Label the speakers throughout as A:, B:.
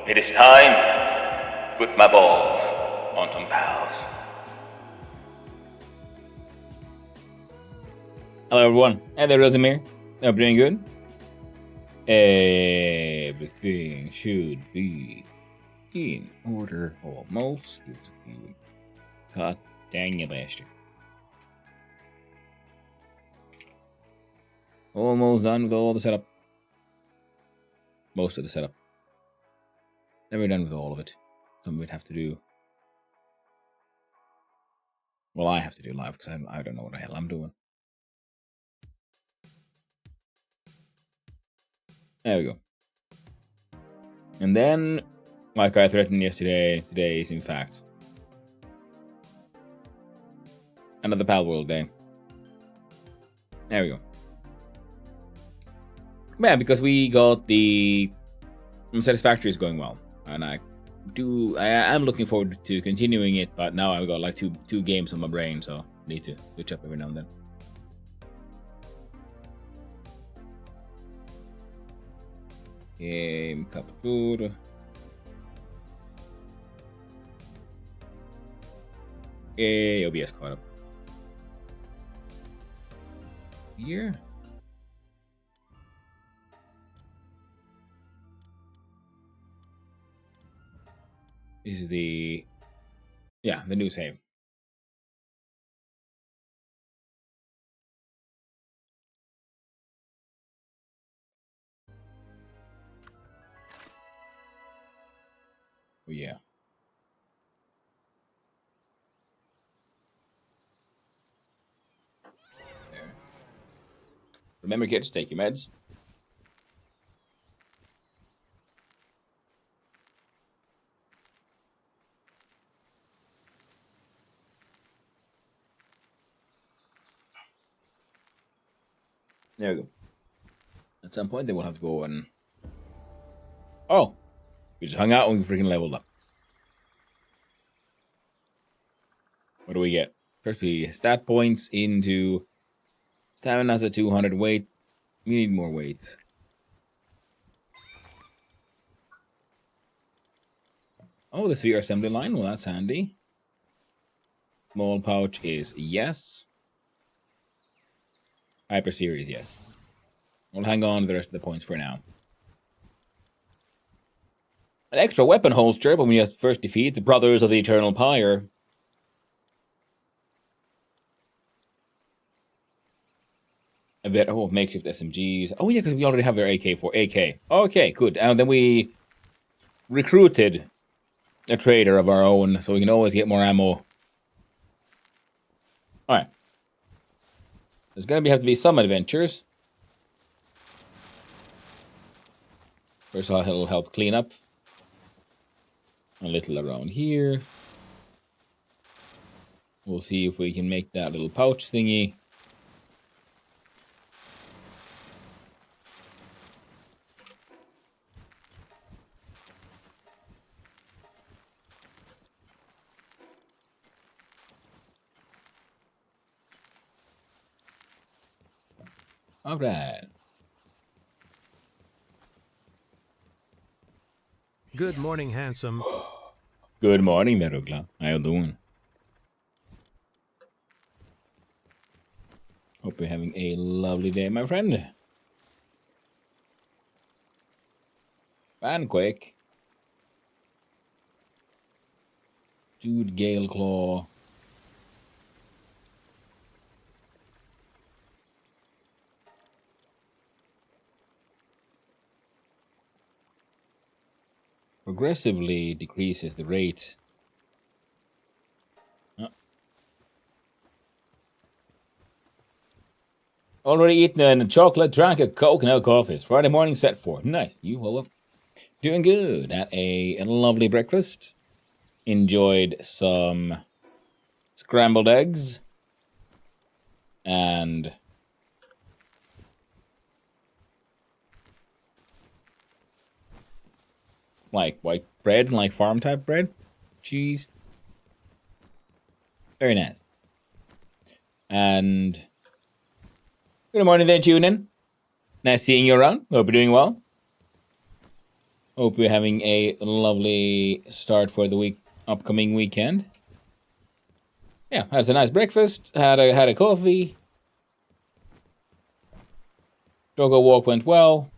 A: It is time to put my balls on some pals. Hello everyone, hey there, Rosamir. Hope you're doing good. Everything should be in order almost. God dang you, bastard. Almost done with all the setup. Most of the setup. Never done with all of it. Some of it have to do. Well, I have to do live because I don't know what the hell I'm doing. There we go. And then, like I threatened yesterday, today is in fact another Palworld day. There we go. Yeah, because we got the Satisfactory is going well, and I am looking forward to continuing it. But now I've got like two games on my brain, so I need to switch up every now and then. Game capture. OBS caught up. Here. Is the new save. Oh yeah. There. Remember, kids, take your meds. There we go. At some point, they will have to go and... Oh! We just hung out and we freaking leveled up. What do we get? First, we stat points into... Stamina's at 200 weight. We need more weight. Oh, the sphere assembly line. Well, that's handy. Small pouch is yes. Hyper series, yes. We'll hang on to the rest of the points for now. An extra weapon holster when we first defeat the Brothers of the Eternal Pyre. A bit makeshift SMGs. Oh yeah, because we already have our AK for AK. Okay, good. And then we recruited a trader of our own, so we can always get more ammo. Alright. There's gonna have to be some adventures. First of all, it'll help clean up a little around here. We'll see if we can make that little pouch thingy. All right.
B: Good morning, handsome.
A: Good morning, Verugla. How you doing? Hope you're having a lovely day, my friend. Fanquake. Dude, Gale Claw. Progressively decreases the rate. Already eaten a chocolate, drank a Coke, and no coffee. It's Friday morning set for. Nice. You all doing good. Had a lovely breakfast. Enjoyed some scrambled eggs. And like white bread, like farm type bread. Cheese. Very nice. And good morning there, tuning. Nice seeing you around. Hope you're doing well. Hope you're having a lovely start for the upcoming weekend. Yeah, had a nice breakfast, had a coffee. Doggo walk went well.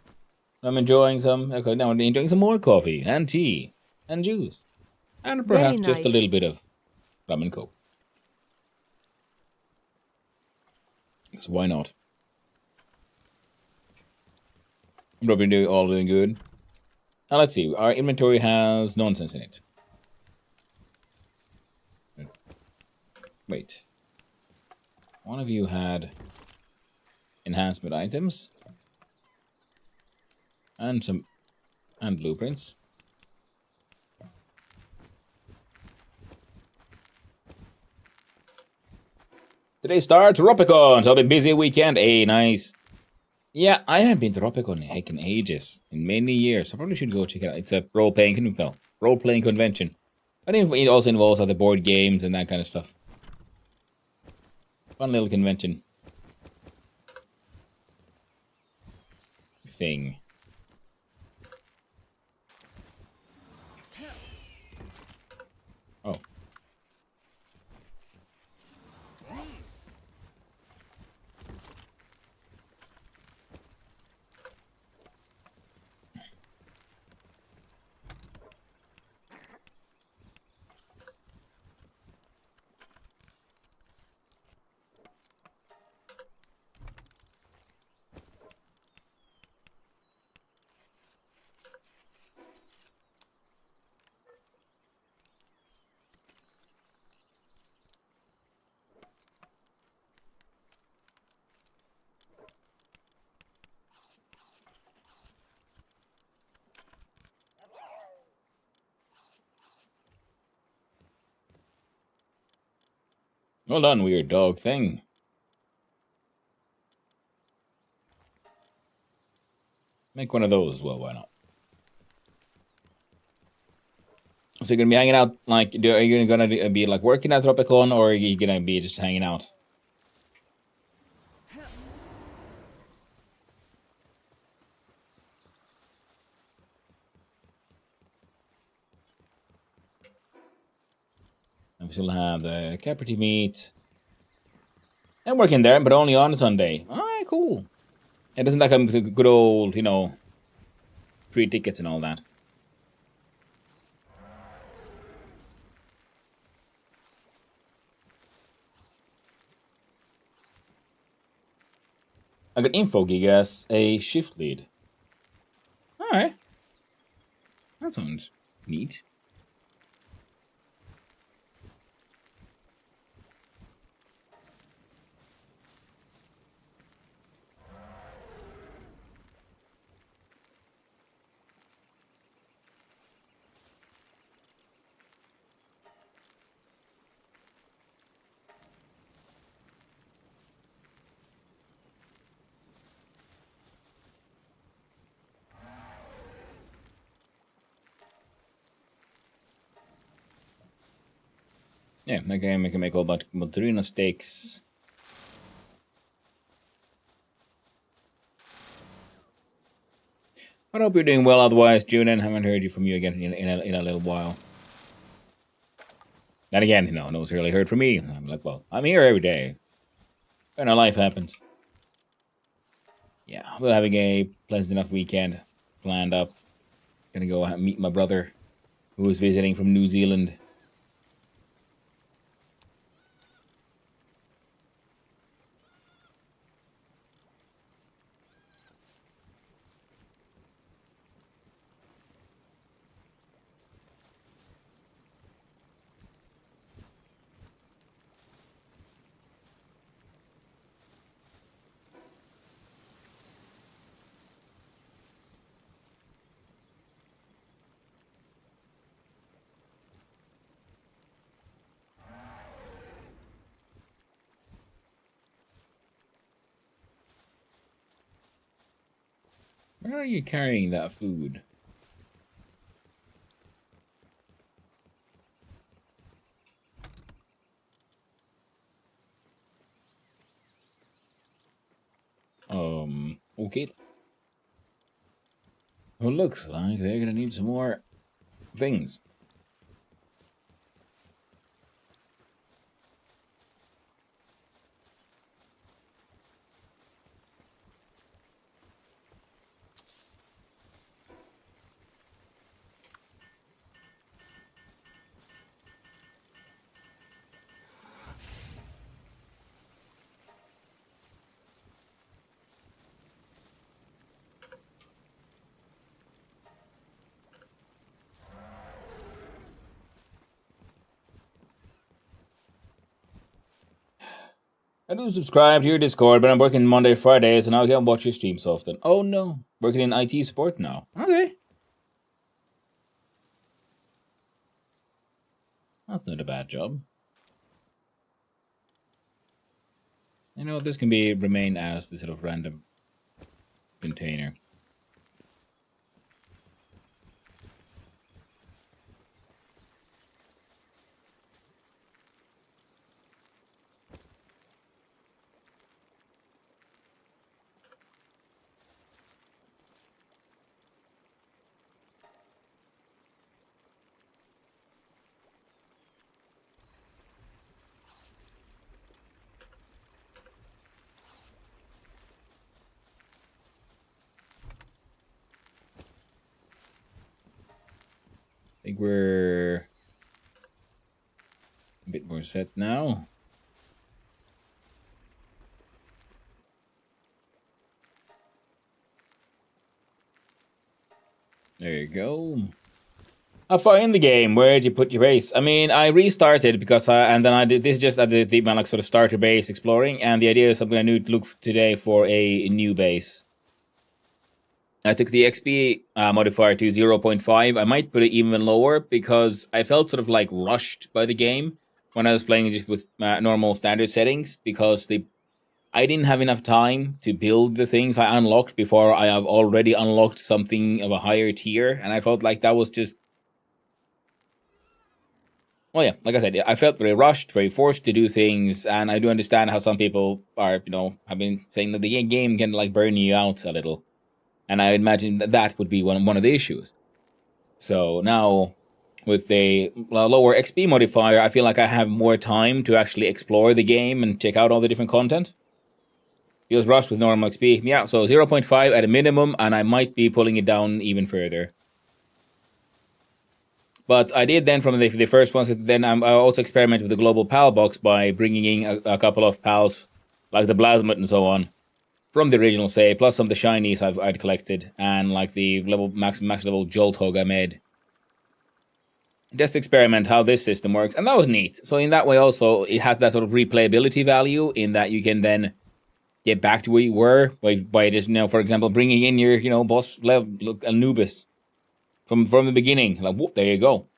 A: I'm enjoying some. Okay, now I'm enjoying some more coffee and tea and juice, and
C: Very
A: perhaps just a
C: nice.
A: little bit of rum and coke. So why not? I'm probably all doing good. Now let's see. Our inventory has nonsense in it. Wait. One of you had enhancement items and blueprints. Today starts Tropicon, so I'll be busy weekend. Hey, nice. Yeah, I haven't been to Tropicon in ages, in many years. I probably should go check it out. It's a role-playing convention. I think it also involves other board games and that kind of stuff. Fun little convention thing. Oh. Well done, weird dog thing. Make one of those as well, why not? So you're gonna be hanging out, like, are you gonna be like working at Tropicon, or are you gonna be just hanging out? And we still have the Caperty meet. I'm working there, but only on Sunday. Alright, cool. It doesn't that come with the good old, free tickets and all that. I got info gig as a shift lead. Alright. That sounds neat. Yeah, okay, I can make all about Maltrina steaks. I hope you're doing well otherwise, Junin. Haven't heard you from you again in a little while. Then again, no one's really heard from me. I'm like, well, I'm here every day. And our life happens. Yeah, we're having a pleasant enough weekend planned up. Gonna go meet my brother who is visiting from New Zealand. Where are you carrying that food? Okay. Well, looks like they're gonna need some more things. I do subscribe to your Discord, but I'm working Monday, Fridays, and I can't watch your streams often. Oh no, working in IT support now. Okay. That's not a bad job. You know, this can be remain as the sort of random container. I think we're a bit more set now. There you go. How far in the game? Where did you put your base? I mean, I restarted because and then I did this just at the my like sort of starter base exploring, and the idea is I'm gonna look today for a new base. I took the XP modifier to 0.5. I might put it even lower because I felt sort of like rushed by the game when I was playing just with normal standard settings because I didn't have enough time to build the things I unlocked before I have already unlocked something of a higher tier, and I felt like that was just. Well, yeah, like I said, I felt very rushed, very forced to do things, and I do understand how some people are, have been saying that the game can like burn you out a little. And I imagine that would be one of the issues. So now, with a lower XP modifier, I feel like I have more time to actually explore the game and check out all the different content. Feels rushed with normal XP. Yeah, so 0.5 at a minimum, and I might be pulling it down even further. But I did then from the first ones, then I also experimented with the global PAL box by bringing in a couple of PALs, like the Blasmut and so on, from the original save, plus some of the shinies I'd collected, and like the max level Jolt Hog I made. Just experiment how this system works, and that was neat. So in that way also, it has that sort of replayability value in that you can then get back to where you were by just, for example, bringing in your, boss level Anubis from the beginning. Like, whoop, there you go.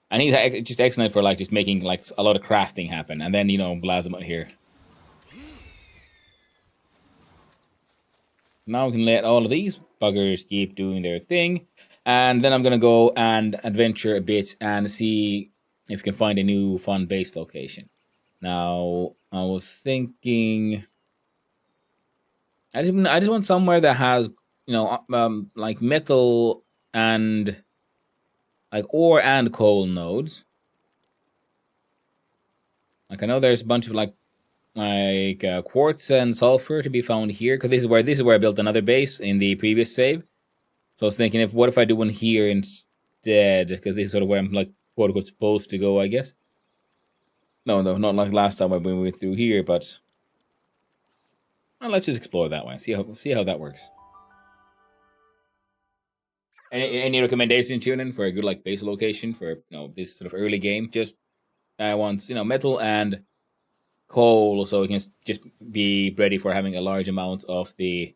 A: And he's just excellent for like just making like a lot of crafting happen. And then, Blasmut here. Now we can let all of these buggers keep doing their thing. And then I'm going to go and adventure a bit and see if we can find a new fun base location. Now, I was thinking I just want somewhere that has, like metal and like ore and coal nodes. Like I know there's a bunch of like quartz and sulfur to be found here, because this is where I built another base in the previous save. So I was thinking, what if I do one here instead? Because this is sort of where I'm like quote unquote supposed to go, I guess. No, not like last time when we went through here, but well, let's just explore that way. See how that works. Any recommendations, Tunin, for a good like base location for this sort of early game? Just I want metal and coal, so we can just be ready for having a large amount of the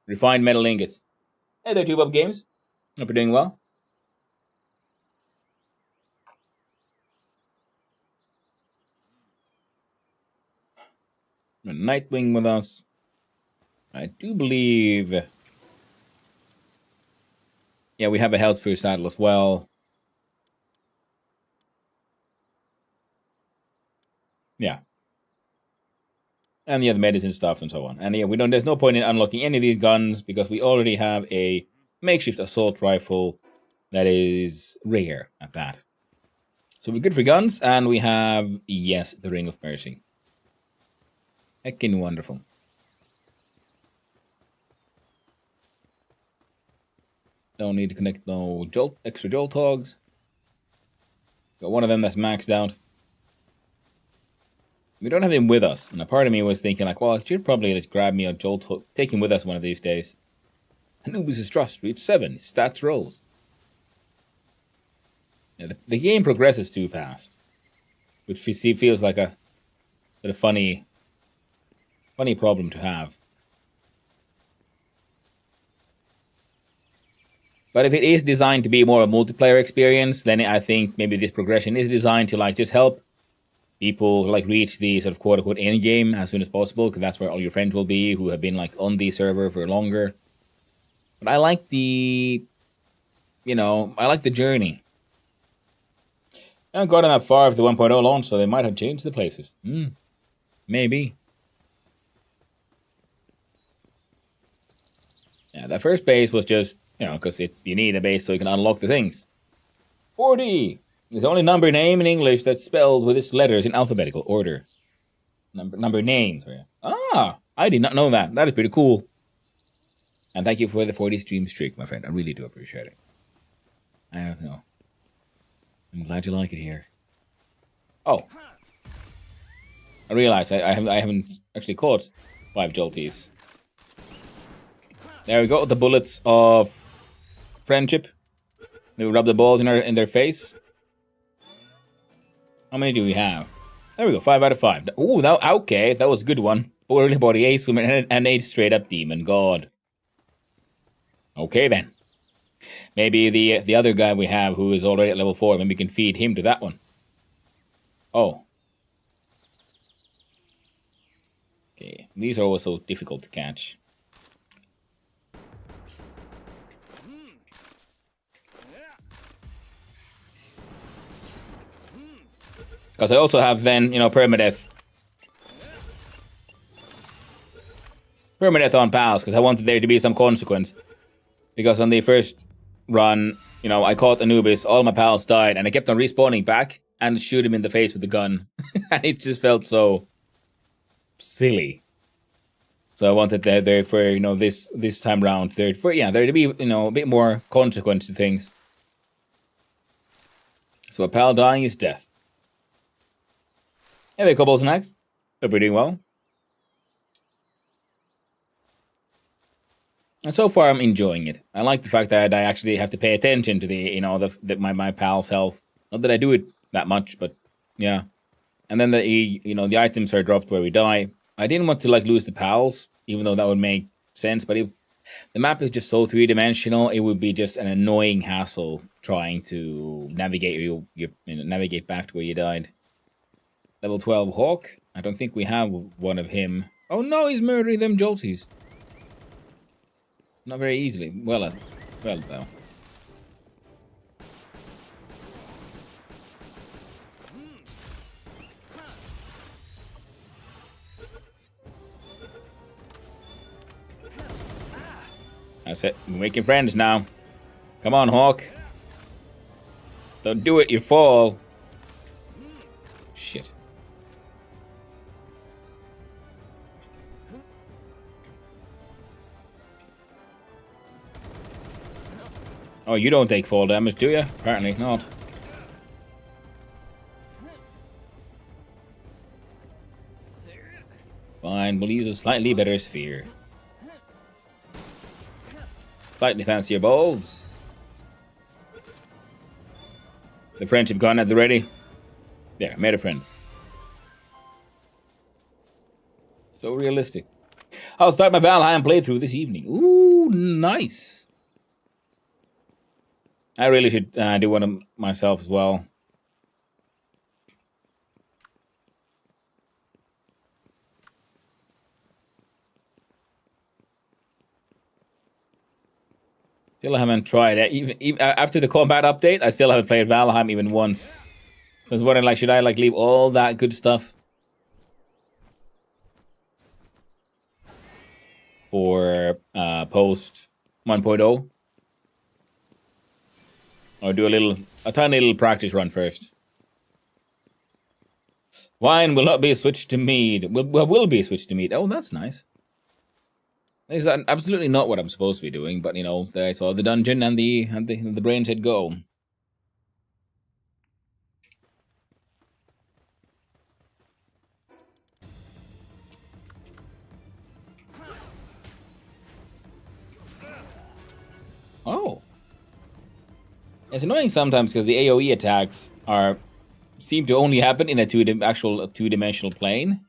A: refined metal ingots. Hey there, Tube Up Games. Hope you're doing well. Nightwing with us. I do believe. Yeah, we have a Hellsphere saddle as well. Yeah. and the other medicine stuff and so on. And yeah, there's no point in unlocking any of these guns because we already have a makeshift assault rifle that is rare at that. So we're good for guns, and we have, yes, the Ring of Mercy. Heckin' wonderful. Don't need to connect no extra jolt hogs. Got one of them that's maxed out. We don't have him with us, and a part of me was thinking like, well, I should probably just grab me a jolt hog, take him with us one of these days. Anubis' trust reached 7. Stats rose. Yeah, the game progresses too fast, which feels like a bit of funny problem to have. But if it is designed to be more a multiplayer experience, then I think maybe this progression is designed to like just help people like reach the sort of quote unquote end game as soon as possible, because that's where all your friends will be who have been like on the server for longer. But I like the journey. I haven't gotten that far of the 1.0 launch, so they might have changed the places. Maybe. Yeah, that first base was just, because you need a base so you can unlock the things. 40 is the only number name in English that's spelled with its letters in alphabetical order. Number names. I did not know that. That is pretty cool. And thank you for the 40 stream streak, my friend. I really do appreciate it. I don't know. I'm glad you like it here. Oh. I realize I haven't actually caught 5 jolties. There we go, the bullets of friendship. They rub the balls in their face. How many do we have? There we go, 5 out of 5. Ooh, okay, that was a good one. Early body ace woman and a straight up demon god. Okay then. Maybe the other guy we have who is already at level 4, maybe we can feed him to that one. Oh. Okay, these are also difficult to catch. Because I also have then, permadeath. Permadeath on pals, because I wanted there to be some consequence. Because on the first run, I caught Anubis, all my pals died, and I kept on respawning back and shoot him in the face with the gun. And it just felt so silly. So I wanted there for, this time round, there to be, a bit more consequence to things. So a pal dying is death. Hey there, couple snacks. Hope you're doing well. And so far, I'm enjoying it. I like the fact that I actually have to pay attention to the my pal's health. Not that I do it that much, but yeah. And then the items are dropped where we die. I didn't want to lose the pals, even though that would make sense. But if the map is just so 3-dimensional, it would be just an annoying hassle trying to navigate navigate back to where you died. Level 12 Hawk. I don't think we have one of him. Oh no, he's murdering them jolties. Not very easily. Well though. That's it. We're making friends now. Come on, Hawk. Don't do it, you fall. Shit. Oh, you don't take fall damage, do you? Apparently not. Fine, we'll use a slightly better sphere. Slightly fancier balls. The friendship gun at the ready. There, made a friend. So realistic. I'll start my Valheim playthrough this evening. Ooh, nice. I really should do one myself as well. Still haven't tried it. Even after the combat update, I still haven't played Valheim even once. So I was wondering, should I leave all that good stuff? for post 1.0. Or do a tiny little practice run first. Wine will not be switched to mead. Will be switched to mead. Oh, that's nice. Is that absolutely not what I'm supposed to be doing? But you know, I saw the dungeon and the brain said go. Oh, it's annoying sometimes because the AOE attacks seem to only happen in a two-dimensional plane,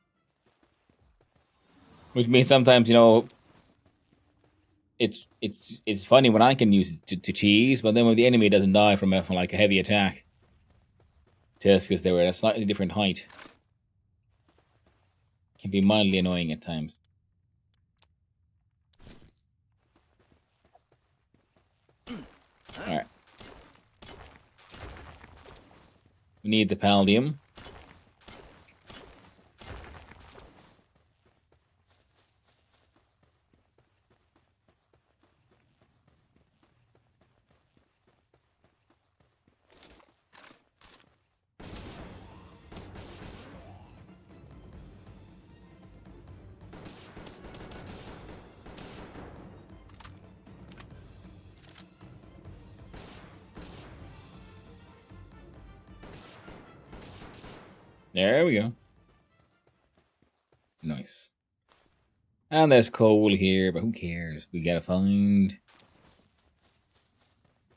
A: which means sometimes, you know, it's funny when I can use it to cheese, but then when the enemy doesn't die from like a heavy attack, just because they were at a slightly different height, it can be mildly annoying at times. All right, we need the Paldium. There we go. Nice. And there's coal here, but who cares? We gotta find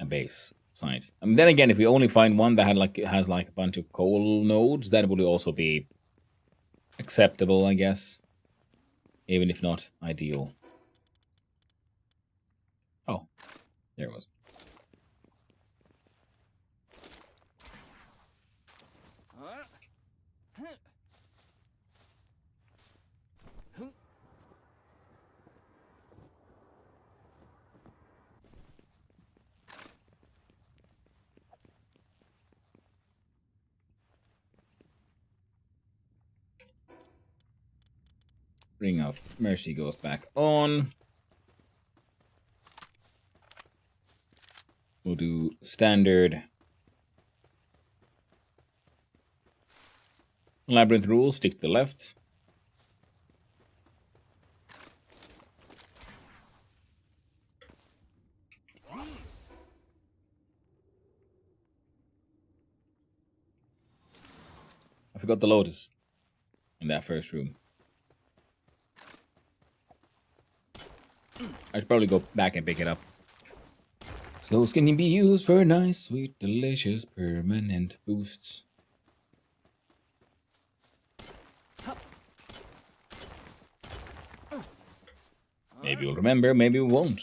A: a base site. I mean, then again, if we only find one that has like a bunch of coal nodes, that would also be acceptable, I guess. Even if not ideal. Oh, there it was. Ring of Mercy goes back on. We'll do standard labyrinth rules, stick to the left. I forgot the lotus in that first room. I should probably go back and pick it up. So those can be used for nice, sweet, delicious, permanent boosts. Maybe we'll remember, maybe we won't.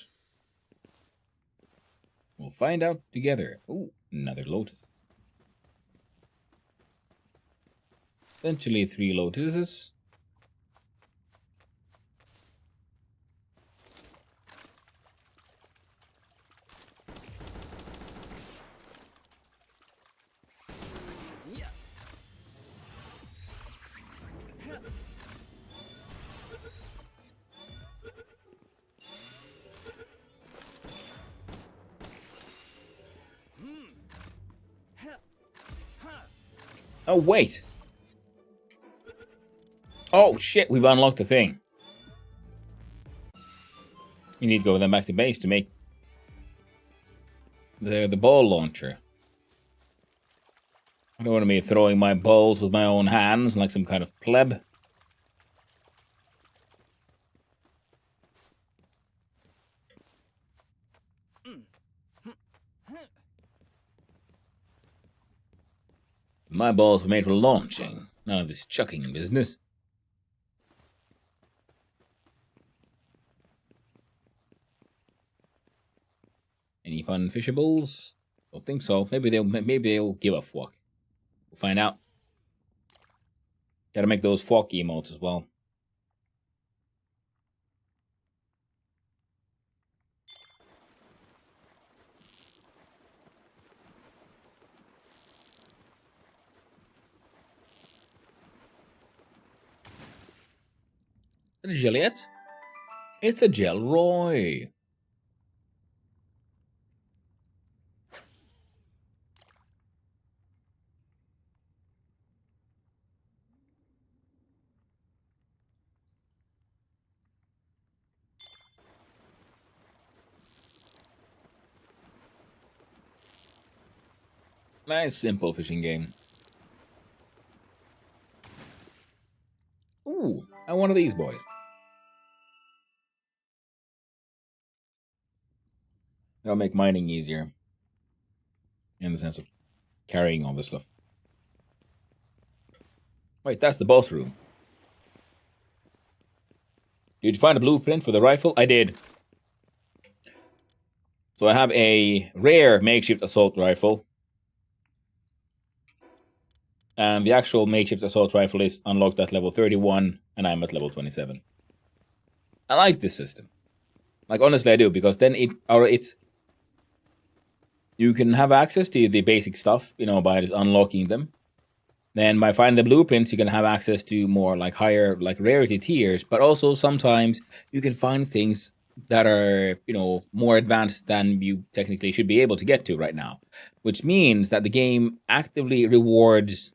A: We'll find out together. Ooh, another lotus. Essentially 3 lotuses. Oh, wait. Oh, shit, we've unlocked the thing. We need to go then back to base to make the ball launcher. I don't want to be throwing my balls with my own hands like some kind of pleb. My balls were made for launching, none of this chucking business. Any fun fishables? Don't think so. Maybe they'll give a fuck. We'll find out. Gotta make those fuck emotes as well. Is that a Juliet? It's a Gelroy. Nice, simple fishing game. Ooh, and one of these boys. That'll make mining easier. In the sense of carrying all this stuff. Wait, that's the boss room. Did you find a blueprint for the rifle? I did. So I have a rare makeshift assault rifle. And the actual makeshift assault rifle is unlocked at level 31, and I'm at level 27. I like this system. Like, honestly, I do, because then it's you can have access to the basic stuff, by unlocking them. Then by finding the blueprints, you can have access to more like higher like rarity tiers, but also sometimes you can find things that are, more advanced than you technically should be able to get to right now. Which means that the game actively rewards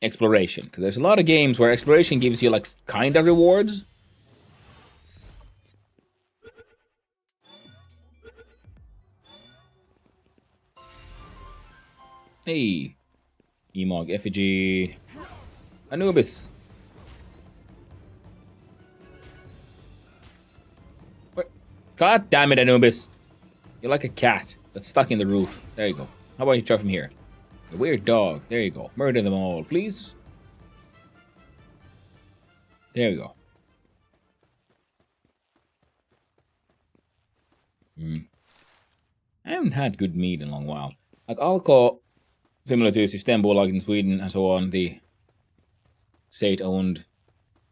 A: exploration. Because there's a lot of games where exploration gives you like kind of rewards. Hey, Emog, Effigy, Anubis. What? God damn it, Anubis. You're like a cat that's stuck in the roof. There you go. How about you try from here? A weird dog. There you go. Murder them all, please. There you go. I haven't had good meat in a long while. Like alcohol, similar to Systembolag in Sweden and so on, the state-owned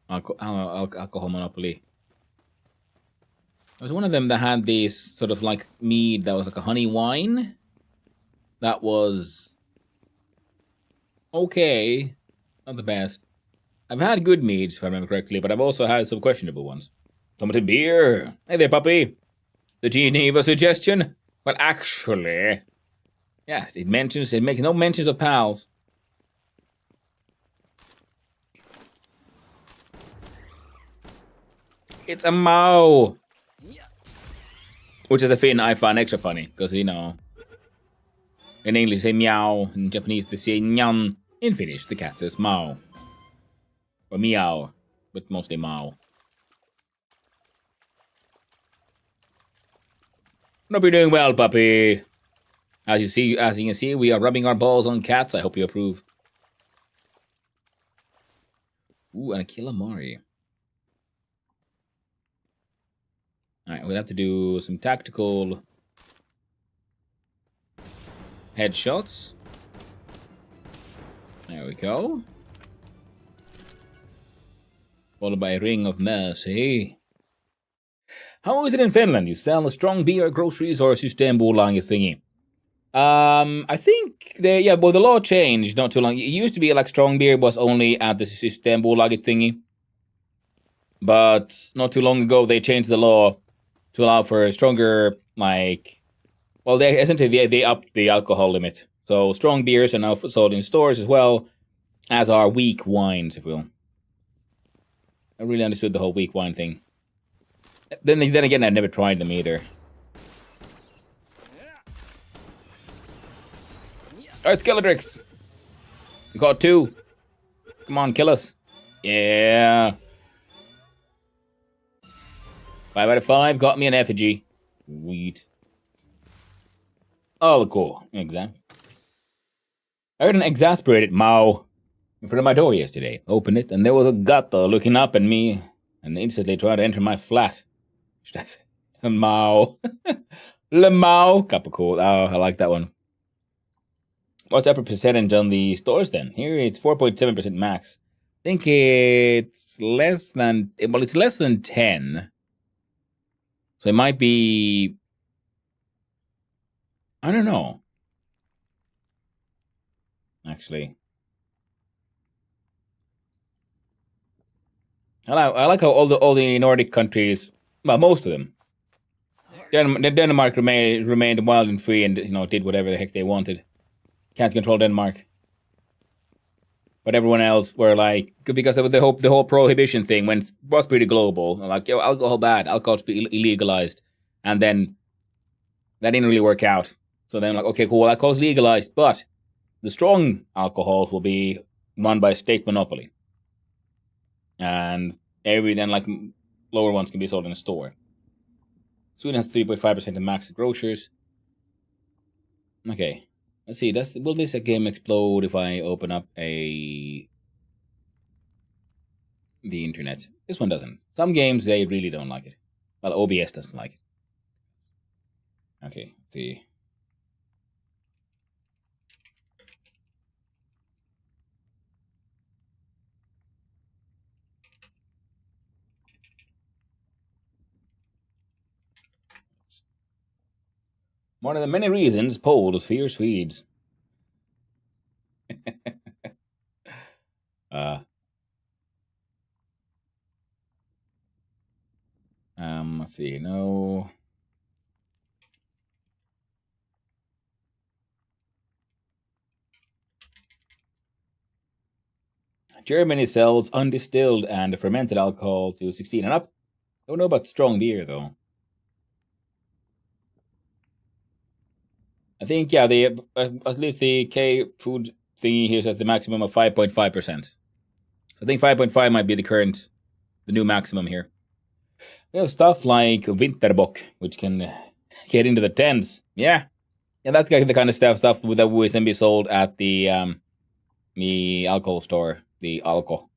A: alcohol monopoly. There was one of them that had this sort of like mead that was like a honey wine. That was okay, not the best. I've had good meads, if I remember correctly, but I've also had some questionable ones. Some beer. Hey there, puppy. The Geneva suggestion? Well, actually, yes, it makes no mentions of pals. It's a Mao. Which is a Finn I find extra funny, because, in English they say meow, in Japanese they say nyan. In Finnish, the cat says Mao. Or meow, but mostly Mao. Hope you're doing well, puppy. As you can see, we are rubbing our balls on cats. I hope you approve. Ooh, and a Killamari. Alright, we'll have to do some tactical headshots. There we go. Followed by a ring of mercy. How is it in Finland? You sell strong beer, groceries, or Systembolag thingy? I think the law changed not too long. It used to be like strong beer was only at the Systembolag thingy, but not too long ago they changed the law to allow for a stronger they essentially they upped the alcohol limit. So strong beers are now sold in stores as well as are weak wines, if you will. I really understood the whole weak wine thing. Then again, I never tried them either. Alright, Skeledrix. We got 2. Come on, kill us. Yeah. 5 out of 5. Got me an effigy. Sweet. Oh, cool. Exactly. I heard an exasperated Mao in front of my door yesterday. Opened it, and there was a gato looking up at me and instantly tried to enter my flat. Should I say? Mao. Le Mao. Cup of cool. Oh, I like that one. What's the upper percentage on the stores then? Here it's 4.7% max. I think it's less than, it's less than 10. So it might be, I don't know. Actually. I like how all the Nordic countries, well, most of them, Denmark remained wild and free, and did whatever the heck they wanted. Can't control Denmark. But everyone else were like, because of the whole prohibition thing was pretty global. Like, yo, alcohol bad, alcohol's be illegalized, and then that didn't really work out. So then, like, okay, cool, alcohol's legalized, but the strong alcohols will be run by a state monopoly, and then like lower ones can be sold in a store. Sweden has 3.5% of max grocers. Okay, let's see. Will this game explode if I open up the internet? This one doesn't. Some games they really don't like it. Well, OBS doesn't like it. Okay, let's see. One of the many reasons Poles fear Swedes. Let's see. No. Germany sells undistilled and fermented alcohol to 16 and up. Don't know about strong beer though. I think at least the K food thingy here says the maximum of 5.5%. I think 5.5 might be the new maximum here. We have stuff like Winterbock, which can get into the tens. Yeah, that's the kind of stuff that will be sold at the alcohol store, the Alco,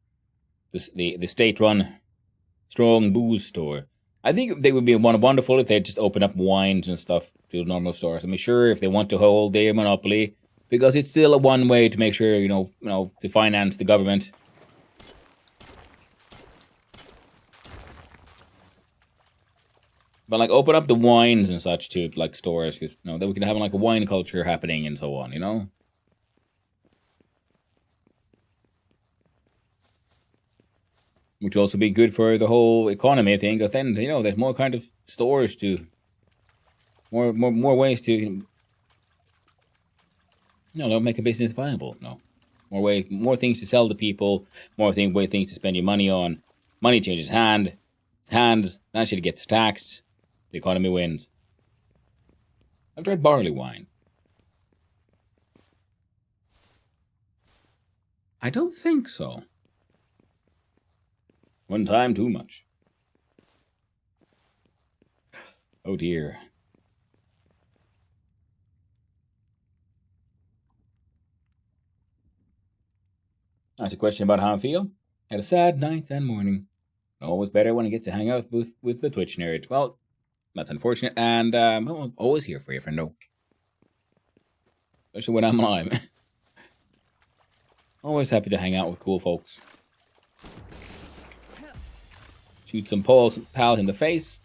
A: the state-run strong booze store. I think they would be wonderful if they just open up wines and stuff to normal stores. I mean, sure, if they want to hold their monopoly, because it's still a one way to make sure to finance the government. But like open up the wines and such to like stores, because then we can have like a wine culture happening and so on. Which will also be good for the whole economy thing, because then there's more kind of stores to more ways to make a business viable. More things to sell to people, more things to spend your money on. Money changes hands. That shit gets taxed. The economy wins. I've tried barley wine. I don't think so. One time too much. Oh dear. That's a question about how I feel. Had a sad night and morning. Always better when I get to hang out with the Twitch nerd. Well, that's unfortunate, and I'm always here for you, friendo. Especially when I'm live. Always happy to hang out with cool folks. Shoot some pals in the face.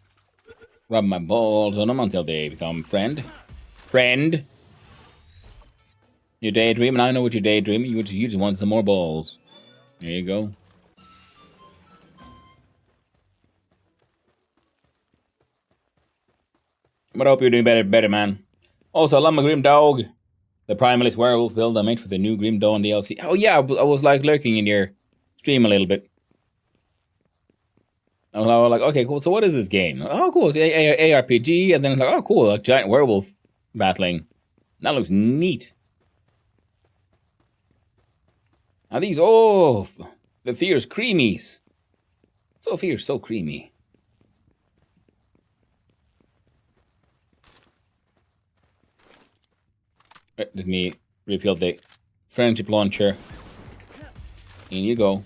A: Rub my balls on them until they become friend. You're daydreaming. I know what you're daydreaming. You just want some more balls. There you go. But I hope you're doing better, man. Also, I love my Grim Dog. The Primalist Werewolf build I made for the new Grim Dawn DLC. Oh yeah, I was like lurking in your stream a little bit. I was like, okay, cool. So what is this game? Oh, cool. It's ARPG, and then it's like, oh, cool, a giant werewolf battling. That looks neat. Now these, the fierce creamies. So fierce, so creamy. Let me refill the friendship launcher. In you go.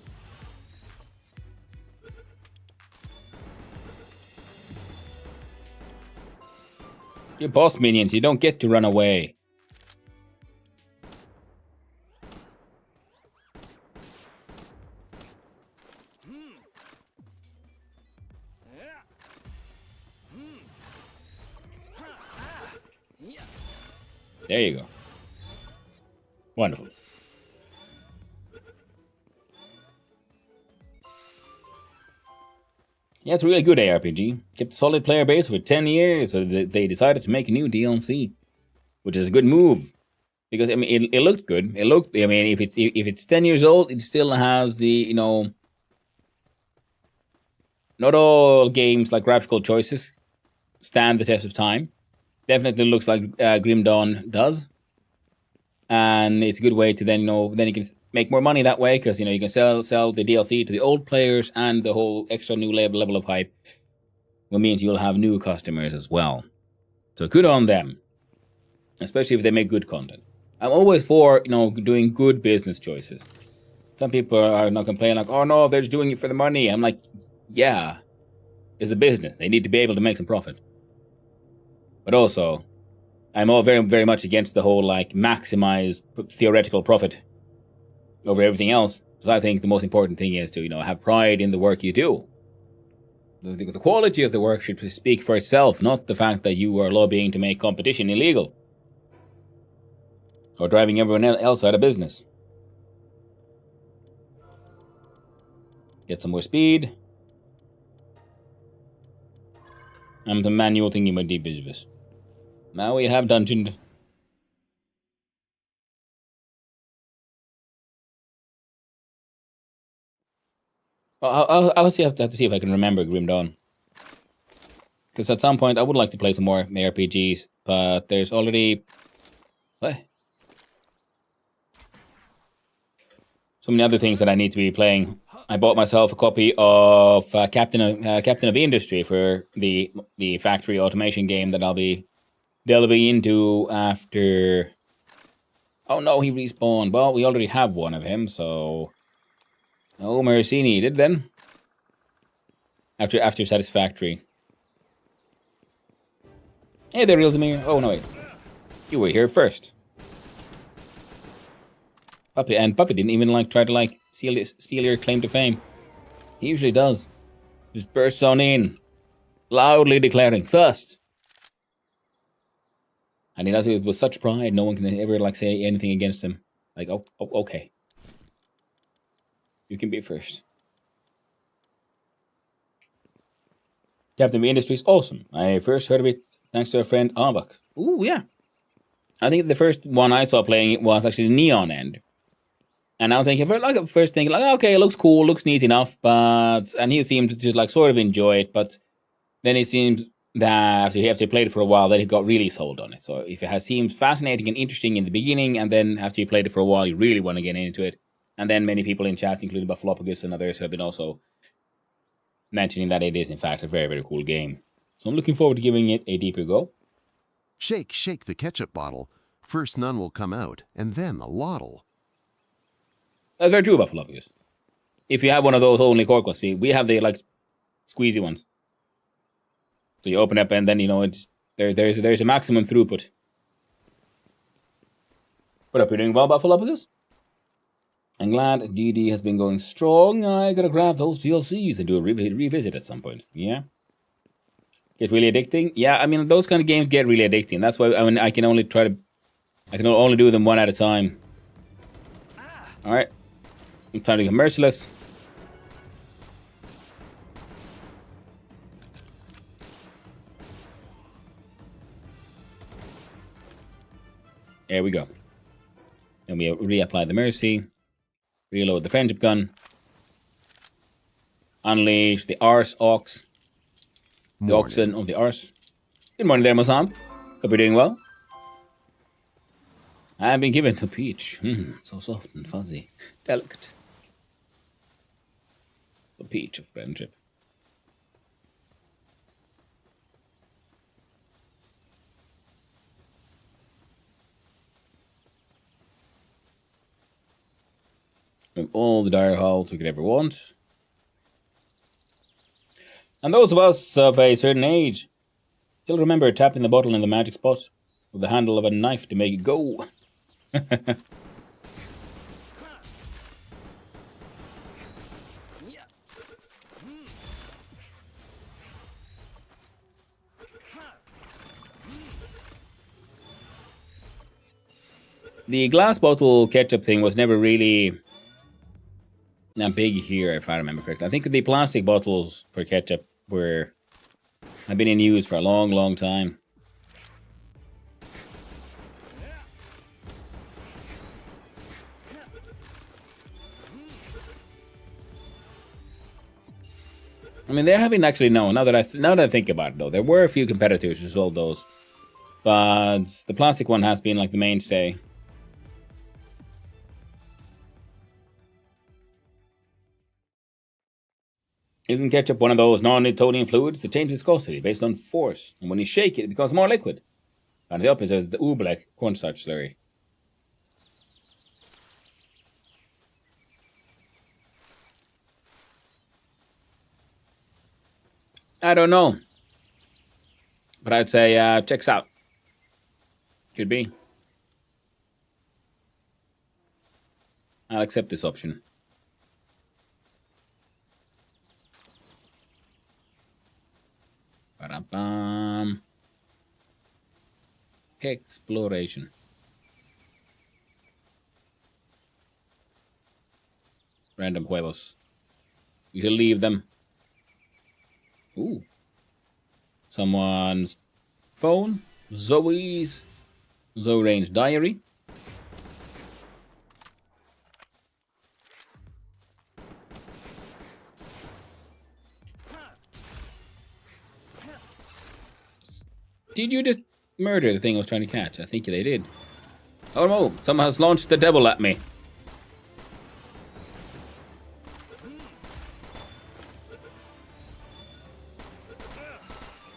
A: You're boss minions, you don't get to run away. There you go. Wonderful. Yeah, it's a really good ARPG. Kept a solid player base for 10 years, so they decided to make a new DLC, which is a good move. Because, I mean, it looked good. It looked, I mean, if it's 10 years old, it still has the, you know, not all games like graphical choices stand the test of time. Definitely looks like Grim Dawn does. And it's a good way to then, you know, then you can make more money that way, because, you know, you can sell the DLC to the old players, and the whole extra new level of hype will mean you'll have new customers as well. So good on them, especially if they make good content. I'm always for, you know, doing good business choices. Some people are not complaining like, oh no, they're just doing it for the money. I'm like, yeah, it's a business. They need to be able to make some profit. But also, I'm all very, very much against the whole like maximize theoretical profit over everything else. So I think the most important thing is to, you know, have pride in the work you do. The quality of the work should speak for itself, not the fact that you are lobbying to make competition illegal or driving everyone else out of business. Get some more speed. And the manual thingy about deep business. Now we have dungeoned. I'll have to see if I can remember Grim Dawn. Because at some point I would like to play some more ARPGs, but there's already what? So many other things that I need to be playing. I bought myself a copy of Captain of Industry for the factory automation game that I'll be delving into after. Oh no, he respawned. Well, we already have one of him, so no mercy needed then. After Satisfactory. Hey there, Ilzamir. Oh no, wait. You were here first. Puppy didn't even like try to like steal your claim to fame. He usually does. Just bursts on in, loudly declaring first. And he does it with such pride, no one can ever like say anything against him. Like, oh okay. You can be first. Captain of Industries, awesome. I first heard of it thanks to our friend Avak. Ooh, yeah. I think the first one I saw playing it was actually Neon End. And I'm thinking, okay, it looks cool, looks neat enough, but... And he seemed to like sort of enjoy it, but then it seems that after you played it for a while, then he got really sold on it. So if it has seemed fascinating and interesting in the beginning, and then after you played it for a while, you really want to get into it. And then many people in chat, including Buffalopagus and others, have been also mentioning that it is, in fact, a very, very cool game. So I'm looking forward to giving it a deeper go.
C: Shake the ketchup bottle. First none will come out, and then a lot'll.
A: That's very true, Buffalopagus. If you have one of those only cork ones, see, we have the like squeezy ones. So you open up and then, you know, it's there's a maximum throughput. What up, you're doing well, Buffalopagus? I'm glad DD has been going strong. I gotta grab those DLCs and do a revisit at some point. Yeah. Get really addicting? Yeah, I mean, those kind of games get really addicting. That's why, I mean, I can only do them one at a time. Alright. It's time to get merciless. There we go. Then we reapply the mercy. Reload the friendship gun. Unleash the arse ox. The oxen of the arse. Good morning there, Mozamb. Hope you're doing well. I have been given to Peach. So soft and fuzzy. Delicate. The peach of friendship. With all the dire halls we could ever want. And those of us of a certain age still remember tapping the bottle in the magic spot with the handle of a knife to make it go. The glass bottle ketchup thing was never really that big here, if I remember correctly. I think the plastic bottles for ketchup have been in use for a long, long time. I mean, there have been actually now that I think about it though, there were a few competitors who sold those, but the plastic one has been like the mainstay. Isn't ketchup one of those non-Newtonian fluids that change viscosity based on force, and when you shake it, it becomes more liquid? And the opposite is the oobleck cornstarch slurry. I don't know, but I'd say checks out. Could be. I'll accept this option. Ba-da-bum. Exploration. Random huevos. You should leave them. Ooh. Someone's phone. Zoe Range diary. Did you just murder the thing I was trying to catch? I think they did. Oh no, someone has launched the devil at me.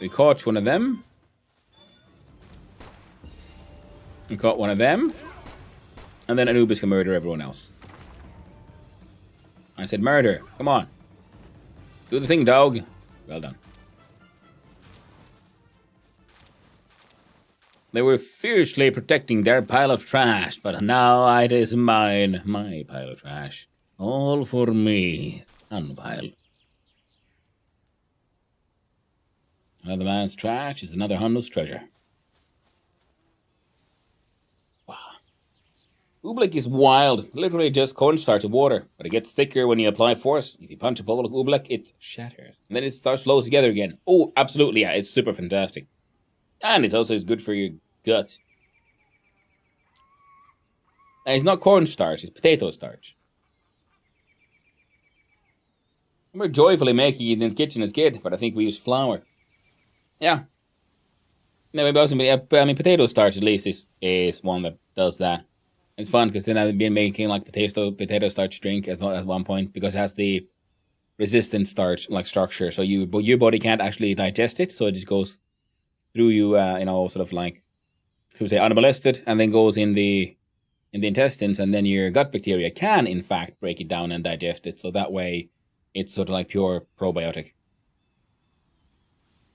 A: We caught one of them. We caught one of them. And then Anubis can murder everyone else. I said murder. Come on. Do the thing, dog. Well done. They were fiercely protecting their pile of trash, but now it is mine. My pile of trash. All for me. Unpile. Another man's trash is another Hannu's treasure. Wow. Oobleck is wild. Literally just cornstarch and water, but it gets thicker when you apply force. If you punch a ball of oobleck, it shatters. And then it starts flows together again. Oh, absolutely, yeah, it's super fantastic. And it also is good for your gut. And it's not cornstarch, it's potato starch. I remember joyfully making it in the kitchen as a kid, but I think we used flour. Yeah. No, maybe also, I mean, potato starch at least is one that does that. It's fun because then I've been making like potato starch drink at one point because it has the resistant starch like structure. So your body can't actually digest it, so it just goes through you, sort of like, unmolested, and then goes in the intestines, and then your gut bacteria can in fact break it down and digest it. So that way, it's sort of like pure probiotic.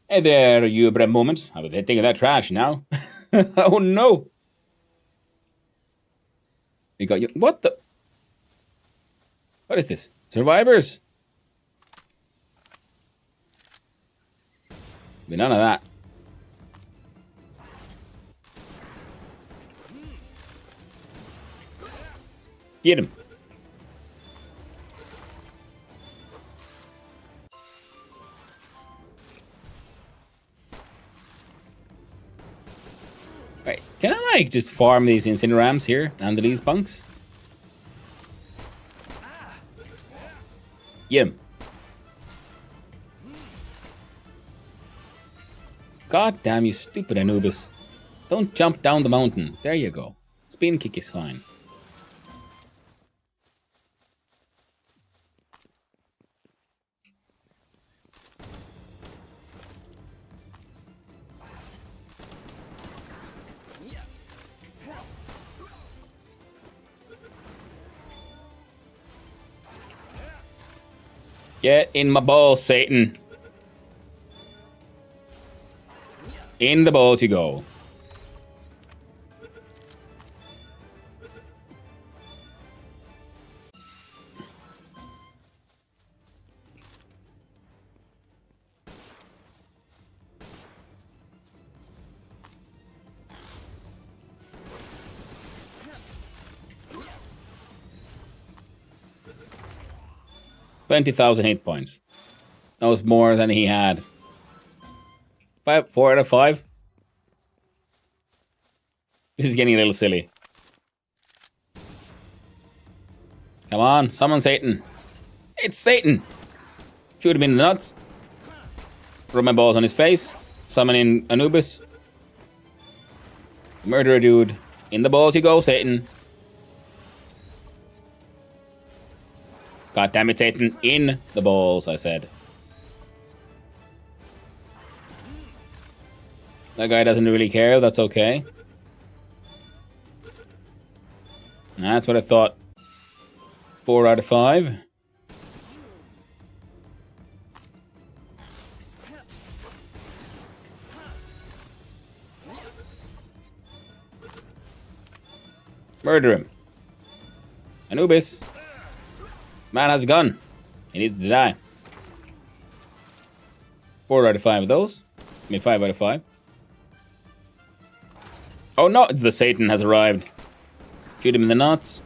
A: Hey there, you Brem moment. I was hitting that trash now. Oh no! We got you. What the? What is this? Survivors? Be none of that. Get him. Wait, can I like just farm these Incinerams here and these punks? Get him. God damn you stupid Anubis. Don't jump down the mountain. There you go. Spin kick is fine. Get in my ball, Satan. In the ball you go. $20,000 hit points. That was more than he had. 4 out of 5. This is getting a little silly. Come on, summon Satan. It's Satan! Shoot him in the nuts. Rub my balls on his face. Summon in Anubis. Murder a dude. In the balls you go, Satan. God damn it, Satan. In the balls, I said. That guy doesn't really care. That's okay. That's what I thought. 4 out of 5. Murder him. Anubis. Man has a gun. He needs to die. 4 out of 5 of those. I mean, 5 out of 5. Oh no, the Satan has arrived. Shoot him in the nuts.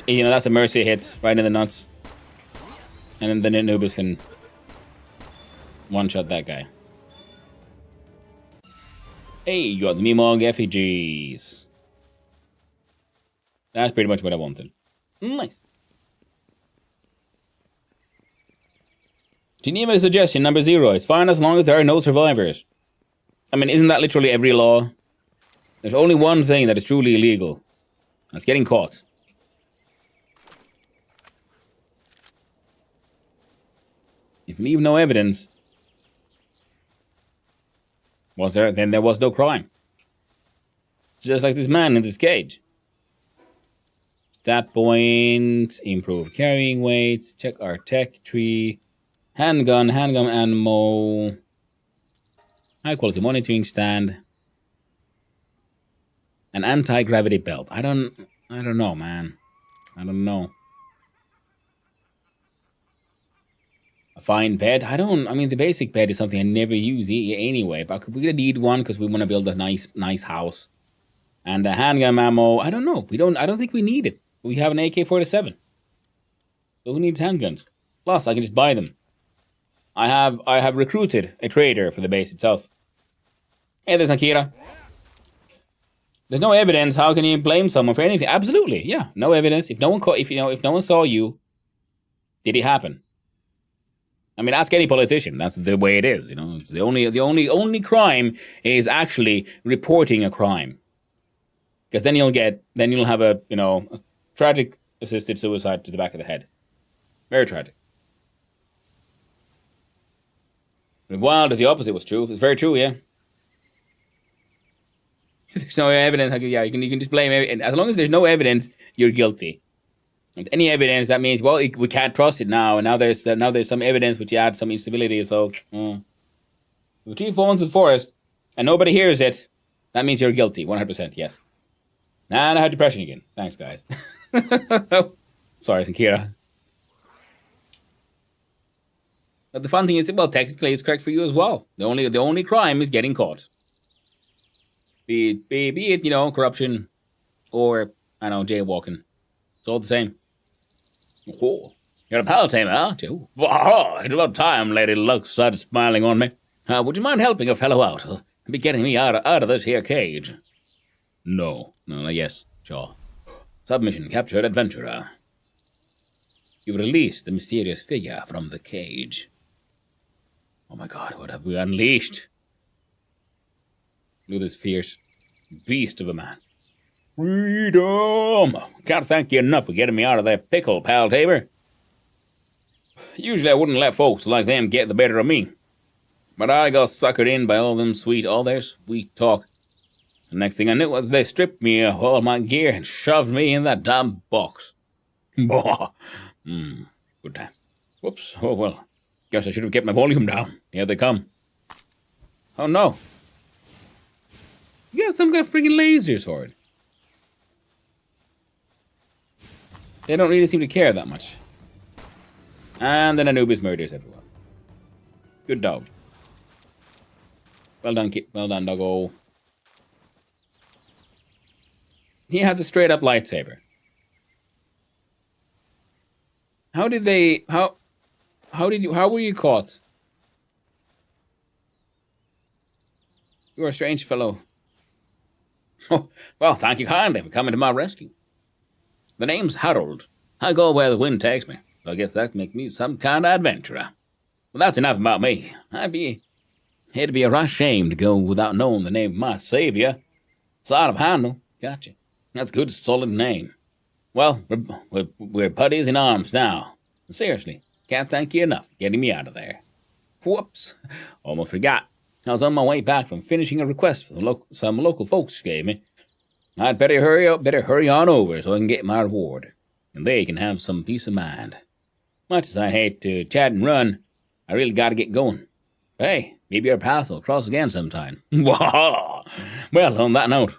A: You know, that's a mercy hit right in the nuts. And then Anubis can one-shot that guy. Hey, you got the Mimog effigies. That's pretty much what I wanted. Nice. Geneva suggestion number 0. It's fine as long as there are no survivors. I mean, isn't that literally every law? There's only one thing that is truly illegal. That's getting caught. If you leave no evidence, then there was no crime. It's just like this man in this cage. Stat point, improve carrying weights, check our tech tree, handgun ammo, high quality monitoring stand, an anti-gravity belt. I don't know, man. I don't know. A fine bed. I mean, the basic bed is something I never use anyway, but we're gonna need one because we want to build a nice house. And a handgun ammo. I don't know. I don't think we need it. We have an AK-47. So who needs handguns? Plus, I can just buy them. I have recruited a trader for the base itself. Hey, there's Akira. There's no evidence. How can you blame someone for anything? Absolutely, yeah. No evidence. If no one saw you, did it happen? I mean, ask any politician. That's the way it is. You know, it's the only crime is actually reporting a crime. Because then you'll have a tragic assisted suicide to the back of the head. Very tragic. Wild if the opposite was true. It's very true, yeah. If there's no evidence, you can just blame everything. As long as there's no evidence, you're guilty. With any evidence, that means, well, we can't trust it now, and now there's some evidence which adds some instability. So, if the tree falls into the forest and nobody hears it, that means you're guilty, 100%. Yes. And I have depression again. Thanks, guys. Sorry, Akira. But the fun thing is, well, technically, it's correct for you as well. The only crime is getting caught. Be it corruption, or jaywalking. It's all the same. Oh, you're a pal tamer, aren't you? Oh, it's about time Lady Luck started smiling on me. Would you mind helping a fellow out? And be getting me out of this here cage? No, yes, sure. Submission captured adventurer. You've released the mysterious figure from the cage. Oh my god, what have we unleashed? Look at this fierce beast of a man. Freedom! Can't thank you enough for getting me out of that pickle, pal Tabor. Usually I wouldn't let folks like them get the better of me. But I got suckered in by all their sweet talk. The next thing I knew was they stripped me of all my gear and shoved me in that damn box. Bah! Good times. Whoops. Oh well. Guess I should have kept my volume down. Here they come. Oh no. You have some kind of friggin' laser sword. They don't really seem to care that much. And then Anubis murders everyone. Good dog. Well done, kid. Well done, doggo. He has a straight up lightsaber. How How were you caught? You're a strange fellow. Oh, well, thank you kindly for coming to my rescue. The name's Harold. I go where the wind takes me. So I guess that makes me some kind of adventurer. Well, that's enough about me. It'd be a right shame to go without knowing the name of my savior. PalsOfHannu. Gotcha. That's a good, solid name. Well, we're buddies in arms now. Seriously, can't thank you enough for getting me out of there. Whoops, almost forgot. I was on my way back from finishing a request for some local folks gave me. I'd better hurry on over so I can get my reward, and they can have some peace of mind. Much as I hate to chat and run, I really gotta get going. But hey, maybe our paths will cross again sometime. Well, on that note,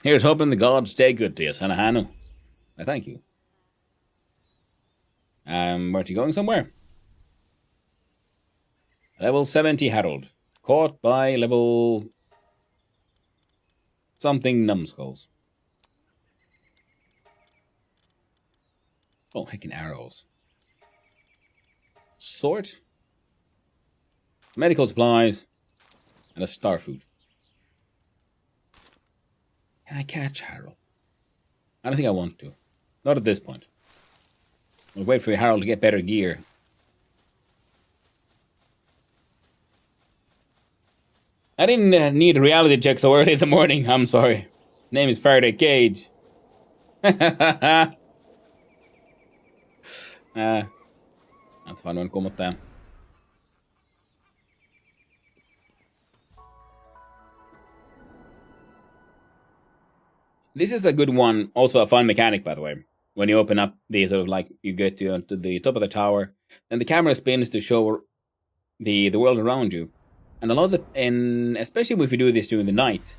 A: here's hoping the gods stay good to you, son of Hannu. I thank you. Weren't you going somewhere? Level 70 Harold. Caught by level... something numbskulls. Oh, heckin' arrows. Sword? Medical supplies. And a star food. Can I catch Harold? I don't think I want to. Not at this point. I'll wait for Harold to get better gear. I didn't need a reality check so early in the morning. I'm sorry. Name is Faraday Cage. That's fun one. Come down. This is a good one. Also a fun mechanic, by the way. When you open up the sort of like you get to the top of the tower, and the camera spins to show the world around you. And a lot of and especially if you do this during the night,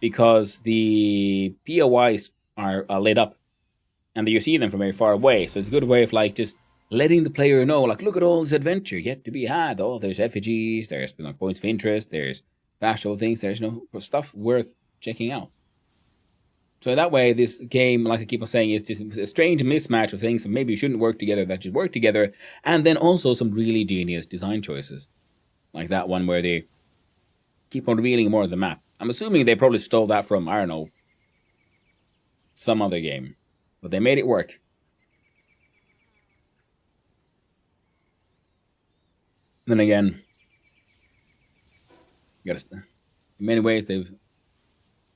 A: because the POIs are lit up, and you see them from very far away. So it's a good way of like just letting the player know, like, look at all this adventure yet to be had. Oh, there's effigies, there's points of interest, there's factual things, there's stuff worth checking out. So that way, this game, like I keep on saying, is just a strange mismatch of things that maybe shouldn't work together, that should work together, and then also some really genius design choices. Like that one where they keep on revealing more of the map. I'm assuming they probably stole that from, I don't know, some other game. But they made it work. Then again, in many ways they've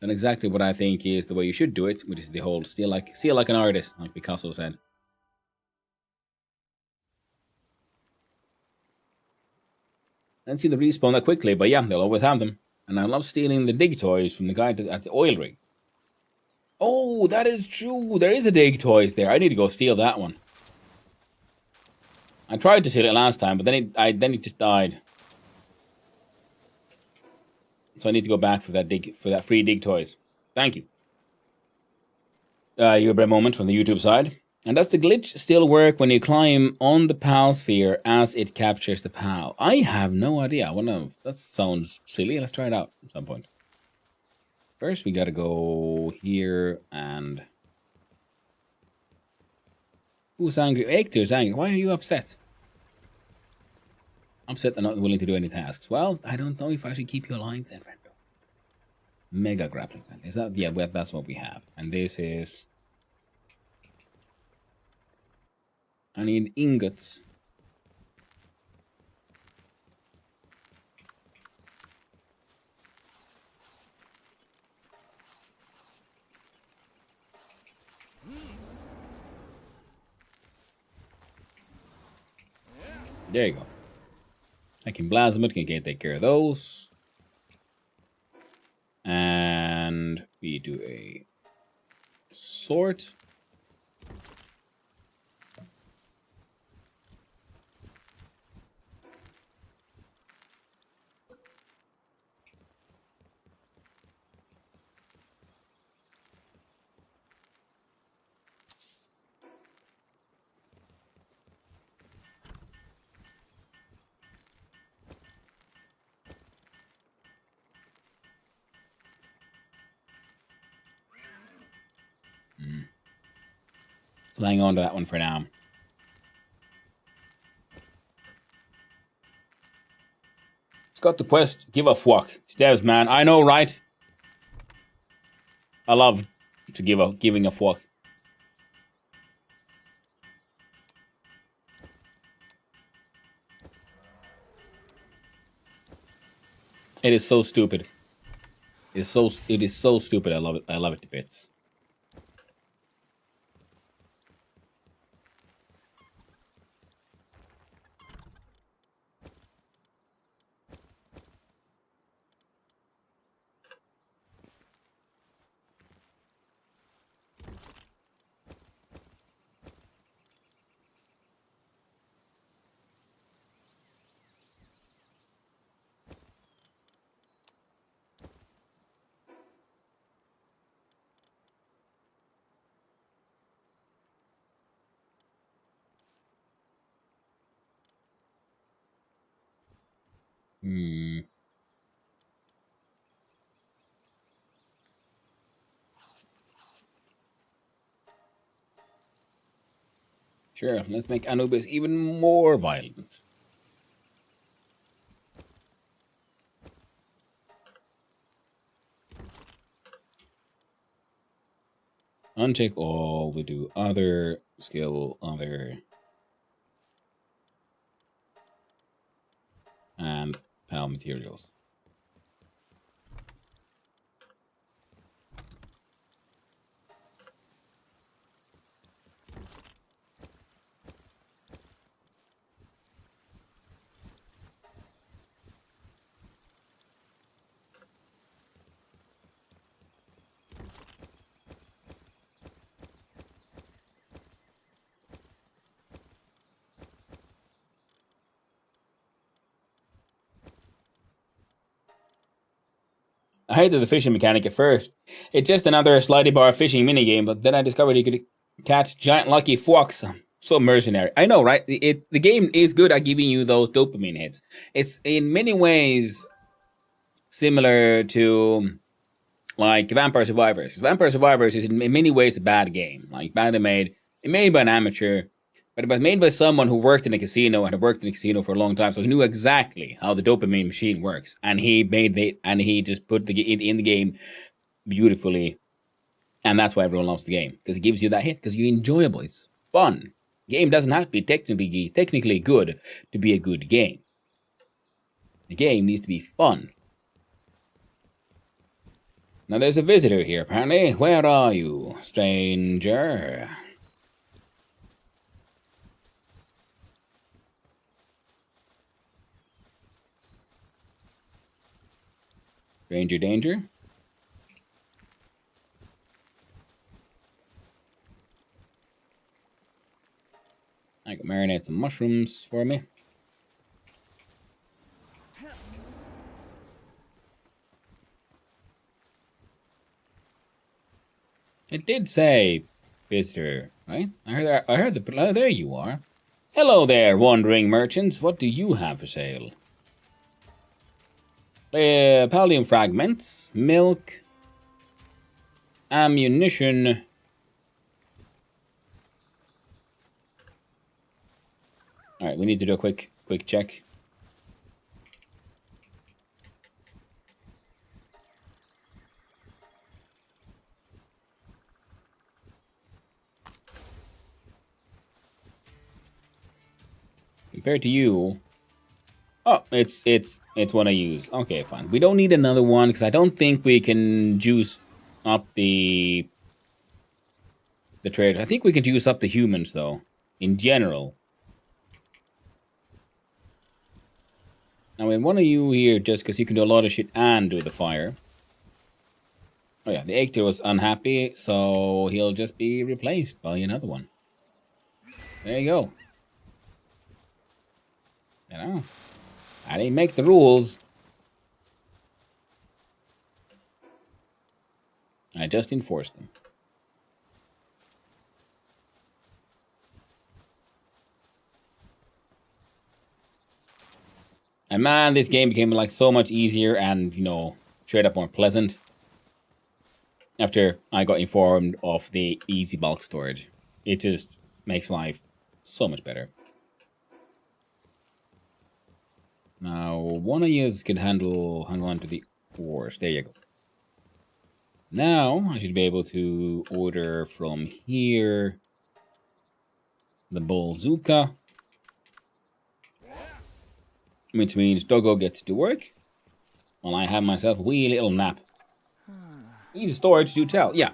A: done exactly what I think is the way you should do it, which is the whole steal like an artist, like Picasso said. I didn't see the respawn that quickly, but yeah, they'll always have them. And I love stealing the dig toys from the guy at the oil rig. Oh, that is true. There is a dig toys there. I need to go steal that one. I tried to steal it last time, but then it just died. So I need to go back for that free dig toys. Thank you. You a moment from the YouTube side. And does the glitch still work when you climb on the PAL sphere as it captures the PAL? I have no idea. That sounds silly. Let's try it out at some point. First, we gotta go here and... Who's angry? Ektir's angry. Why are you upset? Upset and not willing to do any tasks. Well, I don't know if I should keep you alive then, friend. Mega grappling gun. Is that... Yeah, well, that's what we have. And this is... I need ingots. There you go. I can blast them, can take care of those. And we do a sort. So hang on to that one for now. It's got the quest. Give a fuck. It's devs, man. I know, right? I love to giving a fuck. It is so stupid. It is so stupid. I love it. I love it to bits. Hmm. Sure, let's make Anubis even more violent. Uncheck all, we do other, skill, other, and pal materials. I hated the fishing mechanic at first. It's just another slidey bar fishing minigame, but then I discovered you could catch giant lucky forks. So mercenary. I know, right? The game is good at giving you those dopamine hits. It's in many ways similar to like Vampire Survivors. Vampire Survivors is in many ways a bad game. Like badly made, made by an amateur, but it was made by someone who worked in a casino and had worked in a casino for a long time, so he knew exactly how the dopamine machine works, and he just put it in the game beautifully, and that's why everyone loves the game, because it gives you that hit, because you're enjoyable, it's fun. The game doesn't have to be technically good to be a good game. The game needs to be fun. Now there's a visitor here, apparently. Where are you, stranger? Stranger danger? I can marinate some mushrooms for me. It did say visitor, right? I heard the. Oh, there you are. Hello there, wandering merchants. What do you have for sale? Pallium fragments, milk, ammunition. All right, we need to do a quick check. Compared to you, oh, it's one I use. Okay, fine. We don't need another one because I don't think we can juice up the traders. I think we can juice up the humans though, in general. Now we have one of you here just because you can do a lot of shit and do the fire. Oh yeah, the Actor was unhappy, so he'll just be replaced by another one. There you go. You know, I didn't make the rules. I just enforced them. And man, this game became like so much easier and, you know, straight up more pleasant after I got informed of the easy bulk storage. It just makes life so much better. Now, one of you can hang on to the ores. There you go. Now, I should be able to order from here the Bolzuka, which means Doggo gets to work while I have myself a wee little nap. Easy storage, do tell. Yeah.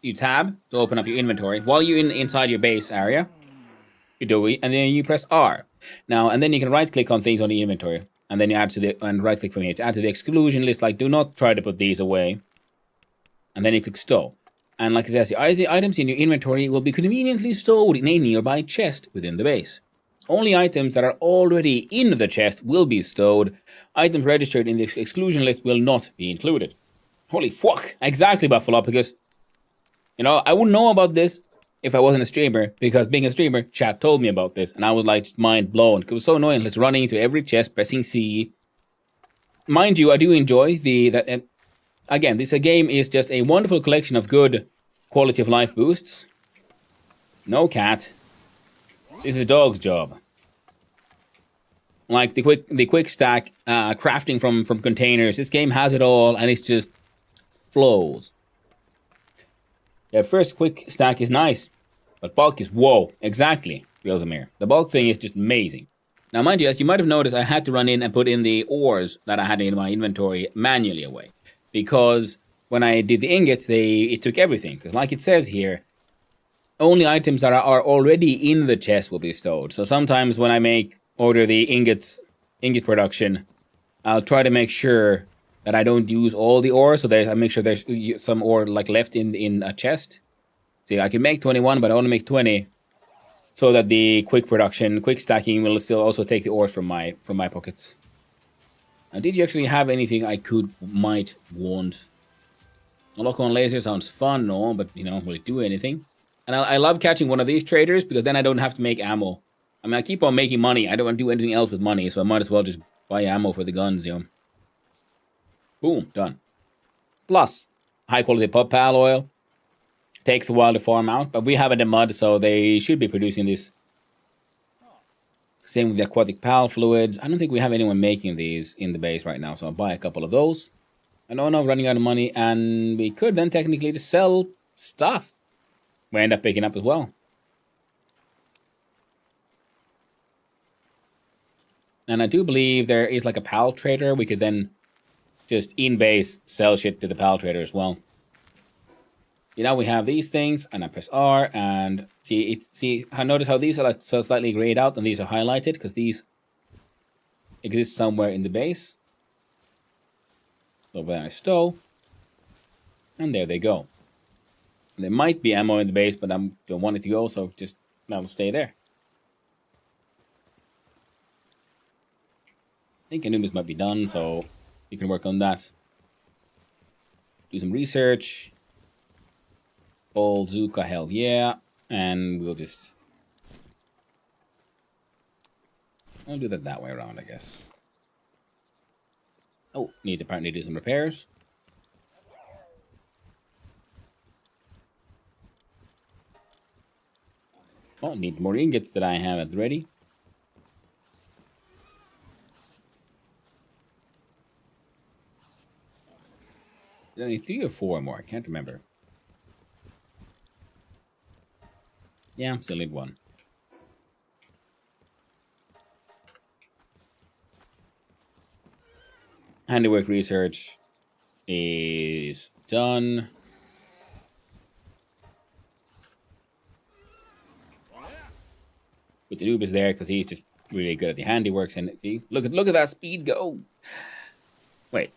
A: You tab to open up your inventory while you're inside your base area. You do it, and then you press R. Now, and then you can right-click on things on the inventory, and then you add to the and right-click from here to add to the exclusion list. Like, do not try to put these away. And then you click stow. And like it says, the items in your inventory will be conveniently stowed in a nearby chest within the base. Only items that are already in the chest will be stowed. Items registered in the exclusion list will not be included. Holy fuck! Exactly, Buffalo, because, you know, I wouldn't know about this if I wasn't a streamer, because being a streamer, chat told me about this, and I was like, mind blown. It was so annoying. Let's running into every chest, pressing C. Mind you, I do enjoy again, this game is just a wonderful collection of good quality of life boosts. No cat. This is a dog's job. Like the quick stack, crafting from containers. This game has it all, and it's just flows. The first quick stack is nice, but bulk is whoa. Exactly, Realzamir. The bulk thing is just amazing. Now, mind you, as you might have noticed, I had to run in and put in the ores that I had in my inventory manually away. Because when I did the ingots, it took everything. Because like it says here, only items that are already in the chest will be stowed. So sometimes when I order the ingot production, I'll try to make sure that I don't use all the ore. So I make sure there's some ore like left in a chest. See, I can make 21, but I only make 20. So that the quick stacking will still also take the ores from my pockets. Now, did you actually have anything I might want? A lock-on laser sounds fun, no, but, you know, will it do anything? And I love catching one of these traders, because then I don't have to make ammo. I mean, I keep on making money. I don't want to do anything else with money, so I might as well just buy ammo for the guns, you know. Boom, done. Plus, high-quality pal oil. Takes a while to farm out, but we have it in mud, so they should be producing this. Same with the aquatic pal fluids. I don't think we have anyone making these in the base right now, so I'll buy a couple of those. I know I'm running out of money, and we could then technically just sell stuff we end up picking up as well. And I do believe there is like a pal trader. We could then just in base sell shit to the pal trader as well. You know, we have these things, and I press R, and I notice how these are like so slightly grayed out, and these are highlighted because these exist somewhere in the base. So then I stow, and there they go. There might be ammo in the base, but I don't want it to go, so just that'll stay there. I think Anubis might be done, so you can work on that. Do some research. Bolzuka, hell yeah. And I'll do that way around, I guess. Oh, need to apparently do some repairs. Oh, need more ingots that I have at ready. There's only 3 or 4 more, I can't remember. Yeah, still need 1. Handiwork research is done. But the noob is there because he's just really good at the handiworks, and see, look at that speed go. Wait,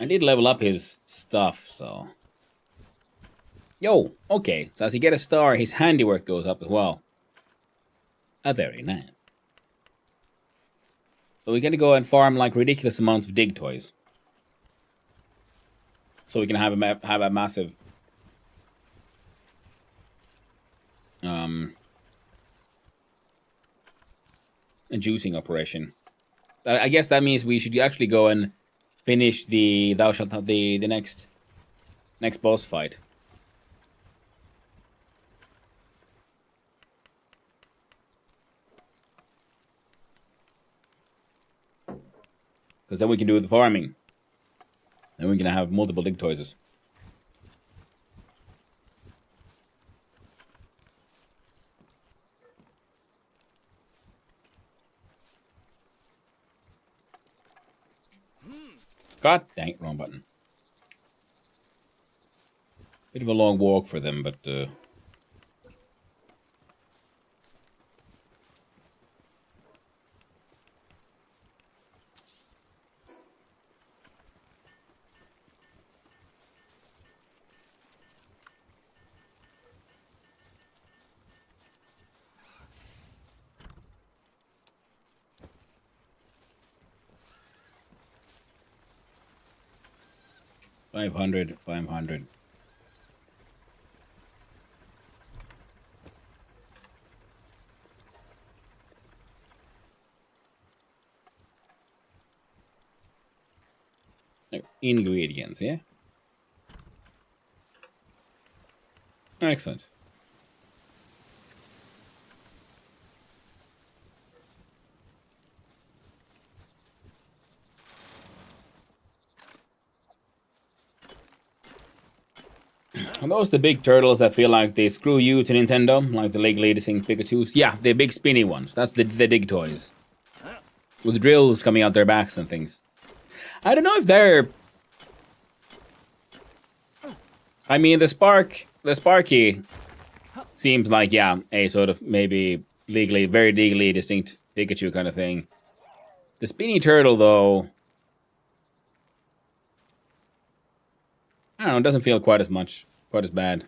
A: I did level up his stuff, so. Yo, okay, so as he gets a star, his handiwork goes up as well. Very nice. So we're gonna go and farm like ridiculous amounts of dig toys, so we can have a massive a juicing operation. I guess that means we should actually go and finish the thou shalt have the next boss fight. Because then we can do the farming. Then we're going to have multiple Digtoises. God dang it, wrong button. Bit of a long walk for them, but... 500, 500. Ingredients, yeah? Excellent. Are those the big turtles that feel like they screw you to Nintendo? Like the Lake Lady Sing Pikachus? Yeah, the big spinny ones. That's the Digtoys. With drills coming out their backs and things. I don't know if they're... I mean, the Sparky seems like, yeah, a sort of maybe very legally distinct Pikachu kind of thing. The spinny turtle, though... I don't know, it doesn't feel quite as bad.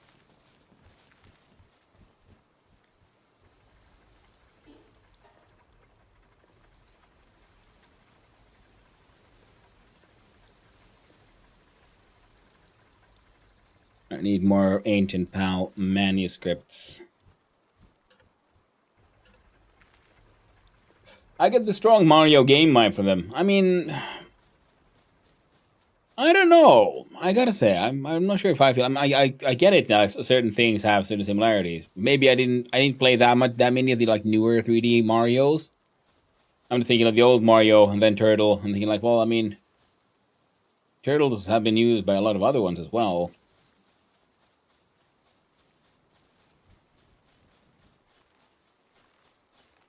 A: I need more ancient PAL manuscripts. I get the strong Mario game vibe from them. I mean... I don't know. I gotta say, I'm not sure if I feel. I get it now. Certain things have certain similarities. Maybe I didn't play that many of the like newer 3D Marios. I'm thinking of the old Mario and then Turtle, and thinking like, well, I mean, turtles have been used by a lot of other ones as well.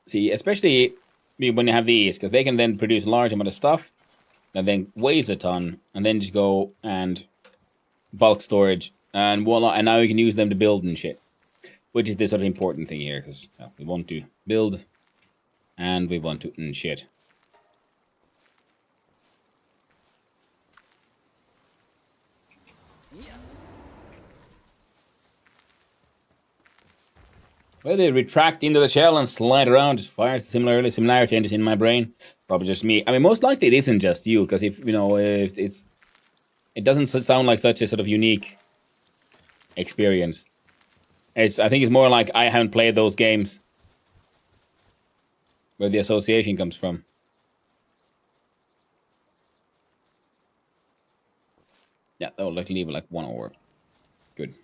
A: See, especially when you have these, because they can then produce a large amount of stuff. And then weighs a ton, and then just go and bulk storage, and voila, and now you can use them to build and shit. Which is the sort of important thing here, because we want to build, and we want to shit. Well, they retract into the shell and slide around. It fires the similarity engine in my brain. Probably just me. I mean, most likely it isn't just you, because if it doesn't sound like such a sort of unique experience. I think it's more like I haven't played those games where the association comes from. Yeah, that will leave it like 1 hour. Good.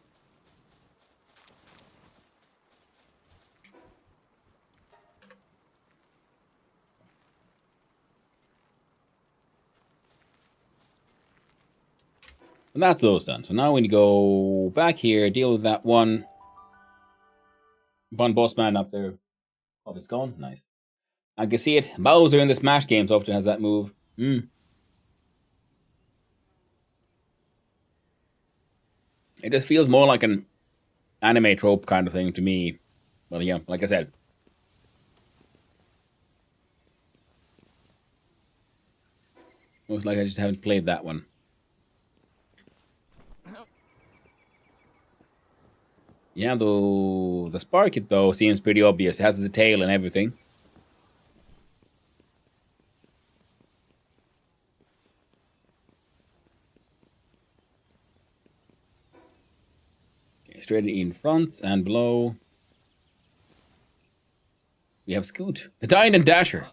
A: And that's those done. So now we need to go back here, deal with that one boss man up there. Oh, it's gone? Nice. I can see it. Bowser in the Smash games often has that move. It just feels more like an anime trope kind of thing to me. Well, yeah, like I said. Most like I just haven't played that one. Yeah, though the Sparkit though seems pretty obvious. It has the tail and everything. Okay, straight in front and below. We have Scoot, the Dine and Dasher.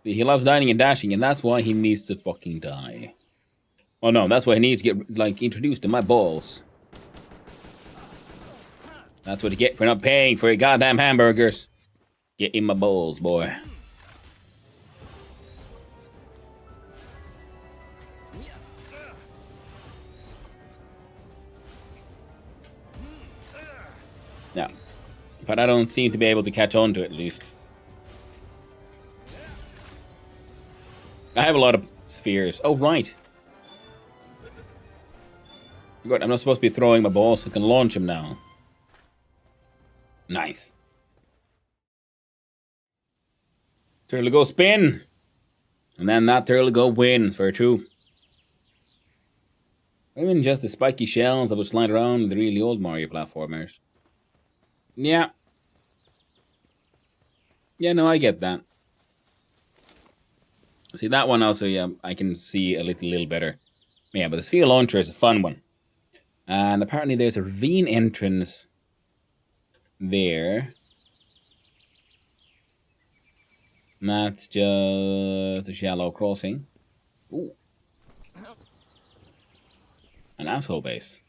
A: He loves dining and dashing, and that's why he needs to fucking die. Oh no, that's why he needs to get like introduced to my balls. That's what you get for not paying for your goddamn hamburgers. Get in my balls, boy. But I don't seem to be able to catch on to it, at least. I have a lot of spheres. Oh, right. Good. I'm not supposed to be throwing my balls, so I can launch them now. Nice. Turtle go spin. And then that turtle go win. Very true. Even just the spiky shells that would slide around in the really old Mario platformers. Yeah. Yeah, no, I get that. See, that one also, yeah, I can see a little better. Yeah, but the sphere launcher is a fun one. And apparently there's a ravine entrance there. And that's just a shallow crossing. Ooh. An asshole base.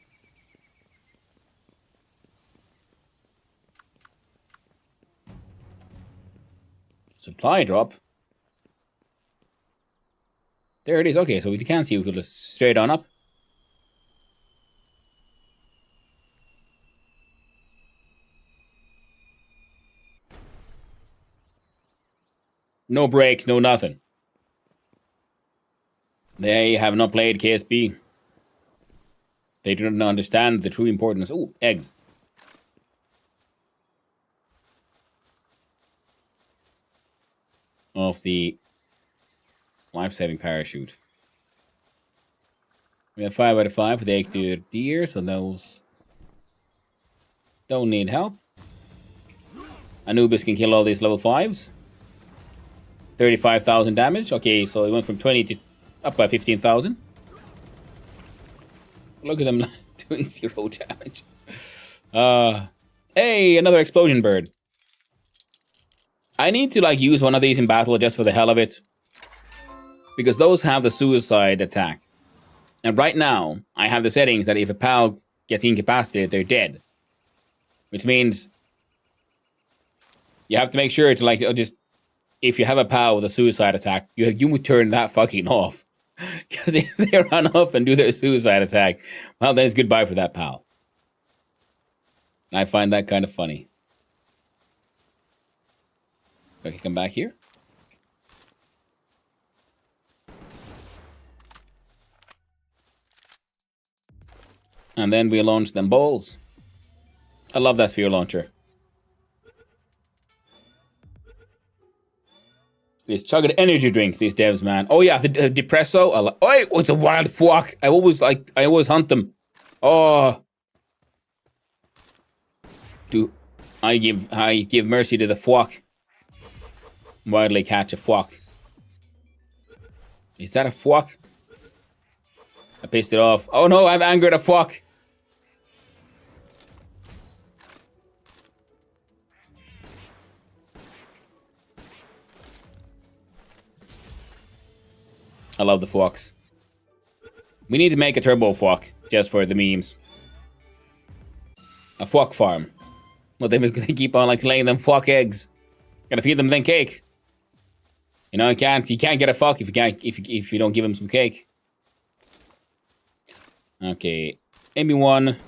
A: Supply drop. There it is. Okay, so we can see we could just straight on up. No brakes, no nothing. They have not played KSB. They do not understand the true importance. Ooh, eggs. Of the life-saving parachute. We have 5 out of 5 with 8 to deer, so those don't need help. Anubis can kill all these level 5s. 35,000 damage. Okay, so it went from 20 to up by 15,000. Look at them doing 0 damage. Hey, another explosion bird. I need to like use one of these in battle just for the hell of it. Because those have the suicide attack. And right now, I have the settings that if a pal gets incapacitated, they're dead. Which means you have to make sure to like just if you have a pal with a suicide attack, you would turn that fucking off. Because if they run off and do their suicide attack, well, then it's goodbye for that pal. And I find that kind of funny. Okay, come back here. And then we launch them balls. I love that sphere launcher. This chugged energy drink, these devs, man. Oh yeah, the Depresso. Oh, it's a wild fuck. I always hunt them. Oh. I give mercy to the fuck. Wildly catch a fuck. Is that a fuck? I pissed it off. Oh no, I've angered a fuck. I love the fox. We need to make a turbo fuck just for the memes. A fuck farm. Well, they keep on like laying them fuck eggs. Gotta feed them then cake. You know, you can't get a fuck if you don't give him some cake. Okay, maybe one.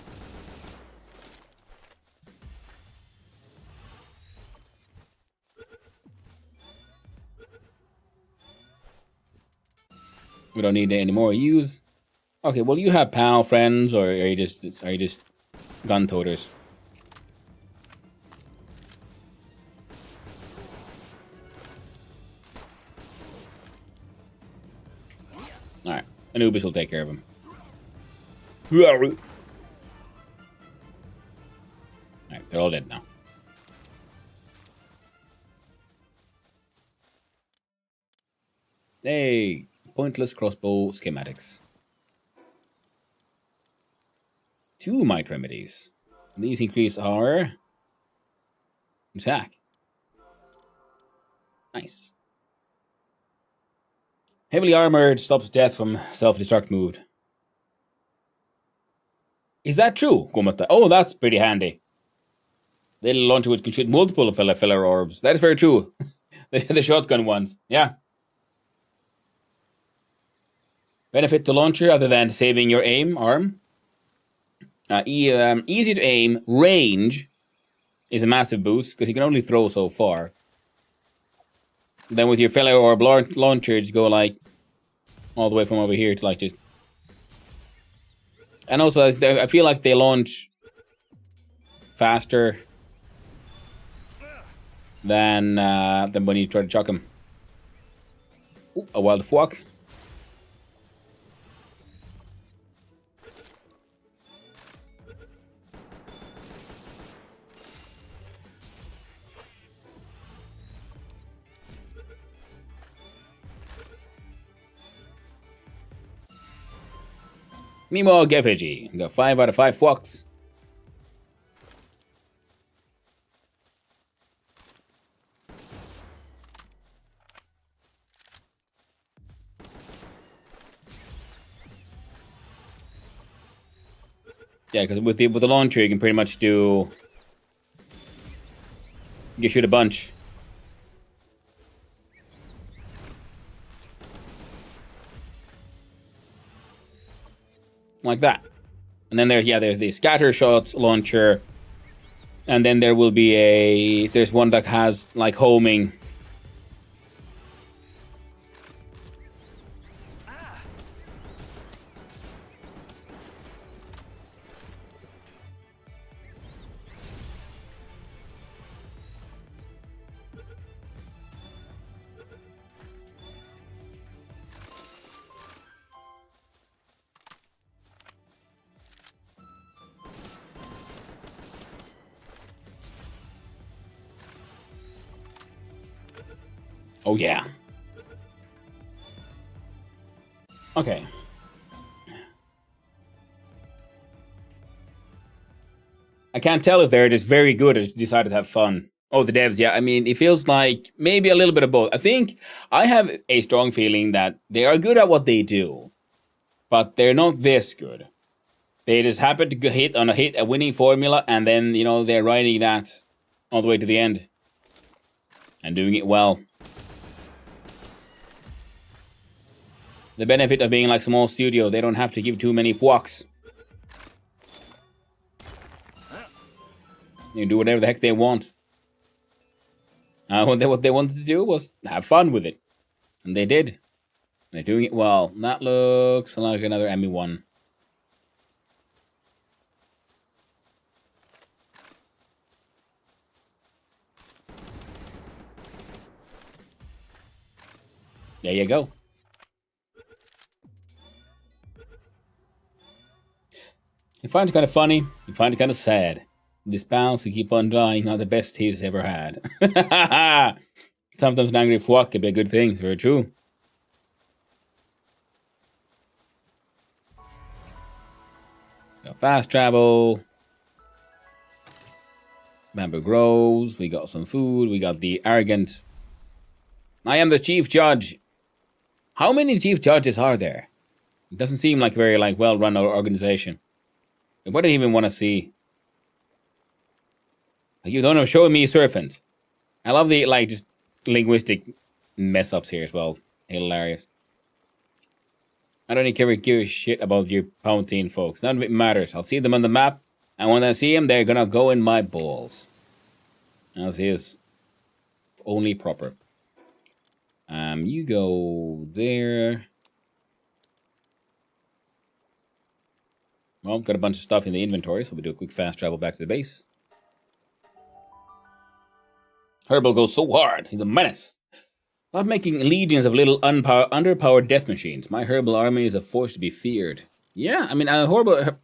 A: We don't need any more use. Okay, well you have pal friends, or are you just gun toters? Alright, Anubis will take care of him. Alright, they're all dead now. Hey, pointless crossbow schematics. 2 might remedies. These increase our attack. Nice. Heavily armored stops death from self-destruct mode. Is that true, Gomata? Oh, that's pretty handy. Little launcher which can shoot multiple filler orbs. That is very true. the shotgun ones. Yeah. Benefit to launcher other than saving your aim arm. Easy to aim, range, is a massive boost because you can only throw so far. Then with your fellow orb launcher, just go like all the way from over here to like just. And also, I feel like they launch faster than when you try to chuck them. Ooh, a wild fuck. Mimo Gefiji. We got 5 out of 5 fucks. Yeah, because with the launcher, you can pretty much do. You shoot a bunch. Like that. And then there's the scatter shots launcher. And then there will be there's one that has like homing. Oh, yeah. Okay. I can't tell if they're just very good or decided to have fun. Oh, the devs, yeah. I mean, it feels like maybe a little bit of both. I think I have a strong feeling that they are good at what they do, but they're not this good. They just happen to hit a winning formula, and then, they're riding that all the way to the end. And doing it well. The benefit of being like small studio, they don't have to give too many walks. You can do whatever the heck they want. What they wanted to do was have fun with it. And they did. They're doing it well. That looks like another Emmy one. There you go. You find it kind of funny. You find it kind of sad. The spells who keep on dying are the best he's ever had. Sometimes an angry fuck can be a good thing. It's very true. Got fast travel. Bamboo grows. We got some food. We got the arrogant. I am the chief judge. How many chief judges are there? It doesn't seem like a very well-run organization. What do you even want to see? You don't know, showing me serpent. I love the just linguistic mess ups here as well. Hilarious. I don't even give a shit about your Poutine folks. None of it matters. I'll see them on the map, and when I see them, they're gonna go in my balls. As is only proper. You go there. Well, got a bunch of stuff in the inventory, so we'll do a quick fast travel back to the base. Herbal goes so hard. He's a menace. Love making legions of little underpowered death machines. My herbal army is a force to be feared. Yeah, I mean, horrible.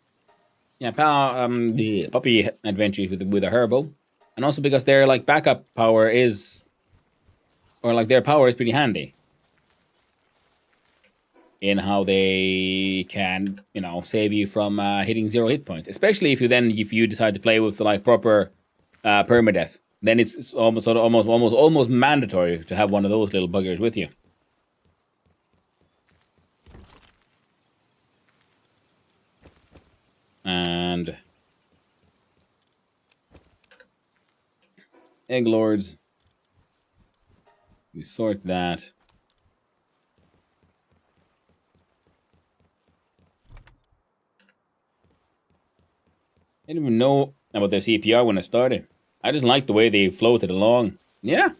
A: Yeah, the puppy adventures with a herbal, and also because their backup power is, or their power is pretty handy in how they can, save you from hitting 0 hit points. Especially if you decide to play with proper permadeath. Then it's almost mandatory to have one of those little buggers with you. And Egg Lords. We sort that. I didn't even know about their CPR when I started. I just like the way they floated along. Yeah.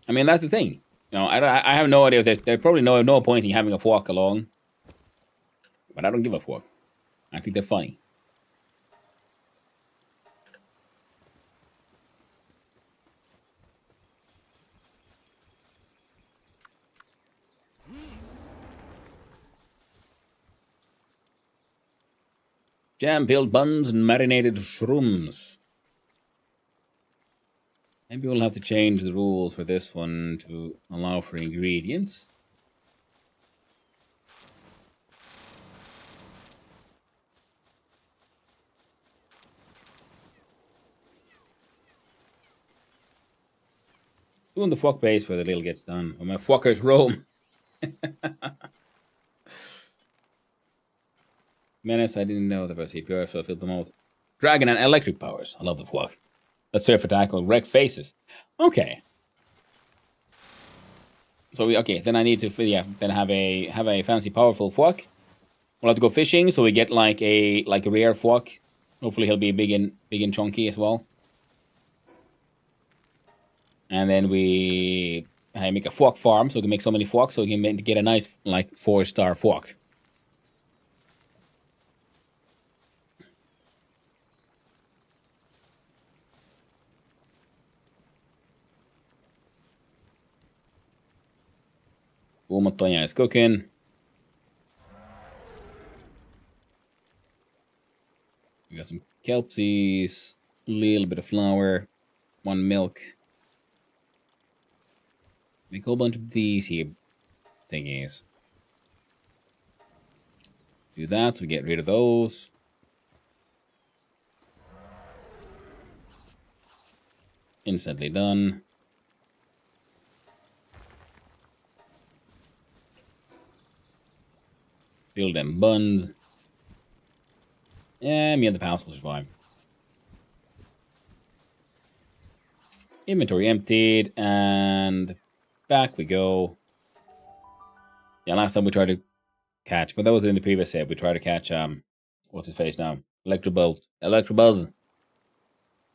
A: I mean, that's the thing. I have no idea if there's probably no point in having a fork along. But I don't give a fork. I think they're funny. Jam-filled buns and marinated shrooms. Maybe we'll have to change the rules for this one to allow for ingredients. Doing the fuck base where the little gets done. When my fuckers roam. Menace, I didn't know there was CPR, so I filled them out. Dragon and electric powers. I love the fuck. Let's surf attack or wreck faces. Okay. So then I need to then have a fancy powerful fuck. We'll have to go fishing, so we get like a rare fuck. Hopefully he'll be big and chunky as well. And then we make a fuck farm, so we can make so many fucks, so we can get a nice 4-star fuck. Montanha is cooking. We got some kelp seeds, a little bit of flour, 1 milk. Make a whole bunch of these here thingies. Do that, so we get rid of those. Instantly done. Build them buns. Yeah, me and the pals will survive. Inventory emptied, and back we go. Yeah, last time we tried to catch, but that was in the previous set. We tried to catch what's his face now? Electrobuzz.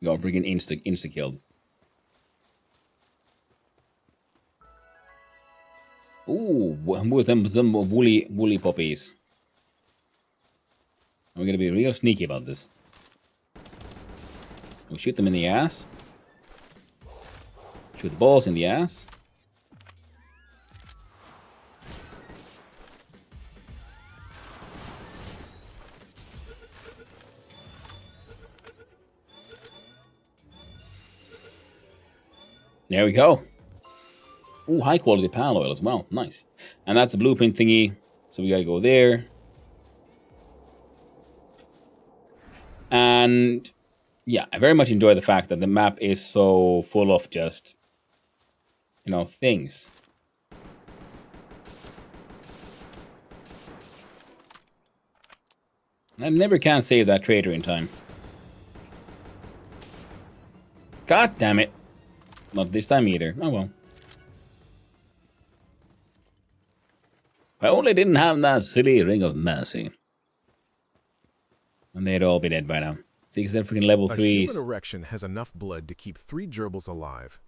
A: Got freaking insta killed. Ooh, with them some woolly puppies. We're gonna be real sneaky about this. We'll shoot them in the ass. Shoot the balls in the ass. There we go. Ooh, high quality pal oil as well. Nice. And that's a blueprint thingy. So we gotta go there. And yeah, I very much enjoy the fact that the map is so full of just, things. I never can save that trader in time. God damn it. Not this time either. Oh well. If I only didn't have that silly ring of mercy. And they'd all be dead by now. See, because they're freaking level 3s.
B: A human erection has enough blood to keep 3 gerbils alive.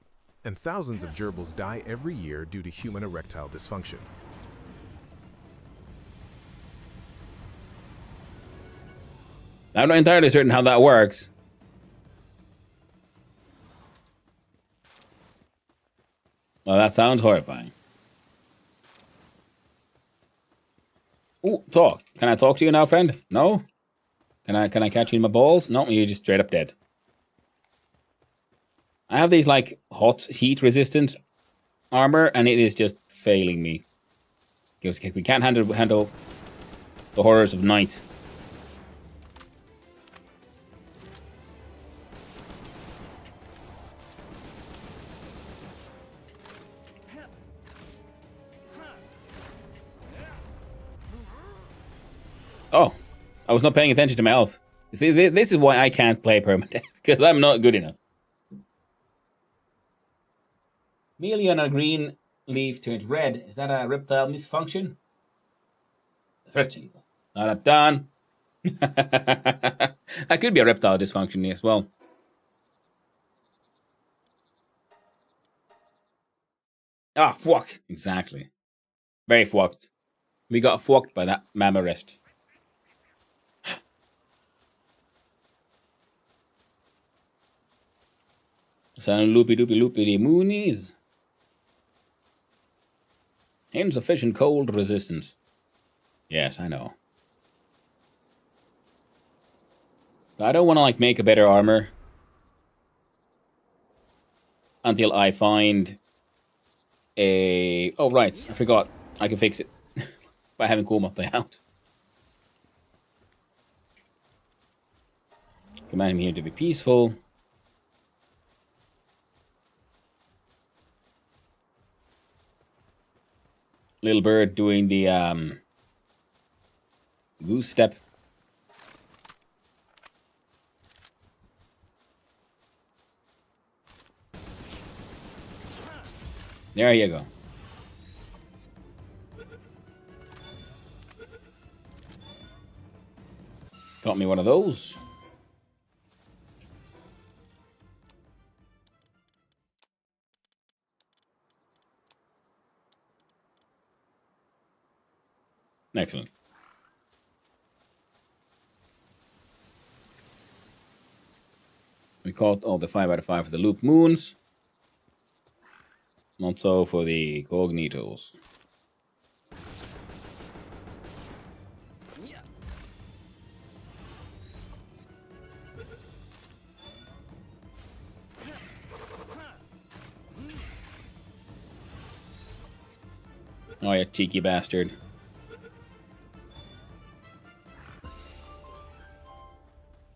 B: And thousands of gerbils die every year due to human erectile dysfunction.
A: I'm not entirely certain how that works. Well, that sounds horrifying. Ooh, talk. Can I talk to you now, friend? No? Can I catch you in my balls? No, you're just straight up dead. I have these heat resistant armor, and it is just failing me. We can't handle the horrors of night. Oh, I was not paying attention to my health. See, this is why I can't play permadeath, because I'm not good enough. Melee on a green leaf turns red. Is that a reptile misfunction? 13. Not done. That could be a reptile dysfunction as well. Ah, fuck. Exactly. Very fucked. We got fucked by that Mamarest. Sound loopy doopy loopy moonies. Insufficient cold resistance. Yes, I know. But I don't want to like make a better armor until I find a. Oh right, I forgot. I can fix it by having Kumata out. Command him here to be peaceful. Little bird doing the goose step. There you go. Got me one of those. Excellent. We caught all the 5 out of 5 for the loop moons. Not so for the cognitos. Oh, you cheeky bastard.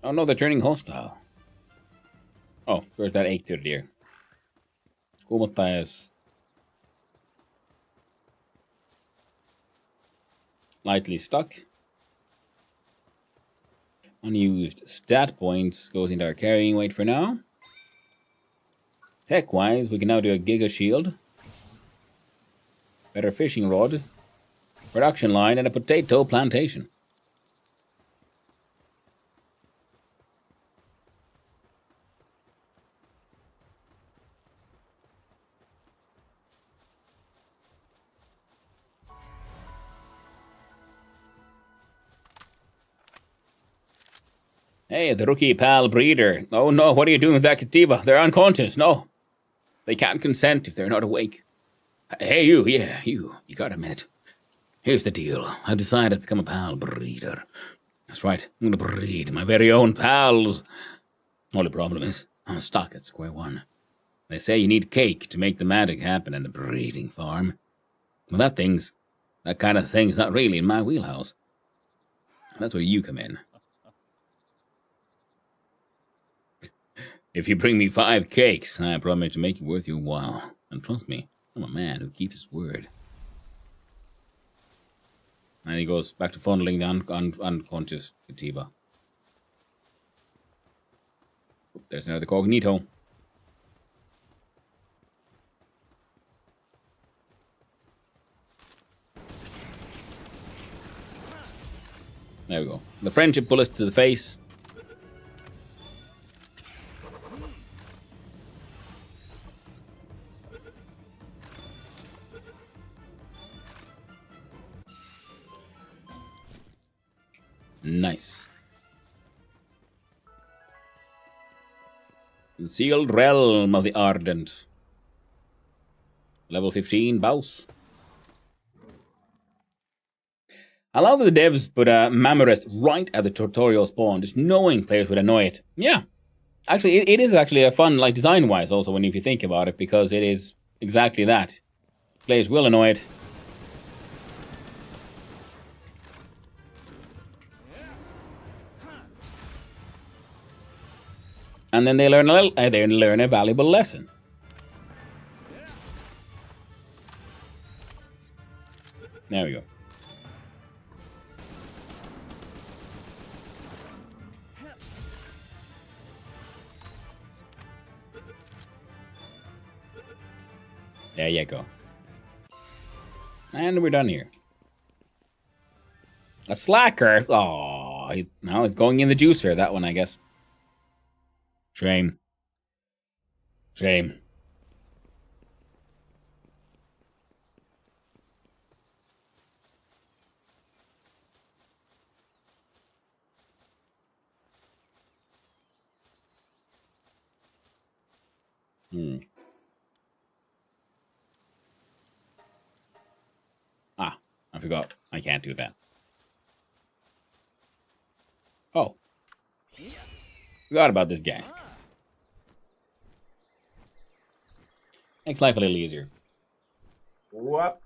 A: Oh no, they're turning hostile. Oh, where's that egg to the deer? Kumottaja lightly stuck. Unused stat points goes into our carrying weight for now. Tech-wise, we can now do a Giga Shield. Better fishing rod. Production line and a potato plantation. Hey, the rookie pal breeder. Oh no, what are you doing with that Katiba? They're unconscious. No. They can't consent if they're not awake. Hey, you, yeah, you got a minute. Here's the deal. I decided to become a pal breeder. That's right, I'm gonna breed my very own pals. Only problem is, I'm stuck at square one. They say you need cake to make the magic happen in a breeding farm. Well, that kind of thing's not really in my wheelhouse. That's where you come in. If you bring me 5 cakes, I promise to make it worth your while. And trust me, I'm a man who keeps his word. And he goes back to fondling the unconscious Katiba. There's another cognito. There we go. The friendship bullets to the face. Nice. The sealed realm of the Ardent. Level 15, Baus. I love that the devs put a Mamarest right at the tutorial spawn, just knowing players would annoy it. Yeah. Actually, it is actually a fun, like, design-wise also, if you think about it, because it is exactly that. Players will annoy it. And then they learn a valuable lesson. There we go. There you go. And we're done here. A slacker? Oh, now it's going in the juicer, that one, I guess. Shame. Shame. I forgot. I can't do that. Oh. Forgot about this guy. Makes life a little easier. What?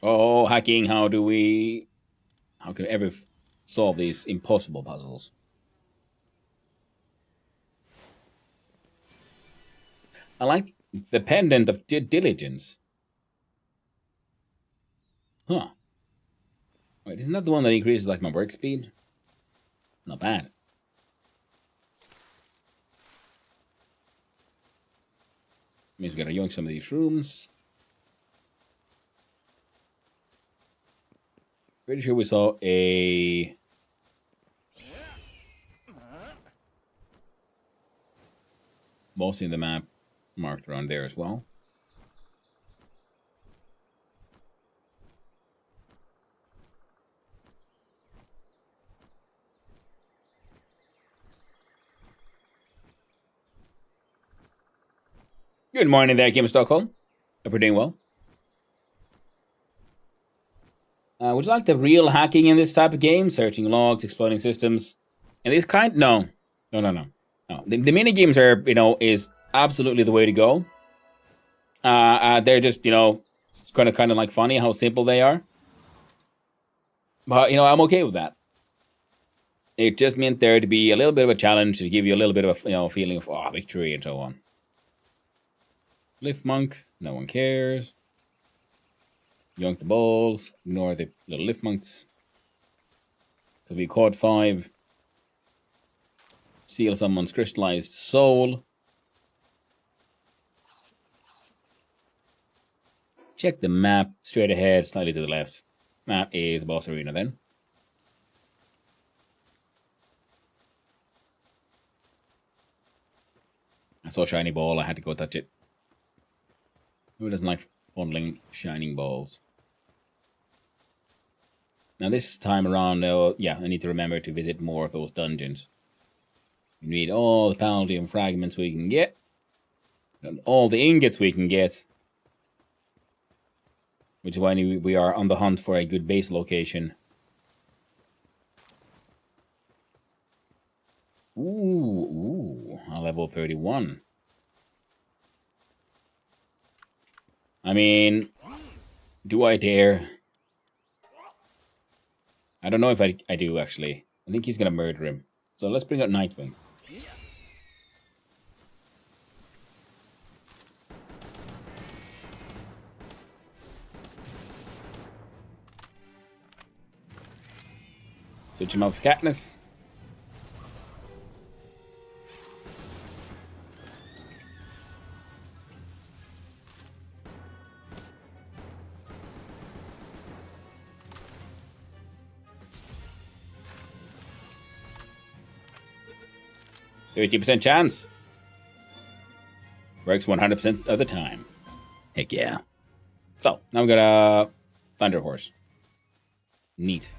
A: Oh, hacking, how can we ever solve these impossible puzzles? I like the pendant of diligence. Huh. Wait, isn't that the one that increases like my work speed? Not bad. Means we gotta yoink some of these rooms. Pretty sure we saw a boss in the map marked around there as well. Good morning there, Game of Stockholm. Hope you're doing well. Would you like the real hacking in this type of game? Searching logs, exploiting systems. And this kind? No. No. The mini games are, is absolutely the way to go. They're just, kind of like funny how simple they are. But, I'm okay with that. It just meant there to be a little bit of a challenge to give you a little bit of a, feeling of victory and so on. Lift monk, no one cares. Yoink the balls, ignore the little lift monks. Could be caught 5. Steal someone's crystallized soul. Check the map, straight ahead, slightly to the left. That is boss arena then. I saw a shiny ball, I had to go touch it. Who doesn't like fondling shining balls? Now this time around, I need to remember to visit more of those dungeons. We need all the Paldium fragments we can get. And all the ingots we can get. Which is why we are on the hunt for a good base location. Ooh, a level 31. I mean, do I dare? I don't know if I do, actually. I think he's going to murder him. So let's bring out Nightwing. Switch him out for Katniss. %30 chance. Works 100% of the time. Heck yeah. So, now we got a Thunder Horse. Neat.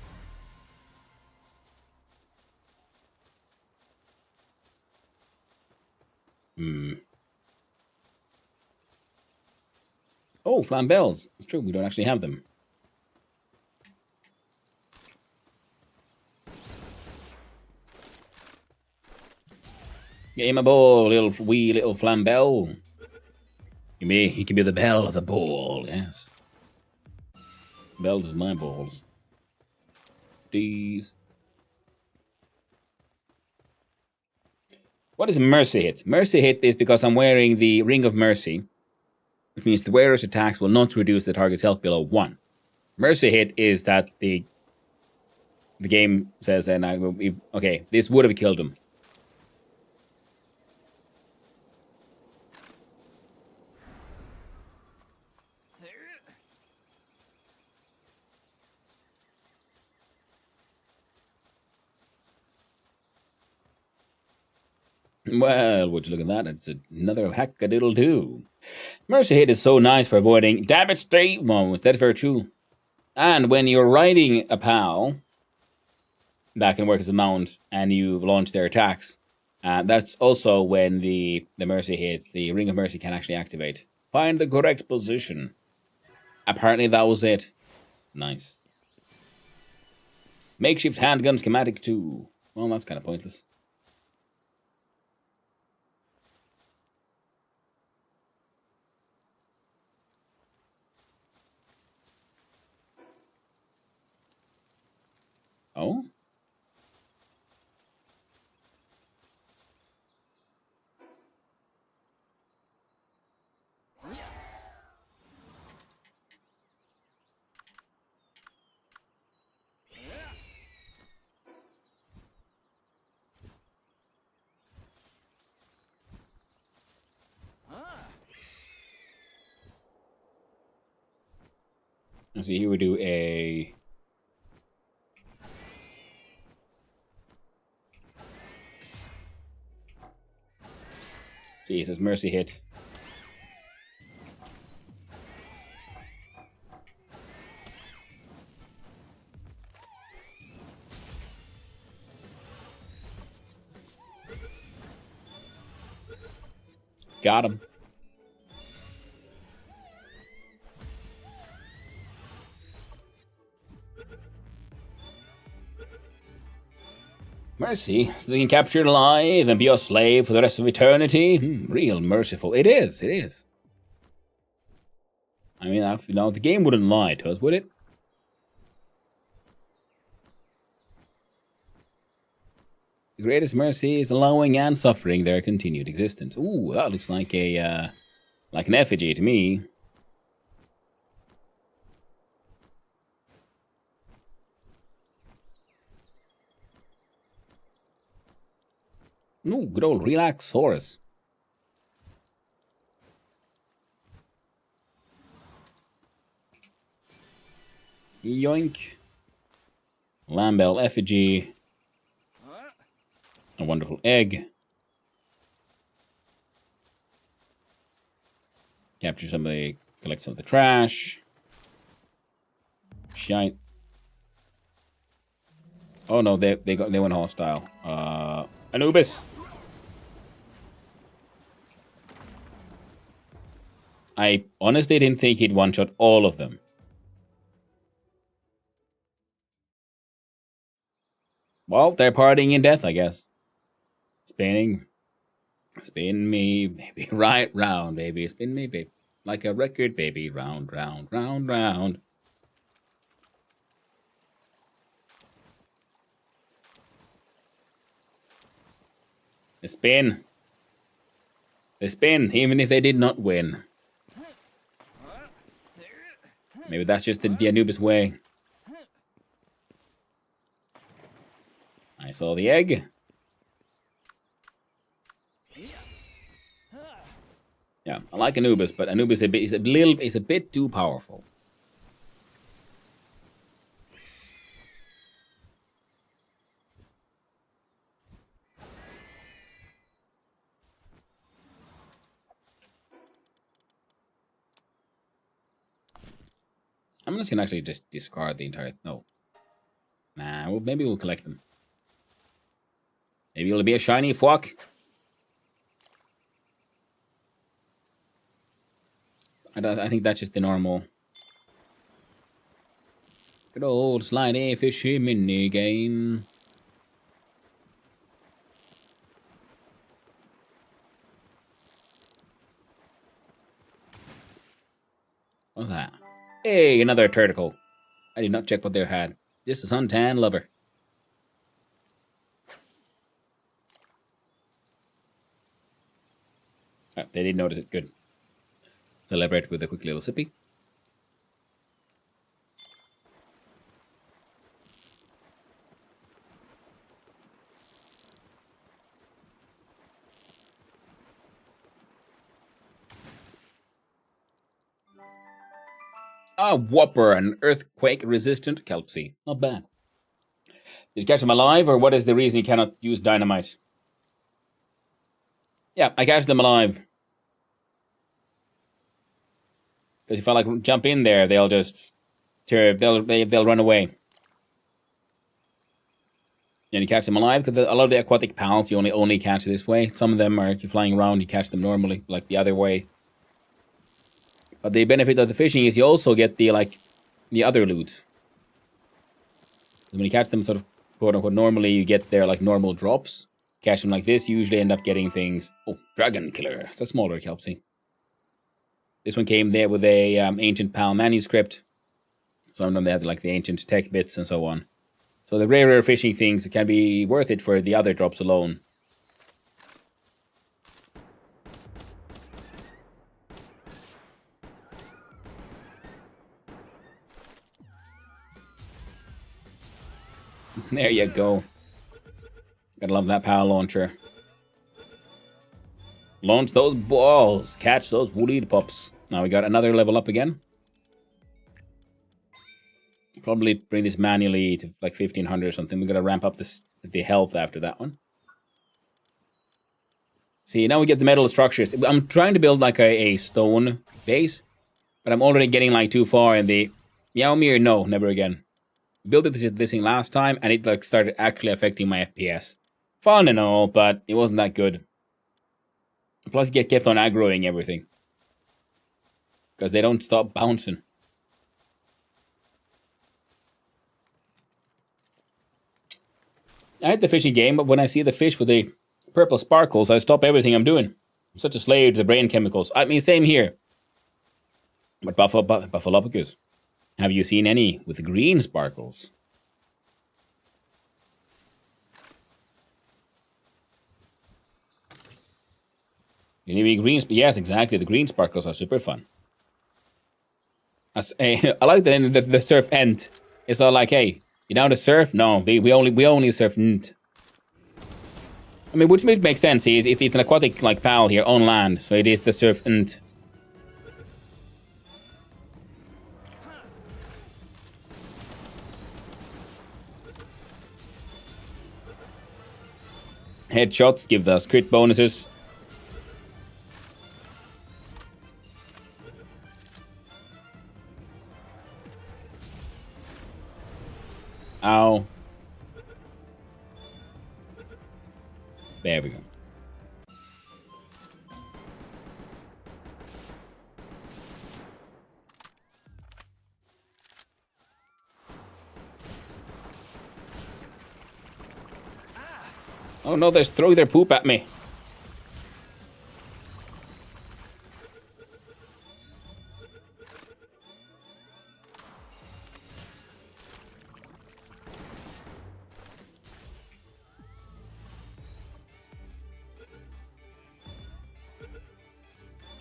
A: Oh, Flambells. It's true, we don't actually have them. Get him a ball, wee little Flambell. He can be the bell of the ball, yes. Bells of my balls. These. What is Mercy Hit? Mercy Hit is because I'm wearing the Ring of Mercy, which means the wearer's attacks will not reduce the target's health below 1. Mercy Hit is that the game says, okay, this would have killed him. Well, would you look at that? It's another hack-a-diddle-do. Mercy Hit is so nice for avoiding damage state moments. That's very true. And when you're riding a pal, that can work as a mount, and you launch their attacks, that's also when the Mercy Hit, the Ring of Mercy, can actually activate. Find the correct position. Apparently that was it. Nice. Makeshift handgun schematic 2. Well, that's kind of pointless. Oh? Let's see, here we do a... See, it says Mercy Hit. Got him. Mercy, so they can capture it alive and be your slave for the rest of eternity. Real merciful. It is, it is. I mean, the game wouldn't lie to us, would it? The greatest mercy is allowing and suffering their continued existence. Ooh, that looks like a like an effigy to me. Ooh, good old Relaxaurus. Yoink. Lambell effigy. A wonderful egg. Capture some of the, collect some of the trash. Shine. Oh no, they went hostile. Anubis. I honestly didn't think he'd one-shot all of them. Well, they're partying in death, I guess. Spinning. Spin me, baby, right round, baby. Spin me, baby. Like a record, baby. Round, round, round, round. They spin. They spin, even if they did not win. Maybe that's just the Anubis way. I saw the egg. Yeah, I like Anubis, but Anubis is a bit too powerful. I'm just gonna actually just discard the entire... No. Nah, well, maybe we'll collect them. Maybe it'll be a shiny fuck. I think that's just the normal... Good old slidey fishy mini game. What's that? Hey, another turtle. I did not check what they had. Just a suntan lover. Oh, they did notice it. Good. Celebrate with a quick little sippy. Ah, Whopper, an earthquake-resistant Kelpsie. Not bad. Did you catch him alive, or what is the reason you cannot use dynamite? Yeah, I catch them alive. Because if I like jump in there, they'll just they'll run away. And you catch them alive because a lot of the aquatic pals you only catch this way. Some of them are if you're flying around, you catch them normally, like the other way. But the benefit of the fishing is you also get the other loot. When you catch them sort of quote unquote normally, you get their like normal drops. Catch them like this, you usually end up getting things. Oh, Dragon Killer. It's a smaller kelpsie. This one came there with a ancient PAL manuscript. Some of them they have like the ancient tech bits and so on. So the rarer fishing things can be worth it for the other drops alone. There you go. Gotta love that power launcher. Launch those balls. Catch those woolly pups. Now we got another level up again. Probably bring this manually to like 1500 or something. We're gonna ramp up the health after that one. See, now we get the metal structures. I'm trying to build like a stone base, but I'm already getting like too far in the Meowmere. No, never again. Built this thing last time, and it like started actually affecting my FPS. Fun and all, but it wasn't that good. Plus, you get kept on aggroing everything because they don't stop bouncing. I hate the fishing game, but when I see the fish with the purple sparkles, I stop everything I'm doing. I'm such a slave to the brain chemicals. I mean, same here. But Buffalopicus, have you seen any with green sparkles? Maybe green. Yes, exactly. The green sparkles are super fun. I like the surf end. It's all like, hey, you down to surf? No, we only surf. I mean, which makes sense. It's an aquatic like pal here on land, so it is the surf and. Headshots give us crit bonuses. Ow. There we go. Oh no, they're throwing their poop at me.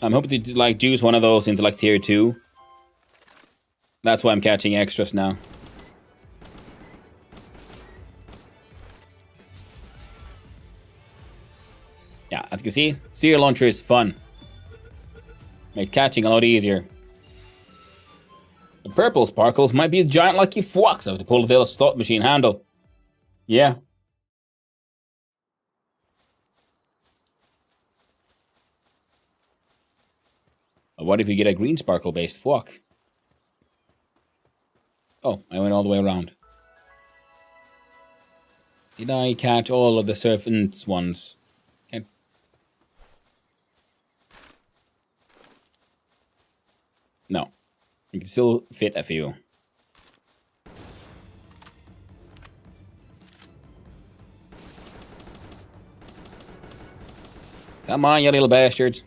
A: I'm hoping to like juice one of those into like tier 2. That's why I'm catching extras now. Yeah, as you can see, Seer Launcher is fun. Make catching a lot easier. The purple sparkles might be a giant lucky fox. I have to pull the slot machine handle. Yeah. But what if you get a green sparkle based fox? Oh, I went all the way around. Did I catch all of the serpents ones? Okay. No. You can still fit a few. Come on, you little bastards.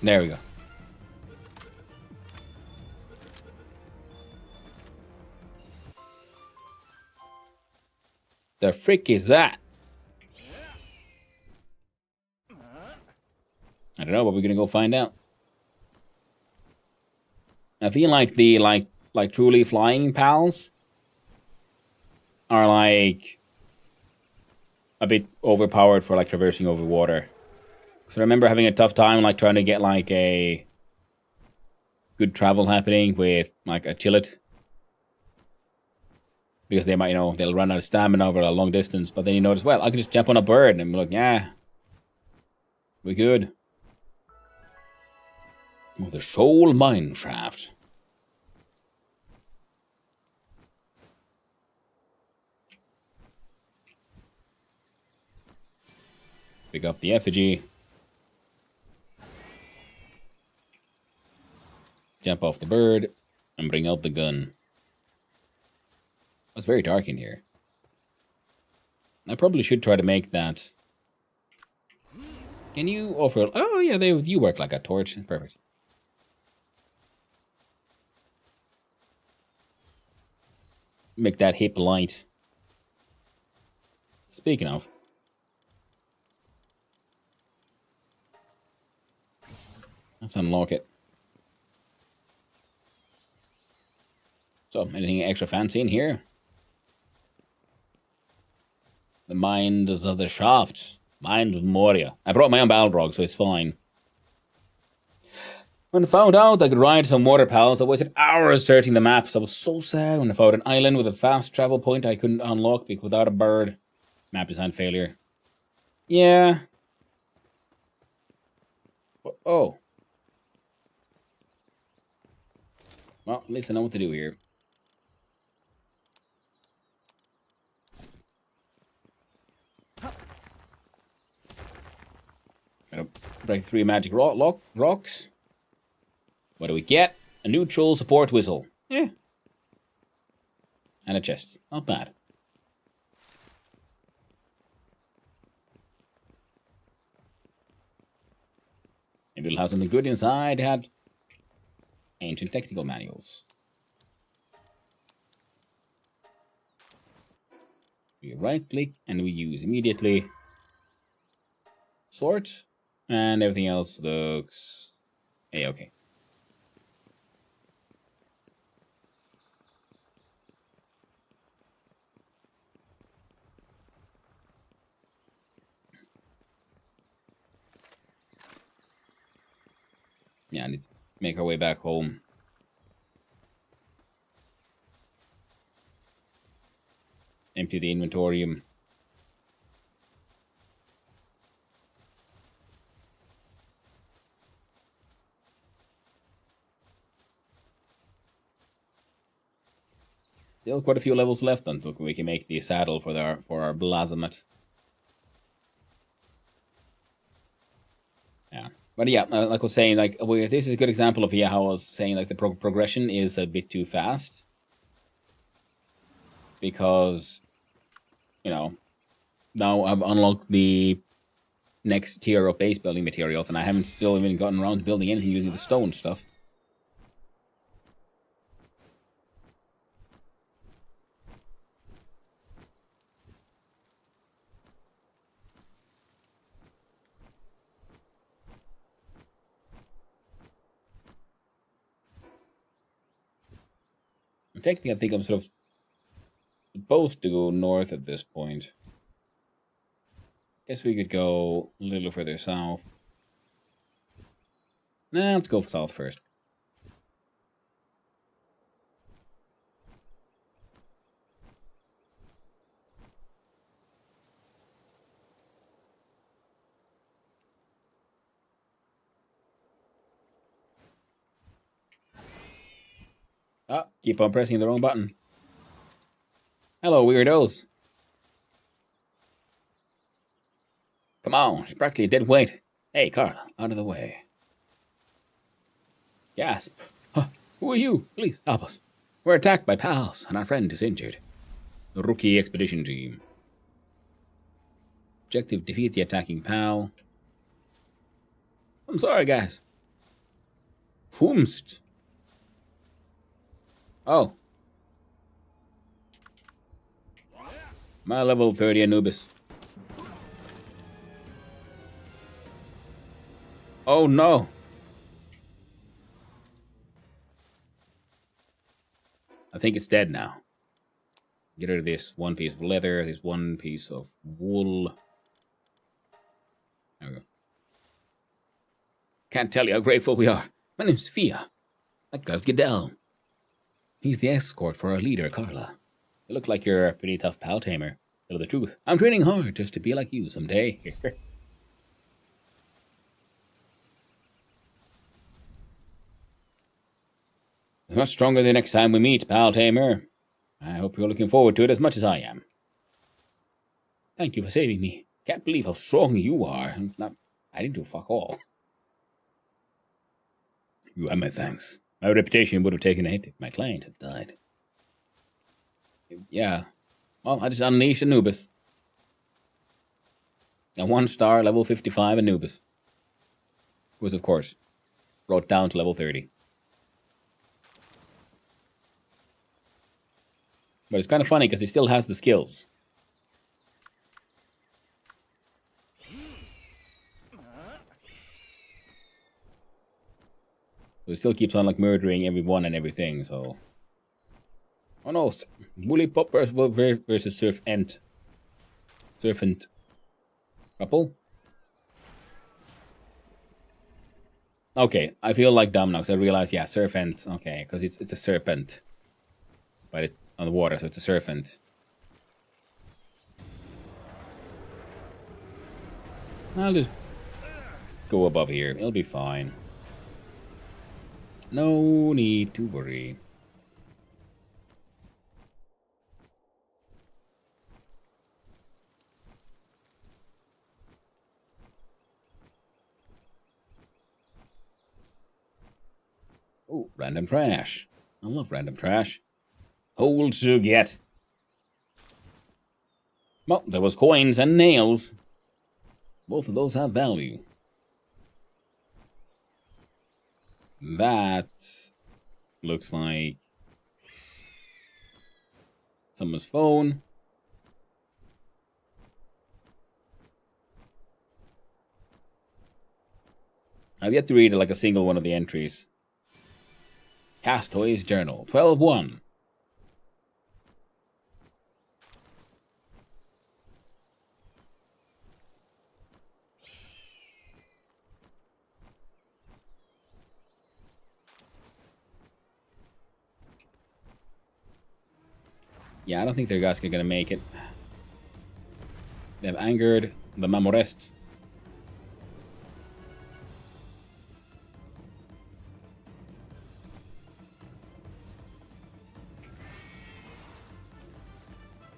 A: There we go. The frick is that? I don't know, but we're gonna go find out. I feel like the like truly flying pals are like a bit overpowered for like traversing over water. So I remember having a tough time, like, trying to get, like, a good travel happening with, like, a chillet. Because they might, they'll run out of stamina over a long distance. But then you notice, well, I can just jump on a bird and be like, yeah, we good. Oh, the Shoal Mine Shaft. Pick up the effigy. Jump off the bird. And bring out the gun. It's very dark in here. I probably should try to make that. Can you offer... Oh, yeah, you work like a torch. Perfect. Make that hip light. Speaking of... Let's unlock it. So, anything extra fancy in here? The Mines of the Shaft. Mines of Moria. I brought my own Balrog, so it's fine. When I found out I could ride some water pals, I wasted hours searching the maps. I was so sad when I found an island with a fast travel point I couldn't unlock without a bird. Map design failure. Yeah. Oh. Well, at least I know what to do here. Gotta break 3 magic rocks. What do we get? A neutral support whistle. Yeah. And a chest. Not bad. Maybe it'll have something good inside. Had ancient technical manuals. We right click and we use immediately. Sort. And everything else looks A-okay. Yeah, I need to make our way back home. Empty the inventorium. Still quite a few levels left until we can make the saddle for our Blazamet. Yeah. But yeah, like I was saying, like this is a good example of how I was saying like the progression is a bit too fast. Because, now I've unlocked the next tier of base building materials, and I haven't still even gotten around to building anything using the stone stuff. Technically, I think I'm sort of supposed to go north at this point. Guess we could go a little further south. Nah, let's go south first. Ah, keep on pressing the wrong button. Hello, weirdos. Come on, it's practically a dead weight. Hey, Carla, out of the way. Gasp. Huh, who are you? Please, help us. We're attacked by pals, and our friend is injured. The rookie expedition team. Objective, defeat the attacking pal. I'm sorry, guys. Whomst? Oh. My level 30 Anubis. Oh no. I think it's dead now. Get rid of this one piece of leather, this one piece of wool. There we go. can't tell you how grateful we are. My name's Fia. That guy's Goodell. He's the escort for our leader, Carla. You look like you're a pretty tough pal tamer. Tell the truth. I'm training hard just to be like you someday. Much stronger the next time we meet, pal tamer. I hope you're looking forward to it as much as I am. Thank you for saving me. Can't believe how strong you are. I didn't do fuck all. You have my thanks. My reputation would have taken a hit if my client had died. Yeah. Well, I just unleashed Anubis. A 1-star, level 55 Anubis. Was, of course, brought down to level 30. But it's kind of funny because he still has the skills. So he still keeps on like murdering everyone and everything, so... Oh no, Woolly Pop versus Serpent. Couple? Okay, I feel like dumb now because I realized, yeah, Serpent. Okay, because it's a serpent. But it's on the water, so it's a serpent. I'll just go above here. It'll be fine. No need to worry. Oh, random trash. I love random trash. Hold to get. Well, there was coins and nails. Both of those have value. That looks like someone's phone. I've yet to read like a single one of the entries. Castaway's Journal, 12-1. Yeah, I don't think their guys are gonna make it. They have angered the Mamorest.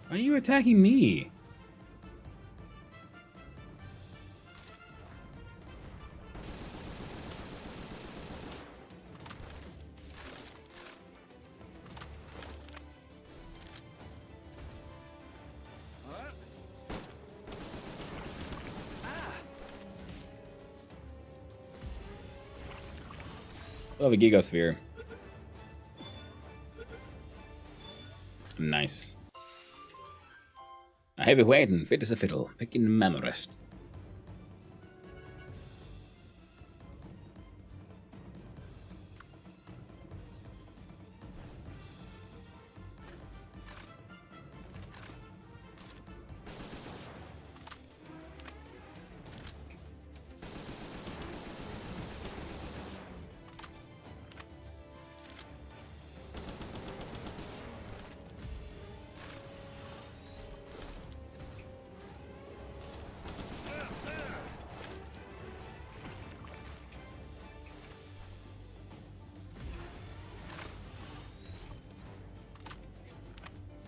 A: Why are you attacking me? I have a Gigasphere. Nice. A heavyweight and fit as a fiddle, picking Mamorest.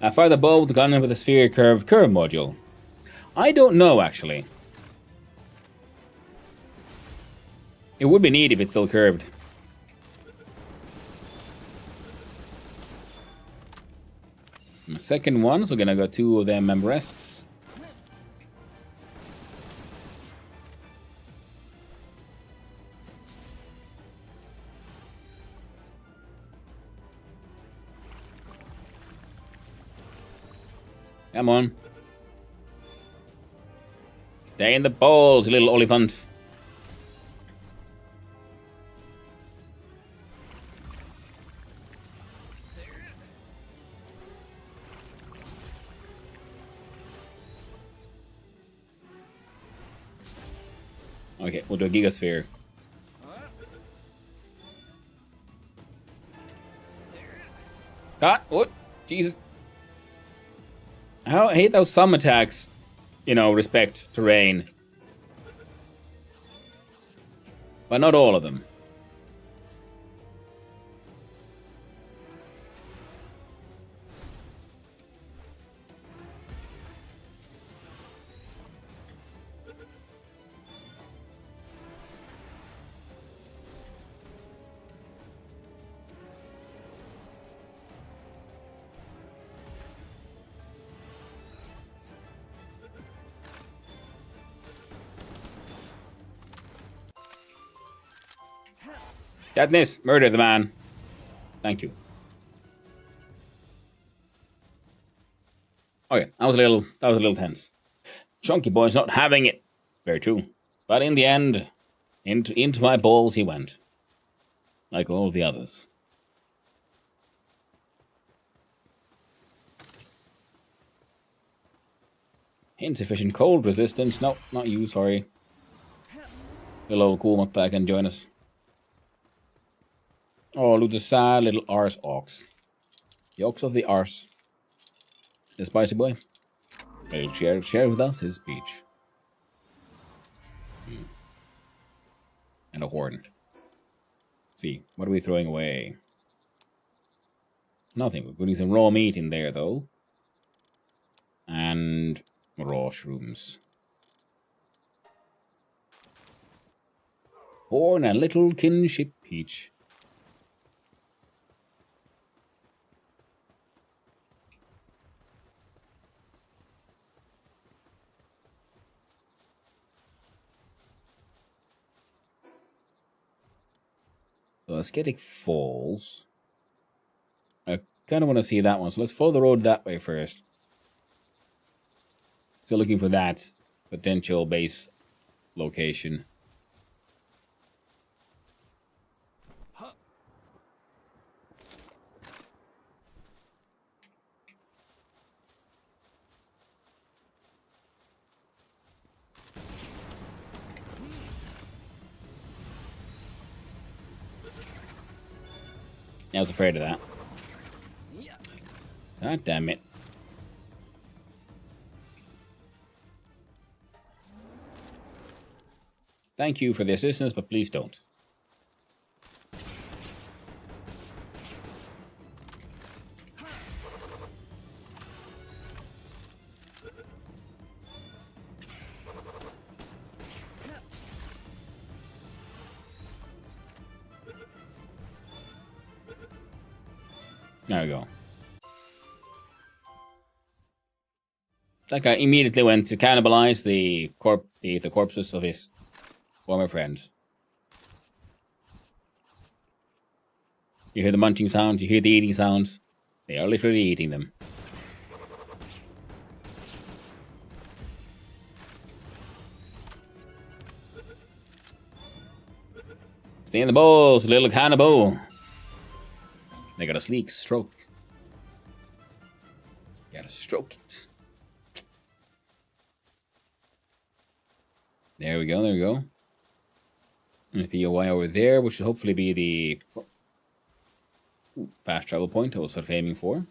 A: I fire the bow with the gun with a sphere curve module. I don't know, actually. It would be neat if it's still curved. My second one, so we're gonna go 2 of them Mamrests. Come on. Stay in the balls, little Oliphant. Okay, we'll do a Gigasphere. God, what? Jesus. I hate how some attacks, respect terrain. But not all of them. Katniss, murder the man. Thank you. Okay, that was a little tense. Chunky boy's not having it. Very true. But in the end, into my balls he went. Like all the others. Insufficient cold resistance. No, not you, sorry. Little Kuumottaja can join us. Oh, look, the sad little arse ox. The ox of the arse. The spicy boy. He'll share with us his speech. And a horn. See, what are we throwing away? Nothing. We're putting some raw meat in there, though. And raw shrooms. Horn and little kinship peach. So Ascetic Falls. I kind of want to see that one, so let's follow the road that way first. Still looking for that potential base location. I was afraid of that. God damn it. Thank you for the assistance, but please don't. There we go. That guy immediately went to cannibalize the corpses of his former friends. You hear the munching sounds, you hear the eating sounds. They are literally eating them. Stay in the balls, little cannibal. They got a sleek stroke. Gotta stroke it. There we go, there we go. And a POI over there, which should hopefully be the fast travel point I was sort of aiming for.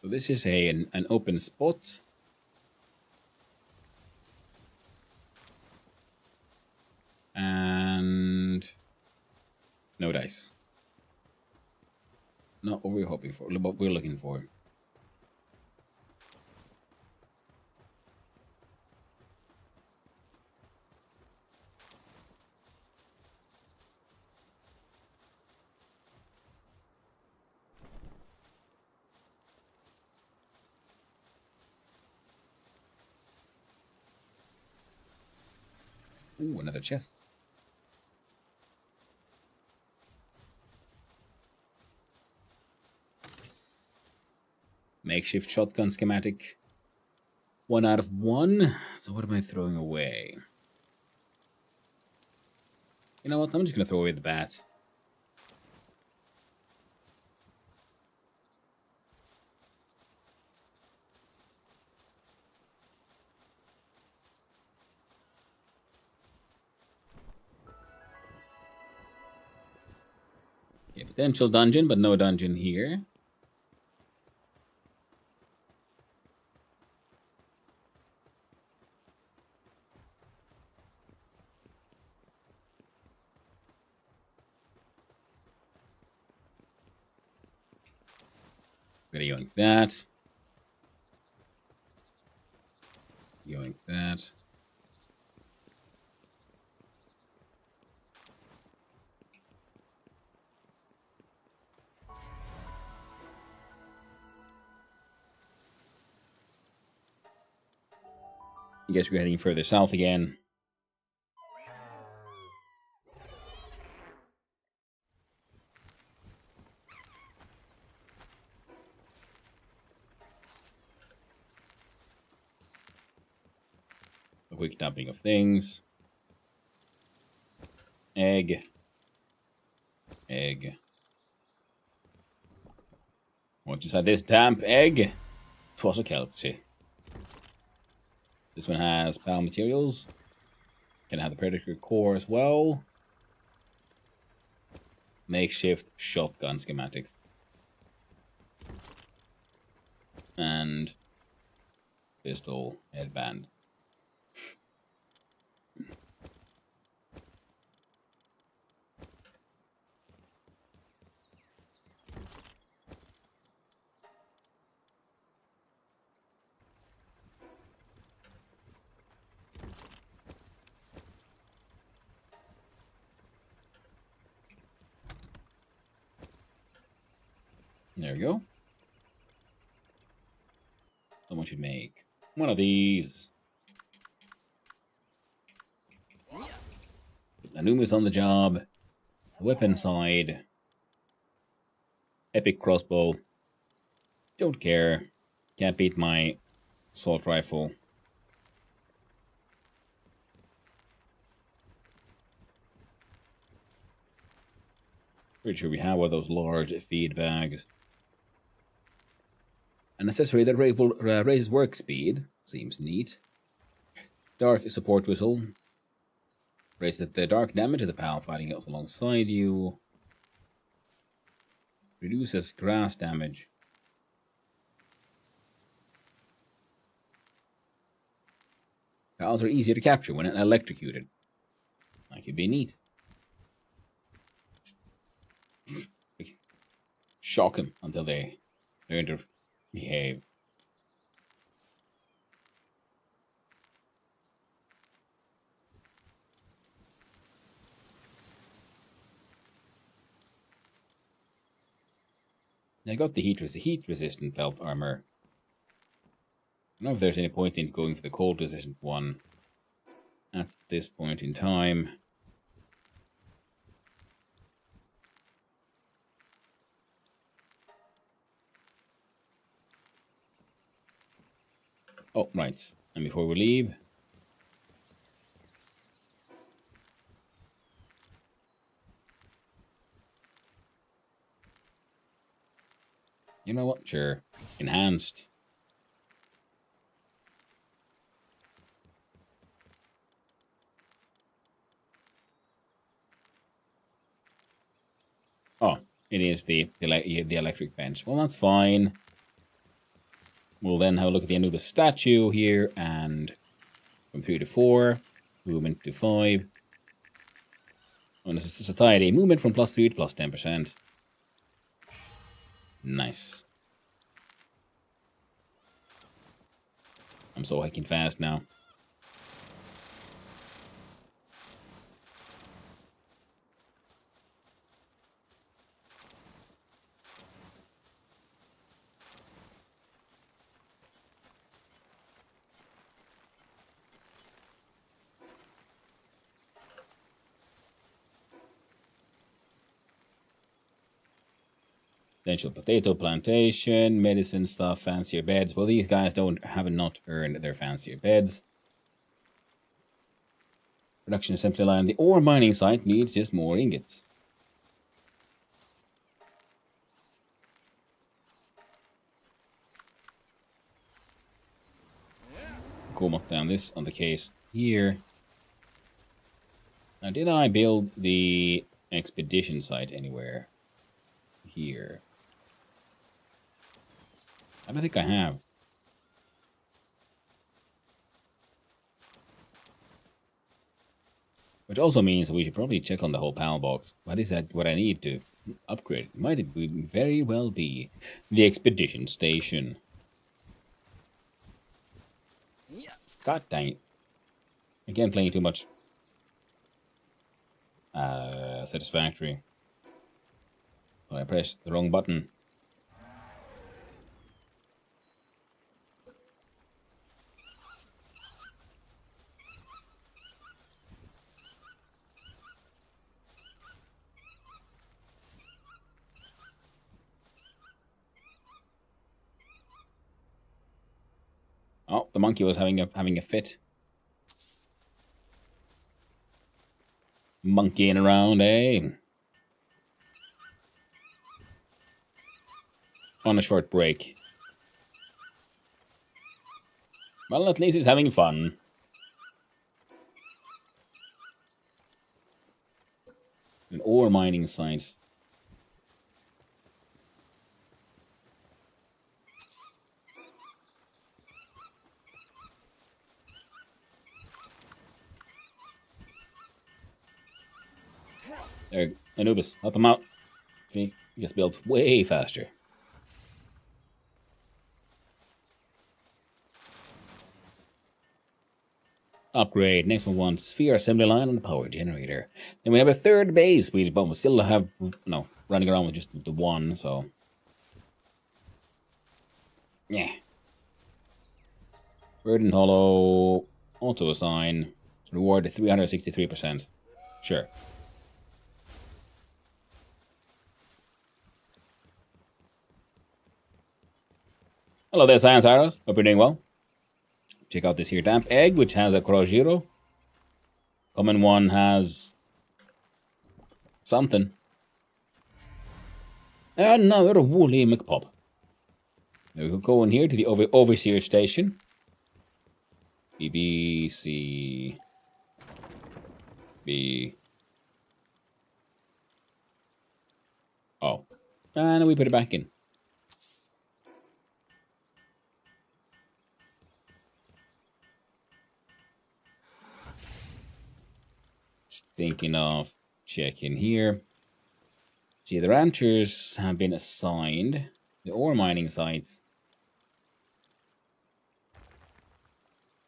A: So this is an open spot. And no dice. Not what we're hoping for, what we're looking for. Ooh, another chest. Makeshift shotgun schematic. 1 out of 1. So what am I throwing away? You know what? I'm just going to throw away the bat. Okay, potential dungeon, but no dungeon here. Gonna yoink that. Yoink that. I guess we're heading further south again. A quick dumping of things. Egg. Egg. What just had this damp egg? Twas a Kelpsy. This one has pal materials. Can have the Predator core as well. Makeshift shotgun schematics. And pistol headband. There we go. Someone should make one of these. Anuma's on the job. Weapon side. Epic crossbow. Don't care. Can't beat my assault rifle. Pretty sure we have one of those large feed bags. An accessory that raises work speed. Seems neat. Dark support whistle. Raises the dark damage of the pal fighting else alongside you. Reduces grass damage. Pals are easier to capture when electrocuted. That could be neat. Shock them until they learn to behave. I got the heat resistant belt armor. I don't know if there's any point in going for the cold resistant one at this point in time. Oh, right. And before we leave, you know what? Sure. Enhanced. Oh, it is the electric bench. Well, that's fine. We'll then have a look at the Anubis statue here, and from 3 to 4, movement to 5. Oh, this is society. Movement from +3 to +10%. Nice. I'm so hiking fast now. Potential potato plantation, medicine stuff, fancier beds. Well, these guys have not earned their fancier beds. Production assembly line. The ore mining site needs just more ingots. Cool, mark down this on the case here. Now, did I build the expedition site anywhere here? I don't think I have. Which also means we should probably check on the whole PAL box. What is that? What I need to upgrade? Might it very well be the expedition station? God dang it! Again, playing too much. Satisfactory. So I pressed the wrong button. Oh, the monkey was having a fit. Monkeying around, eh? On a short break. Well, at least he's having fun. An ore mining site. There, Anubis, help him out. See, he gets built way faster. Upgrade. Next one, sphere assembly line and power generator. Then we have a third base, but we still have, running around with just the one, so. Yeah. Verdant Hollow, auto assign, reward 363%. Sure. Hello there, Science Arrows. Hope you're doing well. Check out this here damp egg, which has a Crojiro. Common one has something. Another woolly McPop. Now we go in here to the overseer station. BBC B. Oh, and we put it back in. Thinking of checking here. See, the ranchers have been assigned the ore mining sites.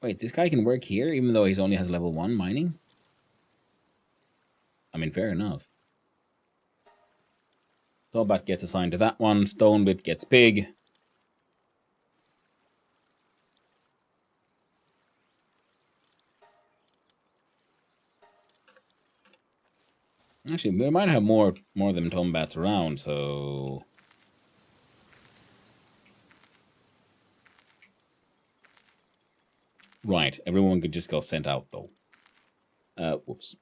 A: Wait, this guy can work here even though he only has level 1 mining? I mean, fair enough. Tobat gets assigned to that one. Stonebit gets pig. Actually, we might have more than Tombats around, so. Right, everyone could just go sent out though. Whoops.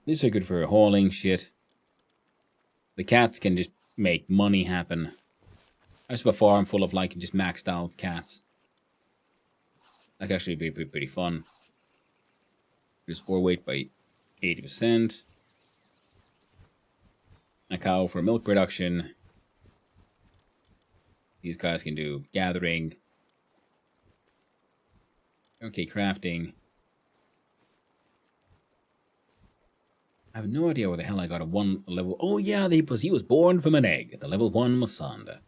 A: These are good for hauling shit. The cats can just make money happen. I just have a farm full of like just maxed out cats. That could actually be pretty fun. Reduce ore weight by 80%. A cow for milk production. These guys can do gathering. Okay, crafting. I have no idea where the hell I got a 1 level. Oh yeah, he was born from an egg. The level 1 Masanda.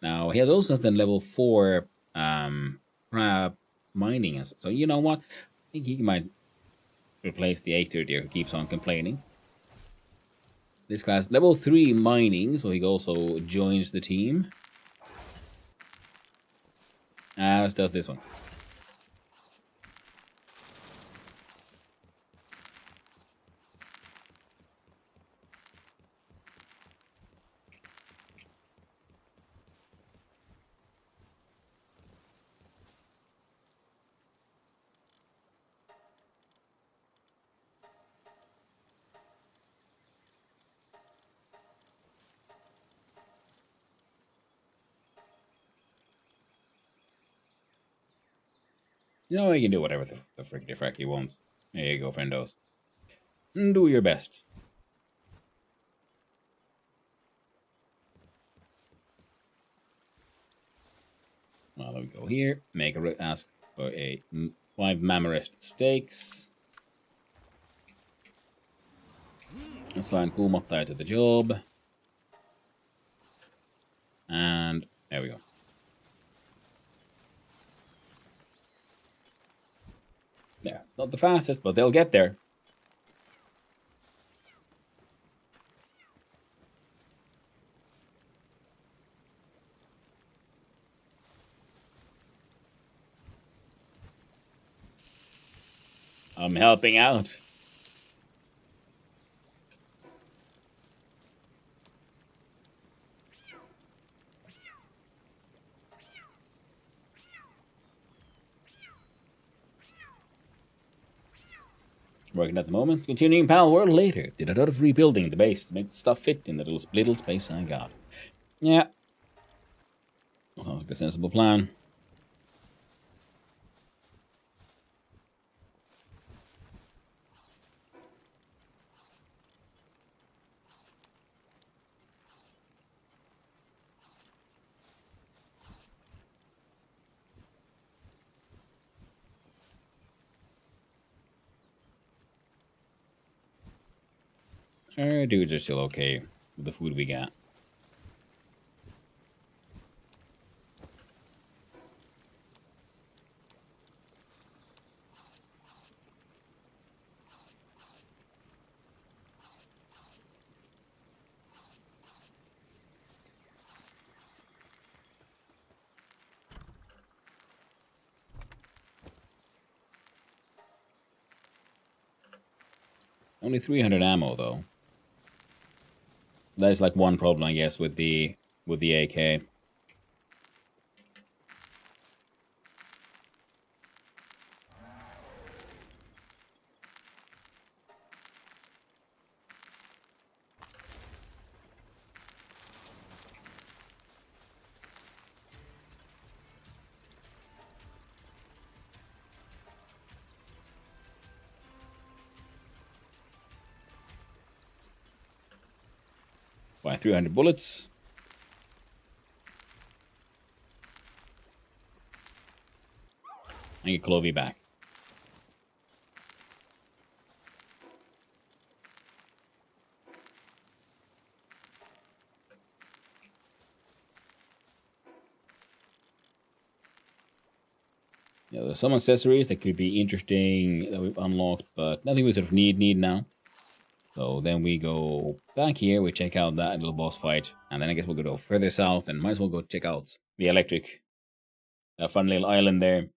A: Now he also has the level 4 crab mining. So you know what? I think he might replace the 830 who keeps on complaining. This guy's level 3 mining, so he also joins the team. As does this one. You know, he can do whatever the frick he wants. There you go, friendos. Do your best. Well, let me go here. Make a ask for a 5 Mammarest steaks. Assign Kuumottaja to the job. And there we go. There. It's not the fastest, but they'll get there. I'm helping out. Working at the moment. Continuing Palworld later. Did a lot of rebuilding the base to make the stuff fit in the little space I got. Yeah. Sounds like a sensible plan. Our dudes are still okay with the food we got. Only 300 ammo though. That is like one problem, I guess, with the AK. By 300 bullets. And get Clovey back. Yeah, there's some accessories that could be interesting that we've unlocked, but nothing we sort of need now. So then we go back here, we check out that little boss fight, and then I guess we'll go further south, and might as well go check out the electric. That fun little island there.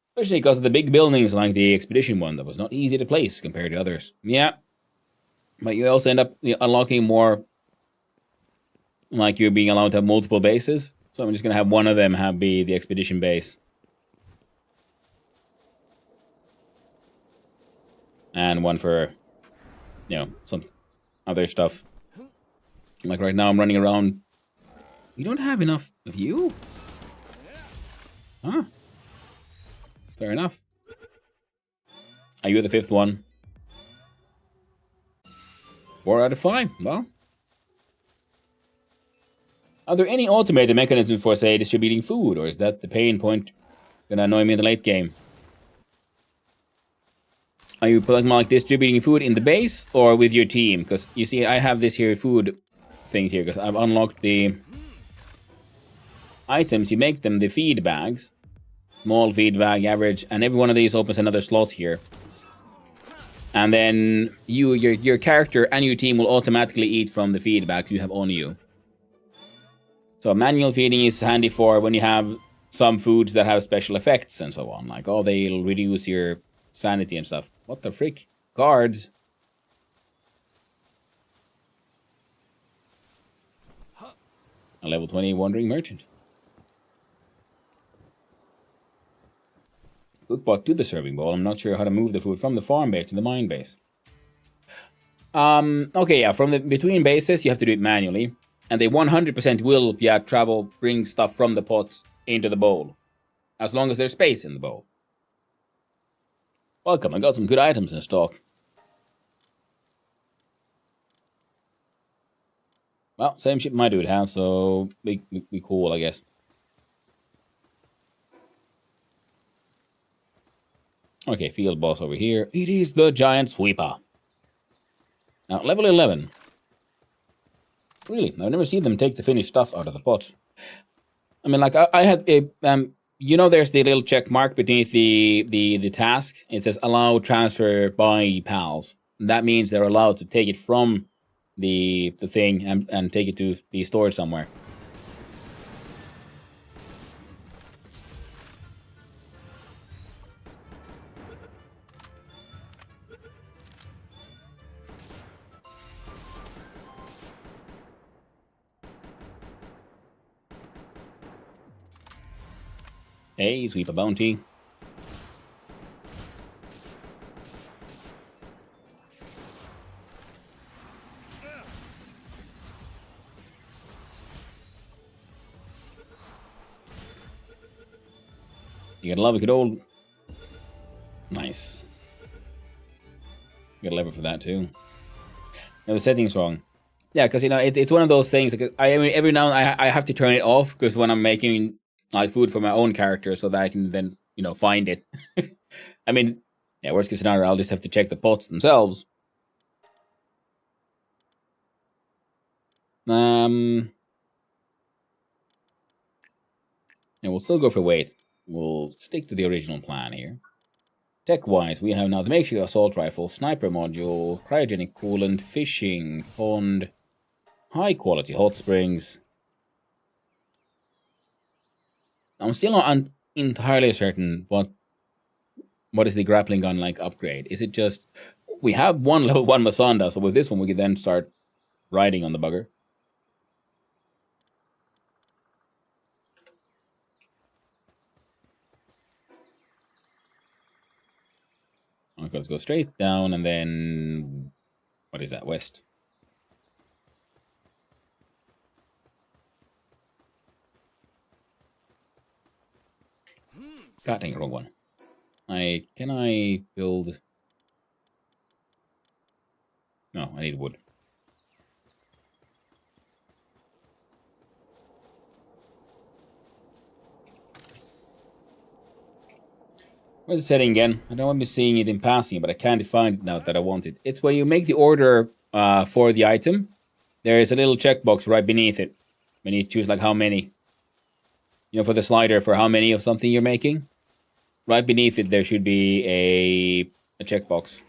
A: Especially because of the big buildings like the expedition one that was not easy to place compared to others. Yeah. But you also end up unlocking more, like you're being allowed to have multiple bases. So I'm just going to have one of them be the expedition base. And one for, some other stuff. Like right now I'm running around. We don't have enough of you? Huh. Fair enough. Are you the 5th one? 4 out of 5. Well. Are there any automated mechanisms for, say, distributing food? Or is that the pain point gonna annoy me in the late game? Are you like distributing food in the base or with your team? Because you see, I have this here food things here because I've unlocked the items. You make them the feed bags, small feed bag, average, and every one of these opens another slot here. And then your character and your team will automatically eat from the feed bags you have on you. So manual feeding is handy for when you have some foods that have special effects and so on. Like, they'll reduce your sanity and stuff. What the frick? Guards. A level 20 wandering merchant. Cookbot to the serving bowl. I'm not sure how to move the food from the farm base to the mine base. Okay, yeah, from the between bases, you have to do it manually. And they 100% will, bring stuff from the pots into the bowl. As long as there's space in the bowl. Welcome, I got some good items in stock. Well, same shit my dude has, so be cool, I guess. Okay, field boss over here. It is the giant sweeper. Now, level 11. Really, I've never seen them take the finished stuff out of the pot. I mean, like, I had a, you know, there's the little check mark beneath the task. It says allow transfer by pals. That means they're allowed to take it from the thing and take it to be stored somewhere. Hey, sweep a bounty. You gotta love a good old... Nice. You got a lever for that too. No, the setting's wrong. Yeah, because, you know, it's one of those things. Like, I mean, every now and then I have to turn it off because when I'm making like food for my own character, so that I can then, you know, find it. I mean, yeah, worst case scenario, I'll just have to check the pots themselves. And we'll still go for weight. We'll stick to the original plan here. Tech-wise, we have now the makeshift assault rifle, sniper module, cryogenic coolant, fishing, pond, high-quality hot springs. I'm still not entirely certain what is the grappling gun like upgrade. Is it just... We have one level 1 Masanda, so with this one we can then start riding on the bugger. Okay, let's go straight down and then... What is that? West. God dang, wrong one. Can I build... No, I need wood. Where's the setting again? I don't want to be seeing it in passing, but I can't define it now that I want it. It's where you make the order for the item. There is a little checkbox right beneath it. When you choose like how many. You know, for the slider for how many of something you're making. Right beneath it, there should be a checkbox.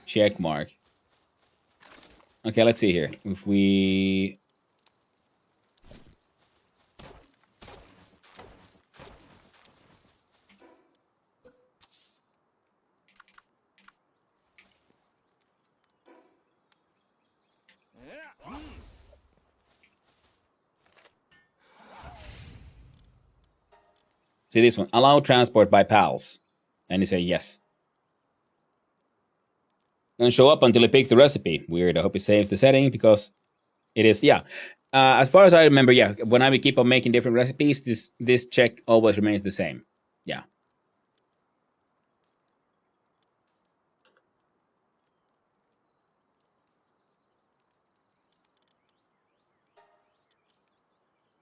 A: Check mark. Okay, let's see here. If we... See this one. Allow transport by pals. And you say yes. And show up until you pick the recipe. Weird. I hope it saves the setting because it is, yeah. As far as I remember, yeah, when I keep on making different recipes, this check always remains the same. Yeah.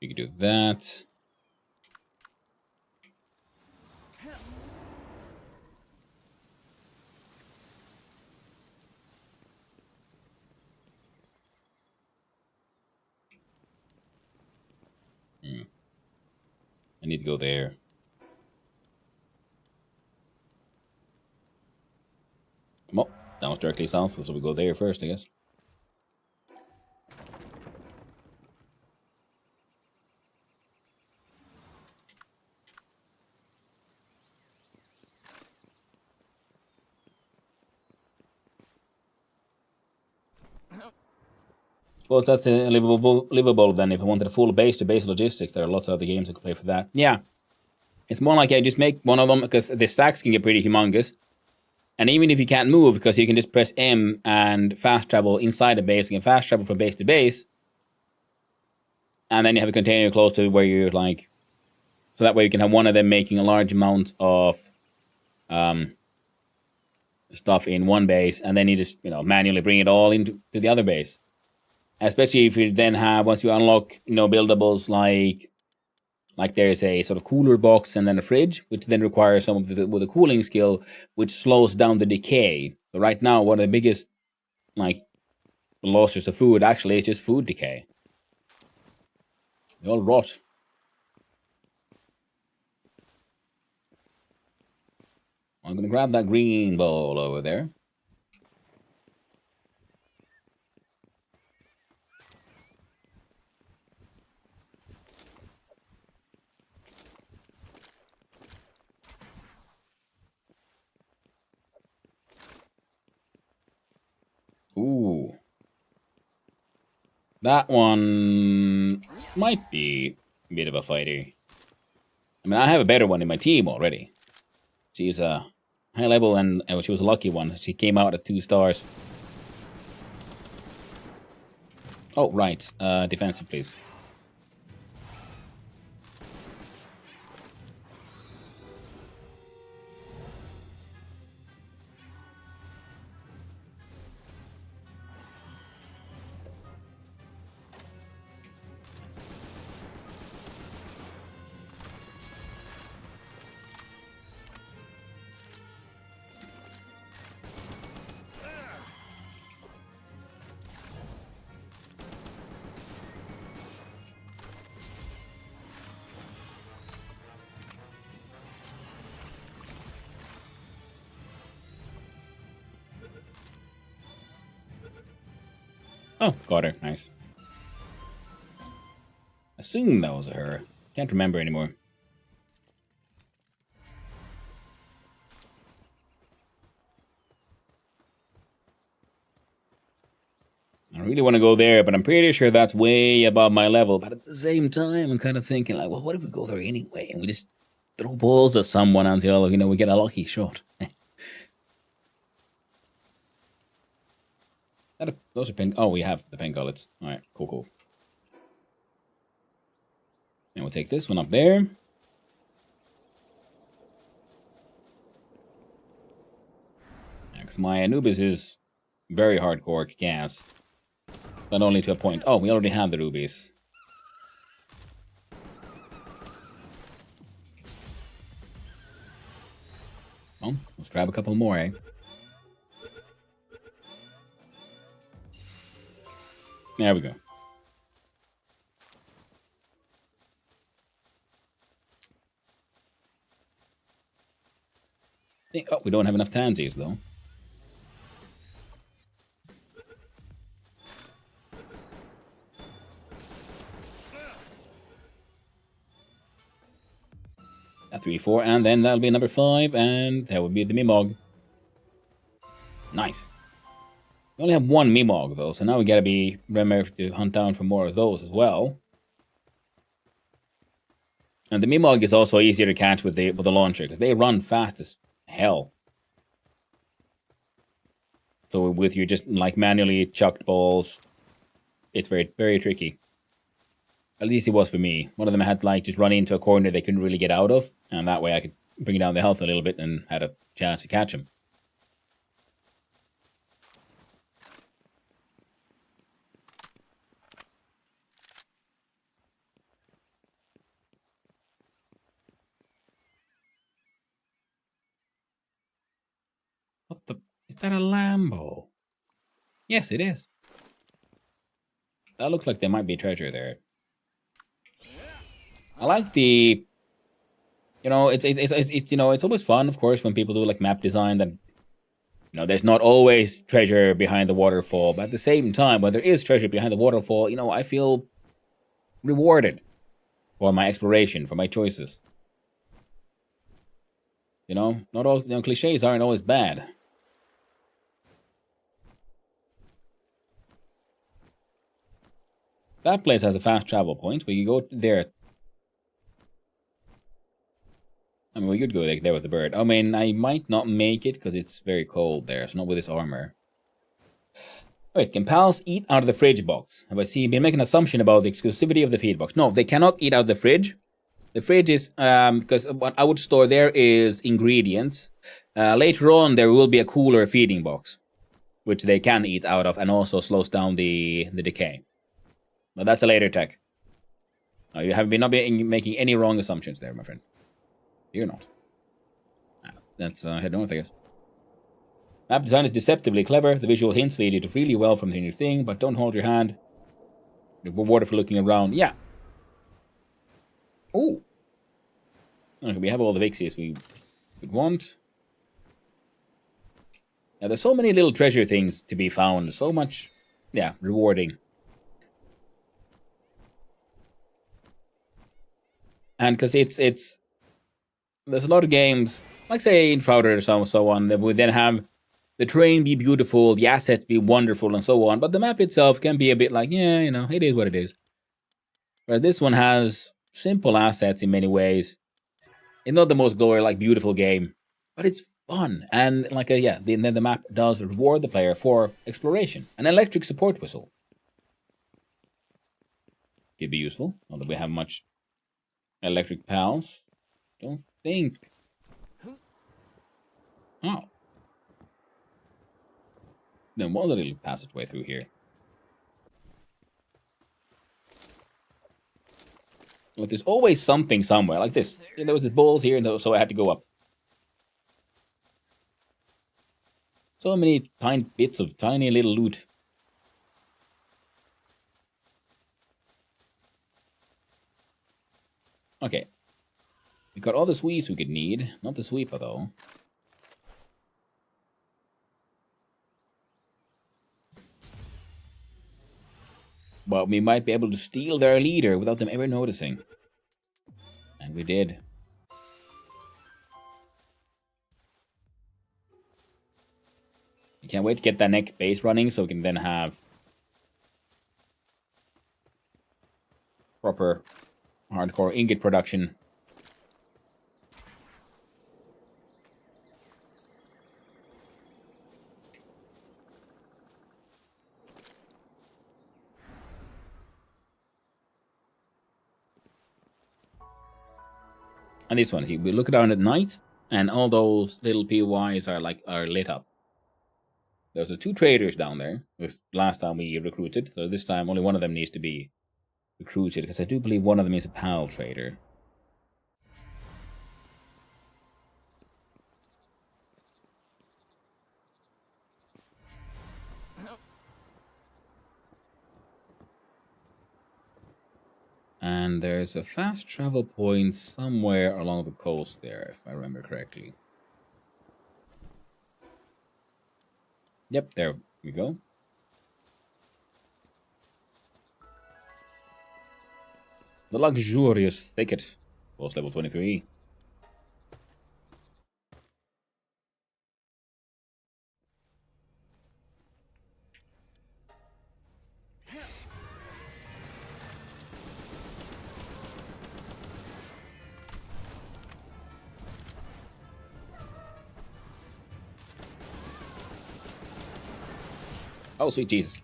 A: You can do that. I need to go there. Well, that was directly south, so we go there first, I guess. Well, that's livable then. If I wanted a full base-to-base logistics, there are lots of other games I could play for that. Yeah. It's more like I just make one of them, because the stacks can get pretty humongous. And even if you can't move, because you can just press M and fast travel inside the base, you can fast travel from base to base. And then you have a container close to where you're like... So that way you can have one of them making a large amount of stuff in one base, and then you just, manually bring it all into the other base. Especially if you then have, once you unlock, buildables like there's a sort of cooler box and then a fridge, which then requires some of with a cooling skill, which slows down the decay. So right now, one of the biggest losses of food actually is just food decay. They all rot. I'm gonna grab that green ball over there. Ooh. That one might be a bit of a fighter. I mean, I have a better one in my team already. She's a high level, and she was a lucky one. She came out at 2 stars. Oh, right. Defensive, please. Oh, got her. Nice. Assume that was her. Can't remember anymore. I really want to go there, but I'm pretty sure that's way above my level. But at the same time, I'm kind of thinking, like, well, what if we go there anyway? And we just throw balls at someone until, we get a lucky shot. Those are pink. Oh, we have the pink gullets. All right, cool. And we'll take this one up there. Because my Anubis is very hardcore gas. But only to a point. Oh, we already have the rubies. Well, let's grab a couple more, eh? There we go. Oh, we don't have enough tansies, though. A 3-4, and then that'll be number 5, and that would be the Mimog. Nice. We only have 1 Mimog, though, so now we gotta remember to hunt down for more of those as well. And the Mimog is also easier to catch with the launcher, because they run fast as hell. So with your just, manually chucked balls, it's very, very tricky. At least it was for me. One of them had to just run into a corner they couldn't really get out of, and that way I could bring down the health a little bit and had a chance to catch him. What the? Is that a Lambo? Yes, it is. That looks like there might be treasure there. I like the, it's always fun, of course, when people do map design that, there's not always treasure behind the waterfall, but at the same time, when there is treasure behind the waterfall, I feel rewarded for my exploration, for my choices. Not all, cliches aren't always bad. That place has a fast travel point. We could go there. I mean, we could go there with the bird. I mean, I might not make it because it's very cold there. So not with this armor. Wait, can pals eat out of the fridge box? Have I been making an assumption about the exclusivity of the feed box? No, they cannot eat out of the fridge. The fridge is, because what I would store there is ingredients. Later on, there will be a cooler feeding box, which they can eat out of, and also slows down the decay. But that's a later tech. You have been not been making any wrong assumptions there, my friend. You're not. That's head north, I guess. Map design is deceptively clever. The visual hints lead you to really well from the new thing, but don't hold your hand. You're rewarded for looking around. Yeah. Ooh. Okay, we have all the Vixies we would want. Yeah, there's so many little treasure things to be found. So much, yeah, rewarding. And because it's there's a lot of games, like say Enshrouded or so on, that would then have the terrain be beautiful, the assets be wonderful, and so on. But the map itself can be a bit like, yeah, you know, it is what it is. Whereas this one has simple assets in many ways. It's not the most glory like beautiful game, but it's fun. And like then the map does reward the player for exploration. An electric support whistle could be useful, although we have much electric pals. Don't think. Oh. Then one little passageway through here. But there's always something somewhere, like this. There was the balls here, so I had to go up. So many tiny bits of tiny little loot. Okay. We got all the sweeps we could need. Not the sweeper, though. But we might be able to steal their leader without them ever noticing. And we did. I can't wait to get that next base running so we can then have proper hardcore ingot production. And this one, we look down at night, and all those little PYs are lit up. There's the 2 traders down there. This last time we recruited, so this time only one of them needs to be recruited, because I do believe one of them is a PAL trader. And there's a fast travel point somewhere along the coast there, if I remember correctly. Yep, there we go. The luxurious thicket. Boss level 23. Oh, sweet Jesus.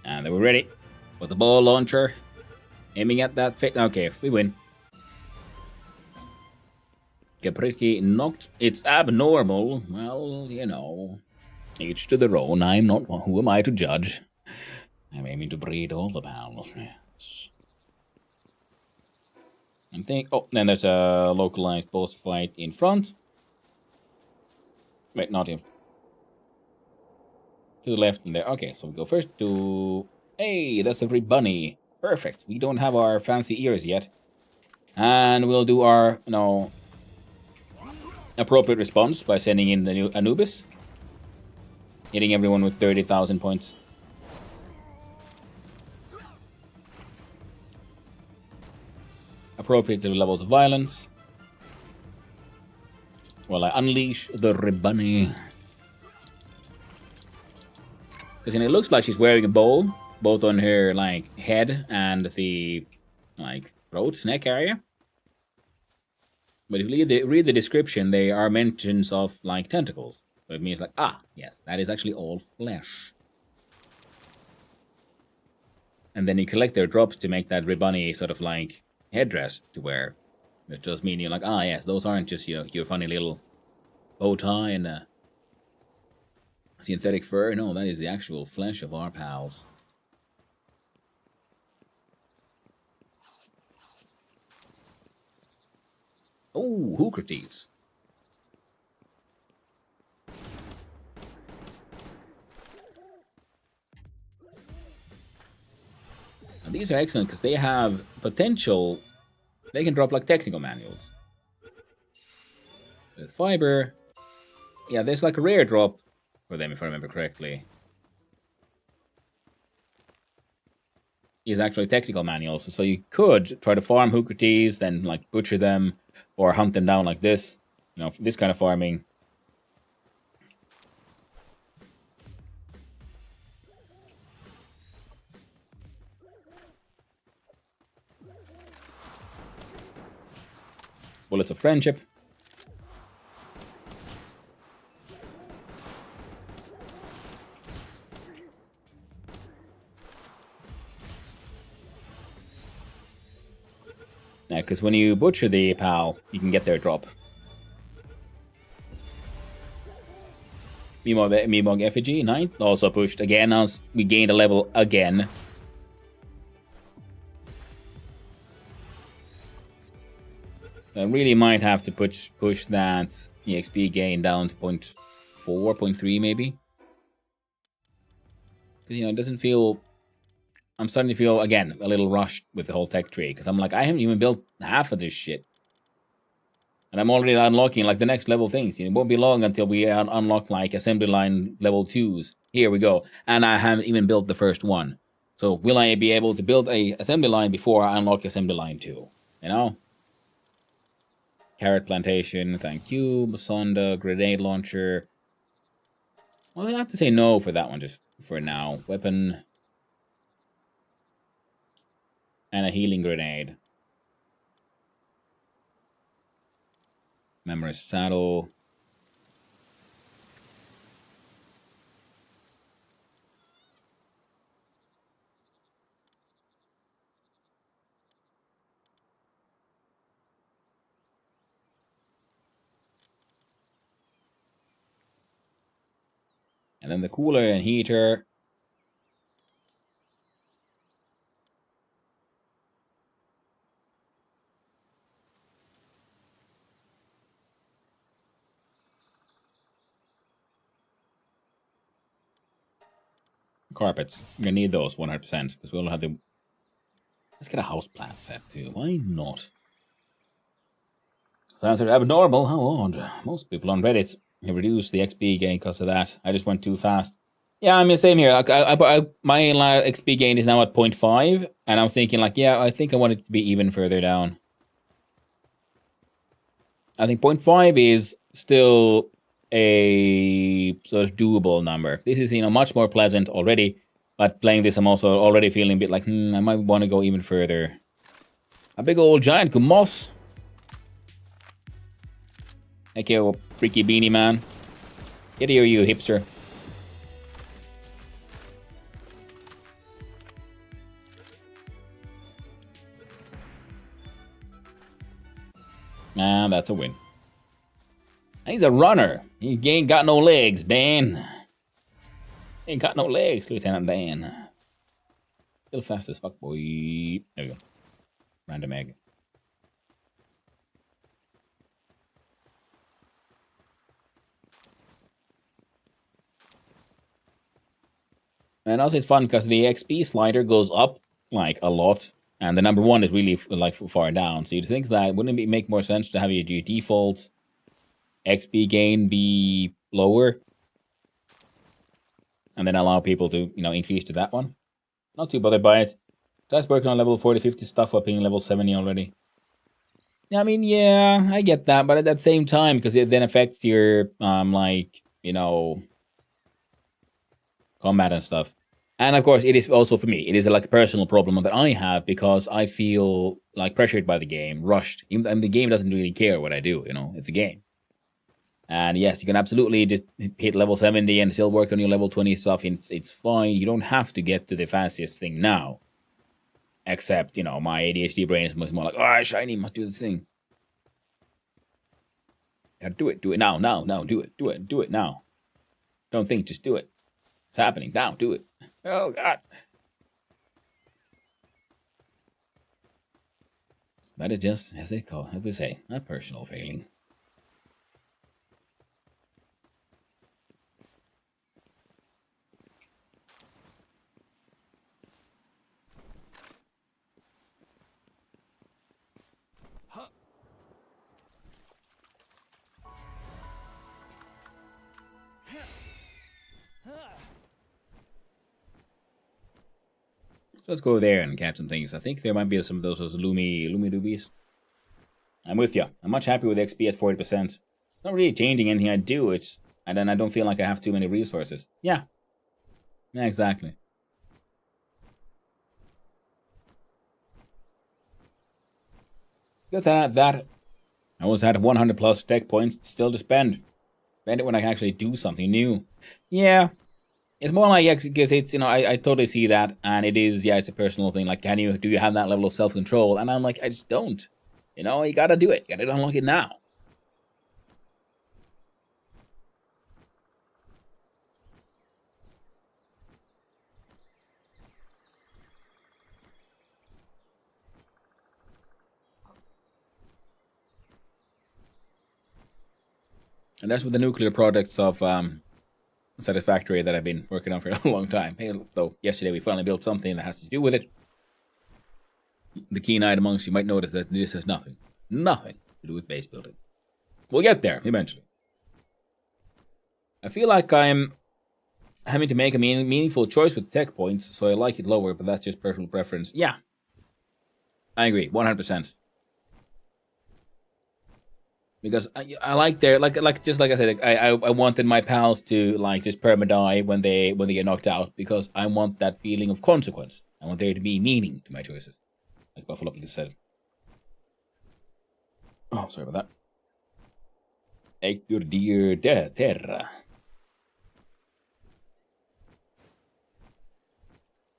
A: And then we're ready with the ball launcher. Aiming at that fit. Okay, we win. Caprici knocked. It's abnormal. Well, you know. Each to their own. I'm not. Who am I to judge? I'm aiming to breed all the pals. Yes. I'm thinking. Oh, then there's a localized boss fight in front. Wait, not in. To the left and there. Okay, so we go first to. Hey, that's a great bunny. Perfect. We don't have our fancy ears yet. And we'll do our, appropriate response by sending in the new Anubis. Hitting everyone with 30,000 points. Appropriate levels of violence. While I unleash the Rebunny. Because it looks like she's wearing a bow. both on her like head and the like throat, neck area. But if you read the description, they are mentions of like tentacles. So it means like, yes, that is actually all flesh. And then you collect their drops to make that ribbony sort of like headdress to wear. It just means you're like, yes, those aren't just, your funny little bow tie and synthetic fur. No, that is the actual flesh of our pals. Oh, Hoocrates. Now, these are excellent because they have potential. They can drop like technical manuals. With fiber, yeah, there's like a rare drop for them if I remember correctly. Is actually technical manuals, so you could try to farm Hoocrates, then like butcher them or hunt them down like this. This kind of farming. Bullets of friendship. Yeah, because when you butcher the pal, you can get their drop. Meemog Effigy, 9th, also pushed again as we gained a level again. I really might have to push that EXP gain down to 0.4, 0.3 maybe. Because, it doesn't feel... I'm starting to feel, again, a little rushed with the whole tech tree. Because I'm like, I haven't even built half of this shit. And I'm already unlocking, like, the next level things. It won't be long until we unlock, like, assembly line level 2s. Here we go. And I haven't even built the first one. So will I be able to build a assembly line before I unlock assembly line 2? Carrot plantation, thank you. Masonda, grenade launcher. Well, I have to say no for that one just for now. Weapon. And a healing grenade. Memorous saddle. And then the cooler and heater. Carpets. We're gonna need those 100% because we all have the... Let's get a house plant set too. Why not? Sounds abnormal. How odd. Most people on Reddit have reduced the XP gain because of that. I just went too fast. Yeah, I mean, same here. My XP gain is now at 0.5, and I'm thinking like, yeah, I think I want it to be even further down. I think 0.5 is still a sort of doable number. This is, much more pleasant already, but playing this, I'm also already feeling a bit like, I might want to go even further. A big old giant moss. Thank you, freaky beanie man. Get here, you hipster. That's a win. He's a runner. He ain't got no legs, Dan. Ain't got no legs, Lieutenant Dan. Still fast as fuck, boy. There we go. Random egg. And also it's fun because the XP slider goes up like a lot, and the number 1 is really like far down. So you'd think that wouldn't it make more sense to have your default XP gain be lower, and then allow people to increase to that one? Not too bothered by it. Just working on level 40, 50 stuff while being level 70 already. I mean, yeah, I get that, but at that same time, because it then affects your combat and stuff. And of course, it is also for me. It is like a personal problem that I have because I feel like pressured by the game, rushed. And the game doesn't really care what I do. You know, it's a game. And yes, you can absolutely just hit level 70 and still work on your level 20 stuff. It's fine. You don't have to get to the fanciest thing now. Except, you know, my ADHD brain is much more like, oh, shiny, must do the thing. Yeah, do it now, do it now. Don't think, just do it. It's happening now, do it. Oh, God. That is just, as they say, a personal failing. So let's go there and catch some things. I think there might be some of those Lumi doobies. I'm with you. I'm much happier with XP at 40%. It's not really changing anything I do. And then I don't feel like I have too many resources. Yeah. Yeah, exactly. Good that I always had 100 plus tech points still to spend. Spend it when I can actually do something new. Yeah. It's more like, because it's, you know, I totally see that, and it is, yeah, it's a personal thing. Like, do you have that level of self-control? And I'm like, I just don't. You know, you gotta do it. You gotta unlock it now. And that's with the nuclear products of Satisfactory that I've been working on for a long time. Hey, though yesterday we finally built something that has to do with it. The keen-eyed amongst you might notice that this has nothing to do with base building. We'll get there eventually. I feel like I'm having to make a meaningful choice with tech points, so I like it lower, but that's just personal preference. Yeah, I agree, 100%. Because I like their just like I said, I wanted my pals to like just perma-die when they get knocked out, because I want that feeling of consequence. I want there to be meaning to my choices, like Buffalo just said. Oh, sorry about that. Hector dear terra.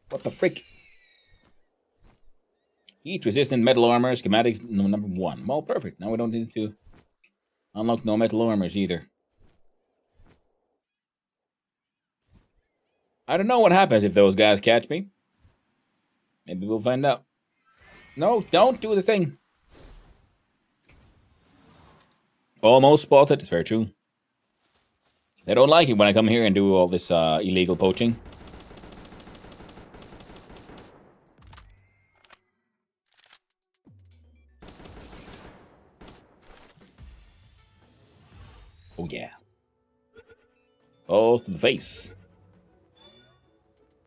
A: What the frick? Heat-resistant metal armor schematics number 1. Well, perfect. Now we don't need to unlock no metal armors either. I don't know what happens if those guys catch me. Maybe we'll find out. No, don't do the thing. Almost spotted. It's very true. They don't like it when I come here and do all this illegal poaching. Oh, yeah. Balls to the face.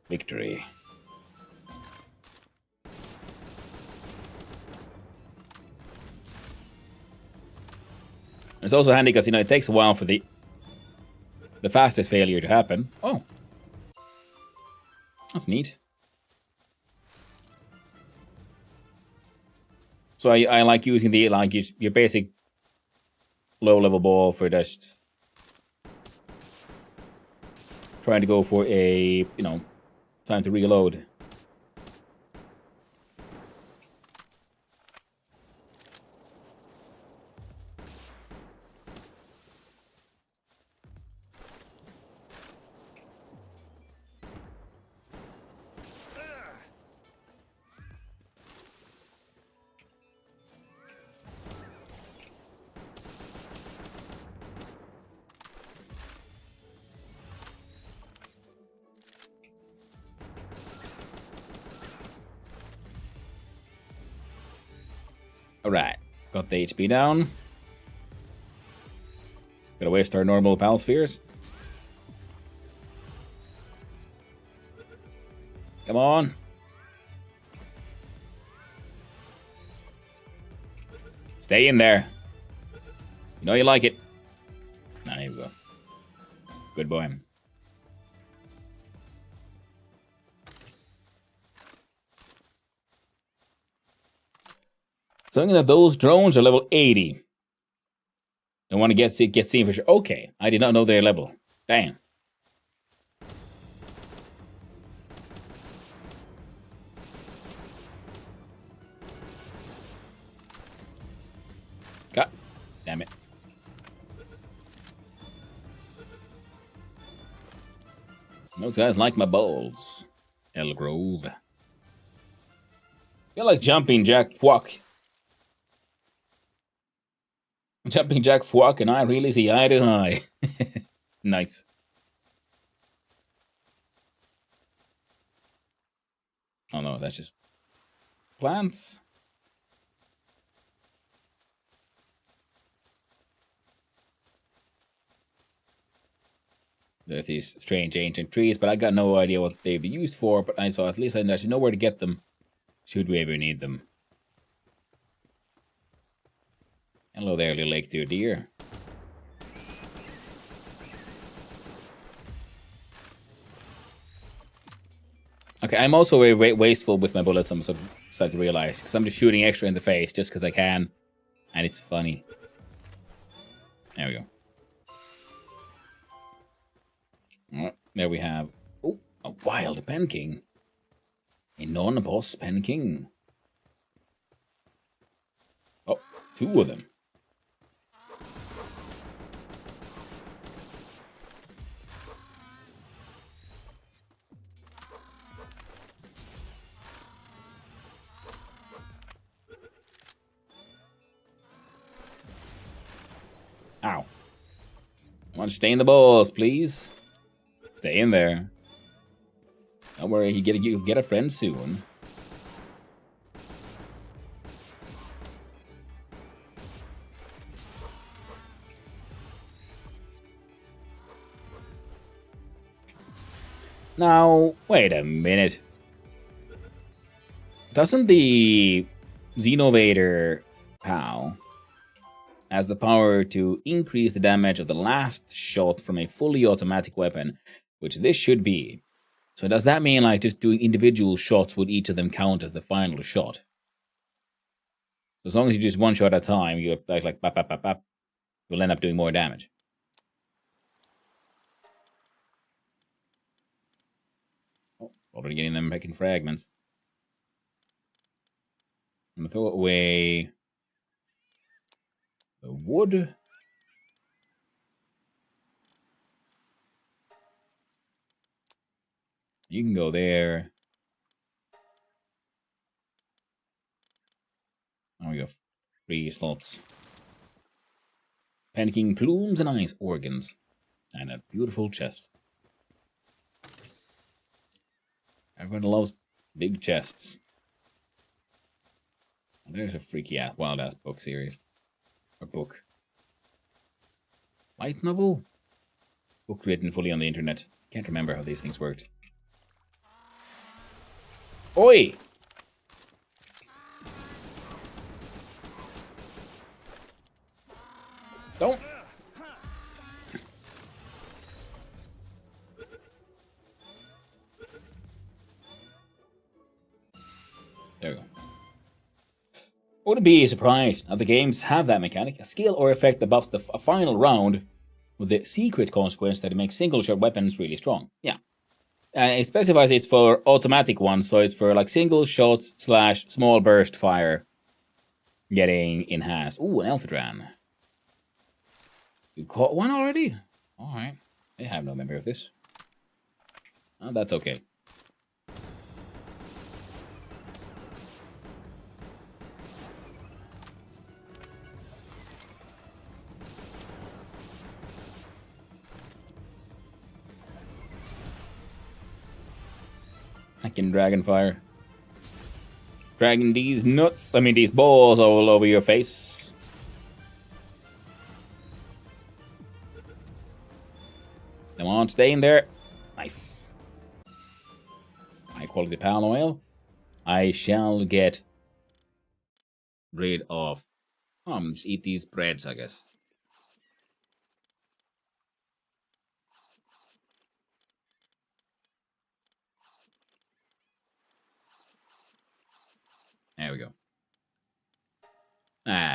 A: Victory. It's also handy because, you know, it takes a while for the fastest failure to happen. Oh. That's neat. So I like using the, like, your basic low-level ball for just trying to go for a, you know, time to reload. Alright, got the HP down. Gonna waste our normal pal spheres. Come on. Stay in there. You know you like it. There you go. Good boy. Thinking that those drones are level 80. I want to get seen for sure. Okay, I did not know their level. Damn. God damn it. Those guys like my balls. El Grove. Feel like Jumping Jack Fwok. Jumping Jack Fwok and I really see eye to eye. Nice. Oh no, that's just plants. There's these strange ancient trees, but I got no idea what they'd be used for. But I saw at least I should know where to get them, should we ever need them. Hello there, little lake deer. Okay, I'm also very wasteful with my bullets. I'm sort of starting to realize because I'm just shooting extra in the face just because I can, and it's funny. There we go. There we have a wild pen king, a non-boss pen king. Oh, 2 of them. Ow. I want to stay in the balls, please. Stay in there. Don't worry, you'll get a friend soon. Now, wait a minute. Doesn't the Xenovator PAL has the power to increase the damage of the last shot from a fully automatic weapon, which this should be? So does that mean like just doing individual shots would each of them count as the final shot? So as long as you just one shot at a time, you're like bap, bap, bap, bap, you'll end up doing more damage. Oh, already getting them making fragments. I'm gonna throw away the wood. You can go there. Now we got 3 slots. Panicking plumes and ice organs. And a beautiful chest. Everyone loves big chests. There's a freaky ass, wild ass book series. Or book. Light novel? Book written fully on the internet. Can't remember how these things worked. Oi! Don't! There we go. Wouldn't be surprised how the games have that mechanic. A skill or effect that buffs a final round with the secret consequence that it makes single-shot weapons really strong. Yeah. It specifies it's for automatic ones, so it's for like single shots / small burst fire getting enhanced. Ooh, an Elphadran. You caught one already? Alright. I have no memory of this. Oh, that's okay. I can dragon fire. Dragging these nuts, these balls all over your face. Come on, stay in there. Nice. High quality palm oil. I shall get rid of... just eat these breads, I guess. There we go.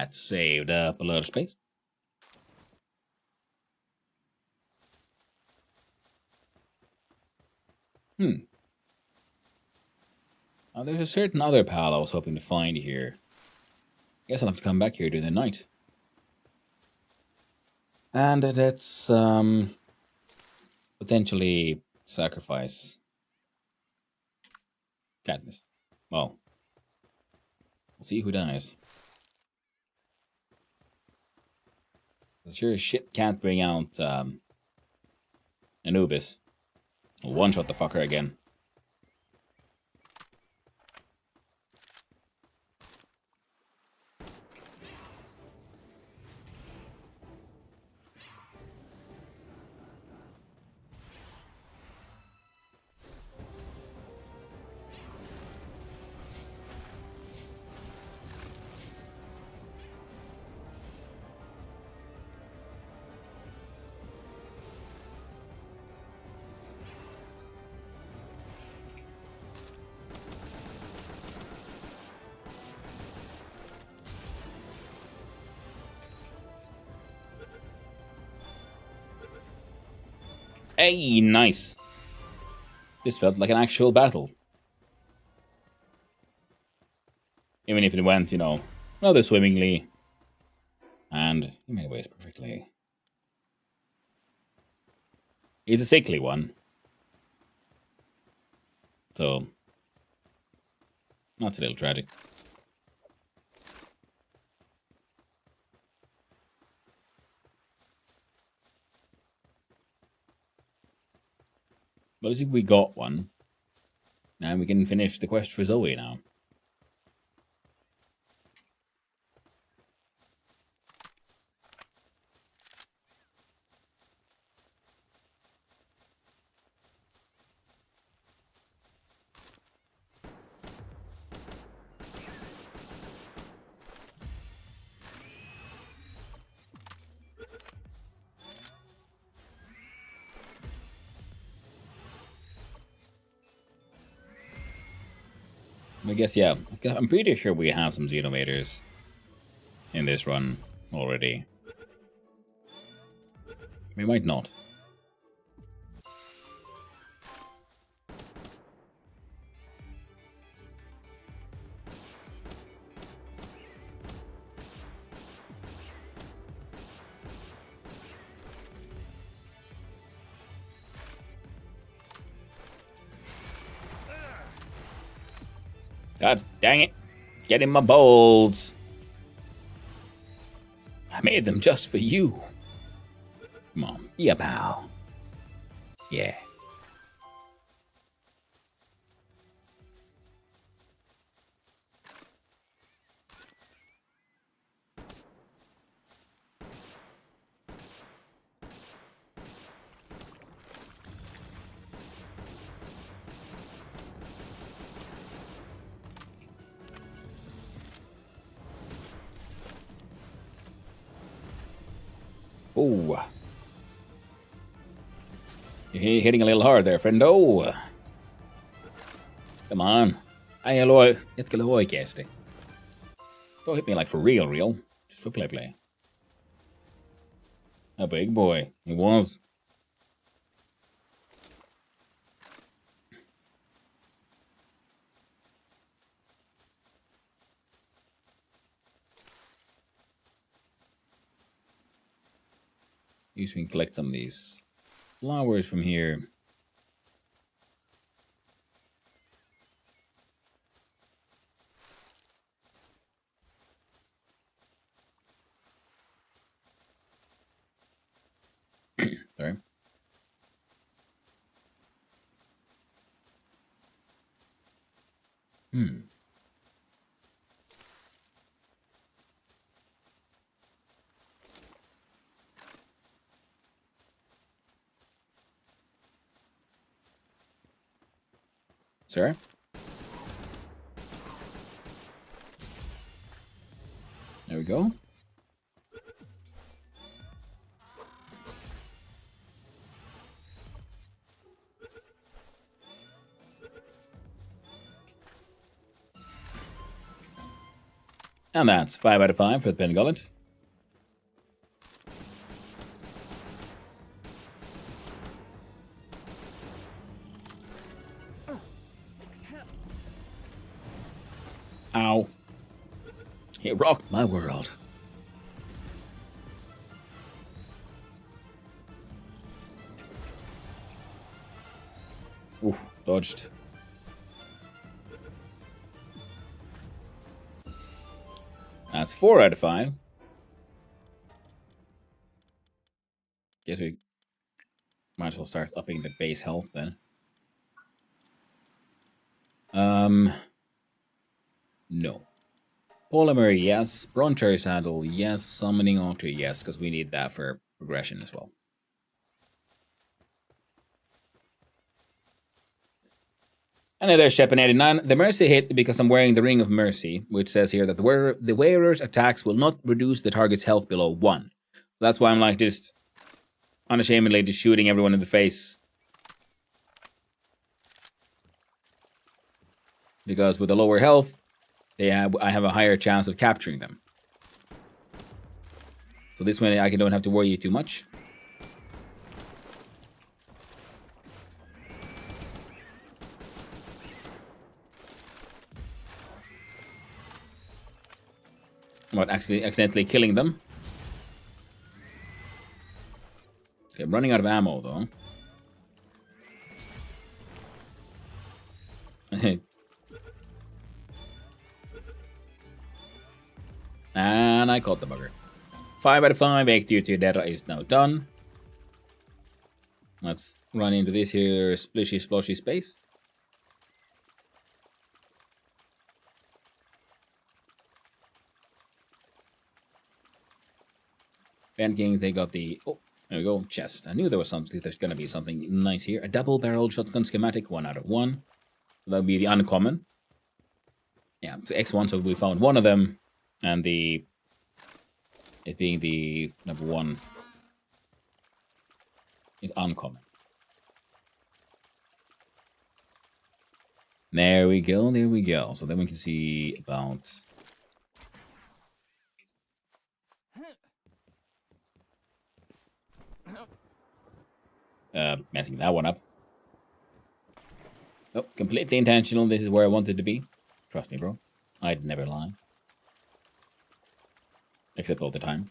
A: That saved up a lot of space. Now, there's a certain other pal I was hoping to find here. Guess I'll have to come back here during the night. And that's potentially sacrifice Katniss. Well, we'll see who dies. Sure as shit can't bring out Anubis. I'll one-shot the fucker again. Hey, nice. This felt like an actual battle. Even if it went, rather swimmingly. And in many ways perfectly. He's a sickly one. So, that's a little tragic. But I think we got one. And we can finish the quest for Zoe now. I guess, yeah. I'm pretty sure we have some Xenomators in this run already. We might not. God dang it. Get in my bowls. I made them just for you. Come on, be a pal. Yeah. Oh. You're hitting a little hard there, friendo. Come on. Ai jätkällä oikeesti. Don't hit me like for real. Just for play. A big boy. He was. Use we can collect some of these flowers from here. Sorry. Sorry? There we go. And that's 5 out of 5 for the Pin Gullet. Ow. It rocked my world. Oof, dodged. That's 4 out of 5. Guess we might as well start upping the base health then. No. Polymer, yes. Bronzer Saddle, yes. Summoning Altar, yes, because we need that for progression as well. And there's Shep89. The Mercy hit because I'm wearing the Ring of Mercy, which says here that the wearer's attacks will not reduce the target's health below 1. So that's why I'm like just unashamedly just shooting everyone in the face. Because with a lower health, I have a higher chance of capturing them. So this way I don't have to worry too much. Not accidentally killing them. Okay, I'm running out of ammo though. And I caught the bugger. 5 out of 5. Activity data is now done. Let's run into this here splishy sploshy space. Fan King, they got the... Oh, there we go. Chest. I knew there was something. There's going to be something nice here. A double-barreled shotgun schematic. 1 out of 1. So that would be the uncommon. Yeah, so X1, so we found one of them. And it being the number 1 is uncommon. There we go, there we go. So then we can see about... messing that one up. Oh, completely intentional. This is where I wanted to be. Trust me, bro. I'd never lie. Except all the time.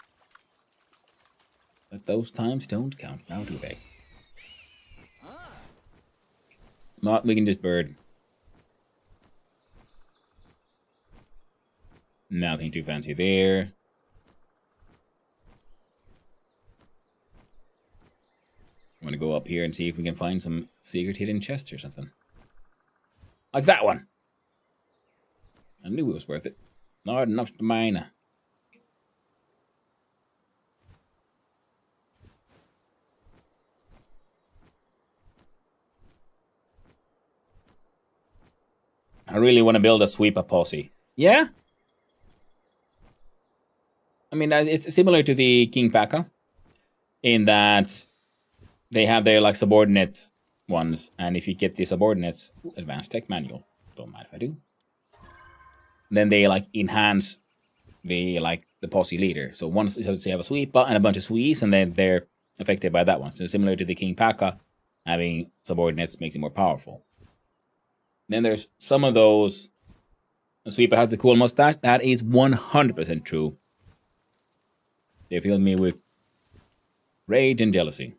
A: But those times don't count now, do they? Not, we can just bird. Nothing too fancy there. I'm gonna go up here and see if we can find some secret hidden chests or something. Like that one! I knew it was worth it. Not enough to mine. I really want to build a sweeper posse. Yeah? I mean, it's similar to the King Paka in that they have their like subordinate ones, and if you get the subordinates, advanced tech manual. Don't mind if I do. Then they like enhance the posse leader. So once you have a sweeper and a bunch of swees, and then they're affected by that one. So similar to the King Paka, having subordinates makes it more powerful. Then there's some of those. The sweeper has the cool mustache. That is 100% true. They filled me with rage and jealousy.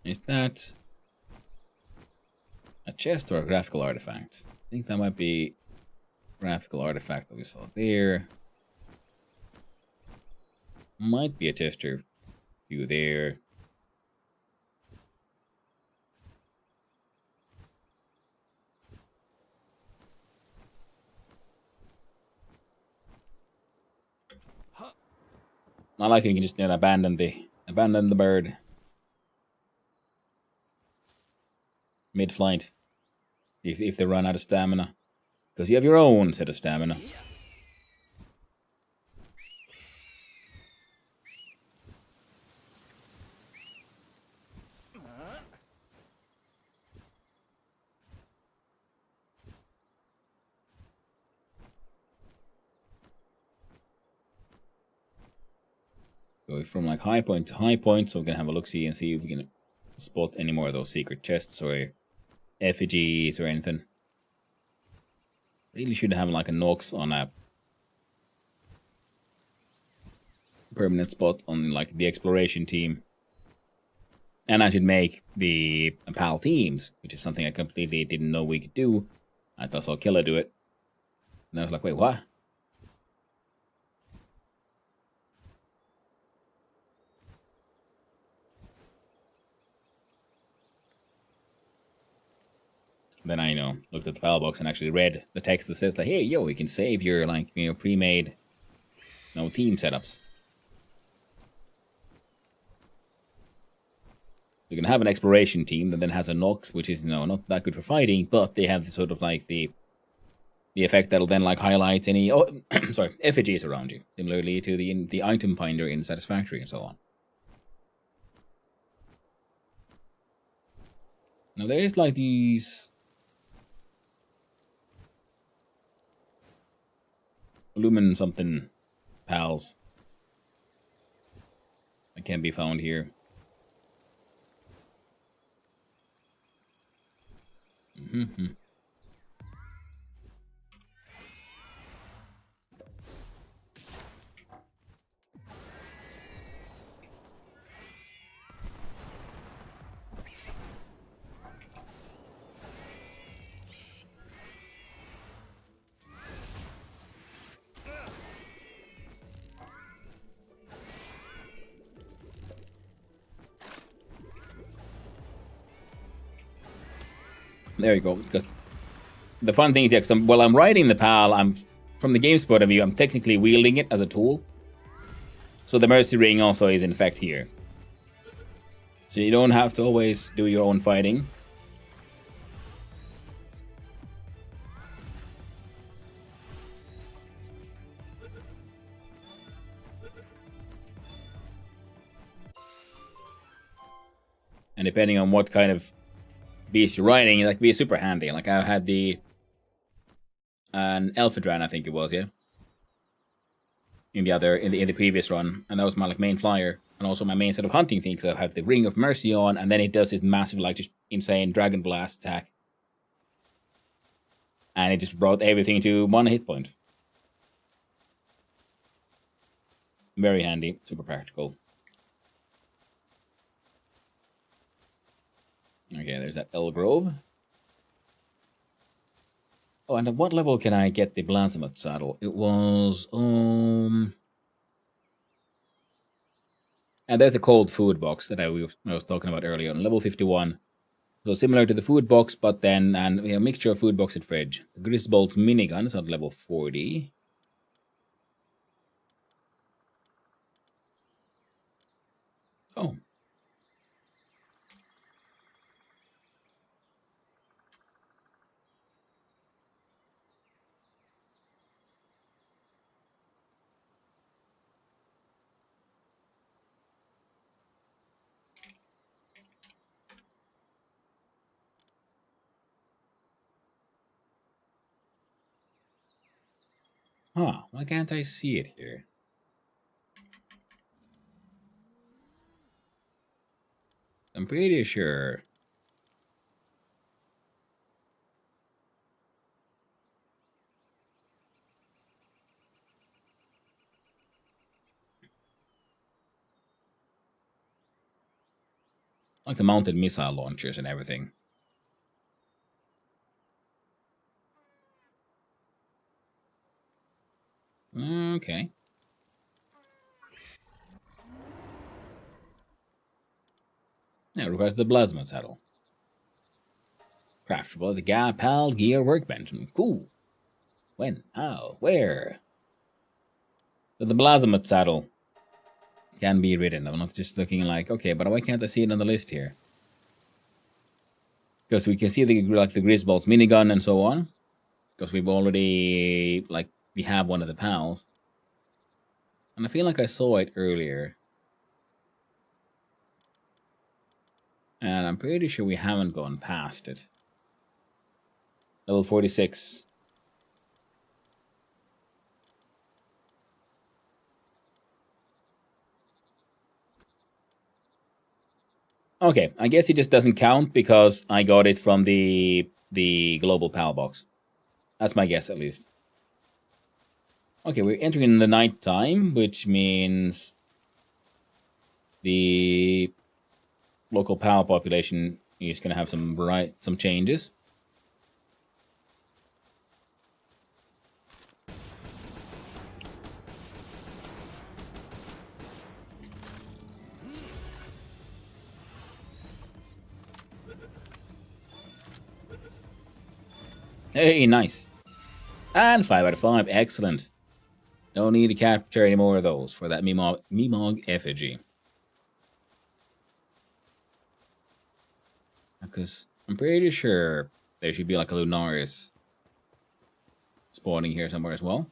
A: Is that a chest or a graphical artifact? I think that might be a graphical artifact that we saw there. Might be a tester view there. Not like you can just abandon the bird mid-flight if they run out of stamina, because you have your own set of stamina. Go from like high point to high point, so we can have a look-see and see if we can spot any more of those secret chests or effigies or anything. Really should have like a Nox on a permanent spot on like the exploration team. And I should make the PAL teams, which is something I completely didn't know we could do. I thought I saw Killer do it. And I was like, wait, what? Then I, looked at the PAL box and actually read the text that says like, hey, yo, you can save your like, pre-made, team setups. You can have an exploration team that then has a Nox, which is, not that good for fighting, but they have sort of like the effect that'll then like highlight any effigies around you, similarly to the item finder in Satisfactory and so on. Now there's like these Lumen something pals that can be found here. Mm-hmm. There you go. Because the fun thing is, yeah, while I'm riding the PAL, I'm from the game's point of view, I'm technically wielding it as a tool. So the Mercy Ring also is in effect here. So you don't have to always do your own fighting. And depending on what kind of beast you're riding, that can be super handy. Like I had an Elphadran, I think it was, yeah. In the previous run, and that was my like main flyer, and also my main sort of hunting thing. Because I had the Ring of Mercy on, and then it does this massive, like just insane Dragon Blast attack, and it just brought everything to 1 hit point. Very handy, super practical. Okay, there's that Elgrove. Oh, and at what level can I get the Blasphemous saddle? It was and there's the cold food box that I was talking about earlier on level 51. So similar to the food box, but then a mixture of food box and fridge. The Grisbolt's minigun is on level 40. Oh. Huh, why can't I see it here? I'm pretty sure. Like the mounted missile launchers and everything. Okay. Yeah, it requires the Blasphemous saddle. Craftable at the PAL Gear Workbench. Cool. When? How? Where? So the Blasphemous saddle can be ridden. I'm not just looking like, okay, but why can't I see it on the list here? Because we can see the Grisbolt's minigun and so on. Because we've already, we have one of the PALs. And I feel like I saw it earlier. And I'm pretty sure we haven't gone past it. Level 46. Okay, I guess it just doesn't count because I got it from the global PAL box. That's my guess, at least. Okay, we're entering the night time, which means the local PAL population is going to have some changes. Hey, nice. And 5 out of 5, excellent. Don't need to capture any more of those for that Meemog effigy. Because I'm pretty sure there should be like a Lunaris spawning here somewhere as well.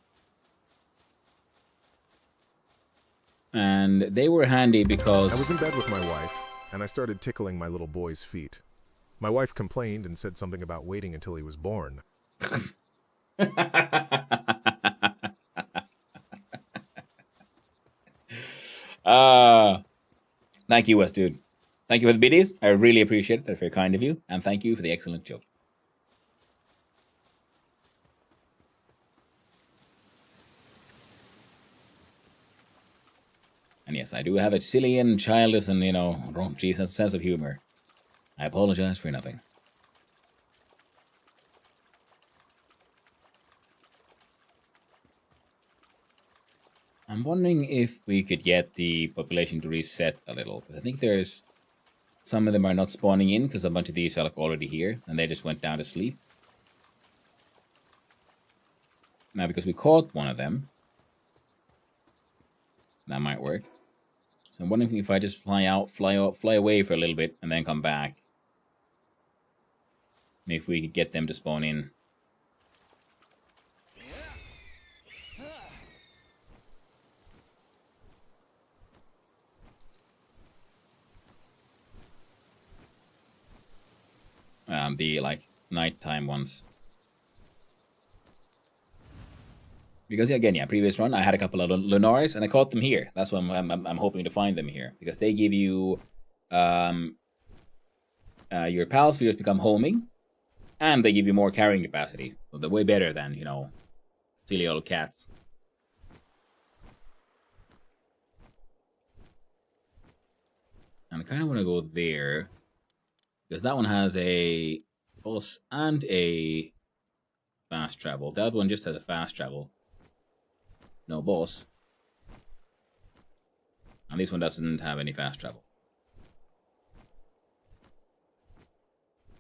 A: And they were handy because...
B: I was in bed with my wife, and I started tickling my little boy's feet. My wife complained and said something about waiting until he was born.
A: Thank you, West Dude. Thank you for the biddies. I really appreciate it. That's very kind of you. And thank you for the excellent joke. And yes, I do have a silly and childish and, raunchy sense of humor. I apologize for nothing. I'm wondering if we could get the population to reset a little. Because I think there's... Some of them are not spawning in because a bunch of these are like already here. And they just went down to sleep. Now, because we caught one of them... That might work. So I'm wondering if I just fly away for a little bit and then come back. If we could get them to spawn in. The like nighttime ones. Because again, previous run I had a couple of Lunaris and I caught them here. That's why I'm hoping to find them here because they give you your PAL spheres become homing, and they give you more carrying capacity. So they're way better than silly old cats. And I kind of want to go there because that one has a bus and a fast travel. That one just has a fast travel. No boss. And this one doesn't have any fast travel.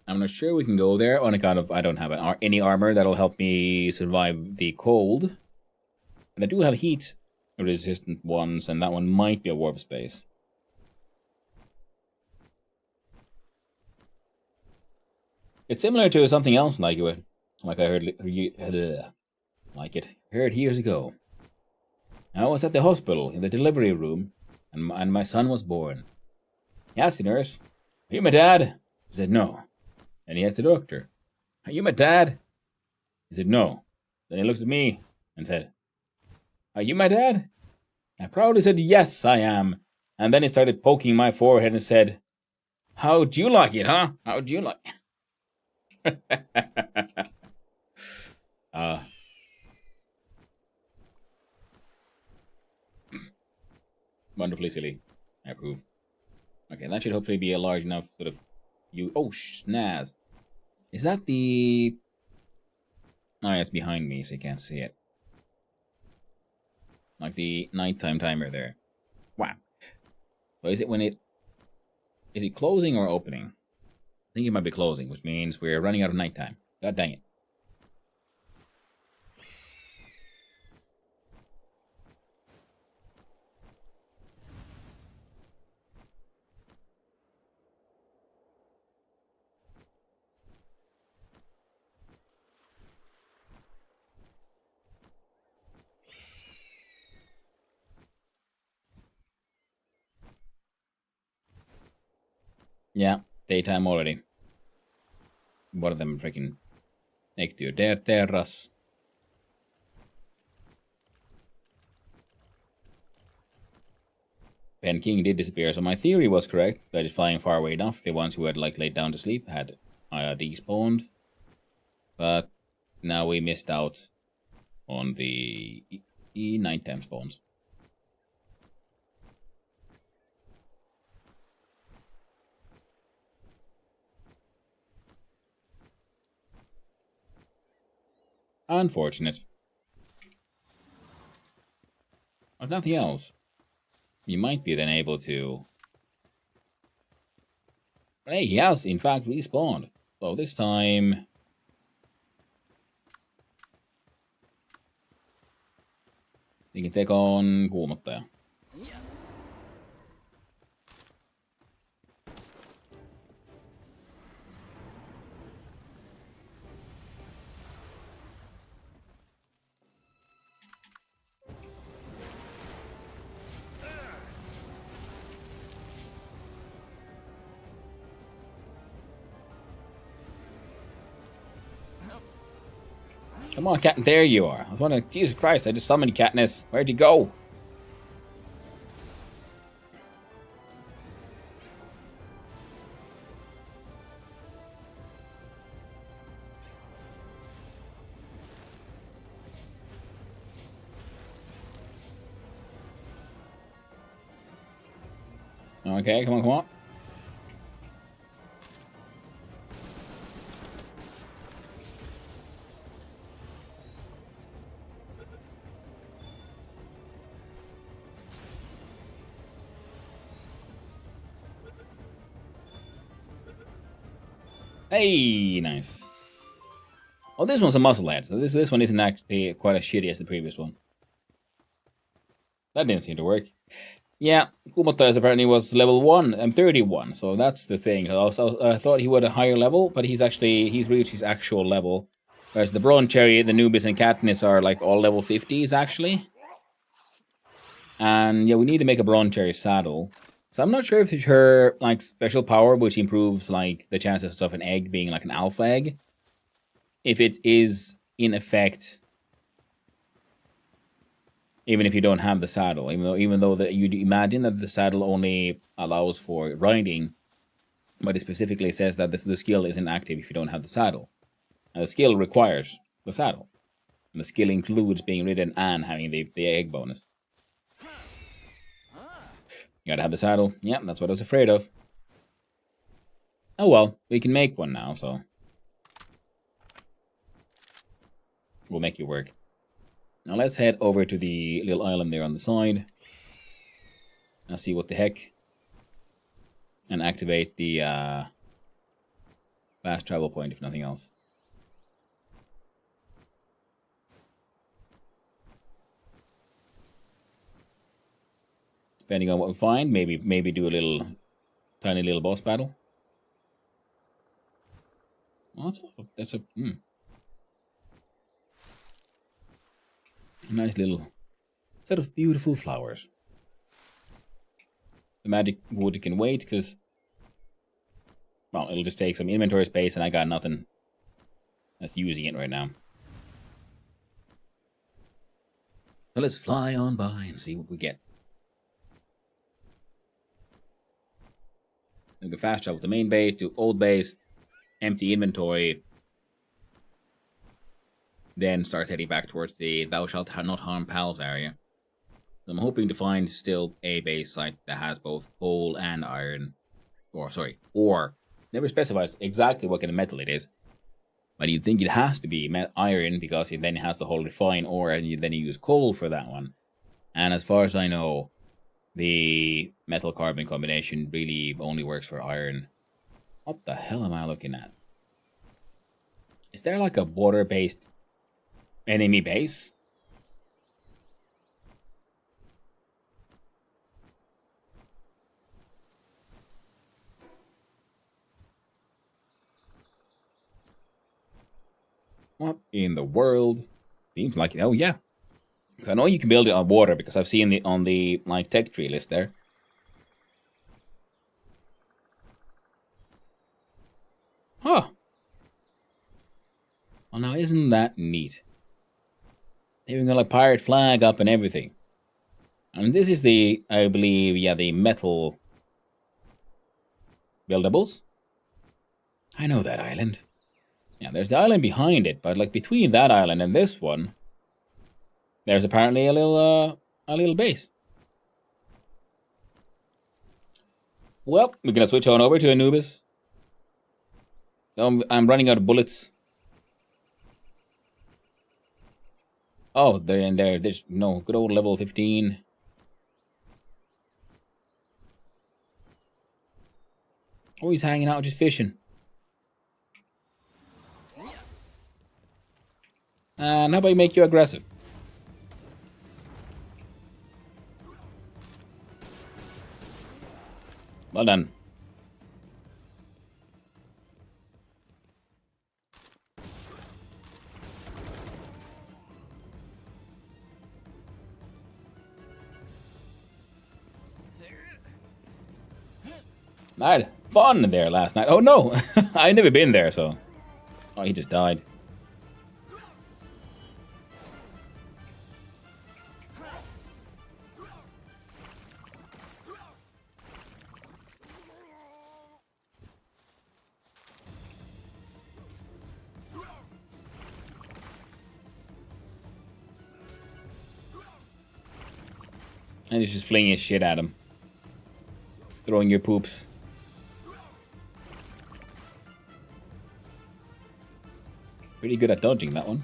A: I'm not sure we can go there on account of I don't have any armor that'll help me survive the cold. But I do have heat resistant ones, and that one might be a warp space. It's similar to something else like I heard heard years ago. I was at the hospital in the delivery room, and my son was born. He asked the nurse, "Are you my dad?" He said, "No." And he asked the doctor, "Are you my dad?" He said, "No." Then he looked at me and said, "Are you my dad?" I proudly said, "Yes, I am." And then he started poking my forehead and said, "How'd you like it, huh? How'd you like it?" Wonderfully silly. I approve. Okay, that should hopefully be a large enough sort of oh, snaz. Is that the... Oh, yeah, it's behind me, so you can't see it. Like the nighttime timer there. Wow. So is it when it... Is it closing or opening? I think it might be closing, which means we're running out of nighttime. God dang it. Yeah, daytime already. One of them freaking next to your terrace. Pen King did disappear, so my theory was correct. By just flying far away enough, the ones who had like laid down to sleep had despawned. But now we missed out on the nighttime spawns. Unfortunate. If nothing else, you might be then able to... Hey, he has in fact respawned. So this time... he can take on Kuumottaja. Come on, Cat. There you are. I was wondering, Jesus Christ, I just summoned Katniss. Where'd you go? Okay, come on, come on. Hey, nice. Oh, this one's a muscle head, so this one isn't actually quite as shitty as the previous one. That didn't seem to work. Yeah, Kuumottaja apparently was level 1 and 31, so that's the thing. I thought he would a higher level, but he's reached his actual level. Whereas the Bronze Cherry, the Nubis, and Katniss are like all level 50s actually. And yeah, we need to make a Bronze Cherry saddle. So I'm not sure if it's her like special power, which improves like the chances of an egg being like an alpha egg. If it is in effect, even if you don't have the saddle, even though that you'd imagine that the saddle only allows for riding, but it specifically says that the skill isn't active if you don't have the saddle. And the skill requires the saddle. And the skill includes being ridden and having the egg bonus. You gotta have the saddle. Yeah, that's what I was afraid of. Oh well, we can make one now, so... we'll make it work. Now let's head over to the little island there on the side. Now see what the heck. And activate the fast travel point, if nothing else. Depending on what we find, maybe do a tiny little boss battle. Well, that's a nice little set of beautiful flowers. The magic wood can wait because, well, it'll just take some inventory space, and I got nothing that's using it right now. So let's fly on by and see what we get. We can fast travel to main base, to old base, empty inventory, then start heading back towards the Thou Shalt Not Harm Pals area. So I'm hoping to find still a base site that has both coal and iron, ore. Never specifies exactly what kind of metal it is, but you'd think it has to be iron because it then has the whole refined ore, and then you use coal for that one. And as far as I know, the metal-carbon combination really only works for iron. What the hell am I looking at? Is there like a water-based enemy base? What in the world? Seems like it. Oh yeah. So I know you can build it on water because I've seen it on the like tech tree list there. Huh. Well, now isn't that neat? They've even got a pirate flag up and everything. And this is the, I believe, yeah, the metal buildables. I know that island. Yeah, there's the island behind it, but like between that island and this one, there's apparently a little base. Well, we're gonna switch on over to Anubis. I'm running out of bullets. Oh, they're in there. There's no good old level 15. Oh, he's hanging out just fishing. And how about you make you aggressive? Well done. I had fun there last night. Oh no, I never been there, so. Oh, he just died. And he's just flinging his shit at him. Throwing your poops. Pretty good at dodging that one.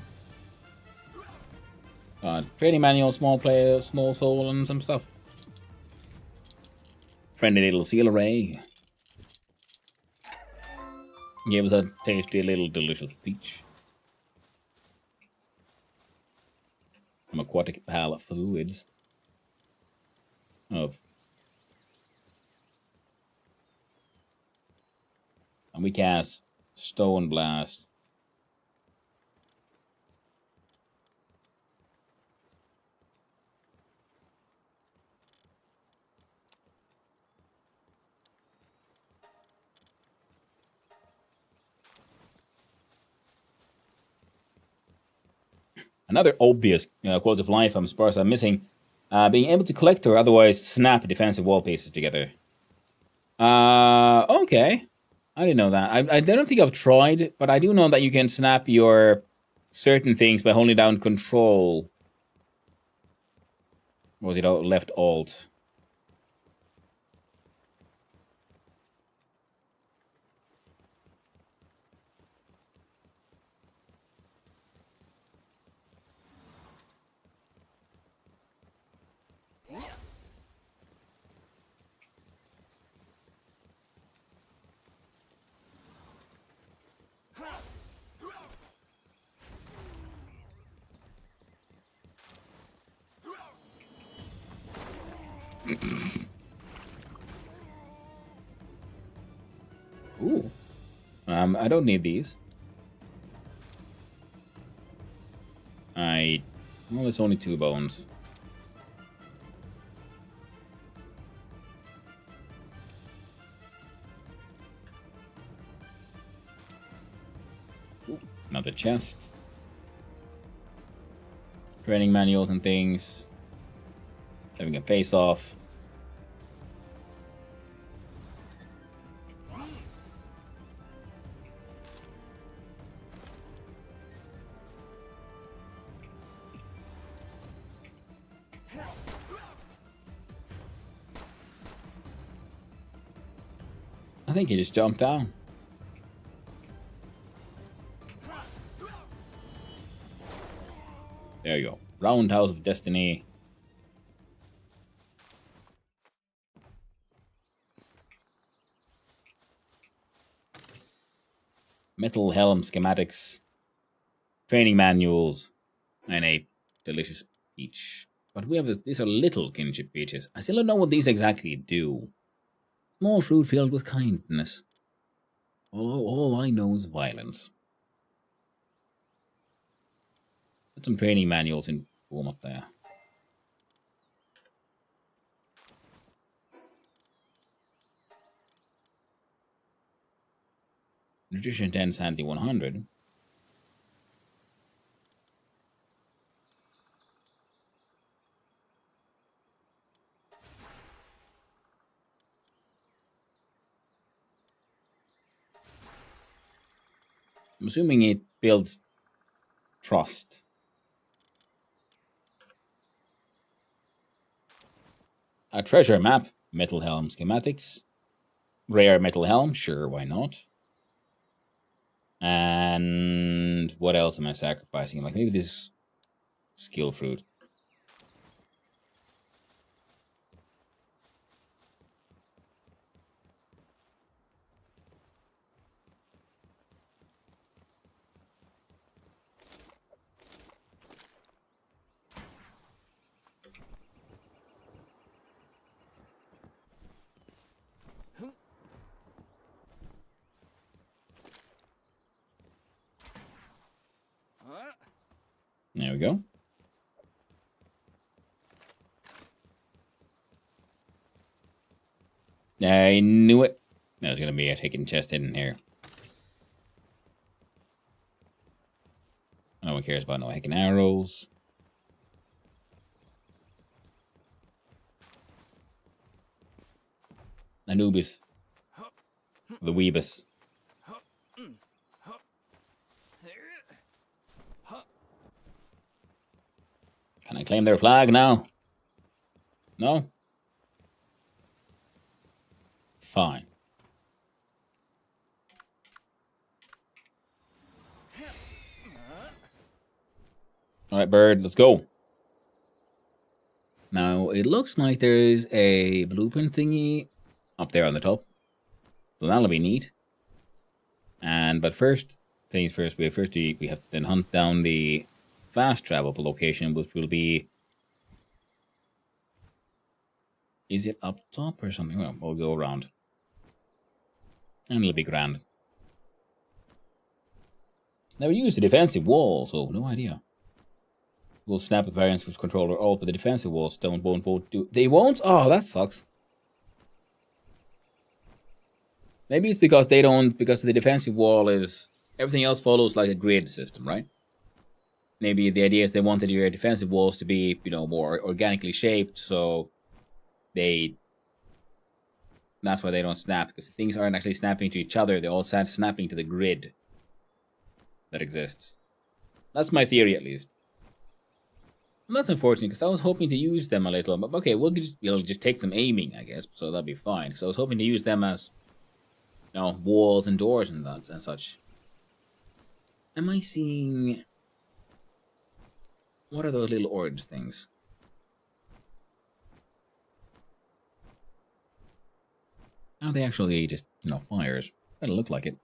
A: Training manual, small player, small soul, and some stuff. Friendly little seal array. Gave us a tasty little delicious peach. Some aquatic palette fluids. Of. And we cast Stone Blast. Another obvious quality of life I'm surprised I'm missing. Being able to collect or otherwise snap defensive wall pieces together. Okay. I didn't know that. I don't think I've tried, but I do know that you can snap your certain things by holding down Control. Or was it left Alt? Ooh. I don't need these. Well, it's only 2 bones. Ooh, another chest. Training manuals and things. Having a face off. I think he just jumped down. There you go. Roundhouse of Destiny. Metal helm schematics. Training manuals. And a delicious peach. But we have these are little kinship peaches. I still don't know what these exactly do. Small fruit filled with kindness. All I know is violence. Put some training manuals in form up there. Nutrition 10, Sandy 100. I'm assuming it builds trust. A treasure map, metal helm schematics, rare metal helm, sure, why not? And what else am I sacrificing? Like maybe this skill fruit. There we go. I knew it. There's going to be a hidden chest in here. No one cares about no hidden arrows. Anubis. The Weebus. Can I claim their flag now? No? Fine. Alright, bird, let's go. Now, it looks like there's a blueprint thingy up there on the top. So that'll be neat. But first things first, we have to then hunt down the fast travel location, which will be... Is it up top or something? Well, we'll go around. And it'll be grand. Never used the defensive wall, so no idea. We'll snap with variance with controller alt, but the defensive walls won't both do. They won't? Oh, that sucks. Maybe it's because they don't, because the defensive wall is, everything else follows like a grid system, right? Maybe the idea is they wanted your defensive walls to be, more organically shaped, so that's why they don't snap, because things aren't actually snapping to each other, they're all snapping to the grid that exists. That's my theory, at least. And that's unfortunate, because I was hoping to use them a little, but okay, we'll just take some aiming, I guess, so that'll be fine. So I was hoping to use them as, walls and doors and that and such. Am I seeing... What are those little orange things? Are they actually just, fires? Better look like it.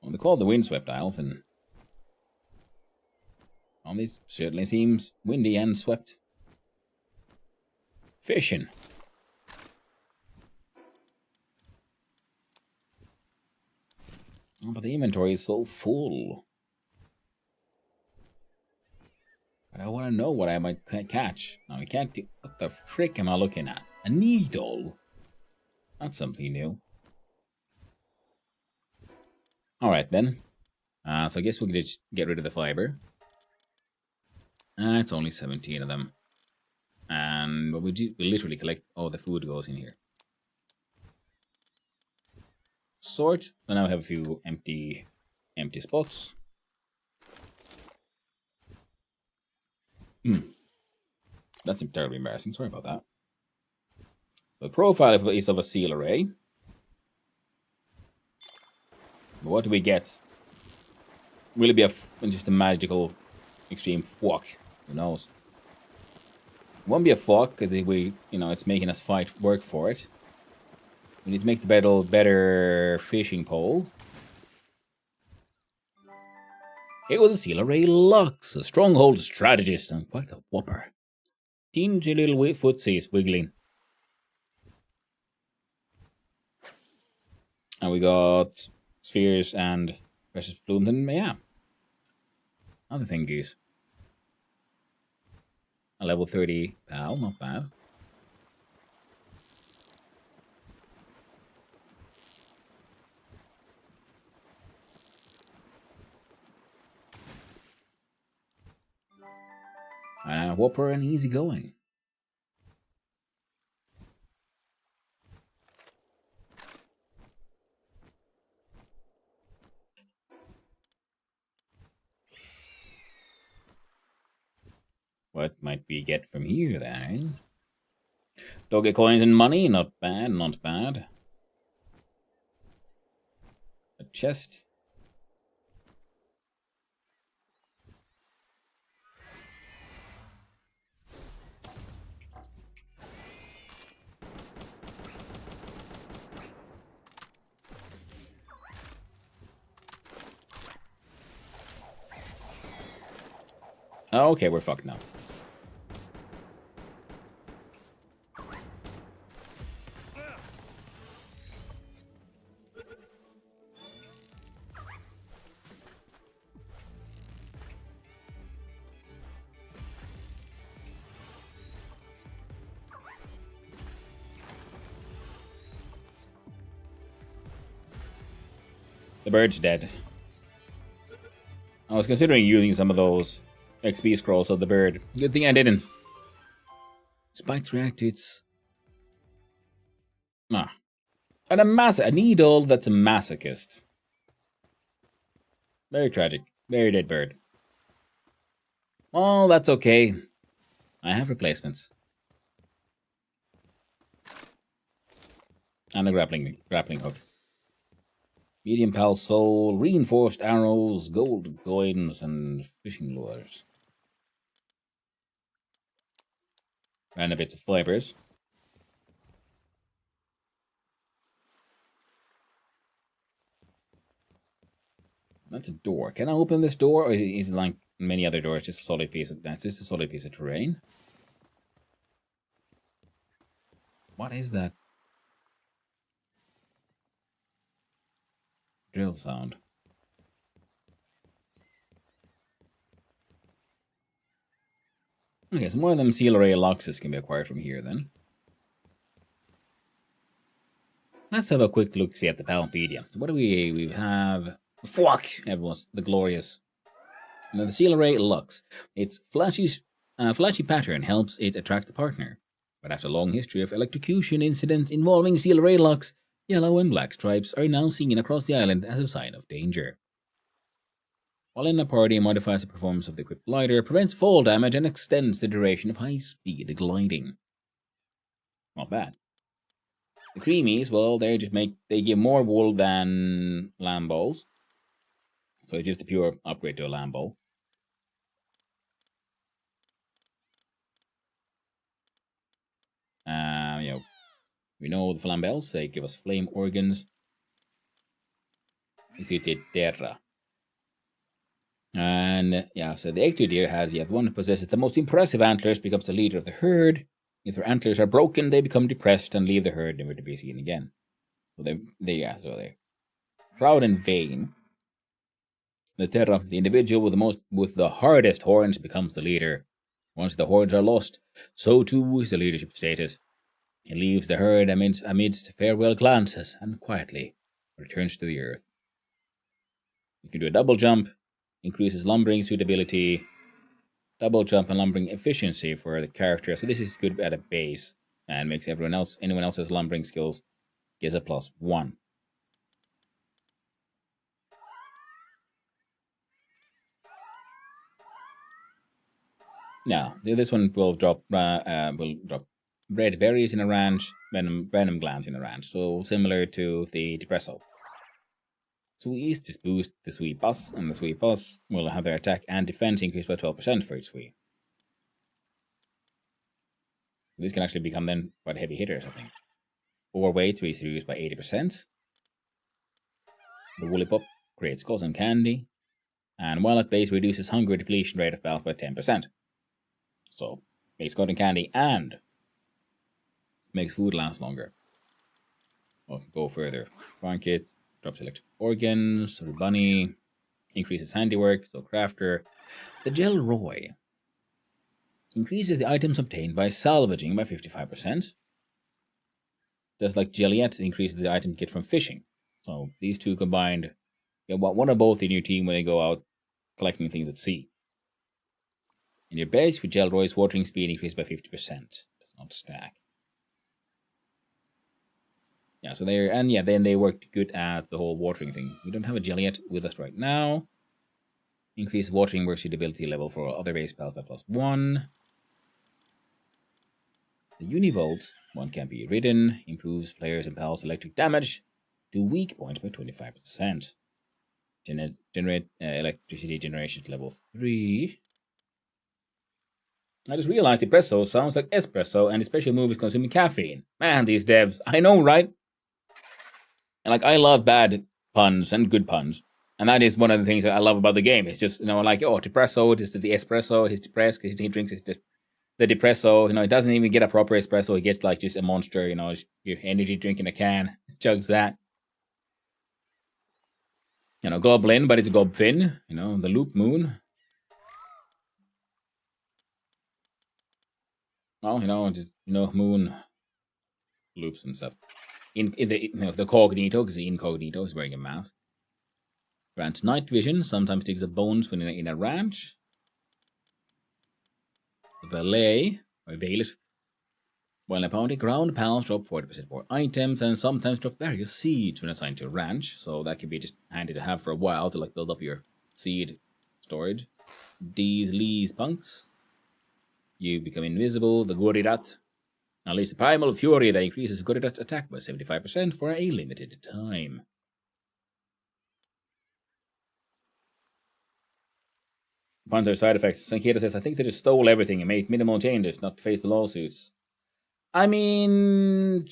A: Well, they're called the windswept isles, and these certainly seems windy and swept. Fishing. Oh, but the inventory is so full. But I want to know what I might catch. Now, I can't do... What the frick am I looking at? A needle? That's something new. Alright, then. So I guess we could just get rid of the fiber. It's only 17 of them. And what we literally collect... Oh, the food goes in here. Sort. So now we have a few empty spots. That's terribly embarrassing. Sorry about that. The profile is of a seal array. But what do we get? Will it be just a magical extreme fuck? Who knows? It won't be a fuck because it's making us work for it. We need to make the better fishing pole. It was a seal array Lux, a stronghold strategist, and quite a whopper. Teensy little footsies wiggling. And we got spheres and precious blooms, and yeah. Other thingies. A level 30 pal, not bad. And a whopper and easy going. What might we get from here then? Doggy coins and money, not bad, not bad. A chest. Oh, okay, we're fucked now. The bird's dead. I was considering using some of those XP scrolls of the bird. Good thing I didn't. Spikes react to its... Ah. And a needle that's a masochist. Very tragic. Very dead bird. Well, that's okay. I have replacements. And a grappling hook. Medium pal soul, reinforced arrows, gold coins, and fishing lures. Random bits of fibers. That's a door. Can I open this door, or is it like many other doors, just a solid piece of... That's just a solid piece of terrain. What is that? Drill sound. Okay, so more of them seal array loxes can be acquired from here then. Let's have a quick look see at the Palpedia. So what do we have? Fuck! Everyone's the glorious. Now the seal array lux. Its flashy pattern helps it attract a partner. But after a long history of electrocution incidents involving seal array lux, yellow and black stripes are now seen across the island as a sign of danger. While in a party, it modifies the performance of the equipped glider, prevents fall damage, and extends the duration of high-speed gliding. Not bad. The creamies, well, they give more wool than lamb balls. So it's just a pure upgrade to a lamb ball. We know the flambels, they give us flame organs. Terra. And yeah, so the Ecto deer had the one who possesses the most impressive antlers becomes the leader of the herd. If their antlers are broken, they become depressed and leave the herd never to be seen again. So they're proud and vain. The Terra, the individual with the hardest horns, becomes the leader. Once the horns are lost, so too is the leadership status. He leaves the herd amidst farewell glances and quietly returns to the earth. You can do a double jump, increases lumbering suitability, double jump and lumbering efficiency for the character. So this is good at a base and makes anyone else has lumbering skills gets a +1. Now, this one will drop red berries in a ranch, venom glands in a ranch. So similar to the Depresso. Swees just boost the Swee Bus, and the Swee Bus will have their attack and defense increased by 12% for each Swee. These can actually become then quite heavy hitters, I think. Overweight is reduced by 80%. The Woolly Pop creates cotton candy. And while at base reduces hunger depletion rate of balance by 10%. So, makes cotton candy and makes food last longer. Well, go further. Farm kit, drops electric organs, bunny, increases handiwork, so crafter. The Gel Roy increases the items obtained by salvaging by 55%. Just like Jelliet increases the items get from fishing. So these two combined, you want one or both in your team when they go out collecting things at sea. In your base with Gel Roy's watering speed increased by 50%. Does not stack. Yeah, so then they worked good at the whole watering thing. We don't have a Jelliet with us right now. Increase watering work suitability level for other base spells by +1. The Univolt one can be ridden, improves players' and pals' electric damage to weak points by 25%. Generate electricity generation to level 3. I just realized espresso sounds like espresso, and the special move is consuming caffeine. Man, these devs. I know, right? And like, I love bad puns and good puns. And that is one of the things that I love about the game. It's just, like, oh, depresso, just the espresso, he's depressed because he drinks the depresso. It doesn't even get a proper espresso. He gets like just a monster, your energy drink in a can, chugs that. Goblin, but it's Gobfin, the Loop Moon. Well, Moon loops and stuff. In the Cognito, because the Incognito is wearing a mask. Grants night vision, sometimes takes a bonus when in a ranch. Valet, or Bailiff. While opponent ground pals drop 40% more items, and sometimes drop various seeds when assigned to a ranch, so that could be just handy to have for a while to build up your seed storage. These Lee's punks. You become invisible, the Gorirat. Unleash the Primal Fury that increases Gorirat's attack by 75% for a limited time. Upon their side effects, Sanketa says, I think they just stole everything and made minimal changes, not to face the lawsuits. I mean,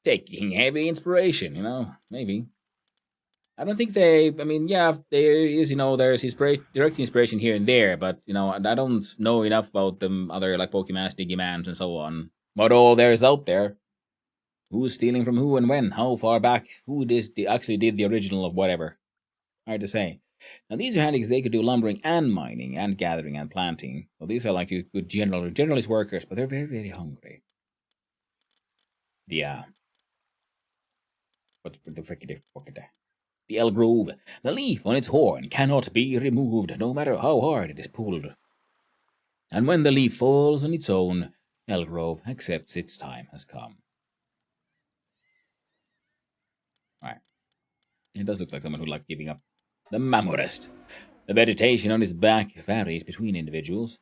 A: taking heavy inspiration, maybe. I don't think there is, there's direct inspiration here and there, but, I don't know enough about them other, like, Pokemon, Digimans, and so on. What all there is out there. Who's stealing from who and when? How far back? Who actually did the original of whatever? Hard to say. Now, these are handy because they could do lumbering and mining and gathering and planting. So these are like good generalist workers, but they're very, very hungry. Yeah. What's the frickity fuckity? The Elgrove. The leaf on its horn cannot be removed, no matter how hard it is pulled. And when the leaf falls on its own, Elgrove accepts its time has come. Alright. It does look like someone who likes giving up. The Mamorest. The vegetation on his back varies between individuals.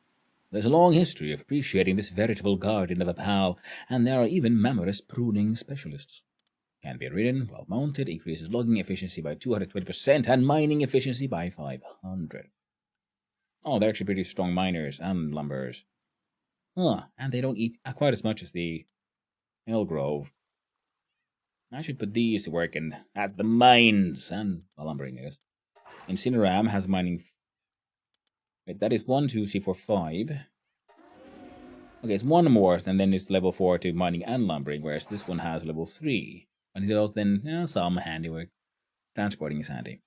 A: There's a long history of appreciating this veritable guardian of a pal, and there are even Mamorest pruning specialists. Can be ridden while mounted, increases logging efficiency by 220% and mining efficiency by 500. Oh, they're actually pretty strong miners and lumberers. And they don't eat quite as much as the Hillgrove. I should put these to work at the mines and the lumbering, I guess. Incineram has mining. Wait, that is 1, 2, 3, 4, 5. Okay, it's one more, and then it's level 4 to mining and lumbering, whereas this one has level 3. And it also then some handiwork. Transporting is handy.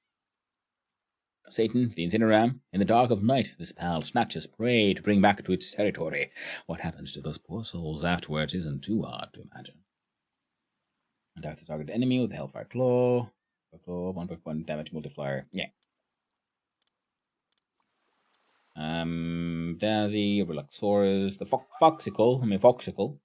A: Satan, the Incineram. In the dark of night, this pal snatches prey to bring back to its territory. What happens to those poor souls afterwards isn't too hard to imagine. Attack the target enemy with the Hellfire Claw. 1.1 damage multiplier. Yeah. Dazzy, Relaxorus, the Foxicle.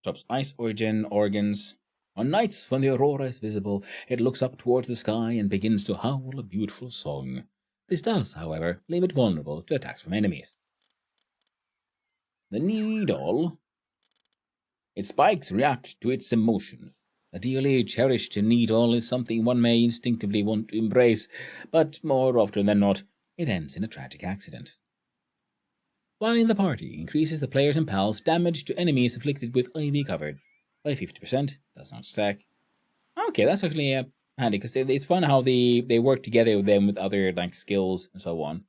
A: Drops Ice Organs. On nights when the aurora is visible, it looks up towards the sky and begins to howl a beautiful song. This does, however, leave it vulnerable to attacks from enemies. The Needle. Its spikes react to its emotions. A dearly cherished needle is something one may instinctively want to embrace, but more often than not, it ends in a tragic accident. While in the party, increases the players' and pals' damage to enemies afflicted with ivy covered by 50%. Does not stack. Okay, that's actually handy, because it's fun how they work together with them with other skills and so on.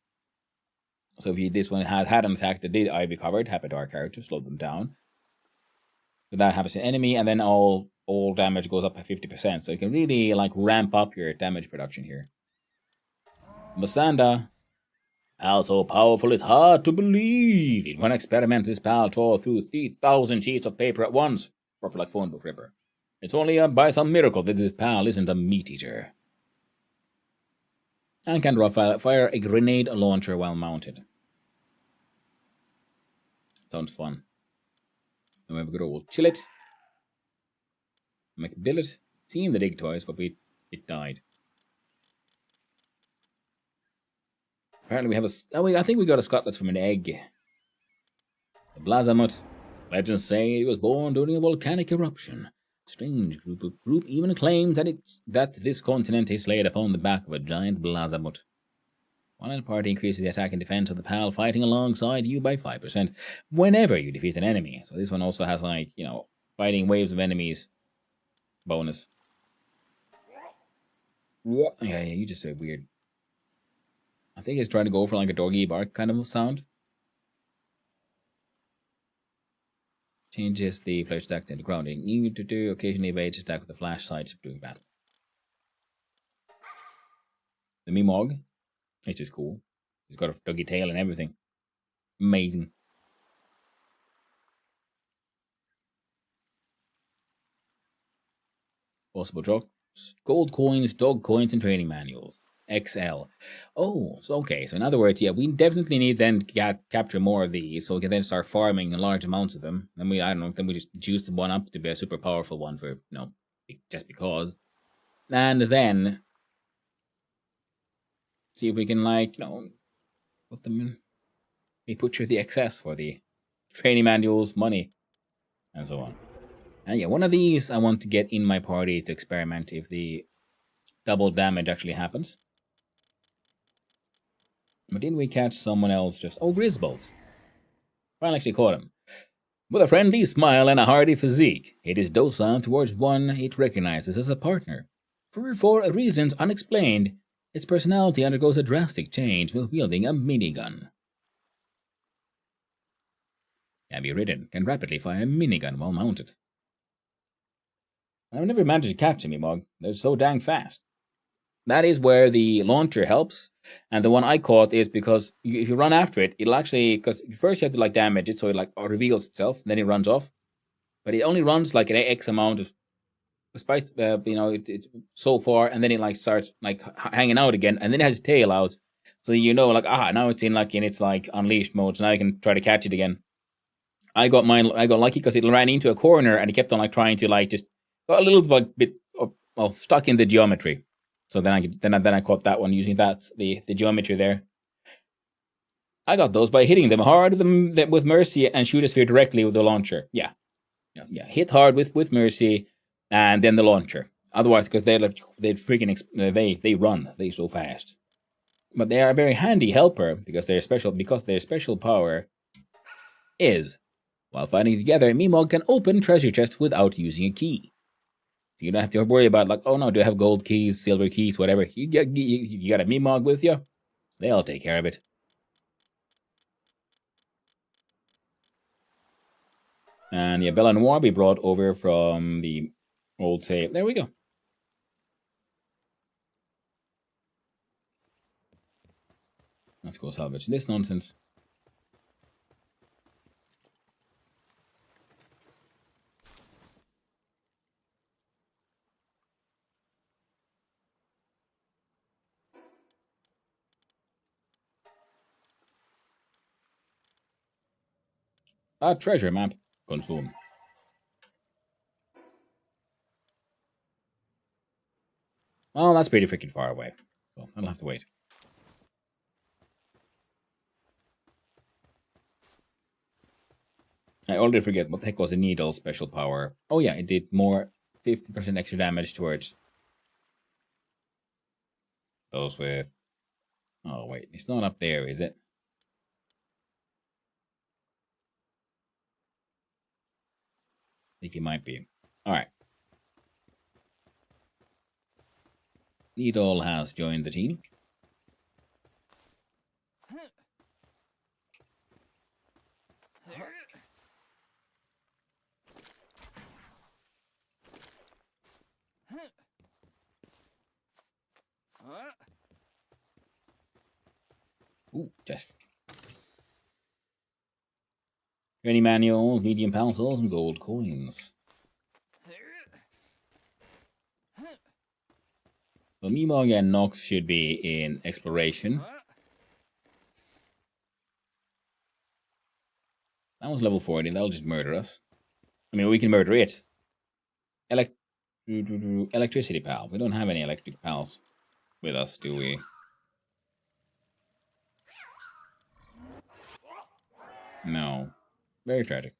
A: So if this one had an attack that did ivy covered, have a dark arrow to slow them down. So that happens to an enemy, and then all damage goes up by 50%. So you can really ramp up your damage production here. Masanda. Pal so powerful it's hard to believe. In one experiment, this pal tore through 3,000 sheets of paper at once, proper like phone book ripper. It's only by some miracle that this pal isn't a meat eater. And can fire a grenade launcher while mounted. Sounds fun. Then we have a good old Chillet. Make a billet. Seen the dig toys, but it died. Apparently we have I think we got a Scotland from an egg. The Blazamut. Legends say it was born during a volcanic eruption. Strange group even claims that this continent is laid upon the back of a giant Blazamut. One party increases the attack and defense of the PAL fighting alongside you by 5% whenever you defeat an enemy. So this one also has, like, you know, fighting waves of enemies bonus. Yeah, you just say weird. I think it's trying to go for like a doggy bark kind of sound. Changes the player's attack into grounding. You to do occasionally evades attack with the flash sides during battle. The Mimog, which is cool. He's got a doggy tail and everything. Amazing. Possible drops. Gold coins, dog coins, and training manuals. XL. Oh, so okay. So in other words, yeah, we definitely need then to capture more of these, so we can then start farming large amounts of them. Then I don't know, then we just juice the one up to be a super powerful one for, you know, just because. And then see if we can, like, you know, put them in. We butcher the excess for the training manuals, money, and so on. And yeah, one of these I want to get in my party to experiment if the double damage actually happens. But didn't we catch someone else just... Oh, Grisbolt. Finally actually caught him. With a friendly smile and a hearty physique, it is docile towards one it recognizes as a partner. For reasons unexplained, its personality undergoes a drastic change while wielding a minigun. Can be ridden, can rapidly fire a minigun while mounted. I've never managed to catch Mimog. They're so dang fast. That is where the launcher helps, and the one I caught is because if you run after it, it'll actually, because first you have to like damage it so it like reveals itself, then it runs off, but it only runs like an X amount of, despite you know it so far, and then it like starts like hanging out again, and then it has its tail out, so you know like now it's in its like unleashed mode, so now I can try to catch it again. I got lucky because it ran into a corner and it kept on like trying to like just got a little bit stuck in the geometry. So then I caught that one using the geometry there. I got those by hitting them hard with Mercy and shoot a sphere directly with the launcher. Yeah. Hit hard with Mercy and then the launcher. Otherwise, because they run so fast. But they are a very handy helper because their special power is, while fighting together, Mimog can open treasure chests without using a key. So you don't have to worry about like, oh no, do I have gold keys, silver keys, whatever. You got a Mimog with you, they'll take care of it. And yeah, Bella Noir we brought over from the old save. There we go. Let's go salvage this nonsense. Treasure map. Consume. Oh, that's pretty freaking far away. So I'll have to wait. I already forget what the heck was the needle special power. Oh yeah, it did more 50% extra damage towards those with... Oh wait, it's not up there, is it? I think it might be. Alright. Needle has joined the team. Ooh, chest. Training manuals, medium pencils, and gold coins. So Mimog and Nox should be in exploration. That was level 40, that'll just murder us. I mean, we can murder it. Electricity pal. We don't have any electric pals with us, do we? No. Very tragic.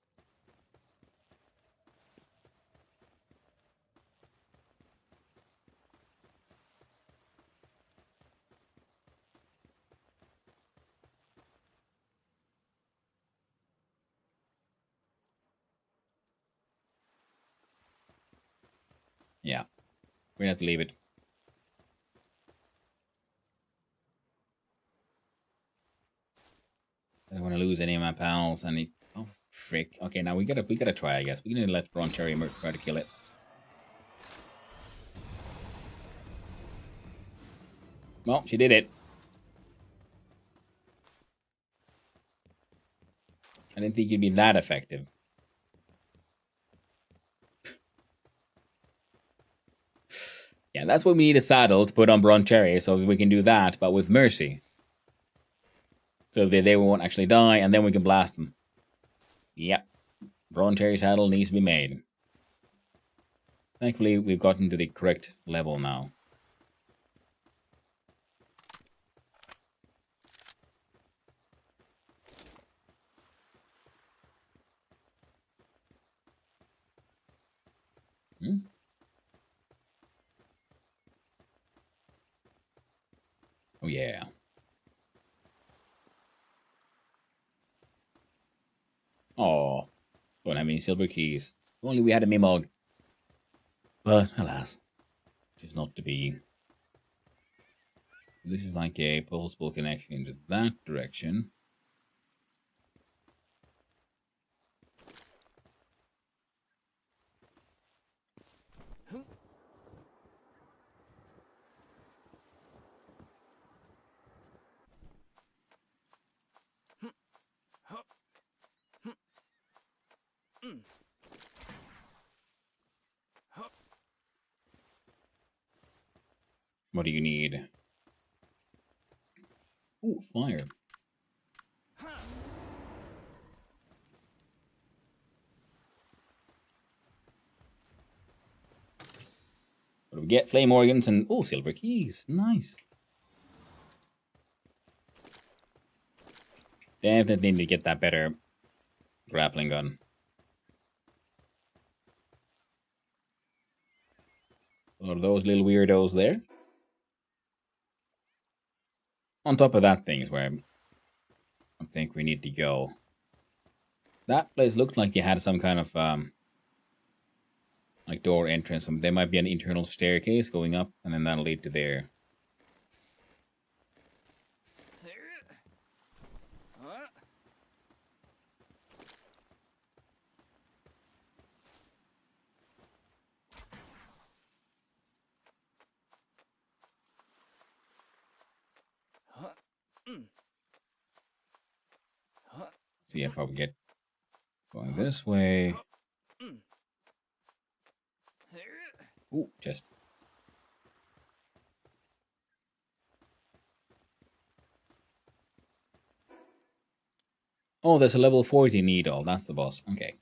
A: Yeah. We're gonna have to leave it. I don't want to lose any of my pals. Oh frick. Okay, now we gotta try. I guess we can let Ron Cherry try to kill it. Well, she did it. I didn't think you'd be that effective. Yeah, that's what we need a saddle to put on Bron Cherry, so we can do that, but with Mercy. So they won't actually die, and then we can blast them. Yep. Bron Cherry saddle needs to be made. Thankfully, we've gotten to the correct level now. Hmm? Oh, yeah. Oh, don't have any silver keys. If only we had a Mimog. But, alas, it is not to be. This is like a possible connection into that direction. What do you need? Ooh, fire. What do we get? Flame organs and... oh, silver keys. Nice. Definitely need to get that better grappling gun. Are those little weirdos there? On top of that thing is where I think we need to go. That place looked like you had some kind of like door entrance. There might be an internal staircase going up, and then that'll lead to there. See if I can get going this way. Ooh, chest. Oh, there's a level 40 needle. That's the boss. Okay.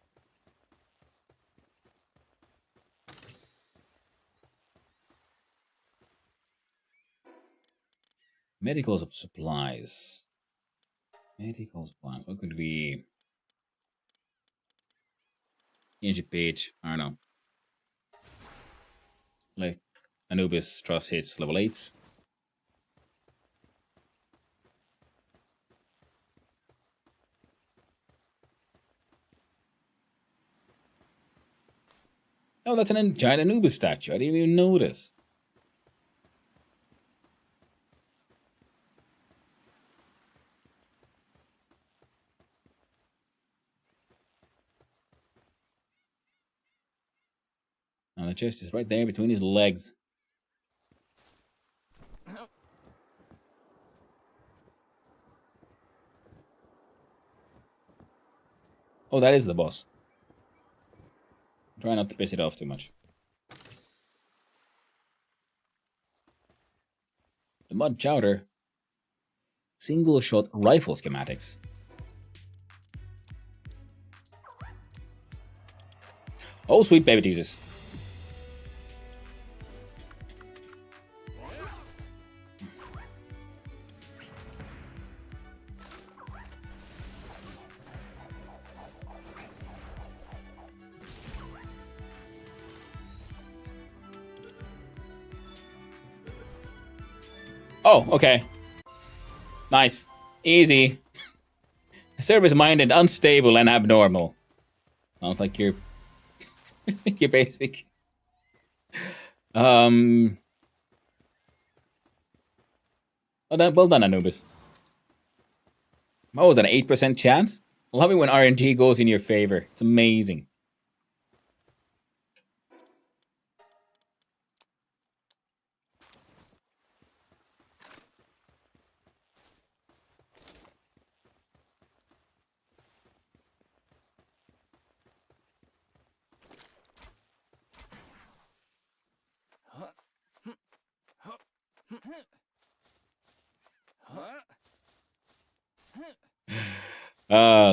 A: Medical supplies. Medical supplies. What could we... Energy page. I don't know. Like Anubis Trust hits level 8. Oh, that's an giant Anubis statue. I didn't even notice. And the chest is right there between his legs. Oh, that is the boss. Try not to piss it off too much. The mud chowder. Single shot rifle schematics. Oh, sweet baby Jesus. Oh, okay. Nice. Easy. Service-minded, unstable, and abnormal. Sounds like you're you're basic. Well done, Anubis. What was that, an 8% chance? I love it when RNG goes in your favor. It's amazing.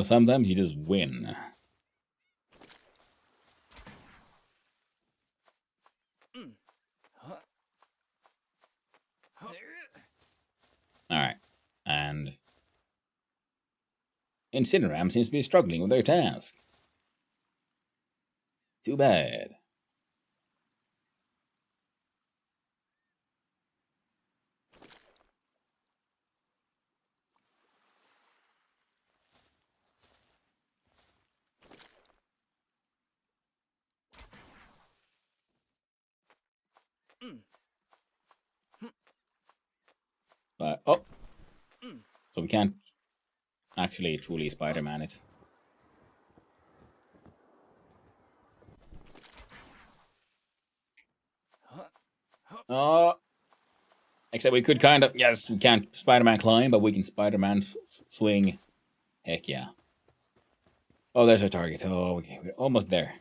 A: Sometimes you just win. Alright. And Incineram seems to be struggling with their task. Too bad. But, oh. So we can't actually truly Spider-Man it. Oh. Except we could kind of, yes, we can't Spider-Man climb, but we can Spider-Man swing. Heck yeah. Oh, there's our target. Oh, okay, we're almost there.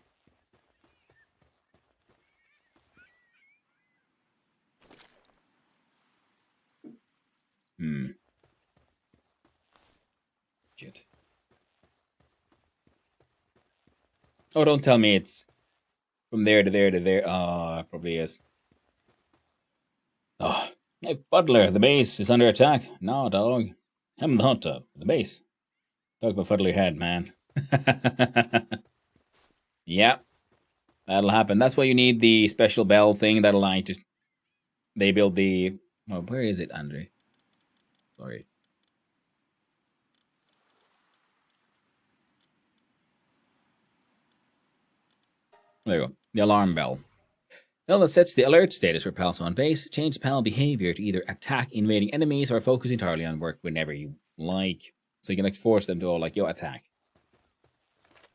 A: Shit. Oh, don't tell me it's from there to there to there. Oh, it probably is. Oh, hey, Butler, the base is under attack. No, dog. I'm the hot tub. The base. Talk about Fuddler head, man. Yep, that'll happen. That's why you need the special bell thing that'll like just. They build the. Oh, where is it, Andre? Sorry. There you go. The alarm bell. Well, that sets the alert status for Pals on base. Change Pal behavior to either attack invading enemies or focus entirely on work whenever you like. So you can like force them to all like, yo, attack.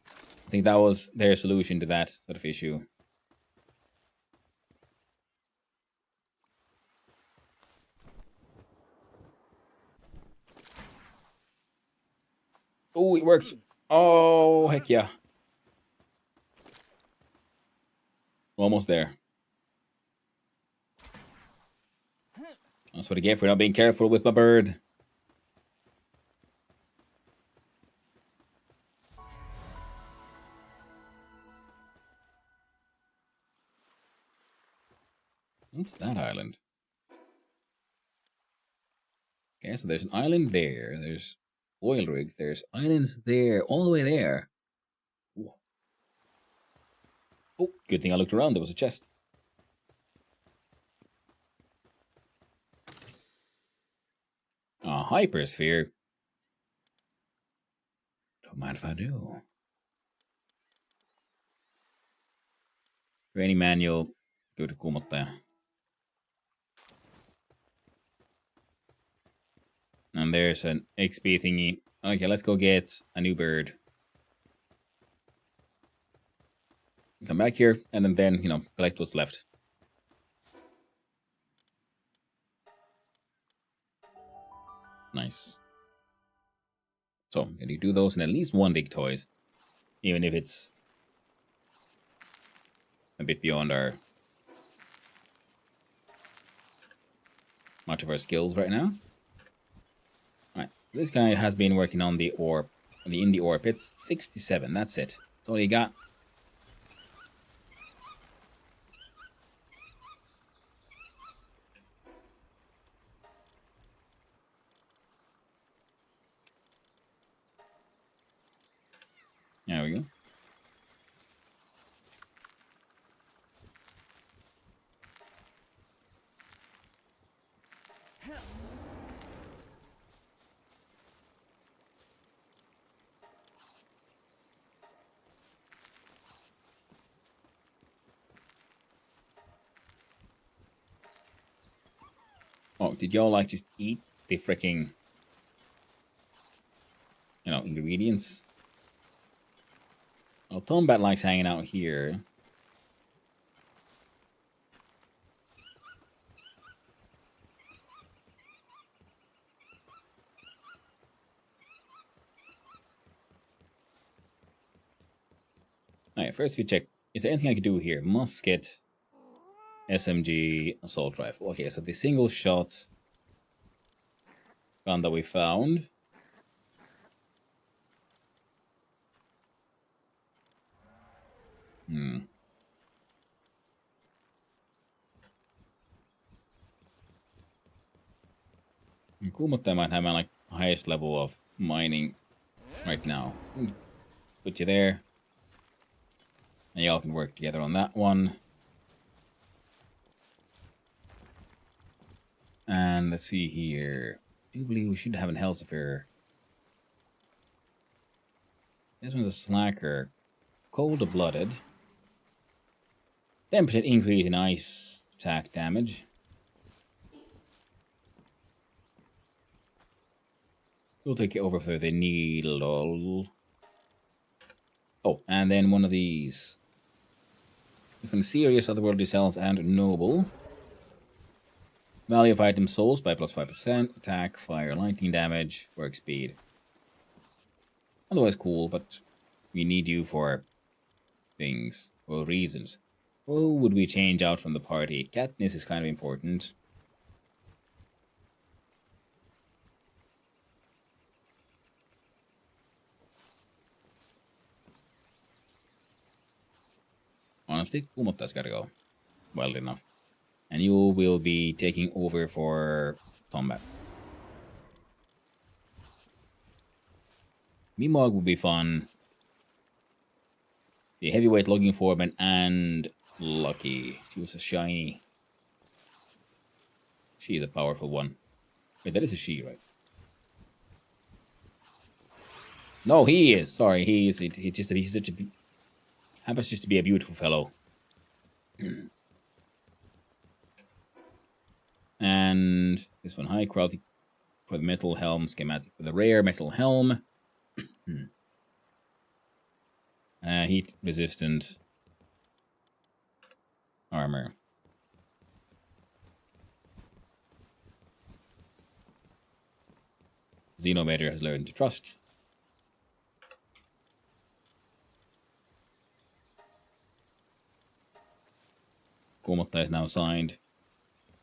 A: I think that was their solution to that sort of issue. Oh, it worked. Oh, heck yeah. Almost there. That's what I get for not being careful with my bird. What's that island? Okay, so there's an island there. There's oil rigs. There's islands there, all the way there. Whoa. Oh, good thing I looked around. There was a chest. A hypersphere. Don't mind if I do. Training manual. Good kuumottaja. And there's an XP thingy. Okay, let's go get a new bird. Come back here, and then, you know, collect what's left. Nice. So, can you do those in at least one big toys? Even if it's a bit beyond our much of our skills right now. Alright, this guy has been working on the orb, in the orb. It's 67, that's it. That's all you got. There we go. Oh, did y'all like just eat the freaking, ingredients? Well, Tombat likes hanging out here. Alright, first we check. Is there anything I can do here? Musket, SMG, assault rifle. Okay, so the single shot gun that we found. Cool, but I might have my like highest level of mining right now. Put you there. And y'all can work together on that one. And let's see here. I do believe we should have an Hellsifer. This one's a slacker. Cold-blooded. 10% increase in ice attack damage. We'll take it over for the needle. Oh, and then one of these. This one, serious otherworldly cells and noble. Value of item souls by plus 5%. Attack, fire, lightning damage, work speed. Otherwise cool, but we need you for things or reasons. Who would we change out from the party? Katniss is kind of important. Honestly, Kumotta's gotta go. Well enough. And you will be taking over for Tombat. Mimog would be fun. The heavyweight logging foreman and Lucky. She was a shiny. She's a powerful one. Wait, that is a she, right? No, he is. Sorry, he is. He's such a happens just to be a beautiful fellow. And this one, high quality for the metal helm schematic for the rare metal helm. Heat resistant armor. Xenomator has learned to trust. Komotta is now signed.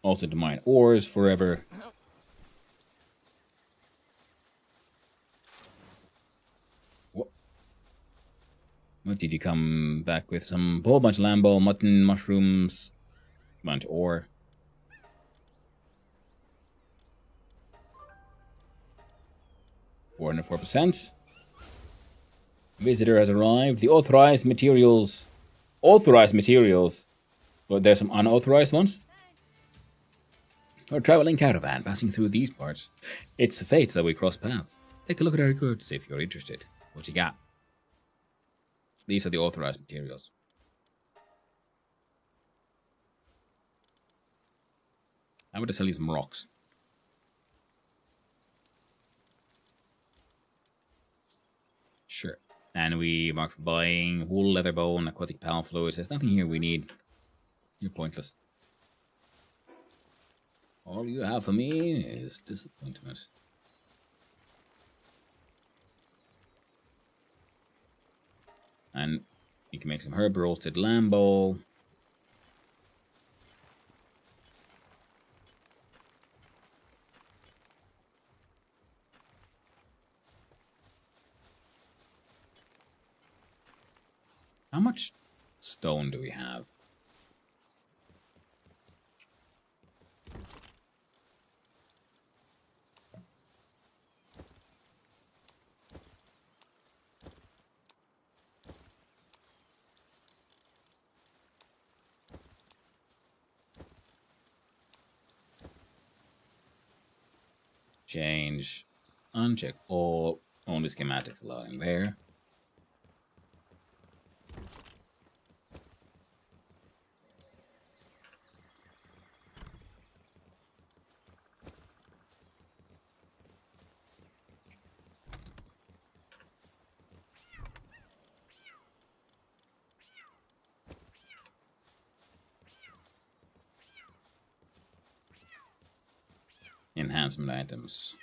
A: Also to mine ores forever. What did you come back with? Some whole bunch of lambo, mutton, mushrooms, bunch of ore. Four and 4%. Visitor has arrived. The authorized materials. Authorized materials. But there's some unauthorized ones. We're traveling caravan passing through these parts. It's a fate that we cross paths. Take a look at our goods if you're interested. What you got? These are the authorized materials. How about I sell you some rocks? Sure. And we mark for buying wool, leather bone, aquatic pal fluids. There's nothing here we need. You're pointless. All you have for me is disappointment. And you can make some herb roasted lamb bowl. How much stone do we have? Change. Uncheck all. Only schematics allowed in there. Enhancement items.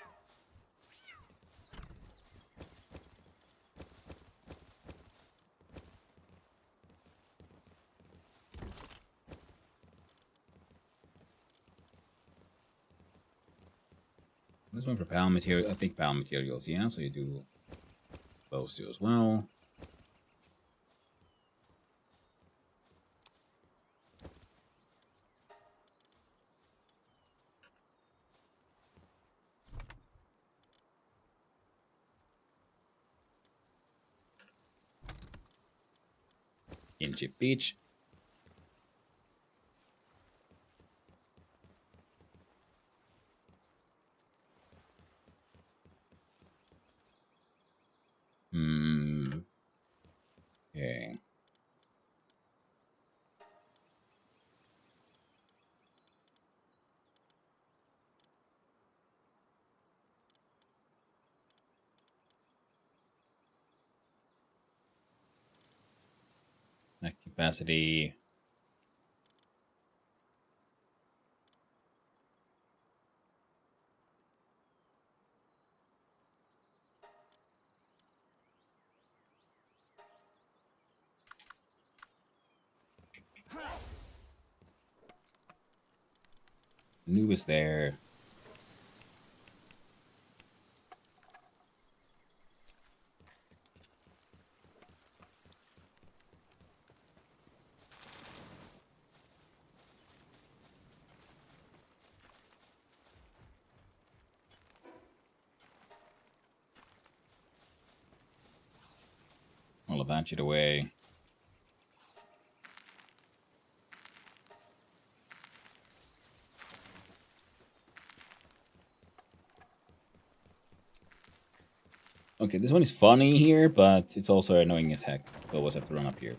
A: This one for pal material. I think pal materials, yeah. So you do those two as well. In Chip Beach. Okay. That capacity. New is there. I'll advance it away. Okay, this one is funny here, but it's also annoying as heck. I always have to run up here.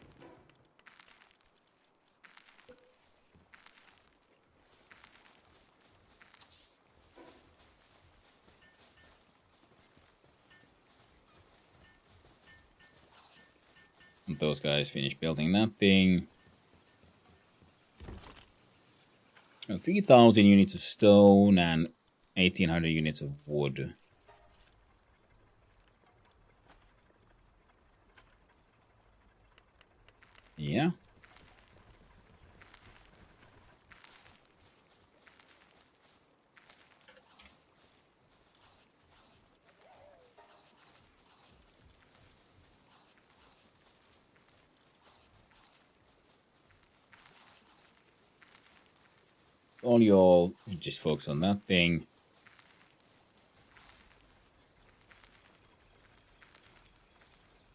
A: And those guys finish building that thing. 3,000 units of stone and 1,800 units of wood. Yeah. All y'all just focus on that thing.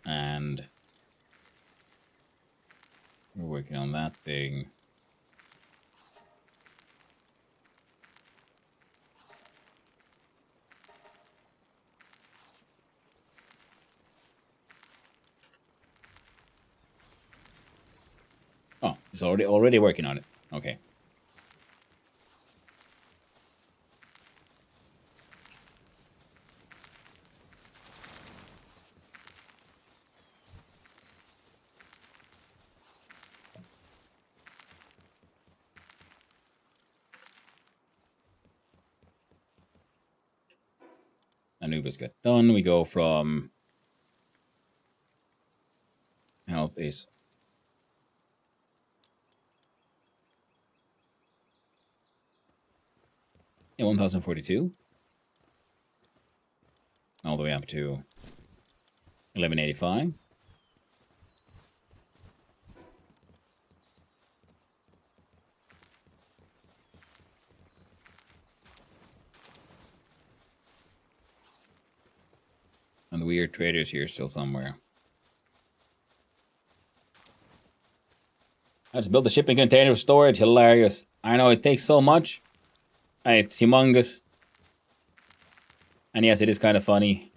A: And we're working on that thing. Oh, it's already working on it. Okay. Anubis got done. We go from health is yeah, 1042. All the way up to 1185. And the weird traders here still somewhere. I just built a shipping container of storage. Hilarious. I know it takes so much. And it's humongous. And yes, it is kind of funny.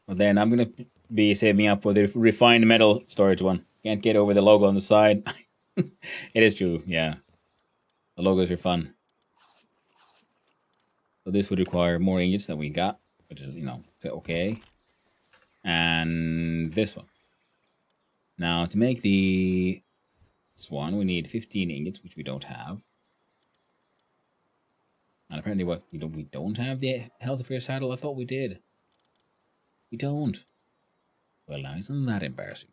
A: But then I'm gonna be saving up for the refined metal storage one. Can't get over the logo on the side. It is true, yeah. The logos are fun. So this would require more ingots than we got, which is, okay. And this one. Now, to make the swan, we need 15 ingots, which we don't have. And apparently, we don't have the Healthifier saddle. I thought we did. We don't. Well, now isn't that embarrassing?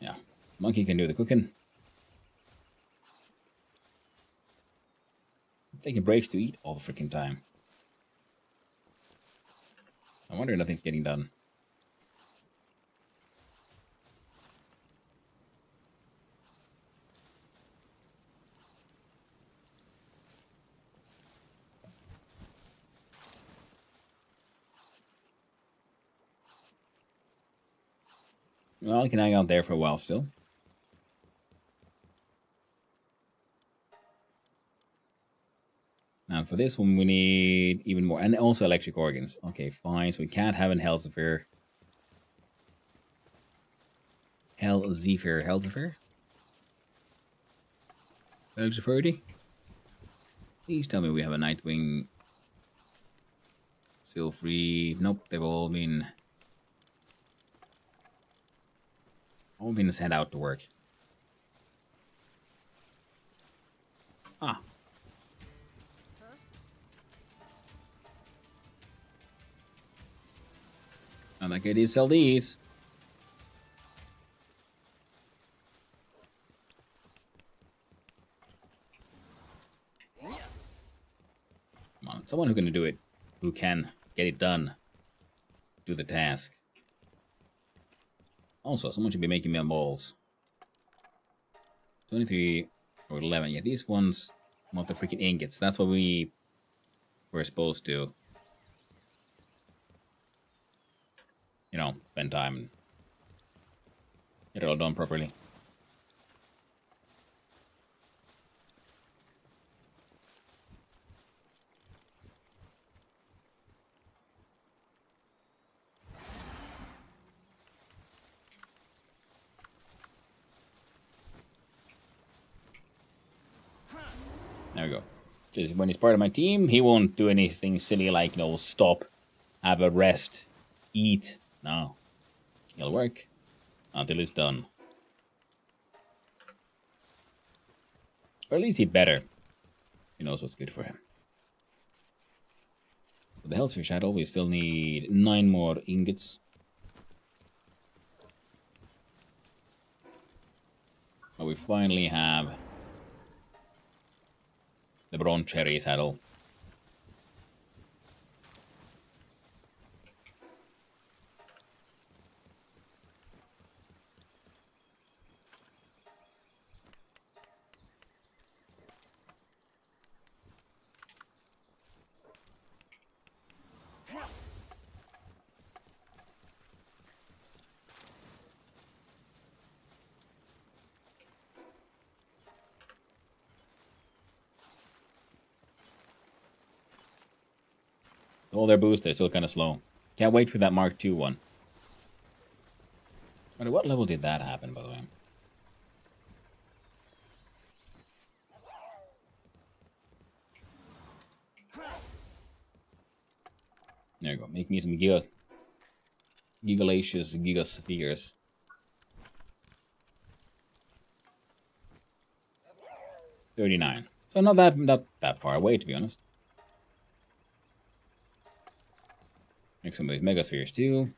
A: Yeah, monkey can do the cooking. Taking breaks to eat all the freaking time. I wonder if nothing's getting done. Well, I can hang out there for a while still. Now, for this one, we need even more. And also electric organs. Okay, fine. So we can't have an Healthifier. Healthifier? Eligibility? Please tell me we have a Nightwing. Still free. Nope, they've all been sent out to work. Ah. Not like I did sell these. Come on, someone who can do it, who can get it done, do the task. Also, someone should be making me balls. 23 or 11. Yeah, these ones want the freaking ingots. That's what we were supposed to, spend time and get it all done properly. There we go. Just when he's part of my team, he won't do anything silly like, stop, have a rest, eat. No. He'll work until it's done. Or at least he'd better. He knows what's good for him. For the Healthifier Shadow, we still need 9 more ingots. But we finally have the Bronze Cherry saddle. All their boosts, they're still kind of slow. Can't wait for that Mark II one. I wonder what level did that happen, by the way? There you go. Make me some Gigalacious Gigaspheres. $39. So not that far away, to be honest. Make some of these Megaspheres too.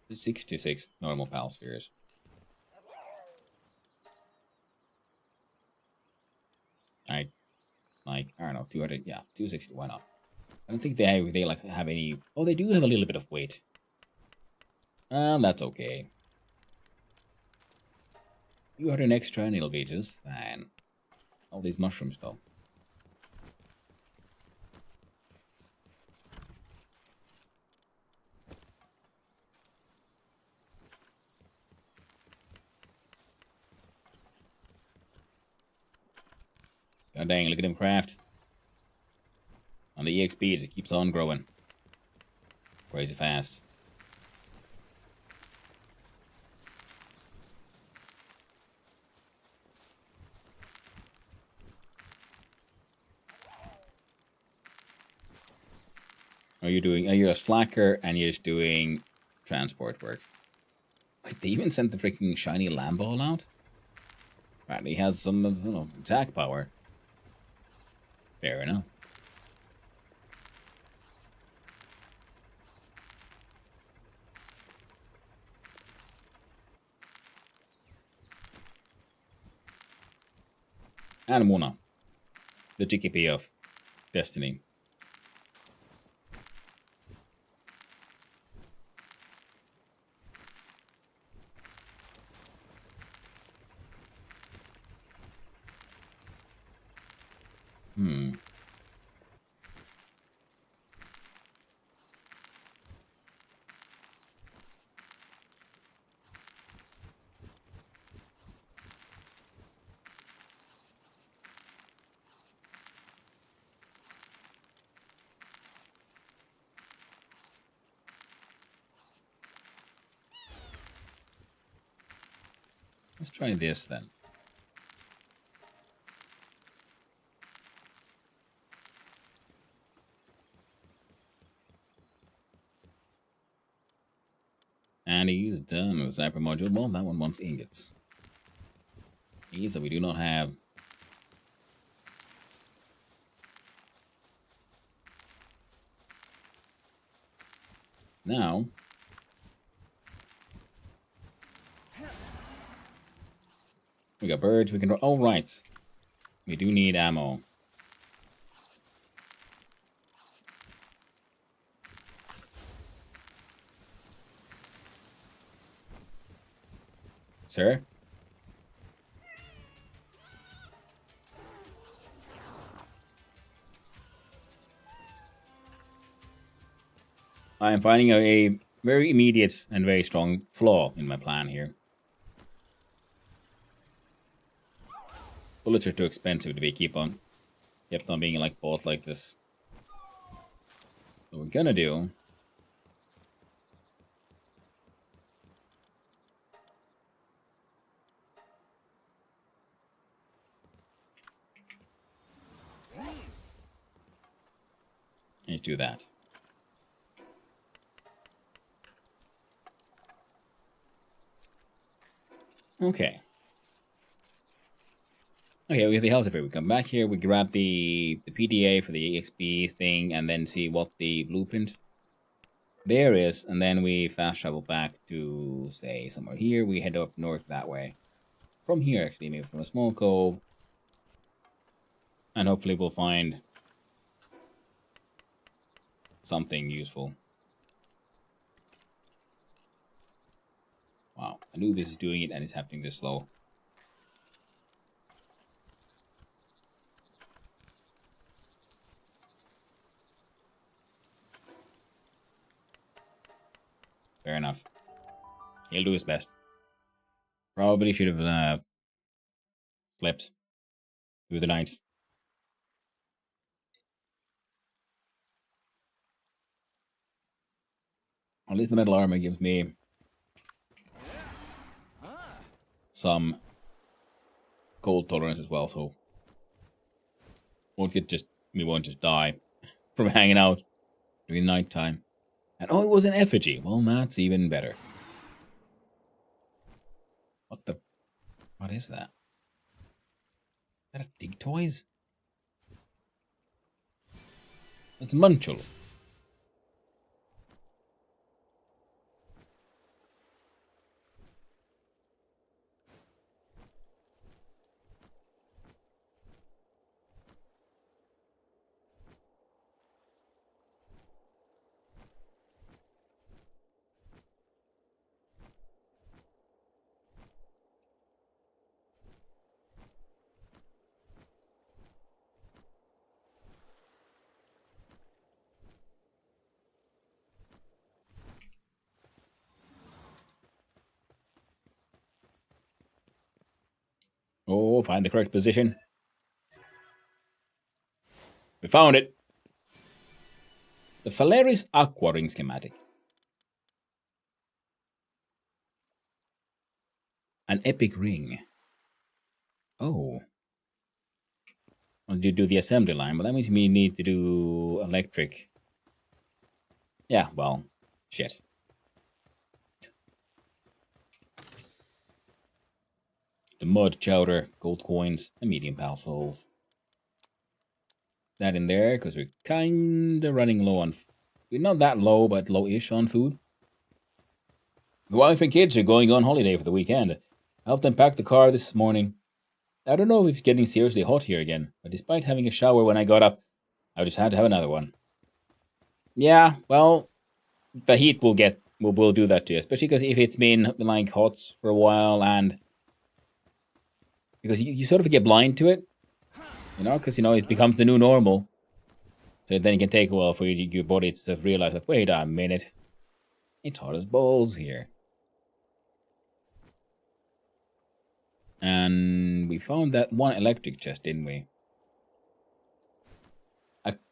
A: There's 66 normal Palspheres. I I don't know, 200, yeah, 260, why not? I don't think they like have any. Oh, they do have a little bit of weight. That's okay. 200 extra and it'll be just fine. All these mushrooms though. God dang, look at him craft. On the EXP, it keeps on growing. Crazy fast. Are you a slacker and you're just doing transport work? Wait, they even sent the freaking shiny Lamball out? Right, he has some, attack power. Fair enough. And Mona, the GKP of Destiny. Let's try this then. And he's done with the sniper module. Well, that one wants ingots. These that we do not have. Now, we got birds. We can. Oh, right. We do need ammo. Sir? I am finding a very immediate and very strong flaw in my plan here. Bullets are too expensive to be kept on being like bought like this. What we're gonna do is do that. Okay. Okay, we have the health effect. We come back here, we grab the PDA for the EXP thing, and then see what the blueprint there is, and then we fast travel back to, say, somewhere here. We head up north that way. From here, actually, maybe from a small cove. And hopefully we'll find something useful. Wow, Anubis is doing it and it's happening this slow. Fair enough. He'll do his best. Probably should have slept through the night. At least the metal armor gives me some cold tolerance as well, so we won't just die from hanging out during the night time. And oh, it was an effigy. Well, that's even better. What is that? Is that a Dig Toys? It's Munchel. Oh, find the correct position. We found it. The Phalaris Aqua Ring schematic. An epic ring. Oh. Well, you do the assembly line, but that means we need to do electric. Yeah, well, shit. The mud chowder, gold coins, and medium pal souls. That in there, because we're kinda running low on... We're not that low, but low-ish on food. The wife and kids are going on holiday for the weekend. I helped them pack the car this morning. I don't know if it's getting seriously hot here again, but despite having a shower when I got up, I just had to have another one. Yeah, well, the heat will do that to you, especially because if it's been like hot for a while, and because you sort of get blind to it, because it becomes the new normal. So then it can take a while for your body to sort of realize that, wait a minute, it's hot as balls here. And we found that one electric chest, didn't we?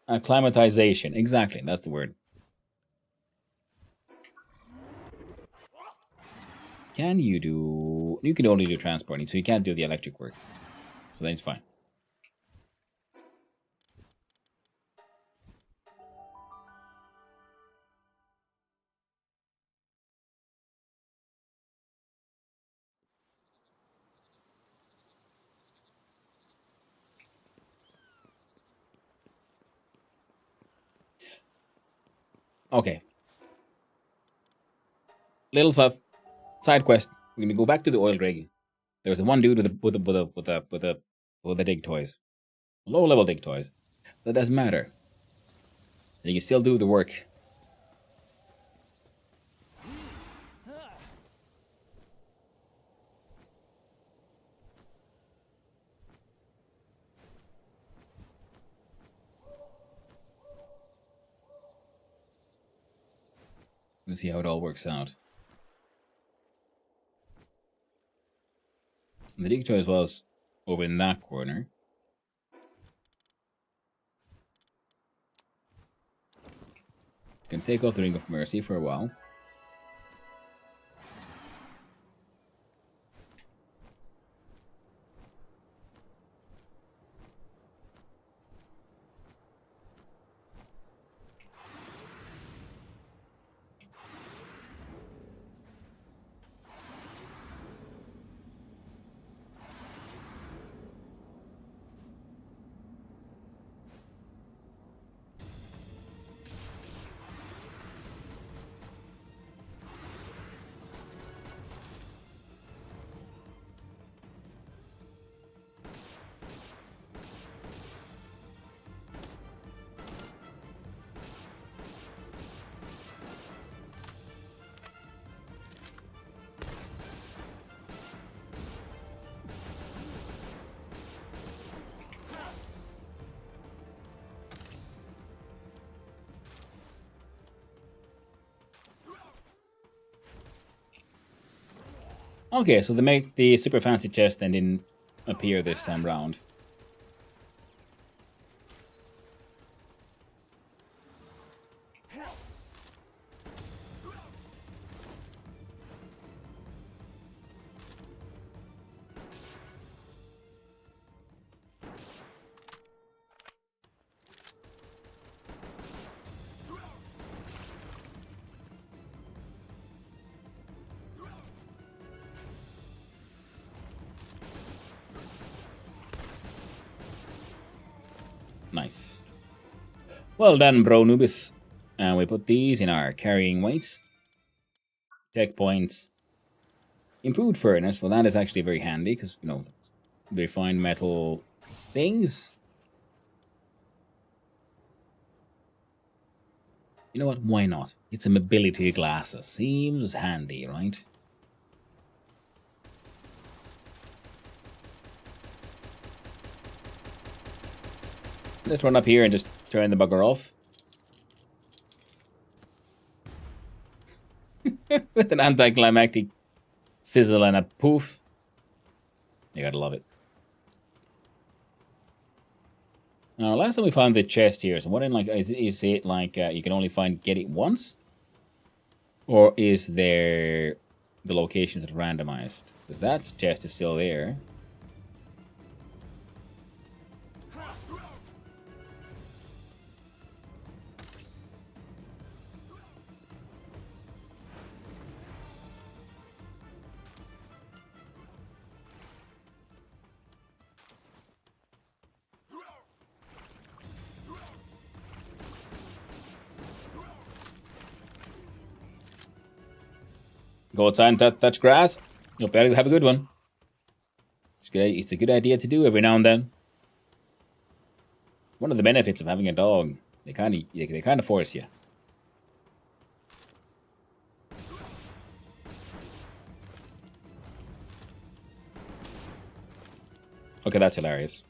A: Acclimatization, exactly, that's the word. Can you do... You can only do transporting, so you can't do the electric work. So then it's fine. Okay. Little stuff. Side quest. We're gonna go back to the oil rig. There's one dude with the dig toys. Low level dig toys. That doesn't matter. You can still do the work. We'll see how it all works out. And the dig toys was over in that corner. You can take off the Ring of Mercy for a while. Okay, so the super fancy chest then didn't appear this time round. Nice. Well done, bro Nubis. And we put these in our carrying weight. Tech points. Improved furnace. Well, that is actually very handy because, refined metal things. You know what? Why not? Get some ability glasses. Seems handy, right? Let's run up here and just turn the bugger off. With an anticlimactic sizzle and a poof. You gotta love it. Last time we found the chest here, so wondering, like, is it like you can only get it once? Or is there the locations that are randomized? Because that chest is still there. Go outside and touch grass. You'll better have a good one. It's a good idea to do every now and then. One of the benefits of having a dog, they kind of force you. Okay, that's hilarious.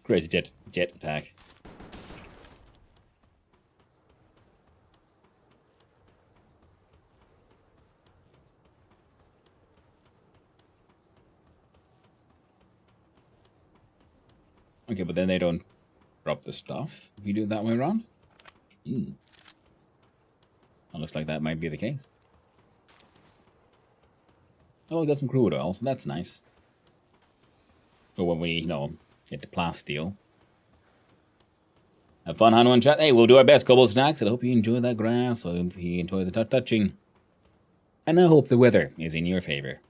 A: Crazy jet attack. Okay, but then they don't drop the stuff if you do it that way around. It looks like that might be the case. Oh, we got some crude oil, so that's nice. For when we, get the plasteel. Have fun, Hannu, and chat. Hey, we'll do our best, Cobble Snacks, and I hope you enjoy that grass. I hope you enjoy the touching. And I hope the weather is in your favor.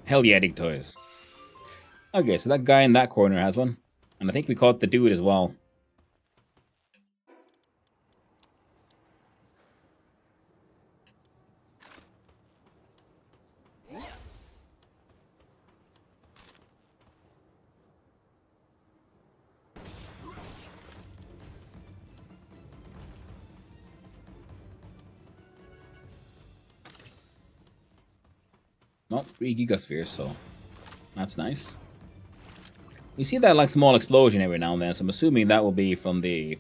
A: Hell yeah, dig toys. Okay, so that guy in that corner has one. And I think we caught the dude as well. No, 3 gigaspheres, so that's nice. We see that like small explosion every now and then, so I'm assuming that will be from the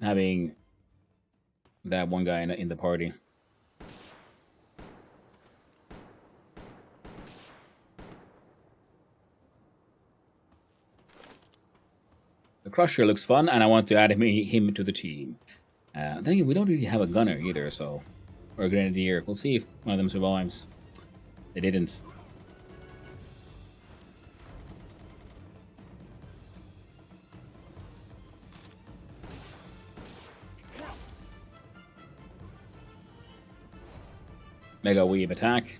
A: having that one guy in the party. The Crusher looks fun, and I want to add him to the team. Then again, we don't really have a gunner either, so or a grenadier. We'll see if one of them survives. They didn't. Mega Weeb attack.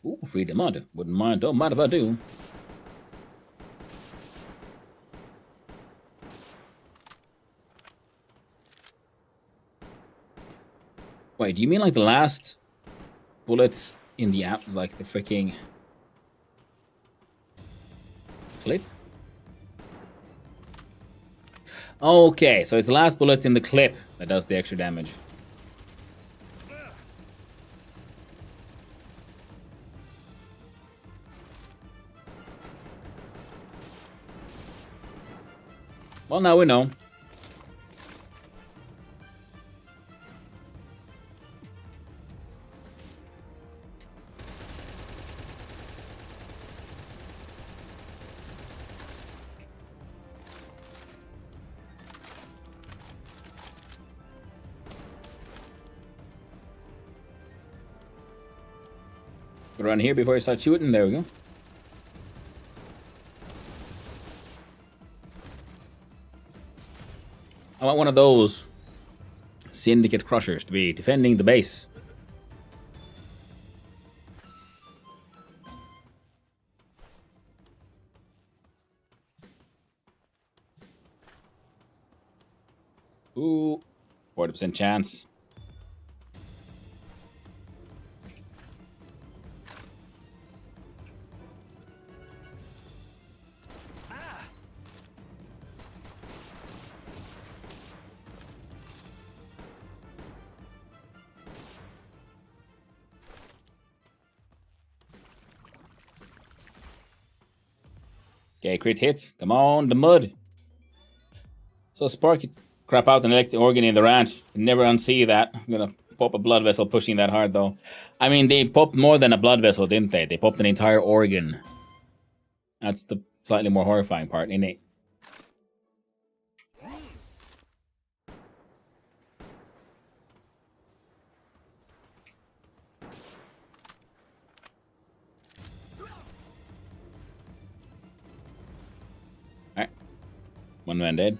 A: Ooh, free the mud. Wouldn't mind, don't mind if I do. Wait, do you mean like the last bullet in the app, like the freaking clip? Okay, so it's the last bullet in the clip that does the extra damage. Well, now we know. Run here before you start shooting. There we go. I want one of those Syndicate Crushers to be defending the base. Ooh, 40% chance. Okay, crit hit. Come on, the mud. So Sparky crap out an electric organ in the ranch. Never unsee that. I'm gonna pop a blood vessel pushing that hard though. I mean, they popped more than a blood vessel, didn't they? They popped an entire organ. That's the slightly more horrifying part, isn't it? Alright. One man dead.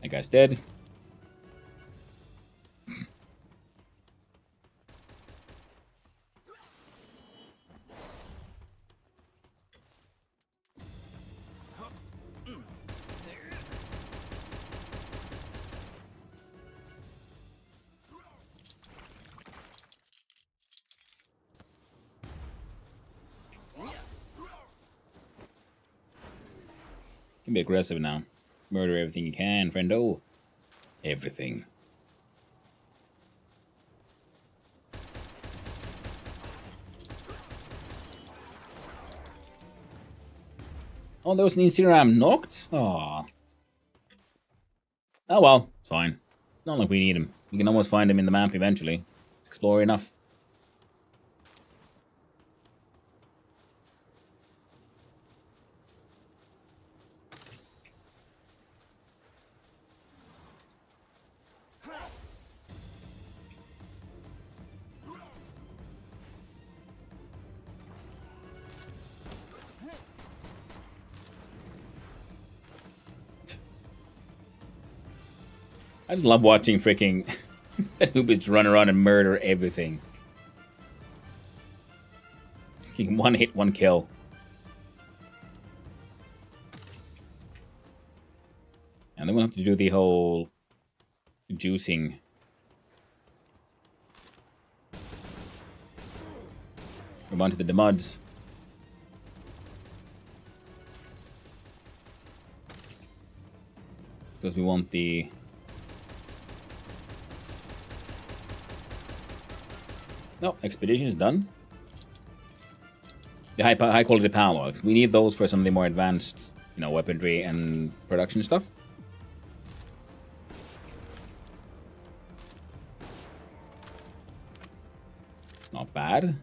A: That guy's dead. You can be aggressive now. Murder everything you can, friendo. Everything. Oh, there was an Incineram knocked? Aw. Oh well, it's fine. Not like we need him. We can almost find him in the map eventually. Let's explore enough. I just love watching freaking that Hoobits run around and murder everything. One hit, one kill. And then we'll have to do the whole juicing. Move on to the demuds. Because we want the... No, expedition is done. The high quality Palworld. We need those for some of the more advanced, you know, weaponry and production stuff. Not bad.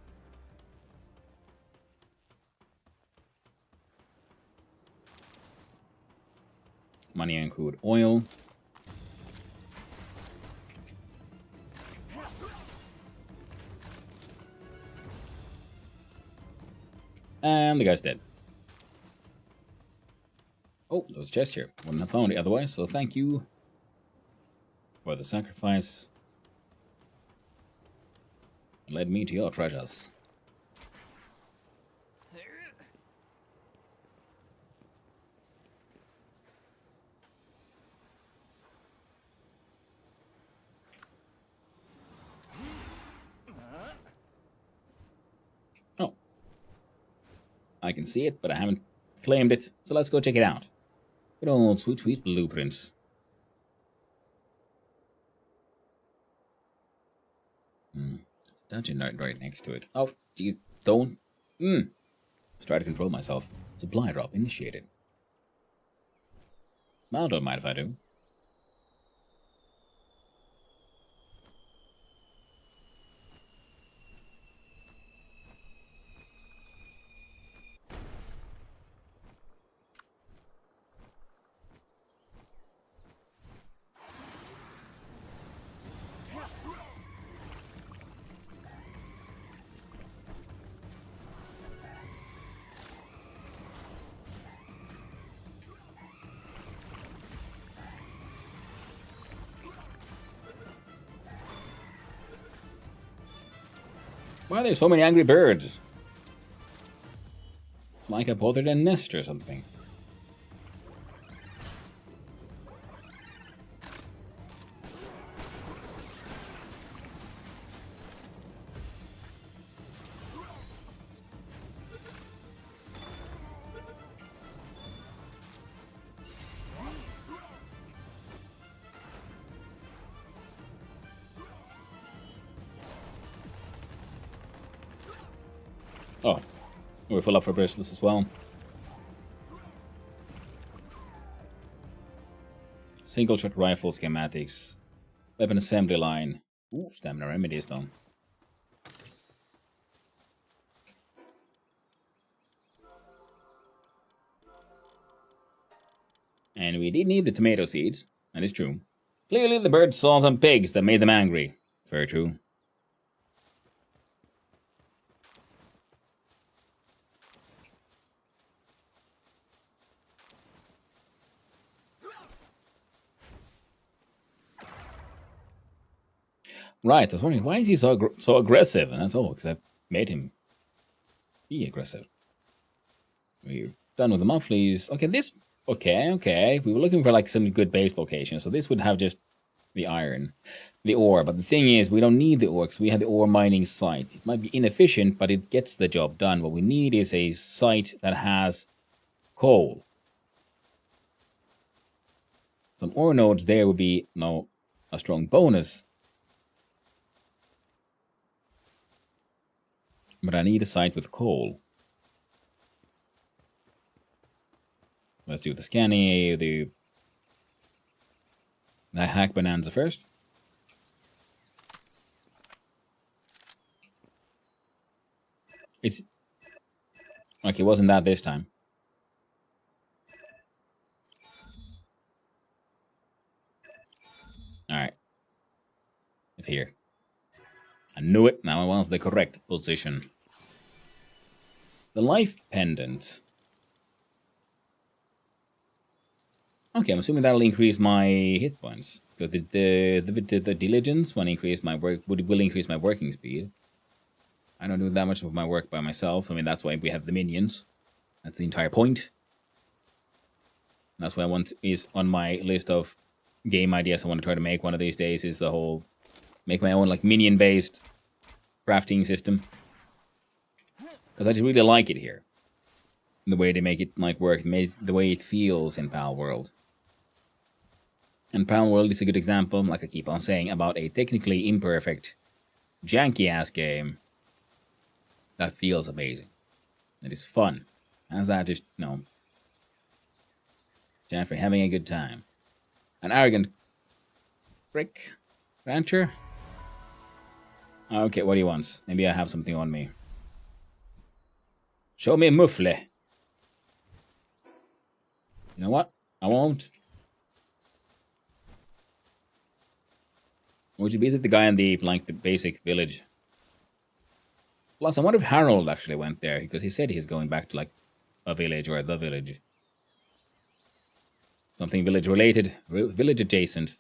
A: Money and crude oil. And the guy's dead. Oh, there's a chest here. Wouldn't have found it otherwise, so thank you for the sacrifice. Led me to your treasures. Oh. I can see it, but I haven't claimed it, so let's go check it out. Good old sweet, sweet blueprints. Dungeon right next to it. Oh, geez, don't. Let's try to control myself. Supply drop initiated. Well, don't mind if I do. Why are there so many angry birds? It's like I bothered a nest or something. Oh, we're full up for bristles as well. Single shot rifle schematics. Weapon assembly line. Ooh, stamina remedies though. And we did need the tomato seeds. That is true. Clearly the birds saw some pigs that made them angry. It's very true. Right, I was wondering, why is he so aggressive? And that's all, because I made him be aggressive. We're done with the monthlies. Okay, this... Okay. We were looking for, like, some good base location, so this would have just the iron, the ore. But the thing is, we don't need the ore, because we have the ore mining site. It might be inefficient, but it gets the job done. What we need is a site that has coal. Some ore nodes there would be, a strong bonus. But I need a site with coal. Let's do the scanning, the hack bonanza first. It's... Okay, it wasn't that this time. Alright. It's here. I knew it. Now I was the correct position. The life pendant. Okay, I'm assuming that'll increase my hit points. Because the diligence will increase my working speed. I don't do that much of my work by myself. I mean, that's why we have the minions. That's the entire point. That's what I want is on my list of game ideas I want to try to make one of these days is the whole make my own like minion based crafting system. Because I just really like it here. The way they make it like work, the way it feels in Palworld. And Palworld is a good example, like I keep on saying, about a technically imperfect, janky-ass game that feels amazing. It is fun. How's that just, Jeffrey having a good time. An arrogant prick rancher? Okay, what do you want? Maybe I have something on me. Show me a muffle. You know what? I won't. Would you visit the guy in the basic village? Plus, I wonder if Harold actually went there, because he said he's going back to a village or the village. Something village related, village adjacent.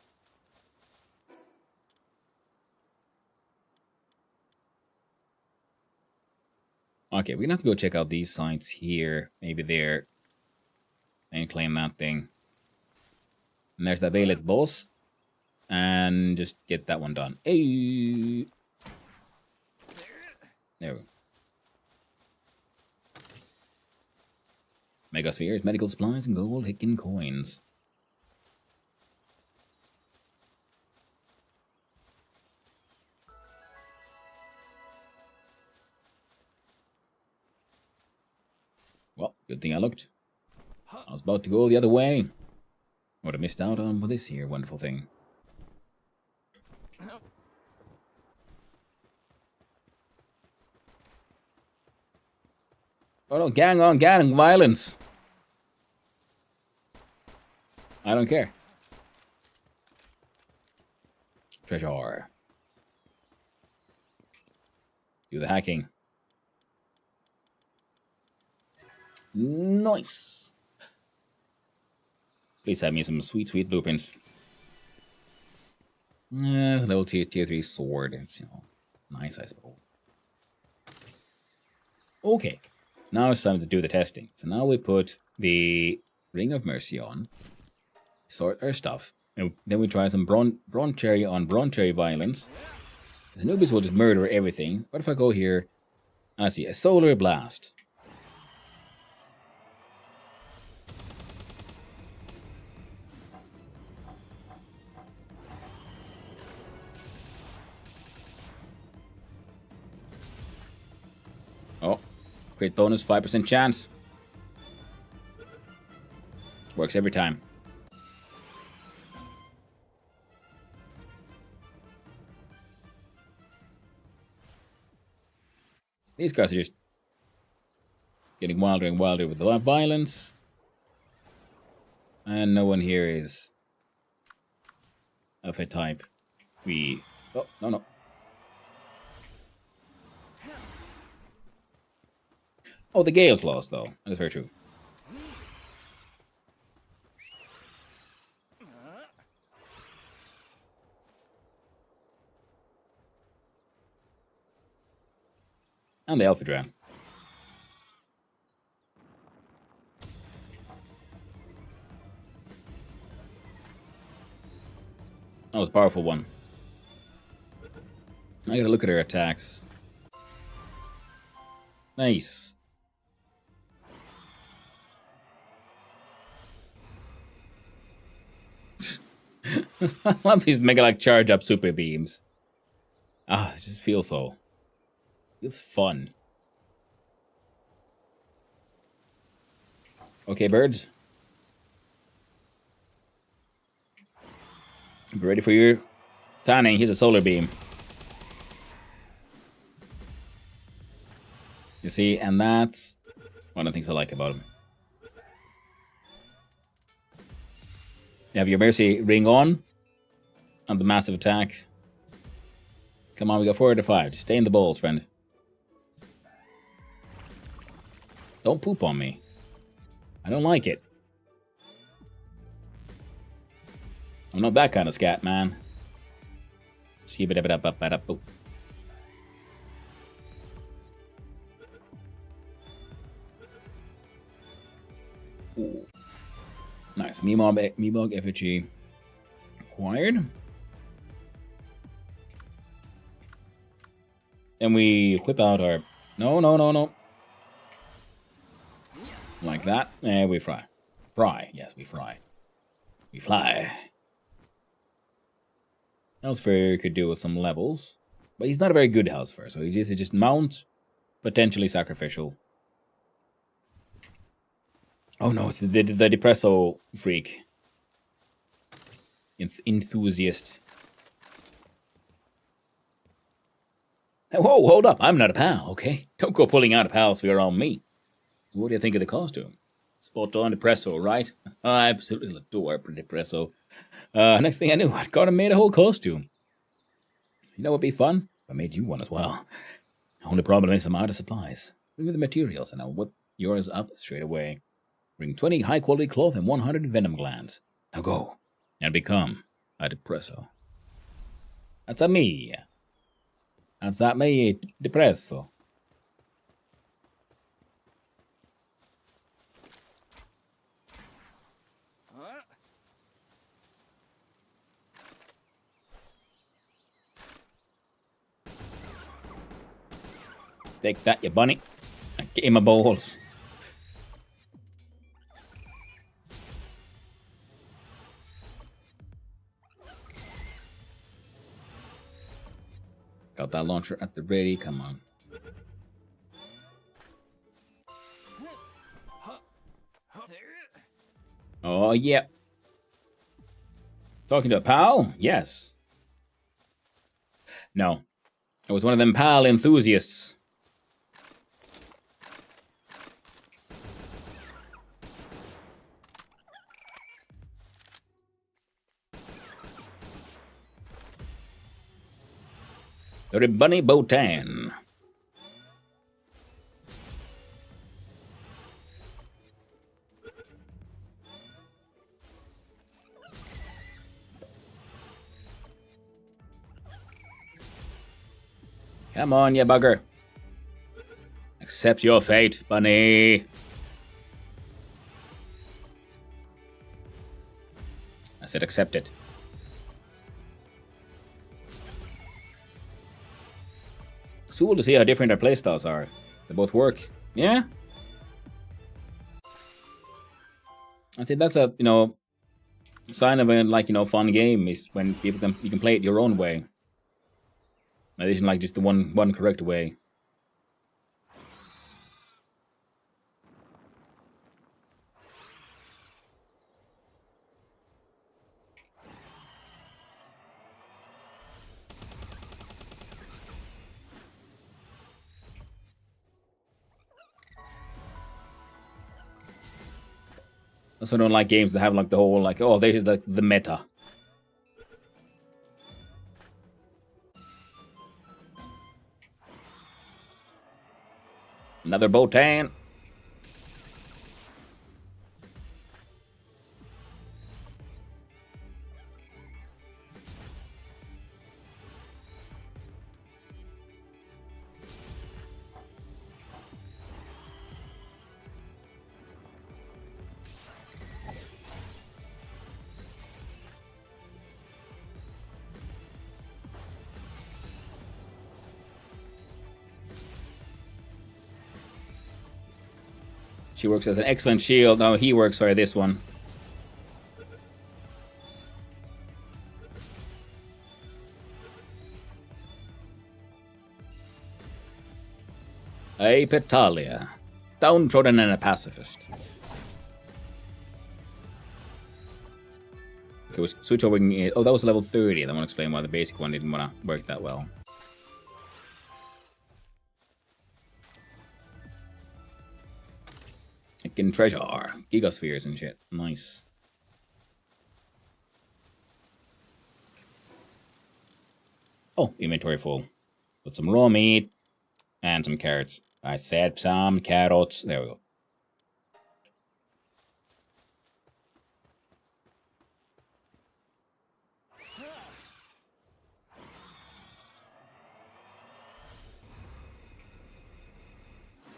A: Okay, we're gonna have to go check out these sites here. Maybe there. And claim that thing. And there's the Veilet boss. And just get that one done. Hey. There we go. Megaspheres, medical supplies, and gold hickin' coins. Well, good thing I looked. I was about to go the other way. Would have missed out on this here wonderful thing. Oh no, gang on gang violence. I don't care. Treasure. Do the hacking. Nice. Please have me some sweet, sweet blueprints. Level tier 3 sword. It's, nice, I suppose. Okay, now it's time to do the testing. So now we put the Ring of Mercy on, sort our stuff, and then we try some Brawn Cherry on Brawn Cherry Violence. The newbies will just murder everything. What if I go here and I see a Solar Blast? Oh, crit bonus, 5% chance. Works every time. These guys are just getting wilder and wilder with the violence. And no one here is of a type we... Oh, no. Oh, the Gale Claws, though. That is very true. And the Alphadran. That was a powerful one. I gotta look at her attacks. Nice. I love these mega like charge up super beams. Ah, it just feels so. Feels fun. Okay, birds. Be ready for your tanning. Here's a solar beam. You see, and that's one of the things I like about him. You have your Mercy ring on the massive attack. Come on, we got 4 out of 5. Just stay in the bowls, friend. Don't poop on me. I don't like it. I'm not that kind of scat, man. See it up. Ooh. Nice. Meebog effigy acquired. Then we whip out our... No. Like that. And we fry. Yes, we fry. We fly. Hellsfair could do with some levels. But he's not a very good Hellsfair, so he just mount, potentially sacrificial. Oh no, it's the Depresso freak. Enthusiast. Whoa, hold up. I'm not a pal, okay? Don't go pulling out a Hellsfair on me. So what do you think of the costume? Spot on Depresso, right? I absolutely adore Depresso. Next thing I knew, I'd got him made a whole costume. You know what'd be fun? I made you one as well. Only problem is I'm out of supplies. Bring me the materials and I'll whip yours up straight away. Bring 20 high-quality cloth and 100 venom glands. Now go and become a Depresso. That's a me. That's that me, Depresso. Take that, you bunny. Get in my balls. Got that launcher at the ready. Come on. Oh, yeah. Talking to a pal? Yes. No. I was one of them pal enthusiasts. Bunny Botan. Come on, you bugger. Accept your fate, bunny. I said accept it. It's cool to see how different our playstyles are. They both work. Yeah? I think that's a, sign of a, fun game is when you can play it your own way. It isn't like just the one correct way. That's why I don't like games that have like the whole like, oh, this is the meta. Another Botan. She works as an excellent shield. No, he works, sorry, this one. A Petalia. Downtrodden and a pacifist. Okay, we'll switch over. Oh, that was level 30. I want to explain why the basic one didn't want to work that well. Getting treasure, gigaspheres and shit. Nice. Oh, inventory full. Put some raw meat and some carrots. I said some carrots. There we go.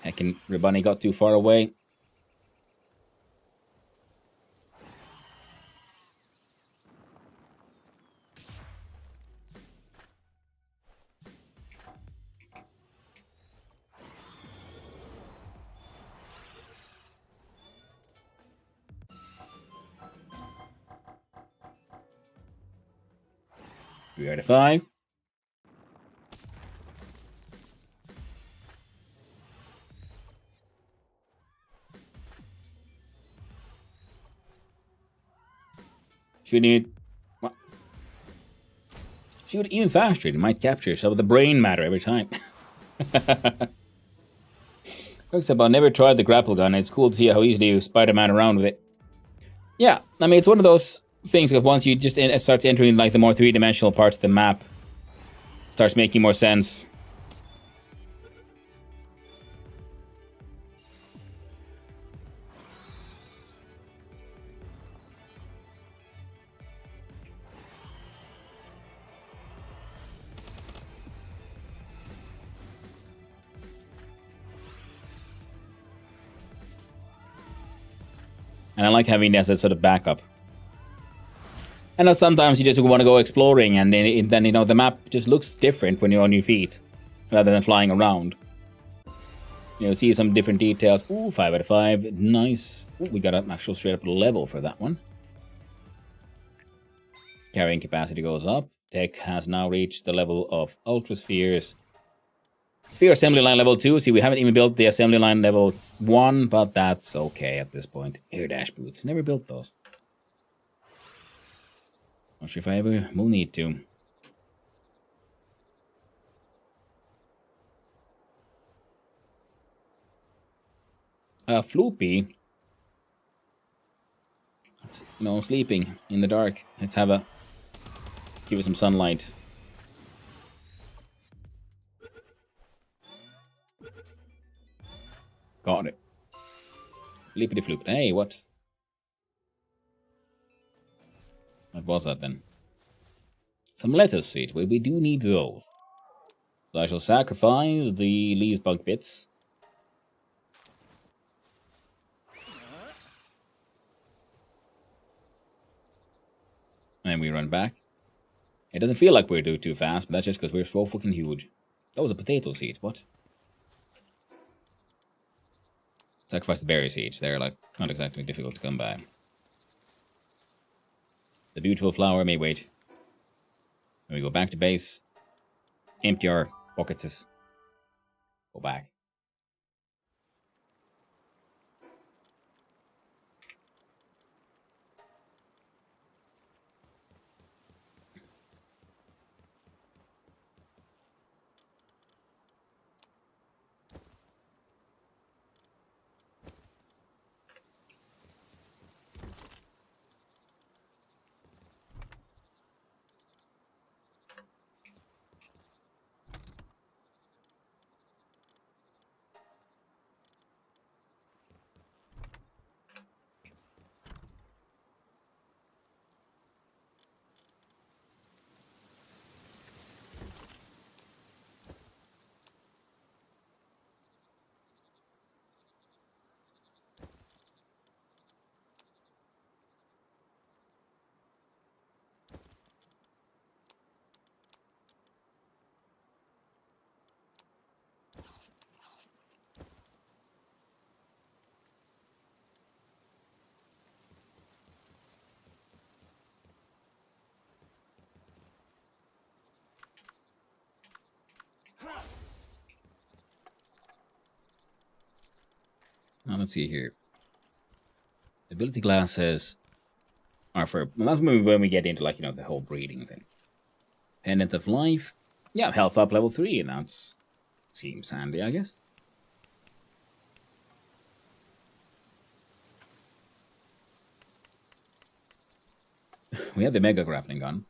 A: Heckin' Ribani got too far away. We are to 5. Shoot it. What? Shoot even faster. It might capture some of the brain matter every time. Except I've never tried the grapple gun. It's cool to see how easily you Spider-Man around with it. Yeah, I mean, it's one of those things that once you just start entering like the more three-dimensional parts of the map, it starts making more sense. And I like having that as a sort of backup. I know sometimes you just want to go exploring, and then the map just looks different when you're on your feet, rather than flying around. See some different details. Ooh, 5 out of 5. Nice. Ooh, we got an actual straight up level for that one. Carrying capacity goes up. Tech has now reached the level of Ultra Spheres. Sphere assembly line level 2. See, we haven't even built the assembly line level 1, but that's okay at this point. Air dash boots. Never built those. Not sure if I ever will need to. Floopy. Sleeping in the dark. Let's give it some sunlight. Got it. Flippity floop. Hey, what? What was that then? Some lettuce seeds. Well, we do need those. So I shall sacrifice the least bug bits. And then we run back. It doesn't feel like we're doing too fast, but that's just because we're so fucking huge. That was a potato seed. What? Sacrifice the berry seeds. They're like not exactly difficult to come by. The beautiful flower may wait. And we go back to base. Empty our buckets. Go back. Now let's see here. Ability classes are for, well, that's when we get into like, the whole breeding thing. Pendant of Life. Yeah, health up level 3, and that's seems handy, I guess. We have the Mega Grappling Gun.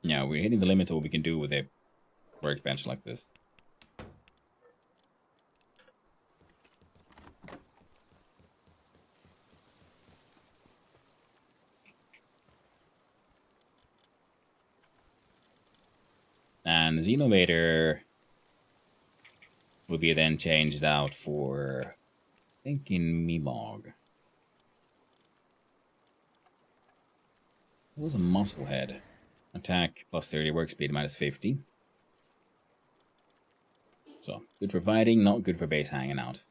A: Yeah, we're hitting the limit of what we can do with a workbench like this. And Xenovator will be then changed out for, I think, in Mimog. It was a muscle head. Attack plus 30, work speed minus 50. So, good for fighting, not good for base hanging out.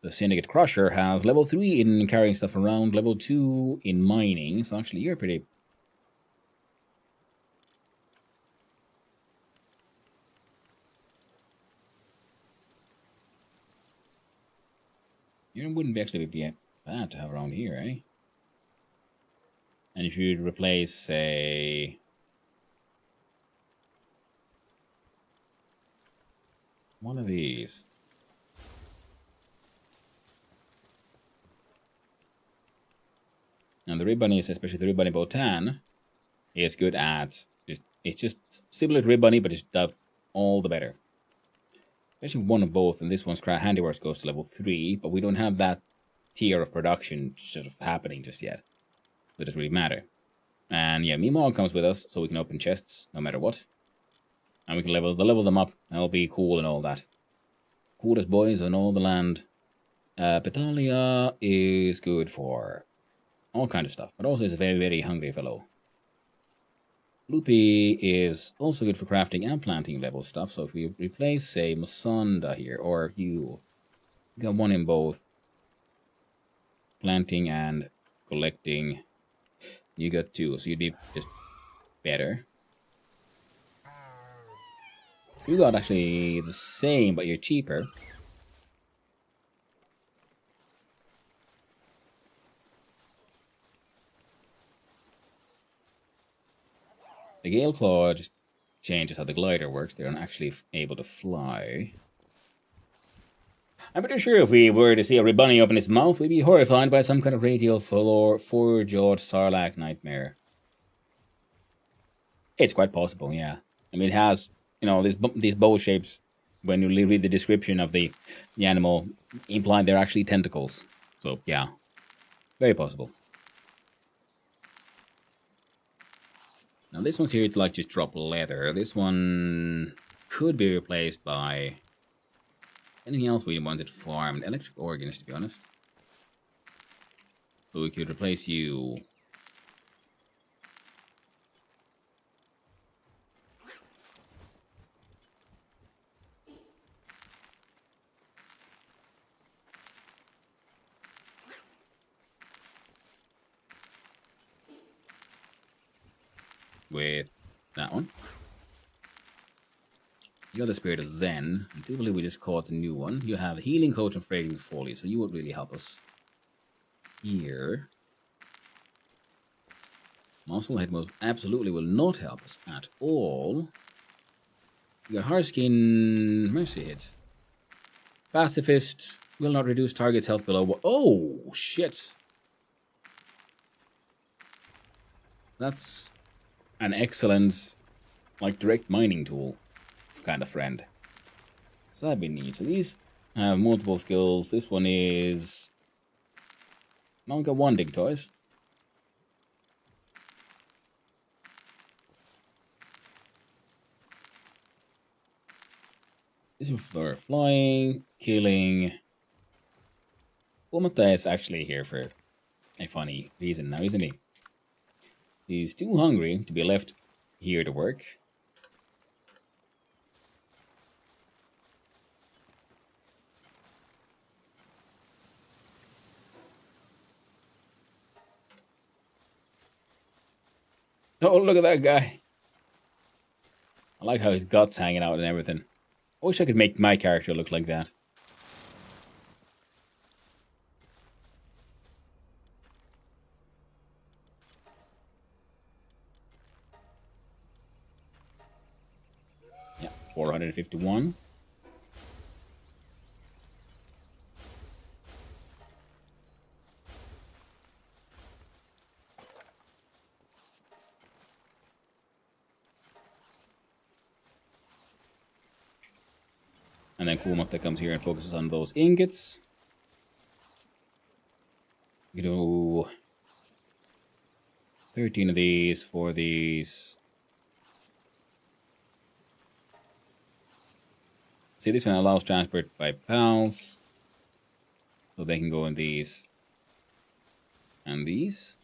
A: The Syndicate Crusher has level 3 in carrying stuff around, level 2 in mining. So actually, you're pretty... You wouldn't actually be bad to have around here, eh? And if you'd replace, say... one of these. And the Ribbonies, especially the Ribbony Botan, is good at... It's just similar to Ribbony, but it's all the better. Especially one of both, and this one's Handiworks goes to level 3, but we don't have that tier of production sort of happening just yet. So it doesn't really matter. And yeah, Mimog comes with us, so we can open chests no matter what. And we can level them up. That'll be cool and all that. Coolest boys on all the land. Petalia is good for all kind of stuff, but also is a very, very hungry fellow. Loopy is also good for crafting and planting level stuff, so if we replace, say, Musanda here, or you got one in both. Planting and collecting. You got 2, so you'd be just better. You got actually the same, but you're cheaper. The Gale Claw just changes how the glider works. They're not actually able to fly. I'm pretty sure if we were to see a Ribbony open its mouth, we'd be horrified by some kind of radial four-jawed Sarlacc nightmare. It's quite possible, yeah. I mean, it has, these bow shapes, when you read the description of the animal, imply they're actually tentacles. So, yeah. Very possible. Now this one's here to like just drop leather. This one could be replaced by Anything else we wanted farmed? Electric organs, to be honest. So we could replace you. With that one. You got the Spirit of Zen. I do believe we just caught a new one. You have Healing Coach and Fragrant Folly, so you would really help us here. Muscle Head most absolutely will not help us at all. You got Harskin Mercy Hit. Pacifist will not reduce target's health below one. Oh, shit. That's an excellent, like, direct mining tool kind of friend. So that'd be neat. So these have multiple skills. This one is... I only got one dig toys. This is for flying, killing. Umata is actually here for a funny reason now, isn't he? He's too hungry to be left here to work. Oh, look at that guy. I like how his guts hanging out and everything. I wish I could make my character look like that. Yeah, 451. And then Kumata comes here and focuses on those ingots. You know, 13 of these, 4 of these. See, this one allows transport by pals. So they can go in these and these.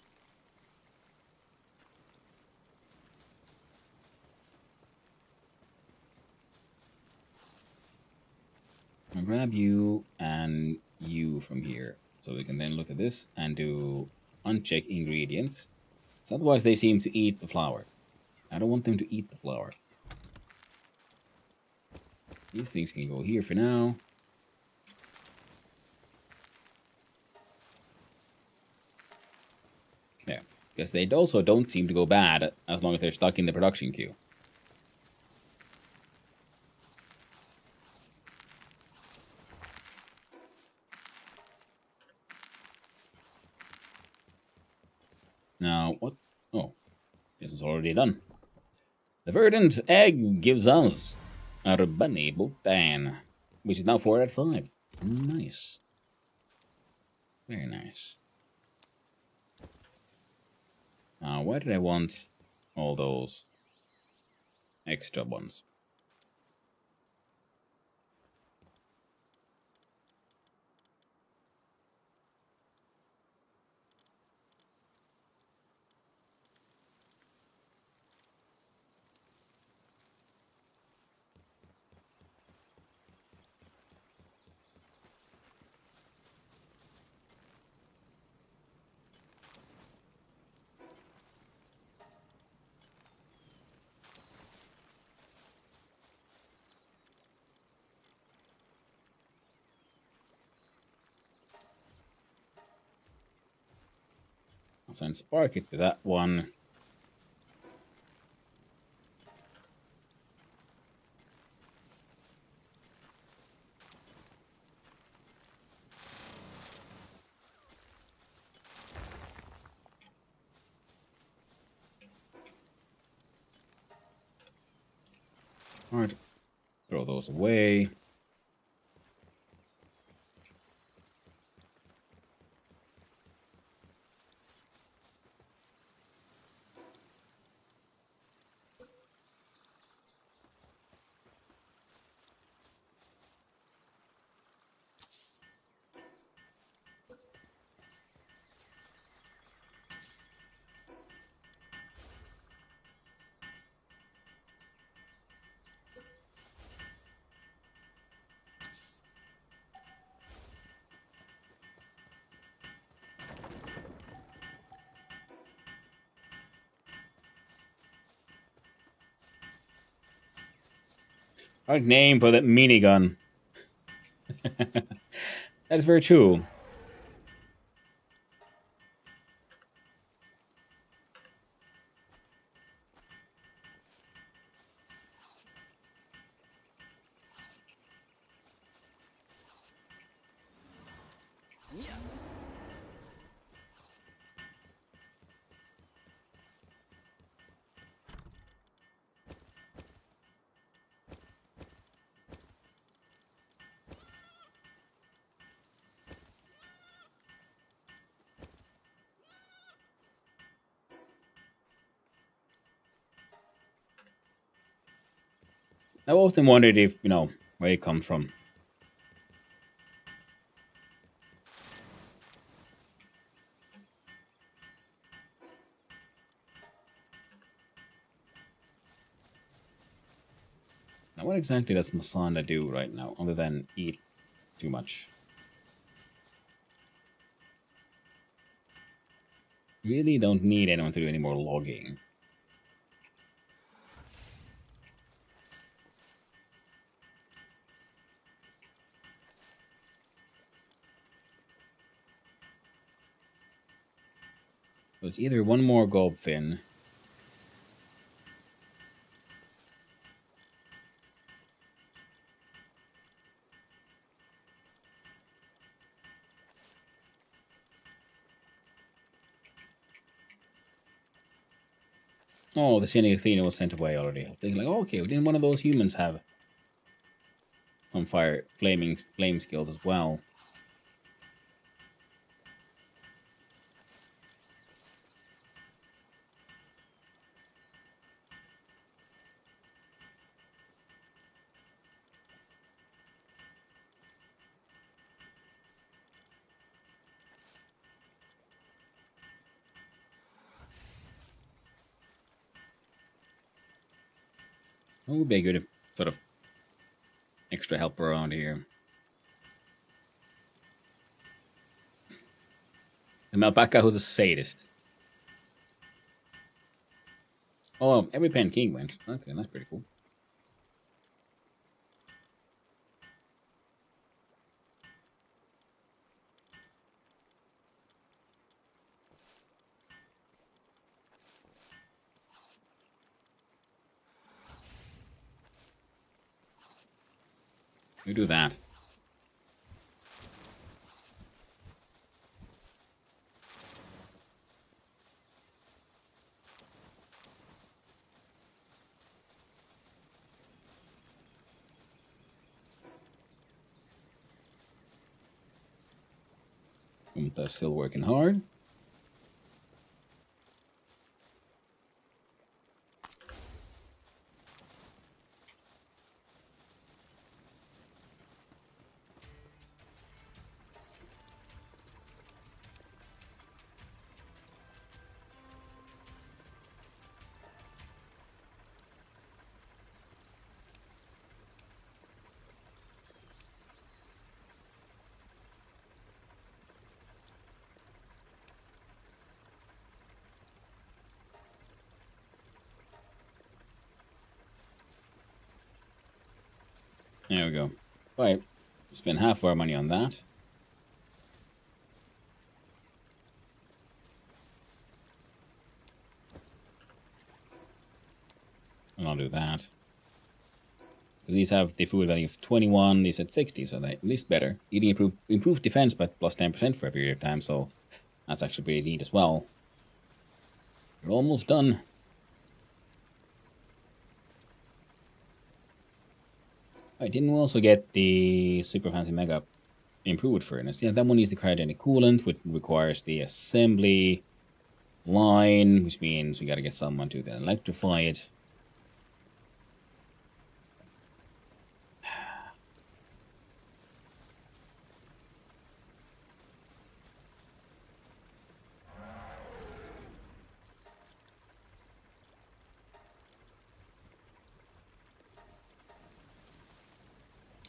A: I'll grab you and you from here. So we can then look at this and do uncheck ingredients. So otherwise they seem to eat the flour. I don't want them to eat the flour. These things can go here for now. Yeah, because they also don't seem to go bad as long as they're stuck in the production queue. Now, what? Oh, this is already done. The verdant egg gives us a bunny butane, which is now 4 out of 5. Nice. Very nice. Now, why did I want all those extra ones? I'll send Spark it to that one. Alright, throw those away. Right name for that minigun. That's very true. I've often wondered if, where it comes from. Now, what exactly does Masanda do right now, other than eat too much? Really don't need anyone to do any more logging. So it's either one more gobfin. Oh, the Cynical Cleaner was sent away already. I was thinking like, okay, didn't one of those humans have some flame skills as well? It would be a good sort of extra help around here. The Malpaka who's a sadist. Oh, every Pen King went. Okay, that's pretty cool. We do that. They're still working hard. There we go. Right. Spend half our money on that. And I'll do that. These have the food value of 21, these at 60, so they're at least better. Eating improved defense by plus 10% for a period of time, so that's actually pretty neat as well. We're almost done. I didn't also get the super fancy mega improved furnace. Yeah, that one needs the cryogenic coolant, which requires the assembly line, which means we gotta get someone to then electrify it.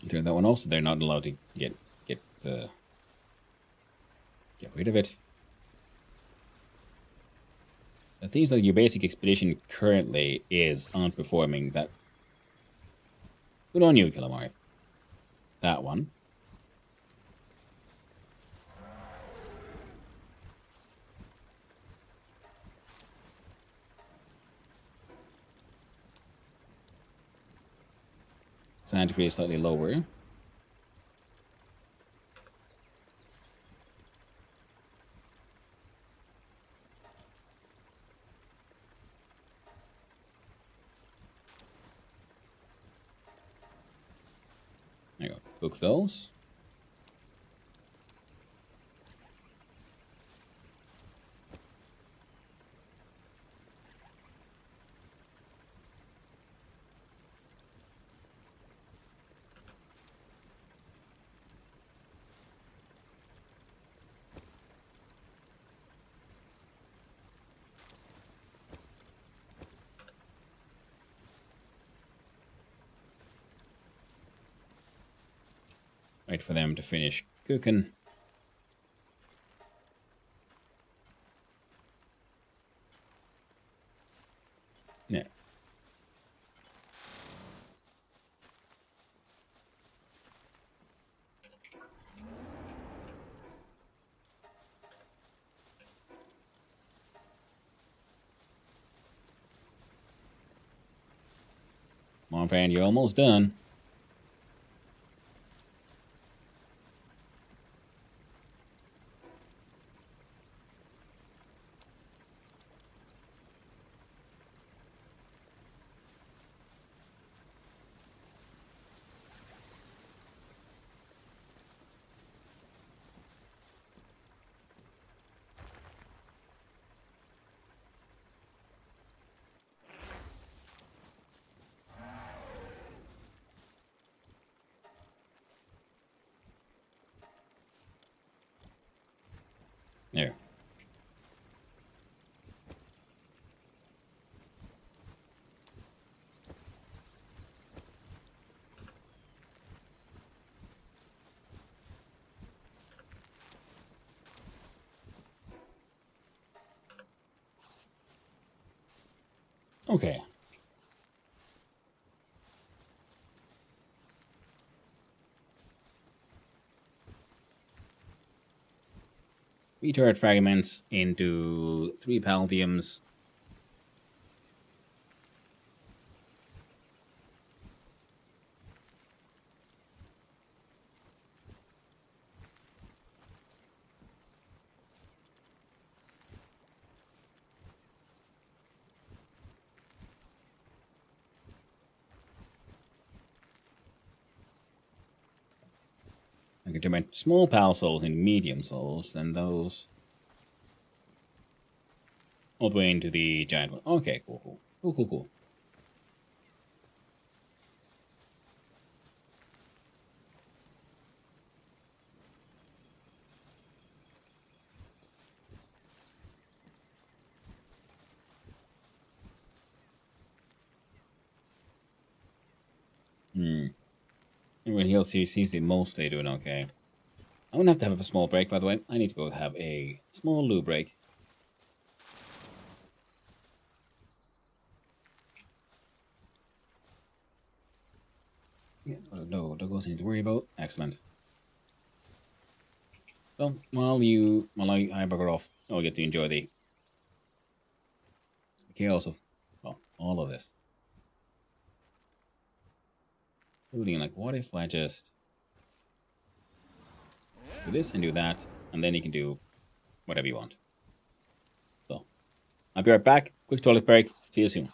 A: Turn that one off, so they're not allowed to get rid of it. It seems like your basic expedition currently is outperforming that Good on you, Calamari. That one. Sand degree is slightly lower. There you go. Cook those. Wait for them to finish cooking. Yeah. Come on, friend, you're almost done. There. Okay. Meteorite fragments into 3 paldiums. I can turn my small pal souls into medium souls, and those all the way into the giant one. Okay, cool. Everyone here seems to be mostly doing okay. I'm gonna have a small break, by the way. I need to go have a small loo break. Yeah, no doggos I need to worry about. Excellent. So while I bugger off, I'll get to enjoy the chaos of all of this. Including like, what if I just do this and do that, and then you can do whatever you want. So I'll be right back. Quick toilet break. See you soon.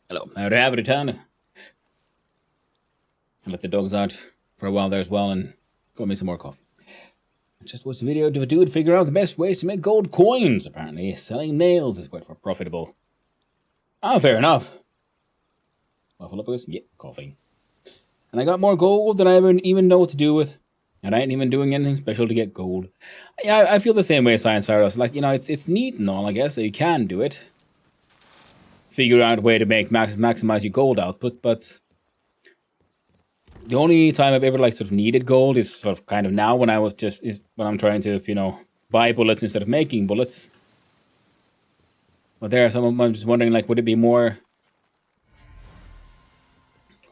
A: Hello, how to have it, ton. I let the dogs out for a while there as well and got me some more coffee. I just watched a video of a dude figure out the best ways to make gold coins. Apparently, selling nails is quite profitable. Oh, fair enough. Waffle up with? Yeah, coffee. And I got more gold than I even know what to do with. And I ain't even doing anything special to get gold. Yeah, I feel the same way, Science Cyrus. Like, it's neat and all, I guess, that you can do it. Figure out a way to make maximize your gold output, but the only time I've ever sort of needed gold is sort of kind of now when when I'm trying to, buy bullets instead of making bullets. But there, I'm just wondering, would it be more?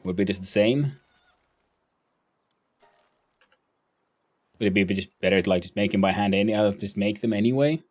A: Would it be just the same? Would it be just better to just make them by hand? Just make them anyway.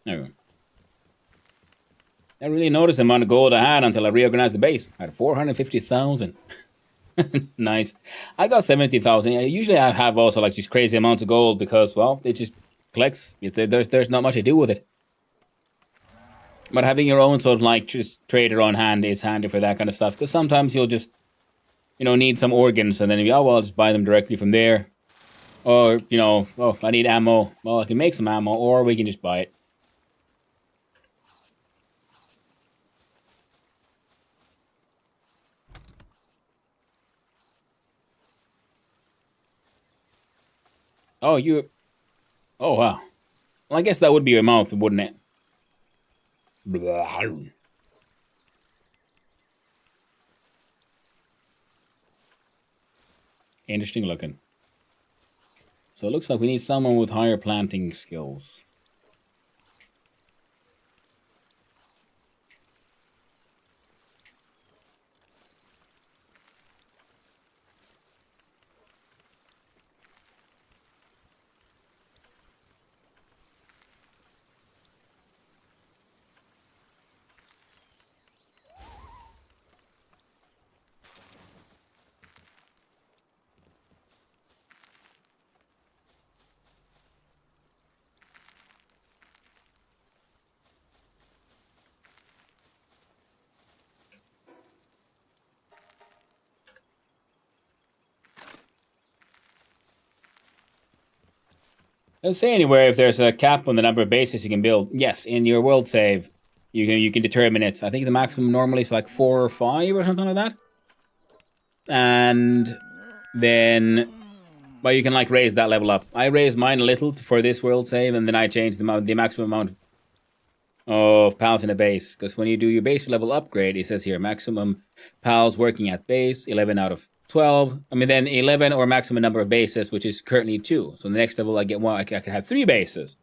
A: There we go. I really noticed the amount of gold I had until I reorganized the base. I had 450,000. Nice. I got 70,000. Usually I have also these crazy amounts of gold because, well, it just collects. There's not much to do with it. But having your own sort of just trader on hand is handy for that kind of stuff. Because sometimes you'll just, need some organs and then I'll just buy them directly from there. Or, oh, I need ammo. Well, I can make some ammo or we can just buy it. Oh, oh, wow. Well, I guess that would be your mouth, wouldn't it? Blah. Interesting looking. So it looks like we need someone with higher planting skills. Doesn't say anywhere if there's a cap on the number of bases you can build. Yes, in your world save, you can determine it. I think the maximum normally is 4 or 5 or something like that. And then, well, you can raise that level up. I raised mine a little for this world save, and then I changed the maximum amount of pals in a base. Because when you do your base level upgrade, it says here maximum pals working at base 11 out of 12. Then 11 or maximum number of bases, which is currently 2. So the next level I get one, I can have 3 bases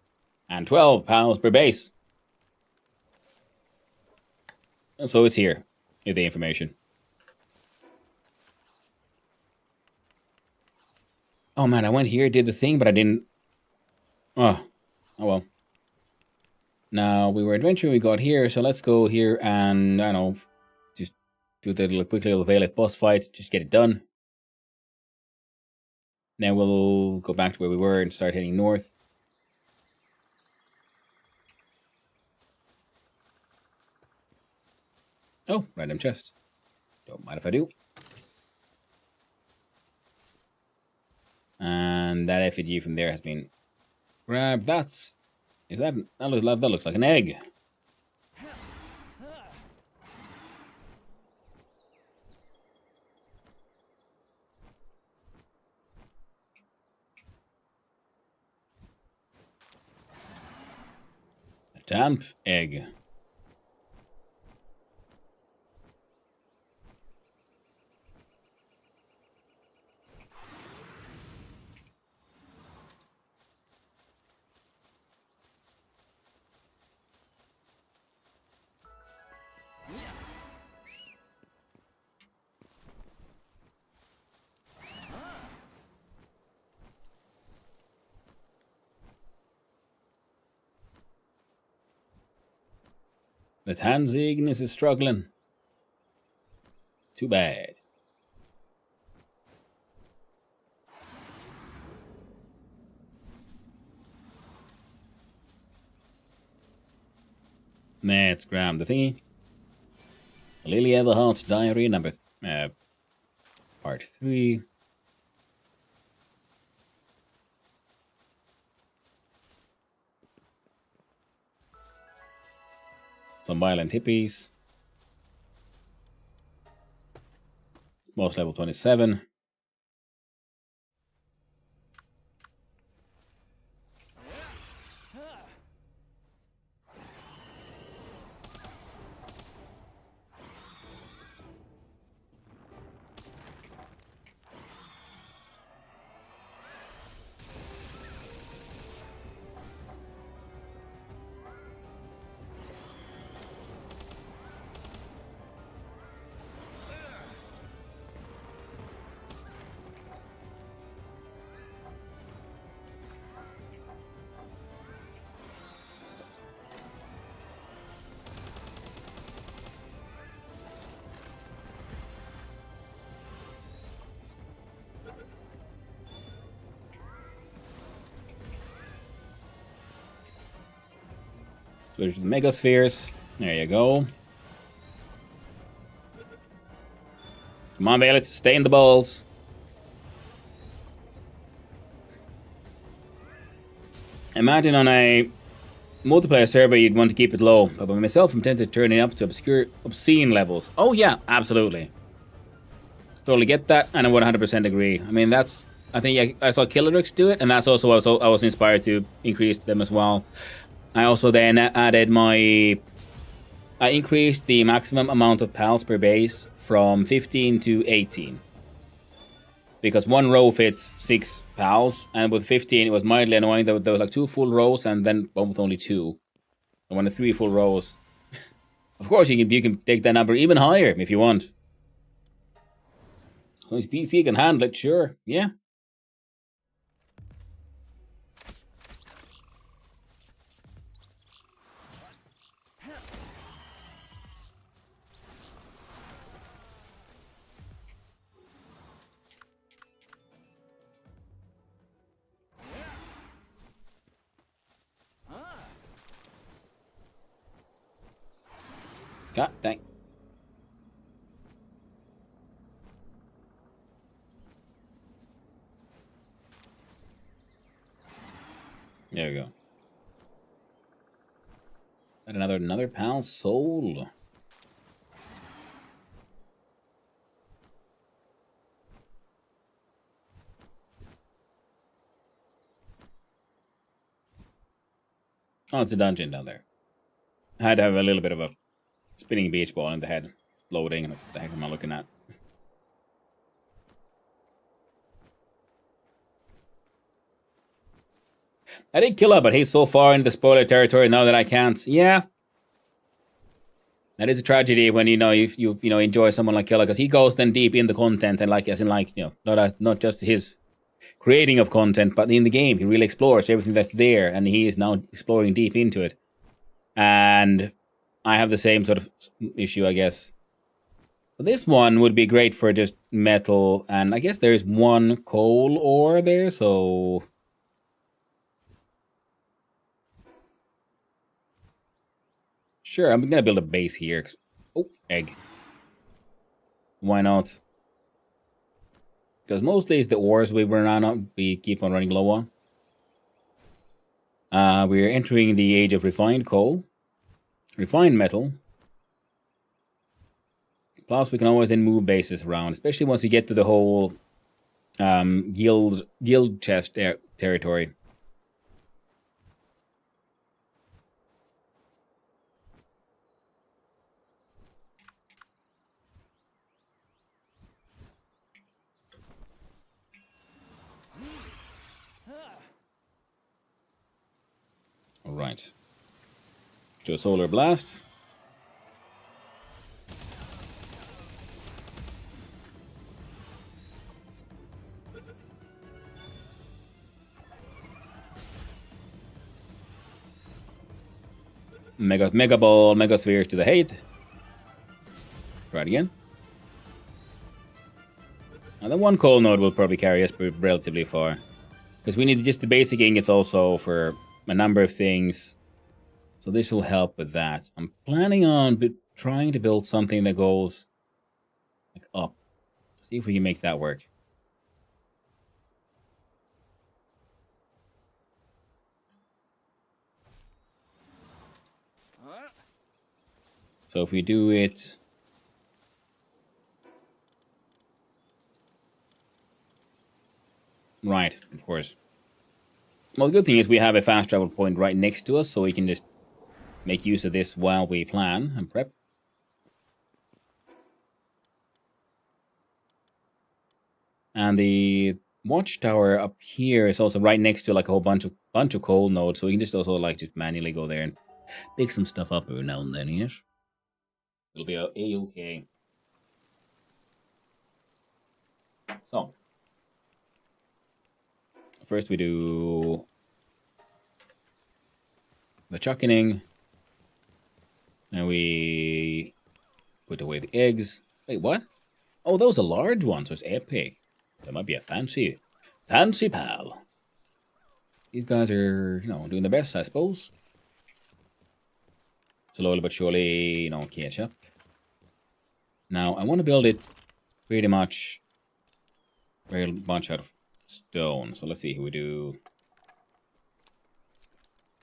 A: and 12 pals per base. And so it's here with the information. Oh man, I went here, did the thing, but I didn't. Oh well. Now we were adventuring, we got here, so let's go here and, I don't know, just do the quick little Valet boss fight, just get it done. Then we'll go back to where we were and start heading north. Oh, random chest. Don't mind if I do. And that effigy from there has been grabbed. That looks like an egg. A damp egg. The Tanzignis is struggling. Too bad. Let's grab the thingy. Lily Everhart's Diary, part 3. Some violent hippies. Most level 27. Switch to the Megaspheres. There you go. Come on, Baelitz, stay in the balls. Imagine on a multiplayer server you'd want to keep it low, but by myself I'm tempted to turn it up to obscene levels. Oh yeah, absolutely. Totally get that, and I would 100% agree. I mean, that's... I think I saw Killerix do it, and that's also what I was inspired to increase them as well. I also then added I increased the maximum amount of pals per base from 15 to 18. Because one row fits 6 pals, and with 15 it was mildly annoying that there was like 2 full rows and then one with only 2. I wanted 3 full rows. Of course, you can take that number even higher if you want. So if PC can handle it, sure, yeah. God dang. There we go. And another pal soul. Oh, it's a dungeon down there. I had to have a little bit of a spinning beach ball in the head. Loading. What the heck am I looking at? I did kill her, but he's so far into the spoiler territory now that I can't. Yeah. That is a tragedy when you enjoy someone like Killer, because he goes then deep in the content, and not just his creating of content, but in the game he really explores everything that's there, and he is now exploring deep into it. And I have the same sort of issue, I guess. But this one would be great for just metal, and I guess there's one coal ore there, so... Sure, I'm gonna build a base here. Oh, egg. Why not? Because mostly it's the ores we keep on running low on. We're entering the age of refined coal. Refined metal. Plus, we can always then move bases around, especially once we get to the whole guild chest territory. All right. To a solar blast. Mega Ball, Mega Spheres to the hate. Try it again. And the one coal node will probably carry us relatively far. Because we need just the basic ingots also for a number of things. So this will help with that. I'm planning on trying to build something that goes like up. See if we can make that work. So if we do it... Right, of course. Well, the good thing is we have a fast travel point right next to us, so we can just make use of this while we plan and prep. And the watchtower up here is also right next to like a whole bunch of coal nodes, so we can just also like just manually go there and pick some stuff up every now and then. Yes, it'll be a-okay. So first we do the chucking, and we put away the eggs. Wait, what? Oh, those are large ones, so it's epic. That might be a fancy pal. These guys are, doing the best, I suppose. Slowly but surely, catch up. Now, I want to build it pretty much very much out of stone. So let's see who we do.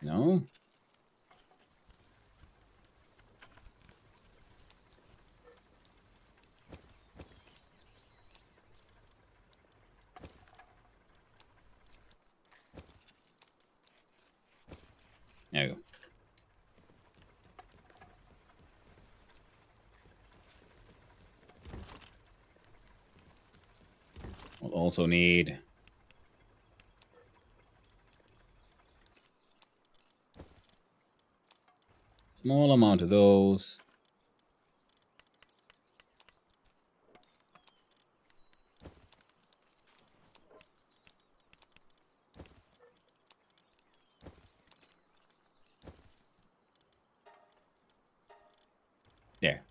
A: No? There we go. We'll also need small amount of those. There.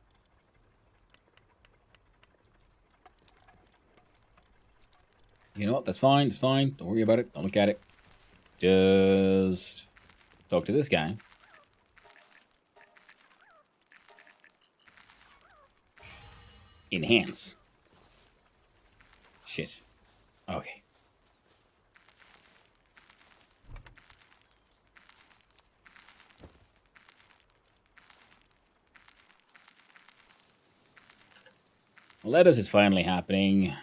A: You know what? That's fine. It's fine. Don't worry about it. Don't look at it. Just talk to this guy. Enhance. Shit. Okay. Lettuce is finally happening.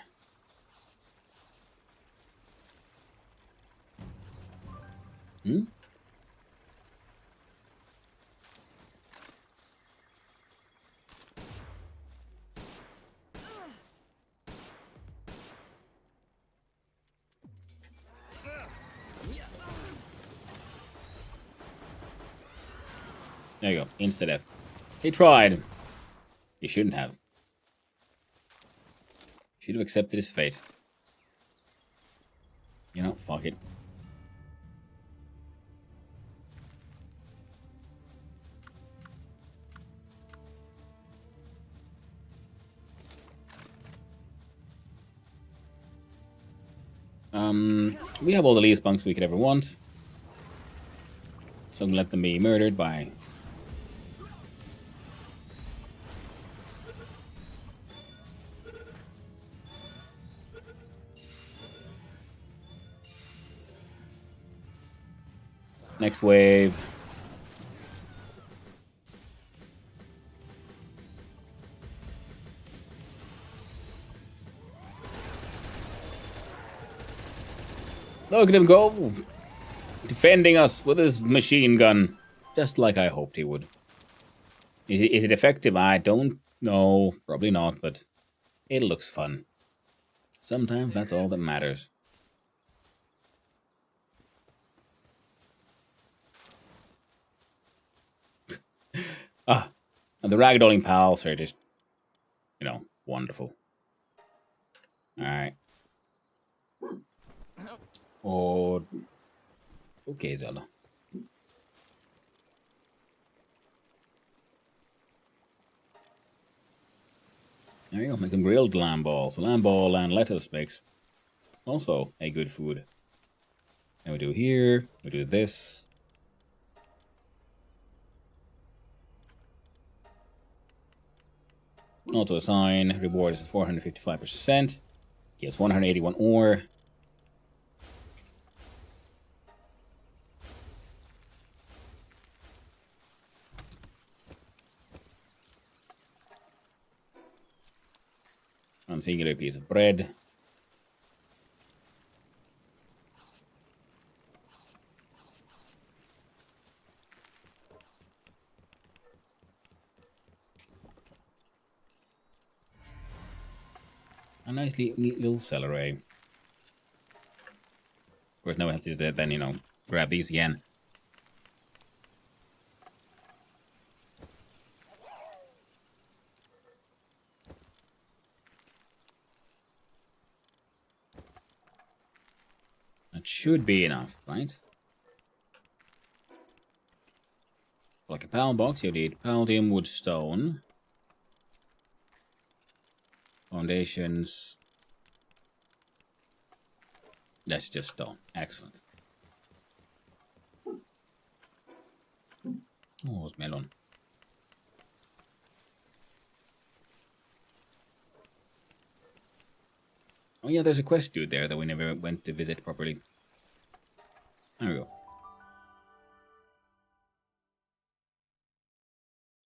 A: Hmm? There you go. Insta-death. He tried. He shouldn't have. Should have accepted his fate. Fuck it. We have all the least bunks we could ever want. So I'm gonna let them be murdered by... Next wave. Look at him go! Defending us with his machine gun. Just like I hoped he would. Is it effective? I don't know. Probably not, but it looks fun. Sometimes that's all that matters. And the ragdolling pals are just, wonderful. Alright. Oh, okay, Zelda. There you go, make them grilled lamb balls. Lamb ball and lettuce makes also a good food. And we do here, we do this. Auto assign, reward is 455%. Gives 181 ore. On singular piece of bread. A nice neat little celery. Of course, now we have to do that, then, you know, grab these again. That should be enough, right? Like a pal box, you need palladium, wood, stone. Foundations. That's just stone. Excellent. Oh, it's melon. Oh yeah, there's a quest dude there that we never went to visit properly. There we go.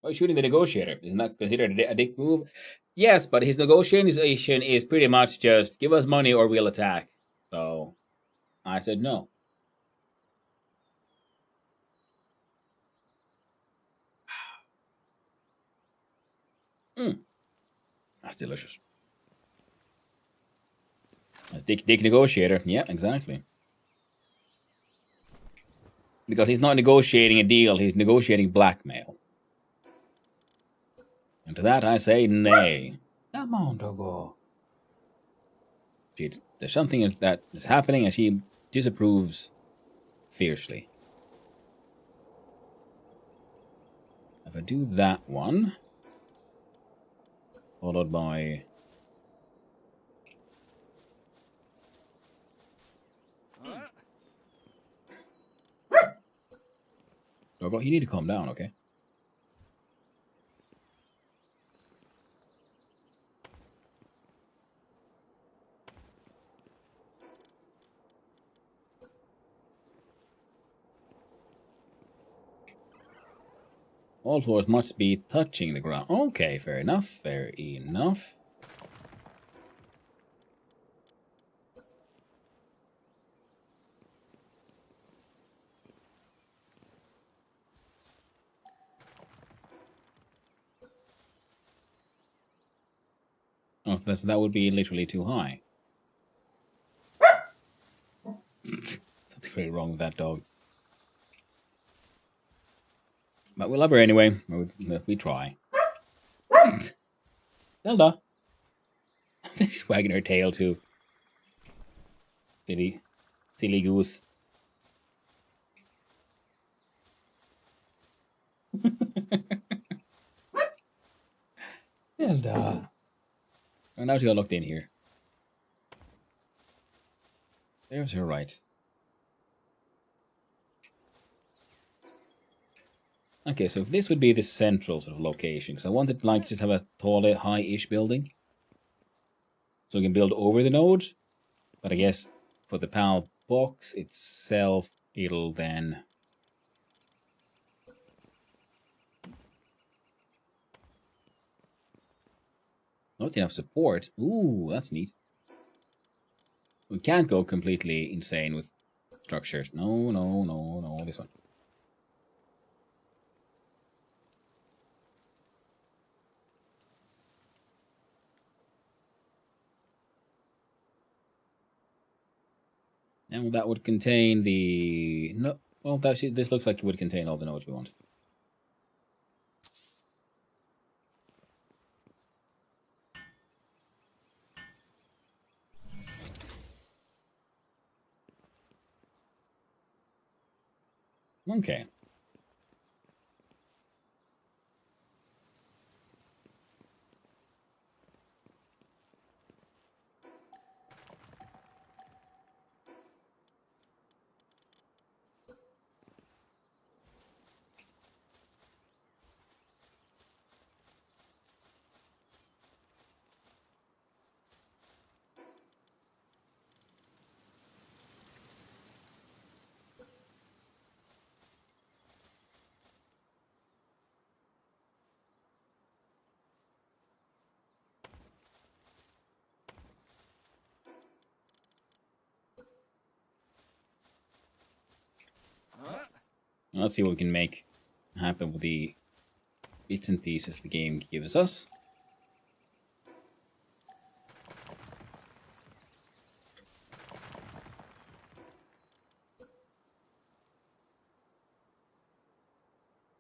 A: Oh, shooting the negotiator. Isn't that considered a dick move? Yes, but his negotiation is pretty much just give us money or we'll attack. So I said no. That's delicious. That's dick negotiator. Yeah, exactly. Because he's not negotiating a deal, he's negotiating blackmail. And to that I say nay. Come on, doggo. There's something that is happening and she disapproves fiercely. If I do that one, followed by... Doggo, you need to calm down, okay? All floors must be touching the ground. Okay, fair enough, fair enough. Oh, so that would be literally too high. Something really wrong with that dog. But we love her anyway. We try. Zelda. She's wagging her tail too. Silly goose. Zelda. And now she got locked in here. There's her right. Okay, so if this would be the central sort of location, because I wanted like just have a tall, high-ish building, so we can build over the nodes. But I guess for the PAL box itself, it'll then not enough support. Ooh, that's neat. We can't go completely insane with structures. No, no, no, no. This one. And that would contain the... No, well, this looks like it would contain all the nodes we want. Okay. Let's see what we can make happen with the bits and pieces the game gives us.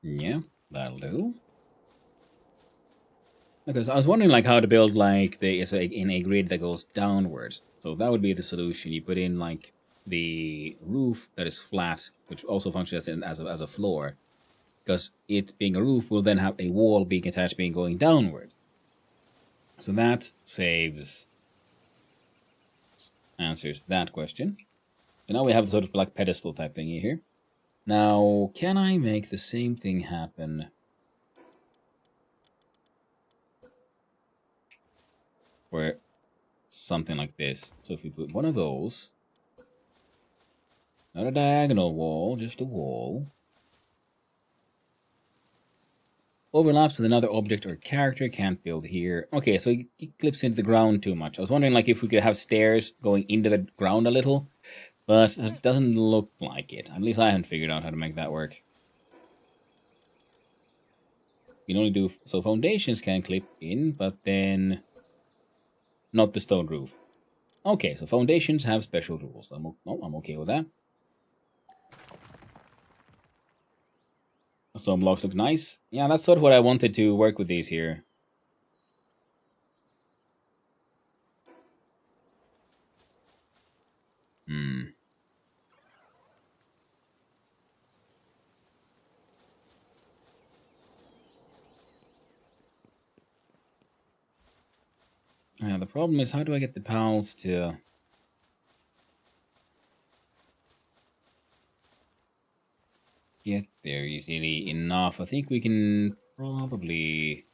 A: Yeah, that'll do. Because I was wondering like how to build like in a grid that goes downwards. So that would be the solution. You put in like the roof that is flat, which also functions as a floor. Because it being a roof will then have a wall being attached, being going downward. So that answers that question. So now we have sort of like pedestal type thingy here. Now, can I make the same thing happen where something like this? So if we put one of those, not a diagonal wall, just a wall, overlaps with another object or character, can't build here. Okay, so it clips into the ground too much. I was wondering like if we could have stairs going into the ground a little, but it doesn't look like it. At least I haven't figured out how to make that work. You can only do so foundations can clip in, but then not the stone roof. Okay, so foundations have special rules. I'm okay with that. Stone blocks look nice. Yeah, that's sort of what I wanted to work with these here. Hmm. Yeah, the problem is how do I get the pals to get there easily enough? I think we can probably...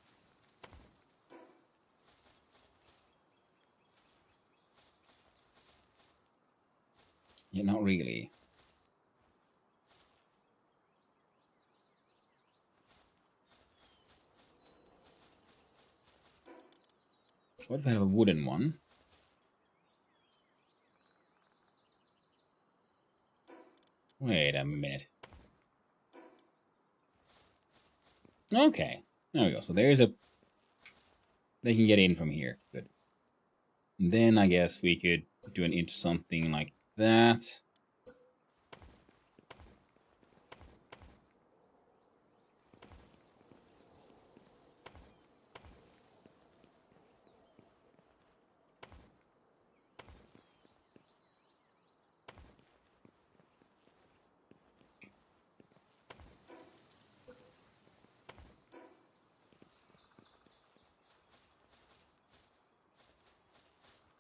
A: Yeah, not really. What if I have a wooden one? Wait a minute. Okay, there we go. So there's a... They can get in from here. Good. And then I guess we could do an inch something like that.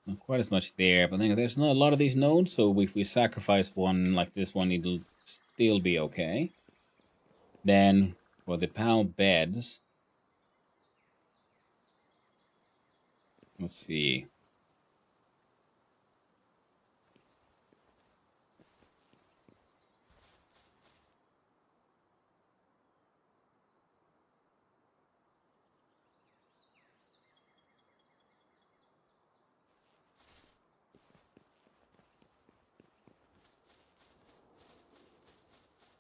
A: Not quite as much there, but I think there's not a lot of these nodes, so if we sacrifice one like this one, it'll still be okay. Then for the PAL beds, let's see.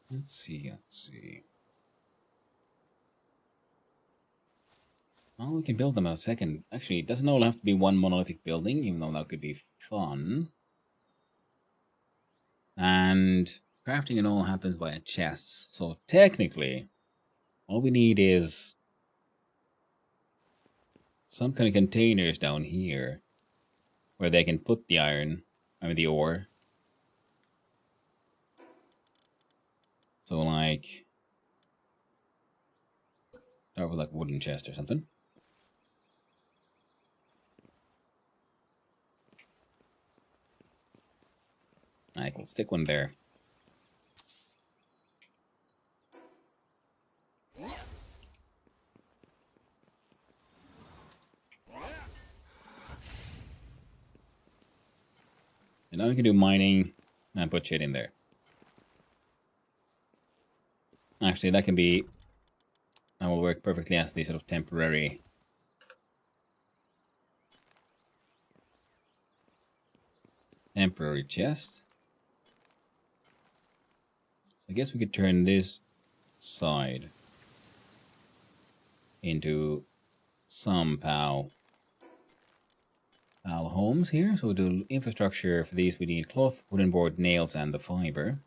A: Let's see. Well, we can build them a second. Actually, it doesn't all have to be one monolithic building, even though that could be fun. And crafting and all happens via chests. So technically, all we need is some kind of containers down here where they can put the iron, the ore. So like, start with like a wooden chest or something. Alright, we'll stick one there. And now we can do mining and put shit in there. Actually, that will work perfectly as the sort of temporary chest. I guess we could turn this side into some PAL homes here. So we'll do infrastructure. For these we need cloth, wooden board, nails, and the fiber.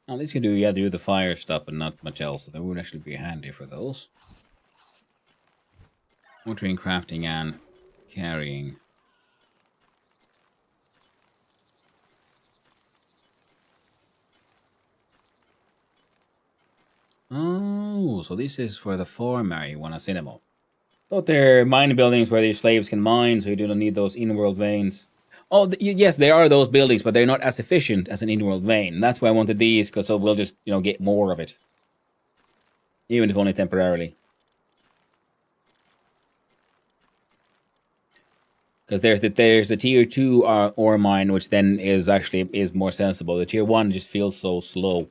A: Now these can do the fire stuff and not much else, so that would actually be handy for those. Watering, crafting, and carrying. Oh, so this is for the farmer you want to send them up. Thought they're mine buildings where your slaves can mine, so you don't need those in-world veins. Oh, yes, there are those buildings, but they're not as efficient as an in-world vein. That's why I wanted these, because so we'll just, get more of it. Even if only temporarily. Because there's the tier 2 ore mine, which then is more sensible. The tier 1 just feels so slow.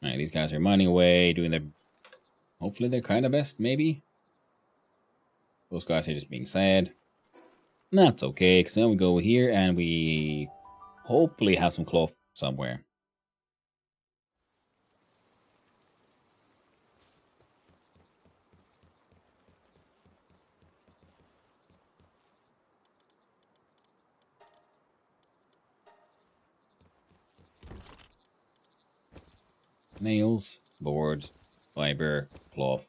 A: Alright, these guys are mining away, doing their... Hopefully their kind of best, maybe? Those guys are just being sad. That's okay, because then we go here and we hopefully have some cloth somewhere. Nails, boards, fiber, cloth.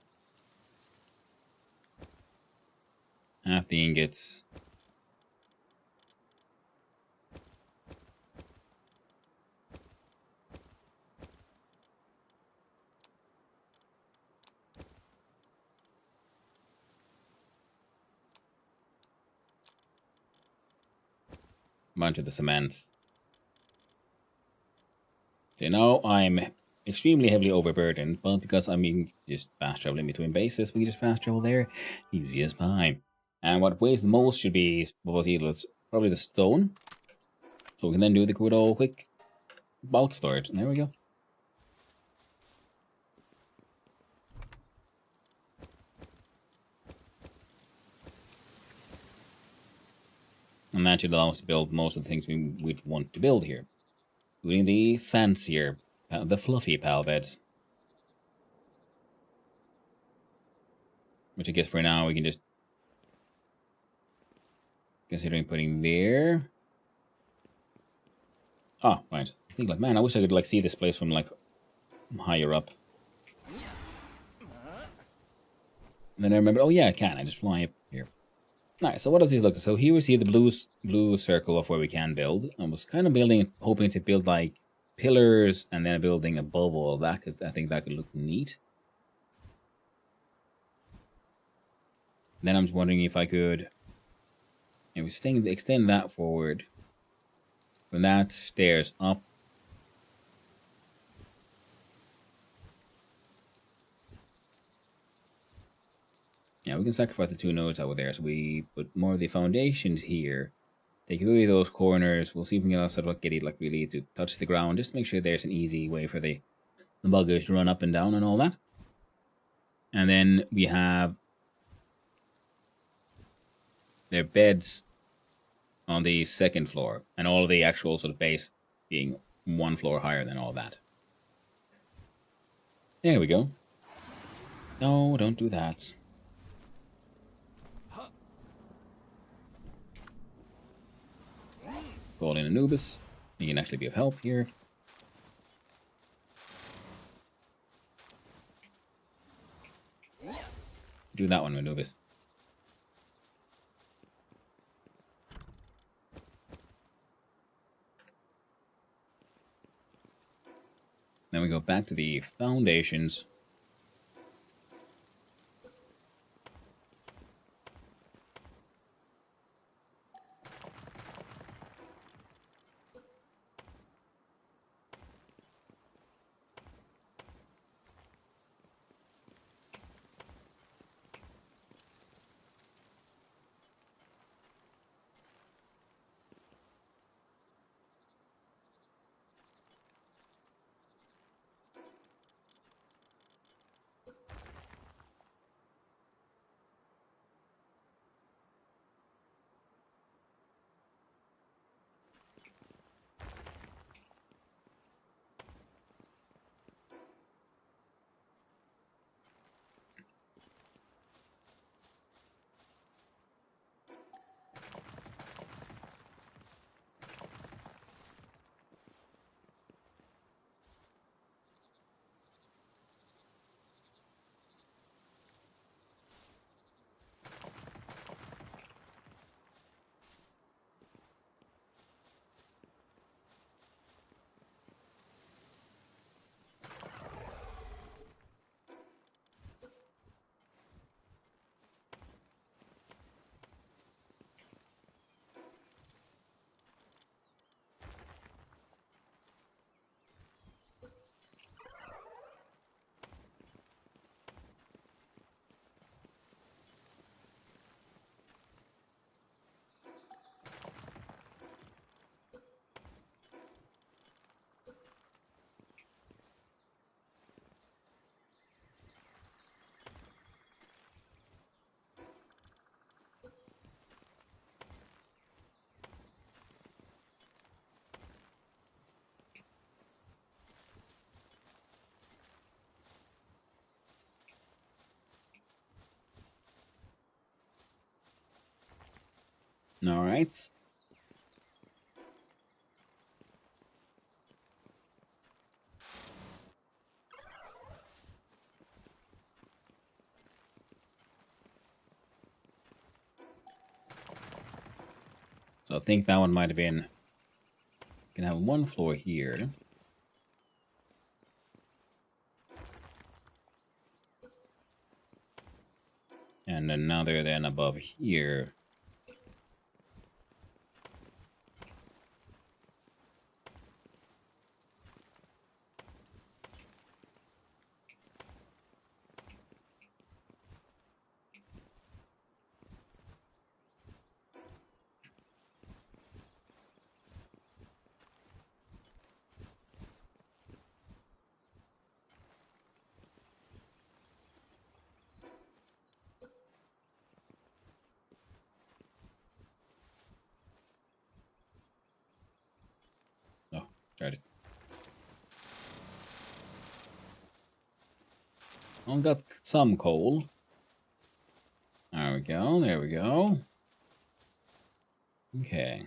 A: Half the ingots. Bunch of the cement. So now I'm extremely heavily overburdened, but because I'm just fast traveling between bases, we can just fast travel there. Easy as pie. And what weighs the most should be probably the stone. So we can then do the good old quick bulk storage. And there we go. And that should allow us to build most of the things we'd want to build here. Including the fancier, the fluffy pal beds. Which I guess for now we can just... Considering putting there... Oh, right. I think man, I wish I could see this place from higher up. And then I remember, oh yeah, I can. I just fly up here. Nice. So what does this look like? So here we see the blue circle of where we can build. I was kind of hoping to build pillars and then a building above all of that, because I think that could look neat. Then I'm just wondering if I could extend that forward. From that stairs up. Yeah, we can sacrifice the 2 nodes over there, so we put more of the foundations here. Take away those corners. We'll see if we can also get it really to touch the ground, just to make sure there's an easy way for the buggers to run up and down and all that. And then we have their beds on the 2nd floor, and all of the actual sort of base being one floor higher than all that. There we go. No, don't do that. Call in Anubis. He can actually be of help here. Do that one, Anubis. Then we go back to the foundations. All right. So I think that one might have been... Can have one floor here. And another then above here. Oh, tried it. Oh, got some coal. There we go, there we go. Okay.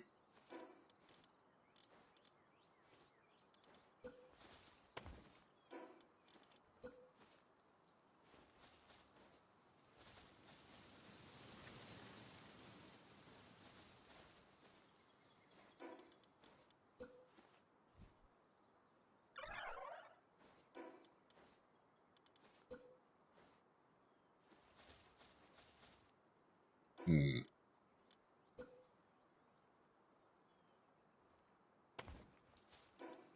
A: See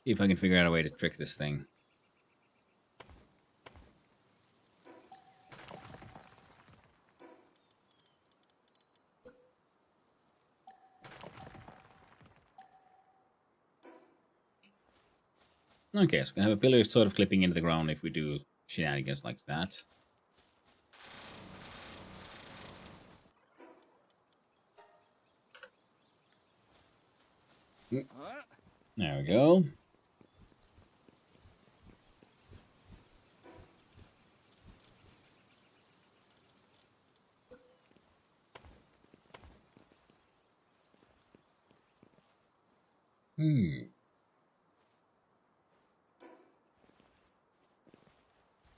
A: if I can figure out a way to trick this thing. Okay, so we have a pillar sort of clipping into the ground if we do shenanigans like that. There we go.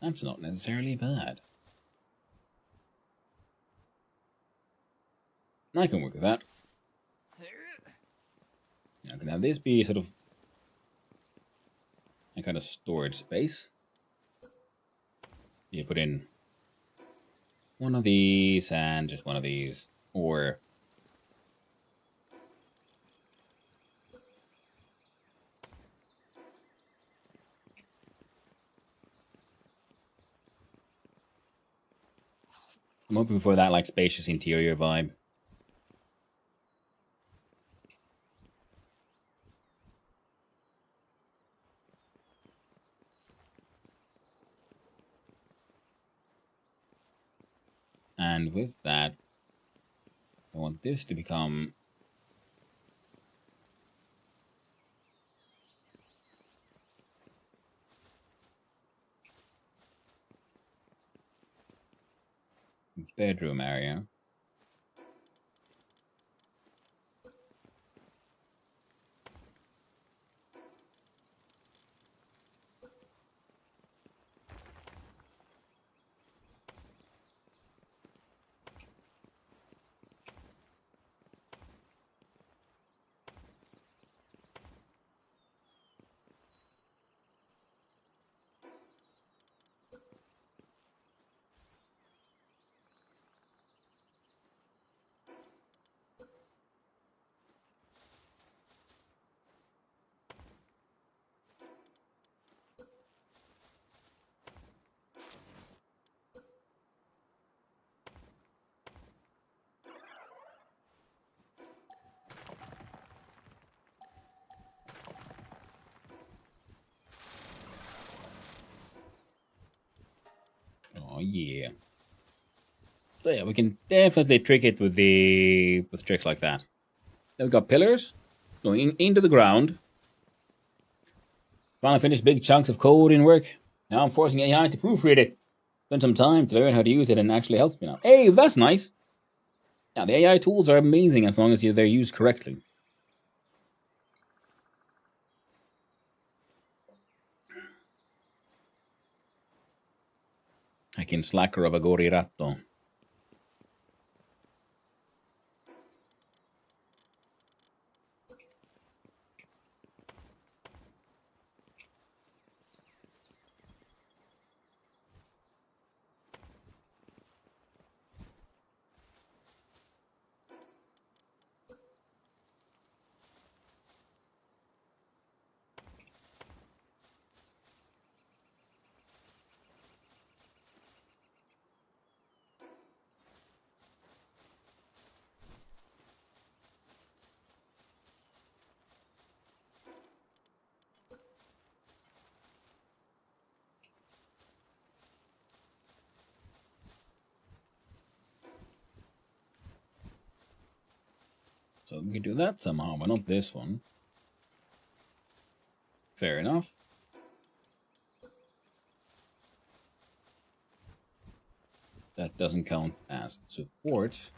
A: That's not necessarily bad. I can work with that. Now, can have this be sort of a kind of storage space. You put in one of these and just one of these, or I'm hoping for that like spacious interior vibe. And with that, I want this to become bedroom area. Oh yeah. So yeah, we can definitely trick it with tricks like that. Then we've got pillars going into the ground. Finally finished big chunks of code in work. Now I'm forcing AI to proofread it. Spend some time to learn how to use it and it actually helps me now. Hey, that's nice. Yeah, the AI tools are amazing as long as they're used correctly. I can slacker of a gorirato. So we can do that somehow, but not this one. Fair enough. That doesn't count as support.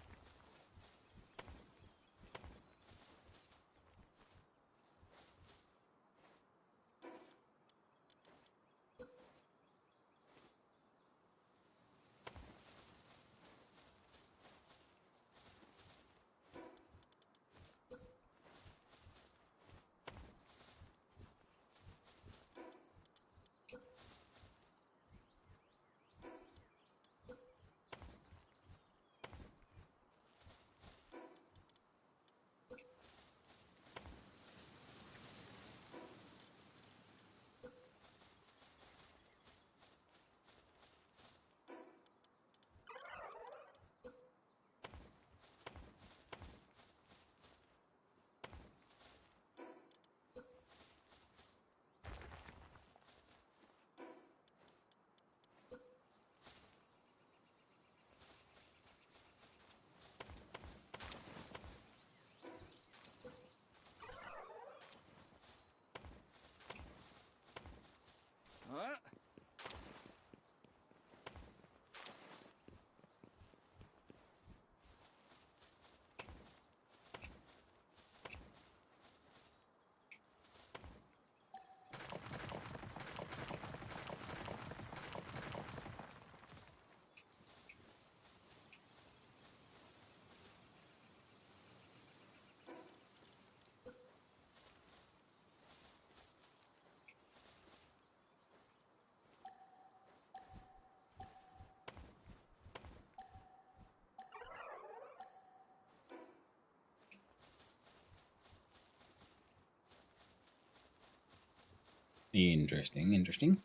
A: Interesting, interesting.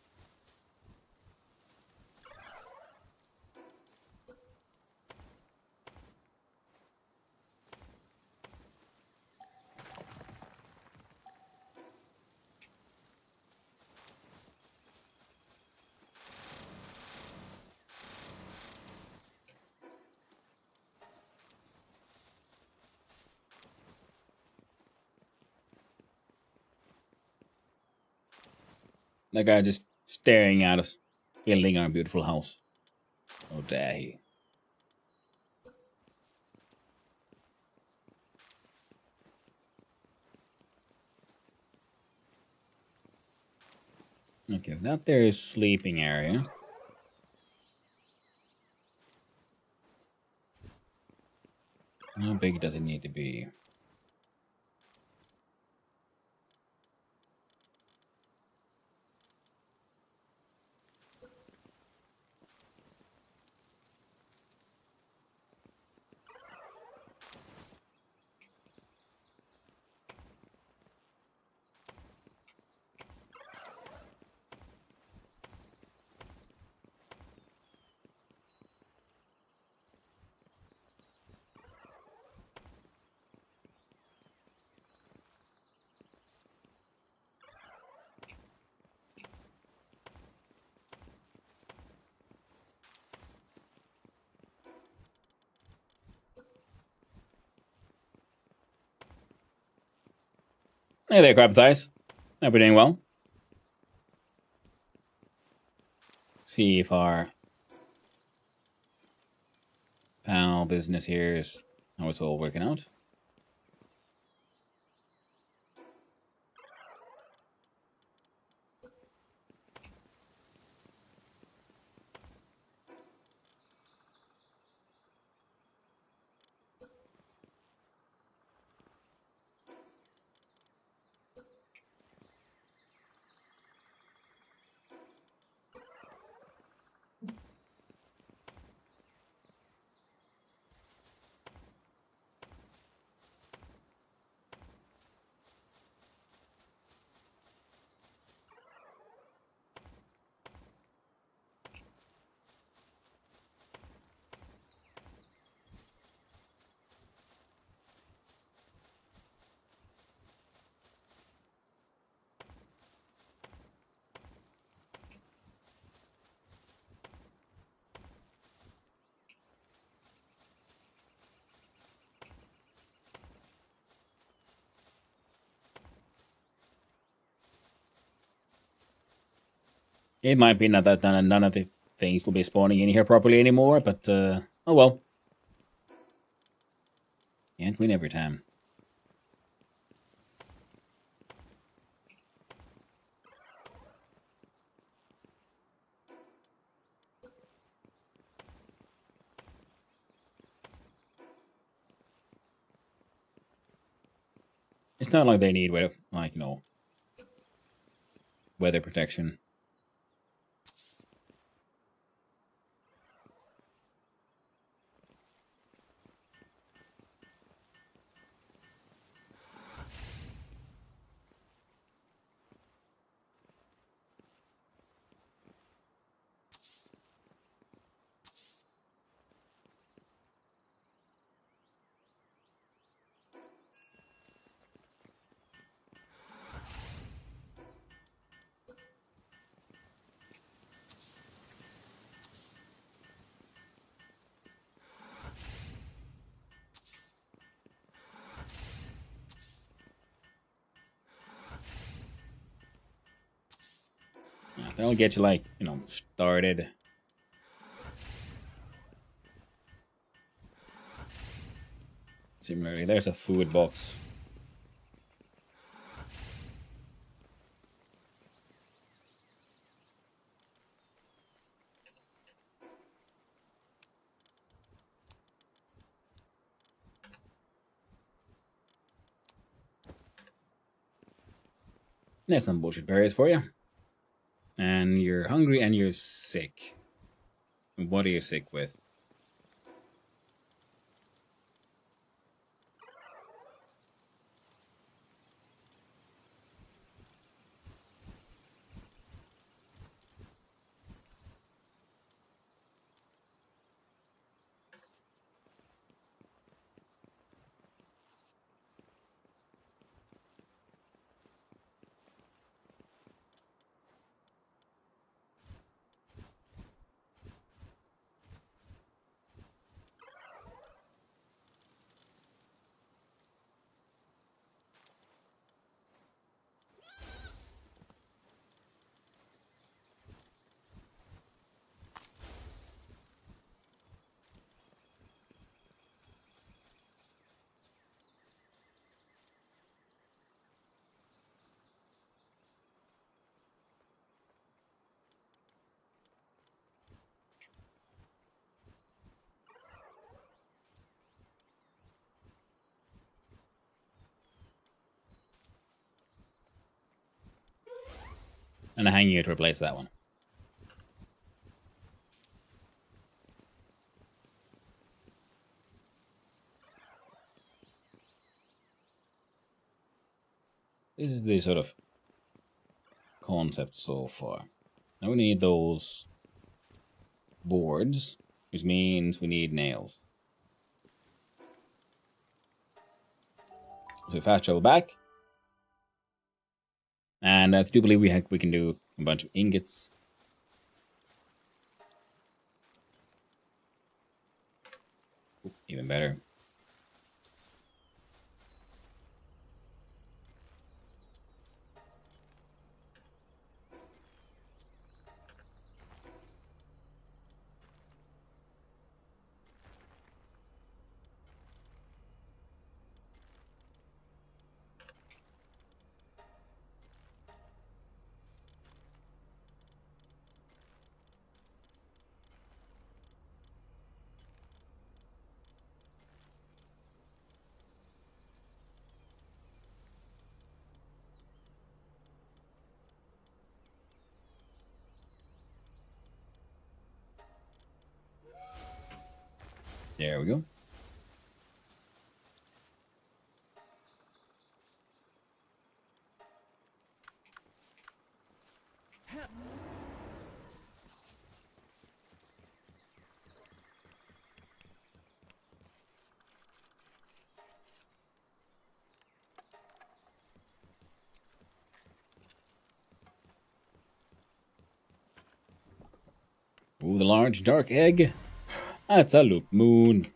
A: That guy just staring at us, building our beautiful house. Oh, dare he. Okay, that there is sleeping area. How big does it need to be? Hey there, crab thighs. Hope you're doing well. See if our pal business here is how it's all working out. It might be not that none of the things will be spawning in here properly anymore, but oh well. Can't win every time. It's not like they need weather, like, you know, weather protection. Yeah, that'll get you, like, you know, started. Similarly, there's a food box. There's some bullshit berries for you. And you're hungry and you're sick. What are you sick with? And a hang you to replace that one. This is the sort of concept so far. Now we need those boards, which means we need nails. So we fast travel back. And I do believe we can do a bunch of ingots. Ooh, even better. There we go. Ooh, the large dark egg. That's a loop moon.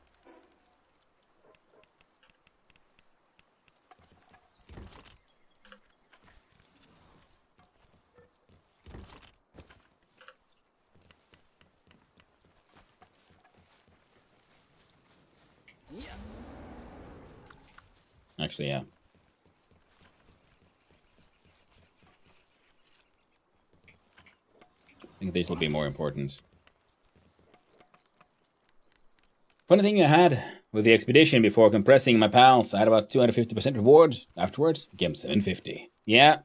A: Actually, yeah. I think these will be more important. Funny thing I had with the expedition before compressing my pals, I had about 250% rewards. Afterwards, game 750. Yeah.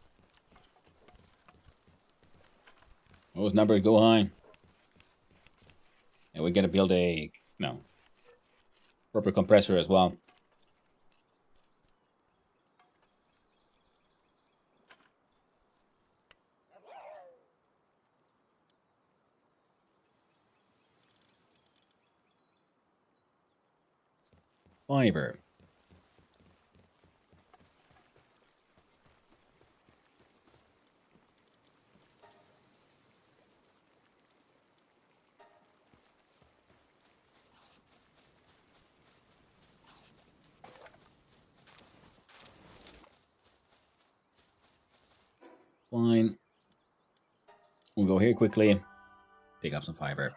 A: Those numbers go high. And we gotta build a proper compressor as well. Fiber. Fine. We'll go here quickly. Pick up some fiber.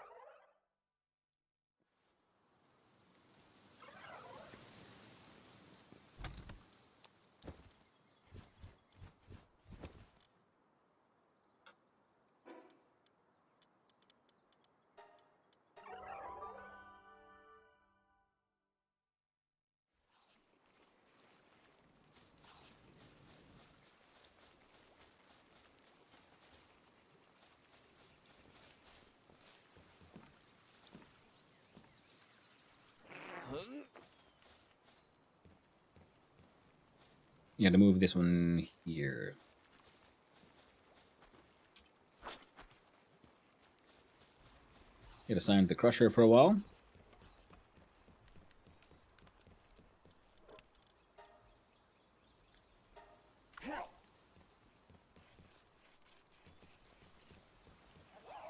A: You gotta move this one here. Get assigned the crusher for a while.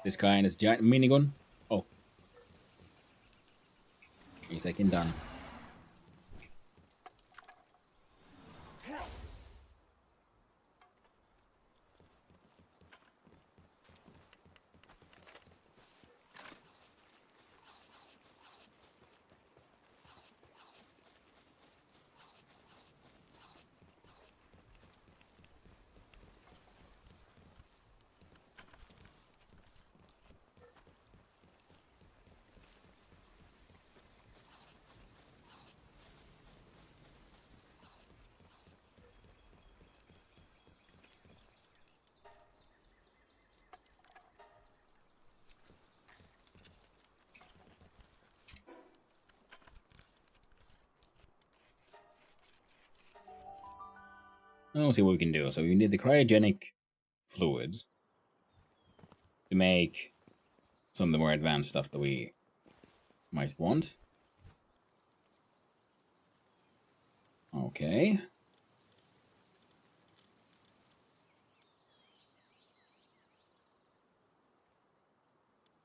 A: This guy and his giant minigun. Oh. 3-second done. We'll see what we can do. So we need the cryogenic fluids to make some of the more advanced stuff that we might want. Okay.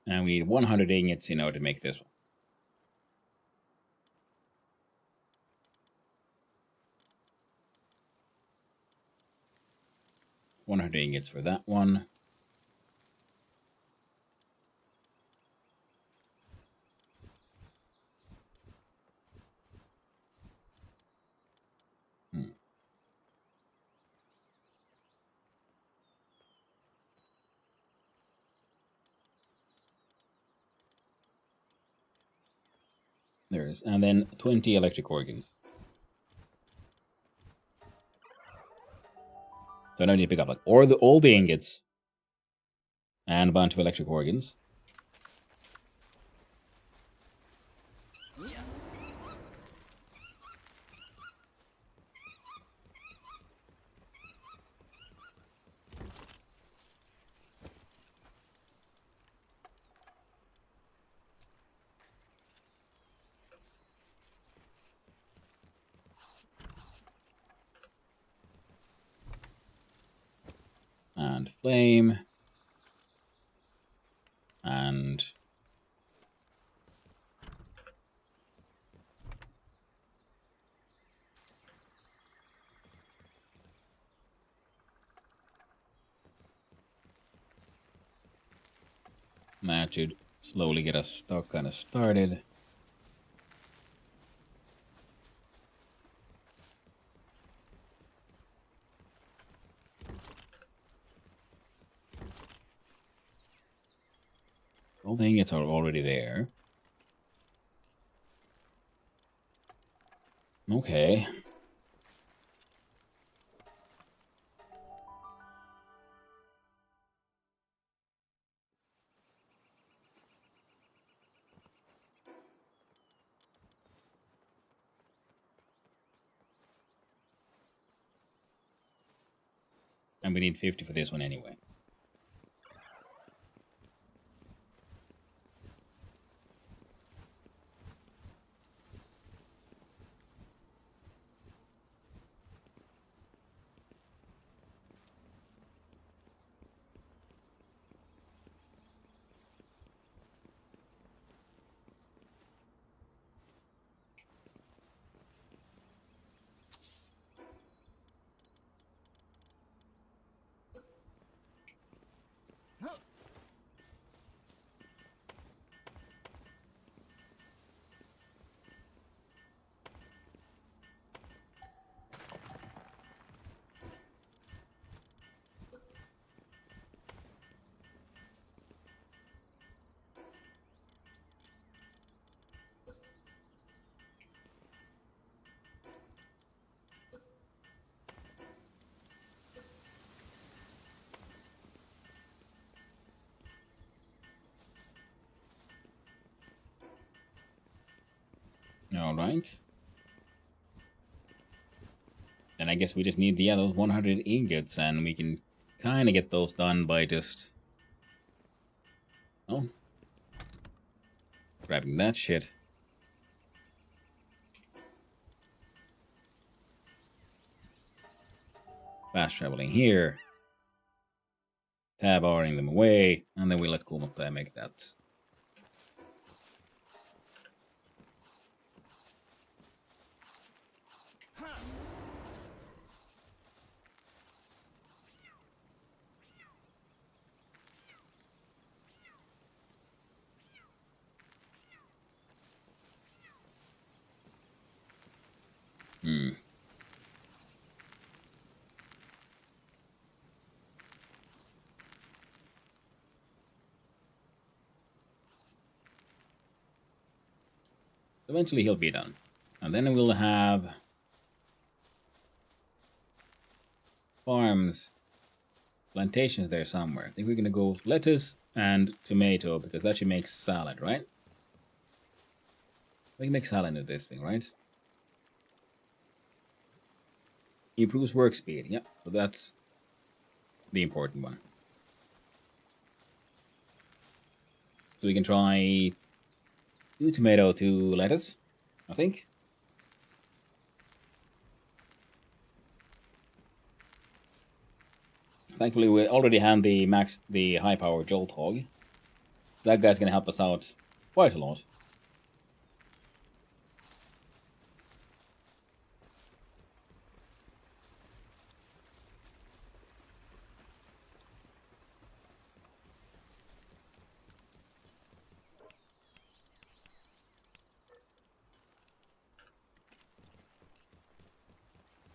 A: And we need 100 ingots in order to make this one. 100 ingots for that one. There's, and then 20 electric organs. So I need to pick up like all the ingots and a bunch of electric organs. And flame. And that should slowly get us stuck kind of started. All the ingots are already there. Okay. And we need 50 for this one anyway. All right. Then I guess we just need the other 100 ingots, and we can kind of get those done by just... Oh. Grabbing that shit. Fast traveling here. Tab-Ring them away, and then we let Kumottai make that. Eventually he'll be done. And then we'll have farms, plantations there somewhere. I think we're going to go lettuce and tomato, because that should make salad, right? We can make salad into this thing, right? Improves work speed. Yep, so that's the important one. So we can try 2 tomato, 2 lettuce, I think. Thankfully, we already have the high power Jolt Hog. That guy's gonna help us out quite a lot.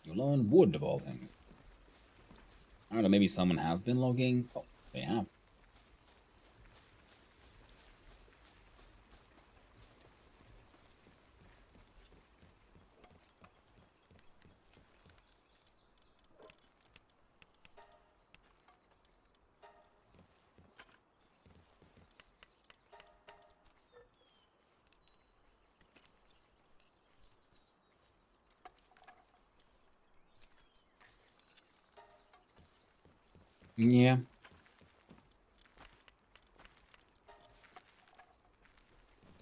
A: You're low on wood of all things. I don't know, maybe someone has been logging. Oh, they have. Yeah.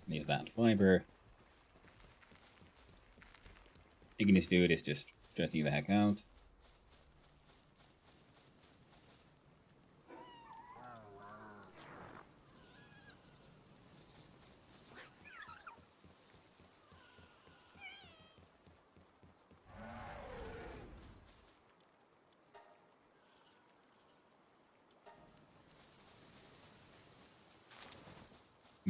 A: Needs that fiber. Ignis dude is just stressing the heck out.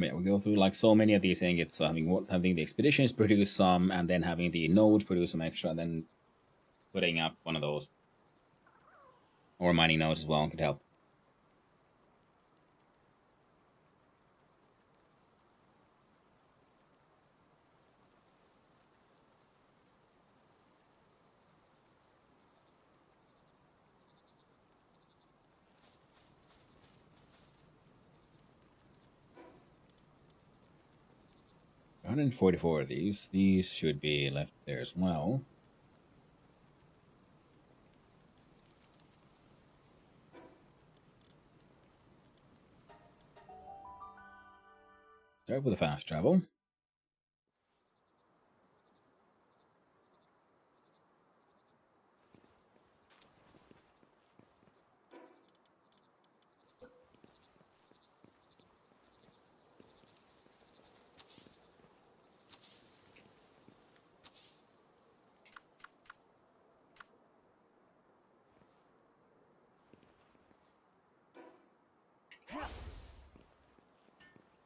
A: Yeah, we go through like so many of these things. It's having the expeditions produce some, and then having the nodes produce some extra, and then putting up one of those or mining nodes as well could help. One 144 of these. These should be left there as well. Start with a fast travel.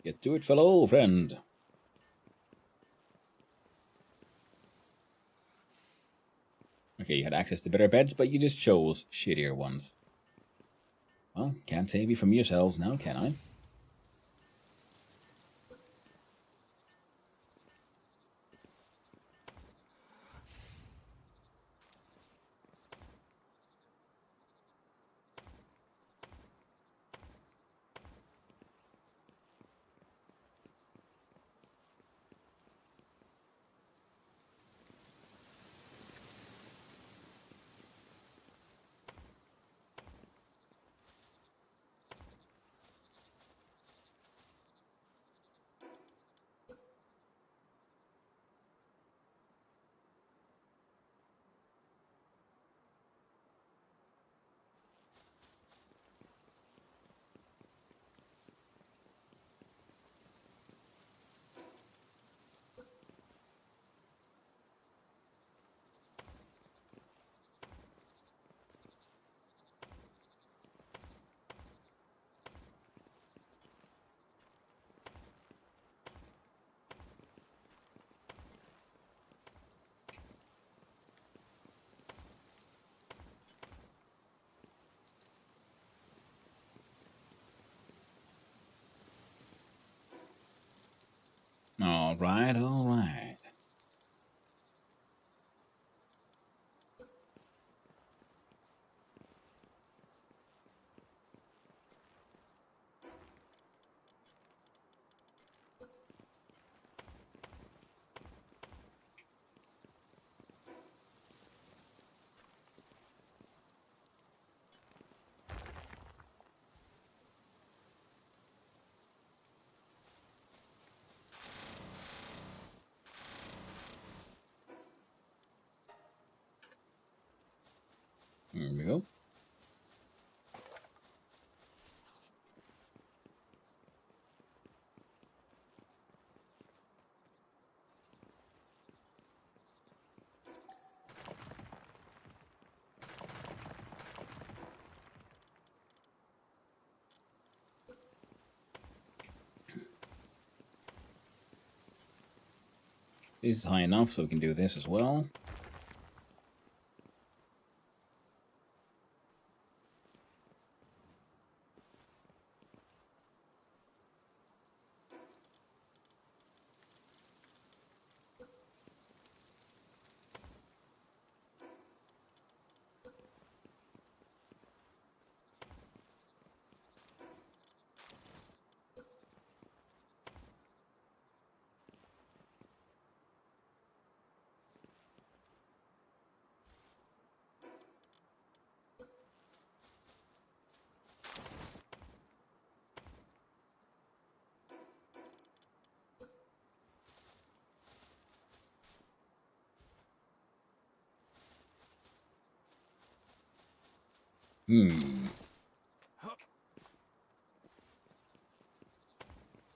A: Get to it, fellow friend. Okay, you had access to better beds, but you just chose shittier ones. Well, can't save you from yourselves now, can I? All right, all right. we go. This is high enough, so we can do this as well.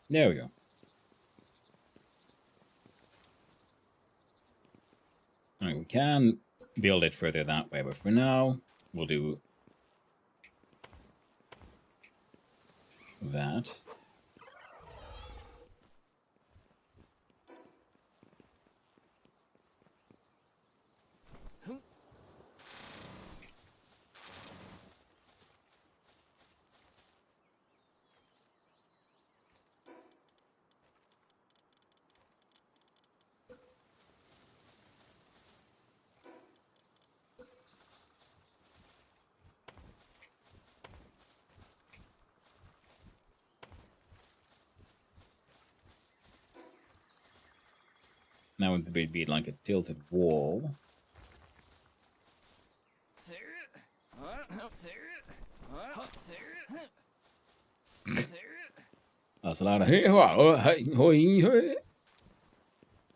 A: There we go. All right, we can build it further that way, but for now, we'll do that. Now it would be like a tilted wall. That's a lot of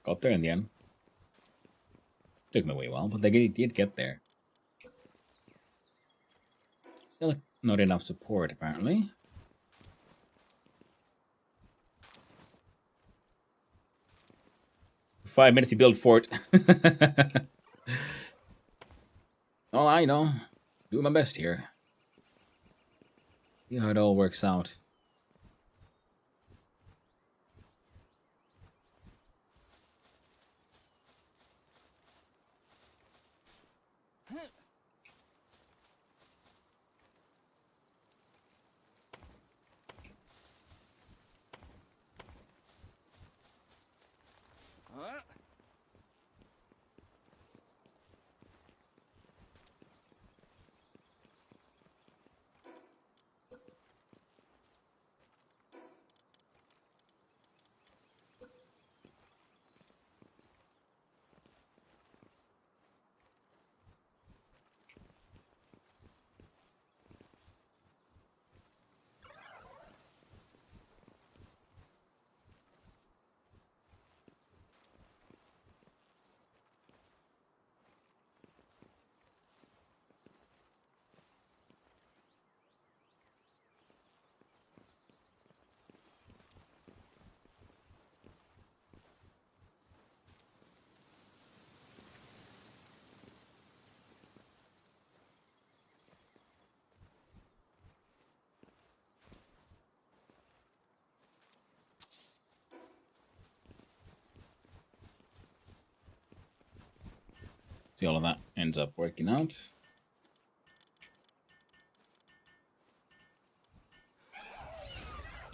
A: got there in the end. Took me a while, but they did get there. Still not enough support, apparently. Five minutes to build fort. All I know, do my best here. See how it all works out. See, all of that ends up working out.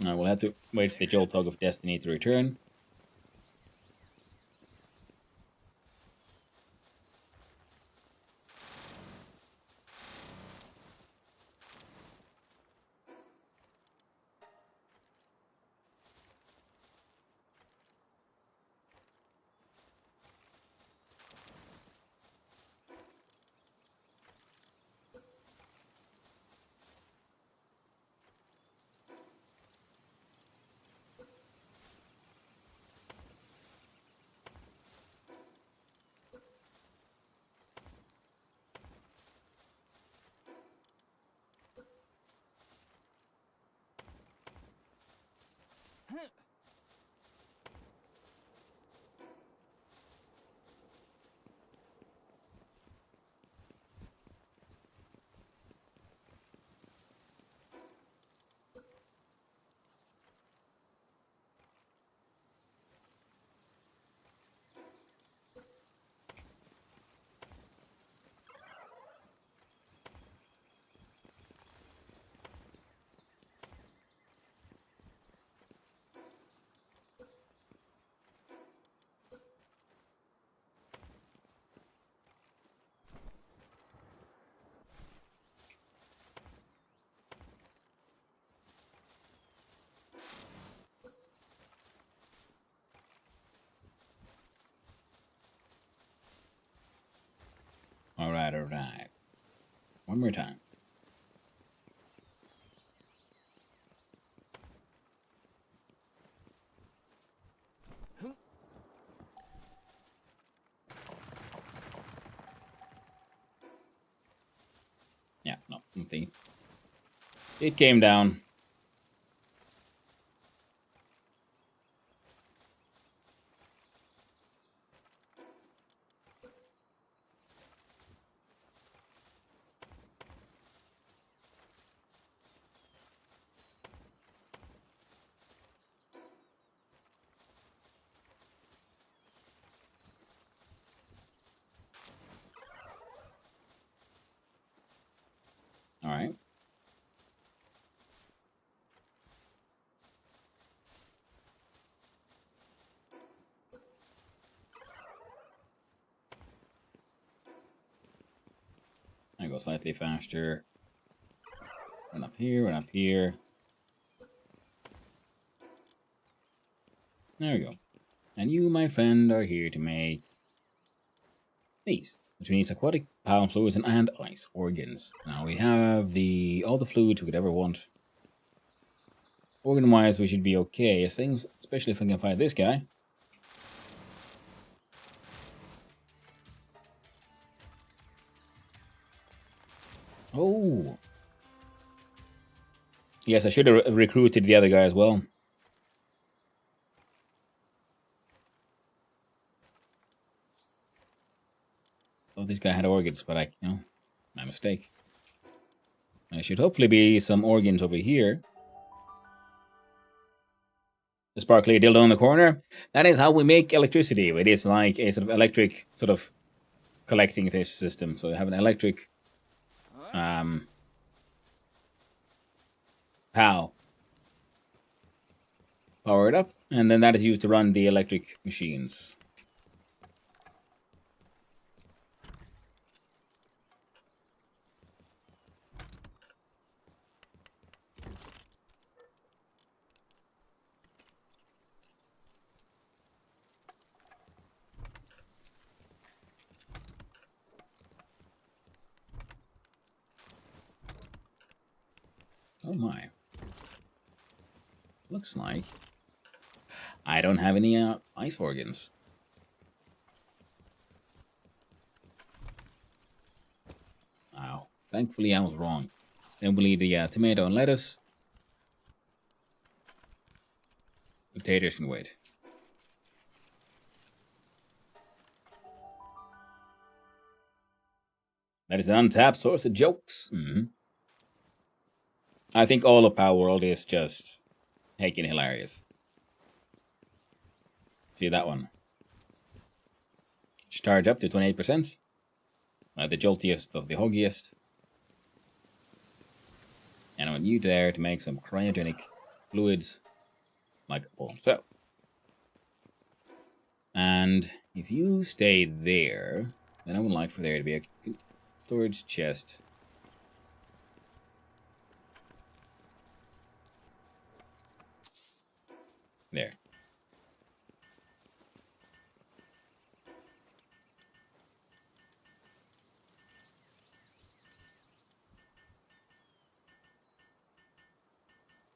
A: Now we'll have to wait for the Jolt Tug of Destiny to return. Alright. One more time. Yeah, no, nothing. It came down. Alright. I go slightly faster. Run up here, run up here. There we go. And you, my friend, are here to make these, which means aquatic palm fluids and ice organs. Now we have all the fluids we could ever want. Organ-wise, we should be okay. Especially if I can find this guy. Oh. Yes, I should have recruited the other guy as well. Oh, this guy had organs, but my mistake. There should hopefully be some organs over here. The sparkly dildo in the corner. That is how we make electricity. It is like a sort of electric collecting fish system. So you have an electric PAL. Power it up, and then that is used to run the electric machines. Oh my. Looks like I don't have any ice organs. Ow. Thankfully I was wrong. Then we'll need the tomato and lettuce. Potatoes can wait. That is an untapped source of jokes. I think all of Palworld is just heckin' hilarious. See that one? Charge up to 28%. The joltiest of the hoggiest. And I want you there to make some cryogenic fluids like so. And if you stay there, then I would like for there to be a storage chest. There.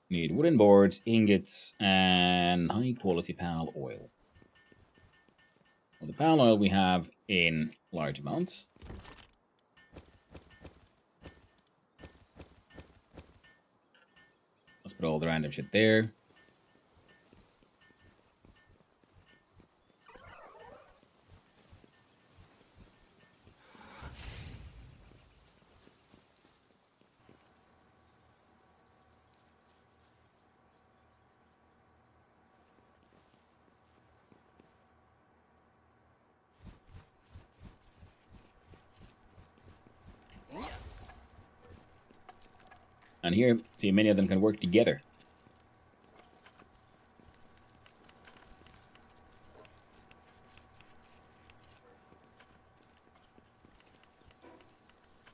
A: Need wooden boards, ingots, and high quality PAL oil. Well, the PAL oil we have in large amounts. Let's put all the random shit there. And here, see, many of them can work together.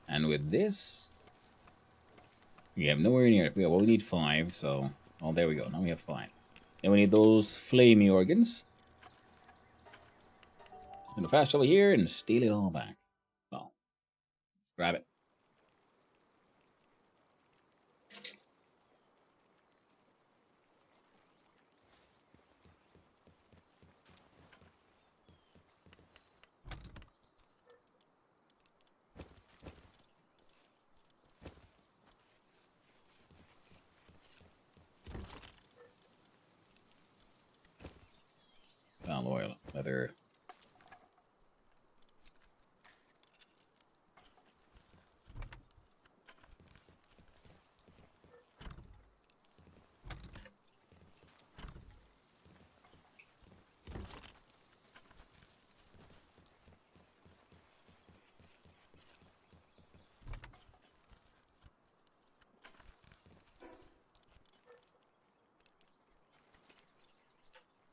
A: And with this, we have nowhere near it. We need 5, so... Oh, there we go. Now we have 5. Then we need those flamey organs. I'm gonna fast travel here and steal it all back. Well, Grab it. Palm oil, leather.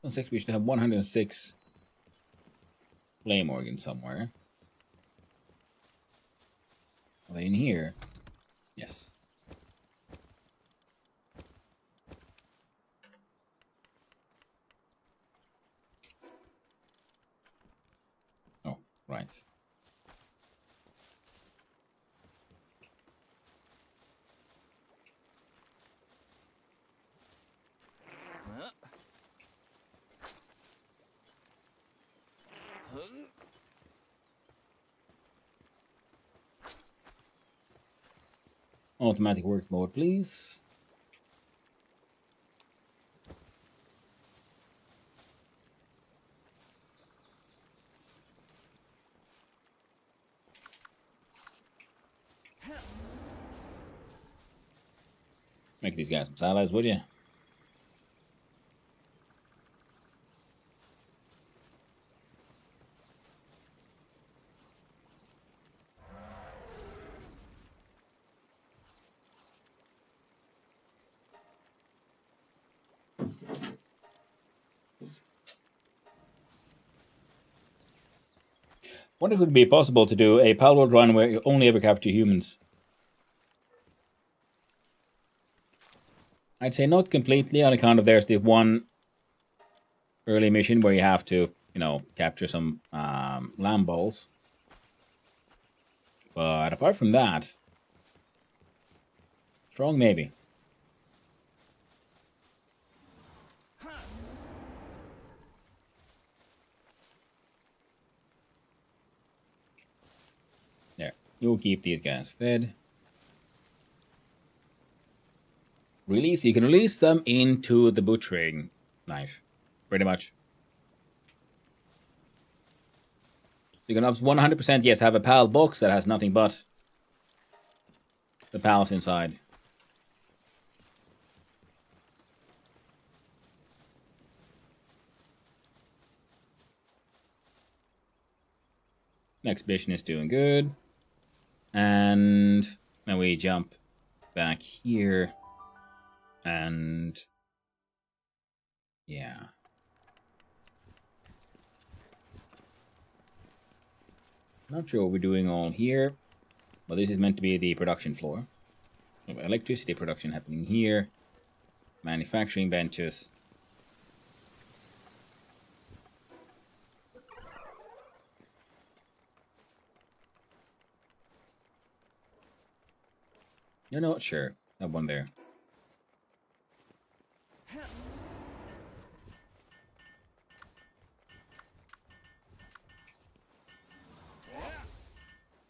A: Looks like we should have 106 flame organs somewhere. Are they in here? Yes. Oh, right. Automatic work mode, please. Make these guys some salads, would you? Wonder if it would be possible to do a Palworld run where you only ever capture humans. I'd say not completely, on account of there's the one early mission where you have to, you know, capture some lamb balls. But apart from that, strong maybe. There, you'll keep these guys fed. Release, you can release them into the butchering knife, pretty much. You can up 100%, yes, have a PAL box that has nothing but the PALs inside. Expedition is doing good. And then we jump back here. And yeah. Not sure what we're doing on here, but this is meant to be the production floor. Electricity production happening here. Manufacturing benches. You're not sure. That one there.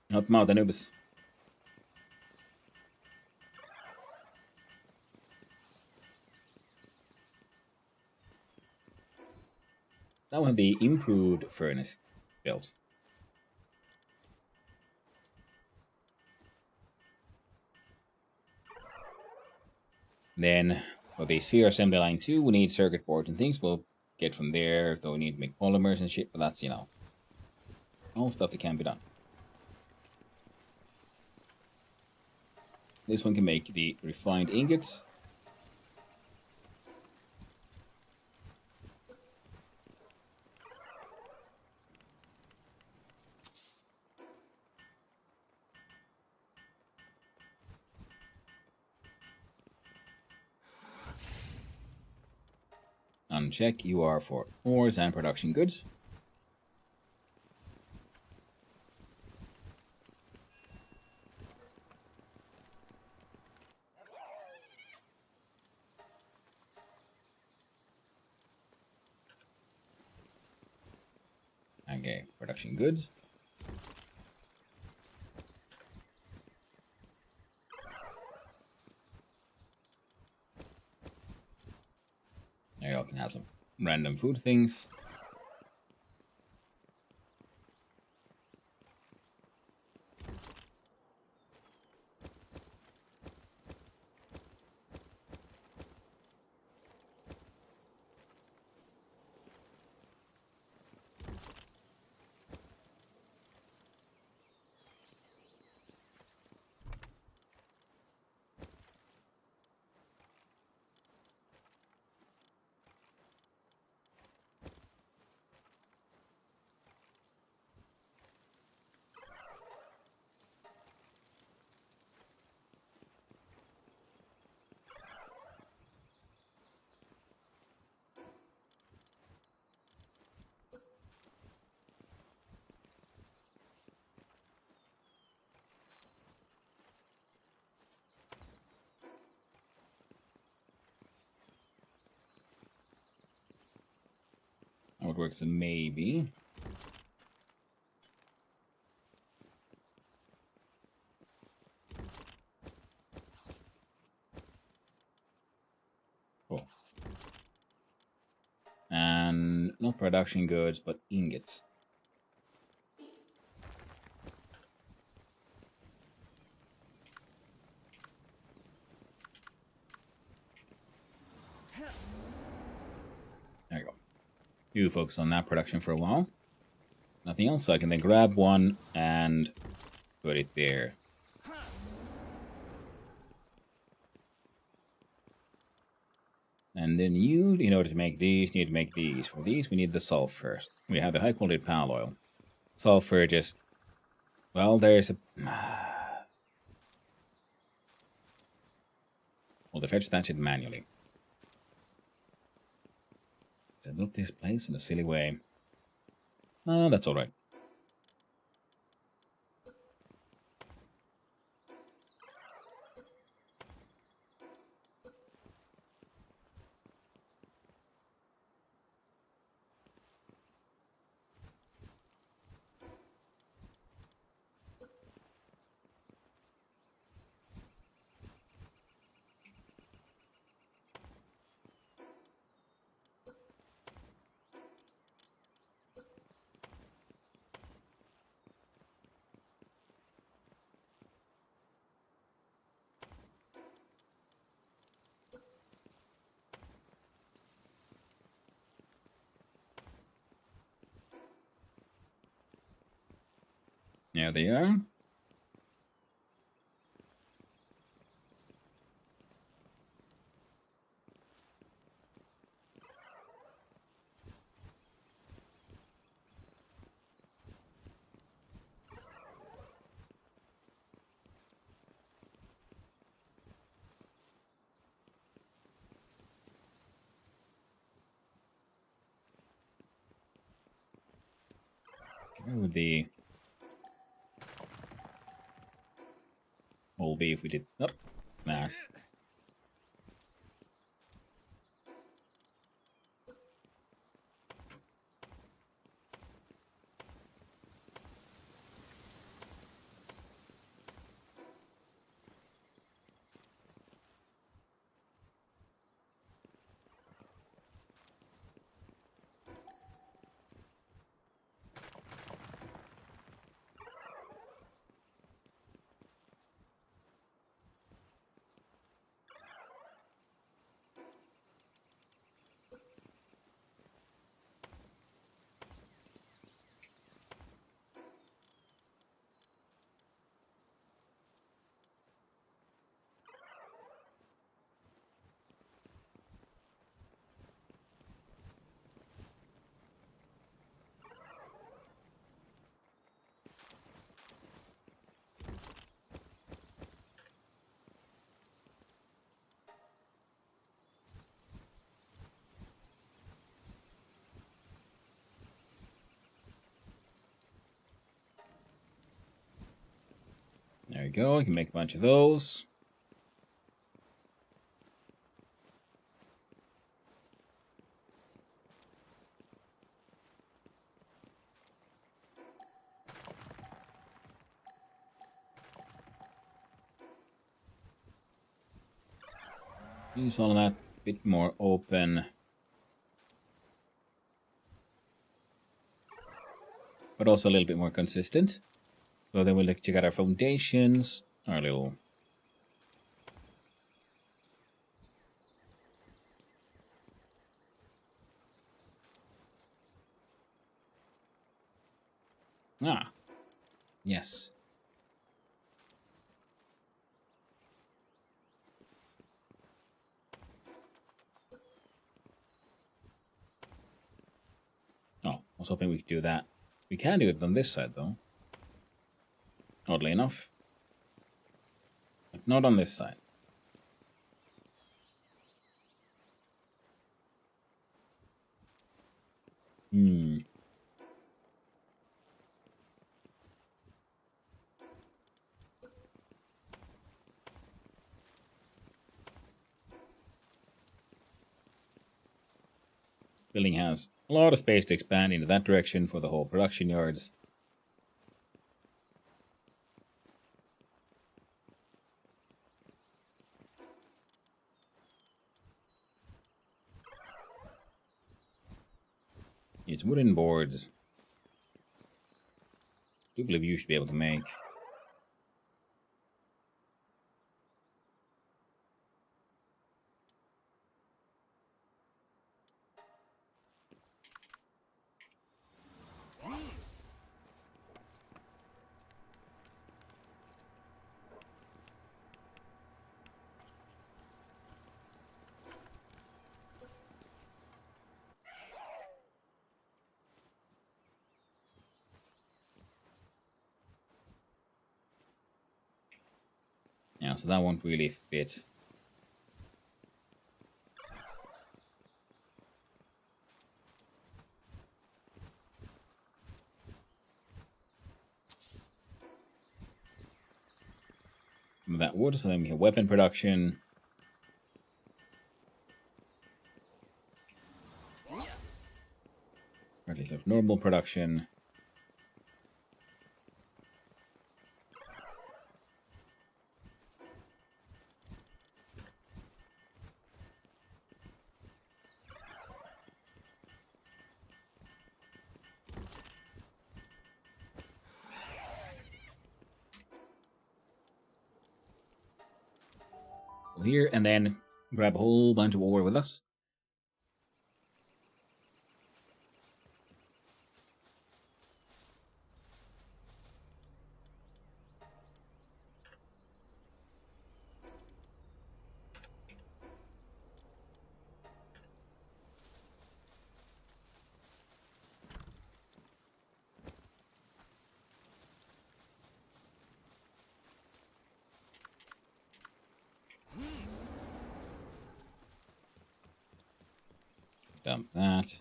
A: Help him out, Anubis. Now we have the improved furnace built. Then for the sphere assembly line 2, we need circuit boards and things. We'll get from there, though we need to make polymers and shit, but that's, you know, all stuff that can be done. This one can make the refined ingots. Uncheck, you are for ores and production goods. . Okay, production goods. There you go, can have some random food things. How it works, maybe. Cool. And not production goods, but ingots. There you go. You focus on that production for a while. Nothing else, so I can then grab one and put it there. And then you, in order to make these, need to make these. For these, we need the sulfur. We have the high quality pal oil. Sulfur just, well, there's a... Well, they fetch that shit manually. I built this place in a silly way. Oh, that's alright. There they are. Where would the hole be if we did... Oh, nice. There you go. You can make a bunch of those. Use all of that a bit more open. But also a little bit more consistent. So then we'll check out our foundations, our little... Ah, yes. Oh, I was hoping we could do that. We can do it on this side, though. Oddly enough. But not on this side. Hmm. Building has a lot of space to expand into that direction for the whole production yards. It's wooden boards. I do believe you should be able to make. Yeah, so that won't really fit. Some of that wood, so then we have weapon production. Or at least of normal production. Here, and then grab a whole bunch of ore with us. Dump that.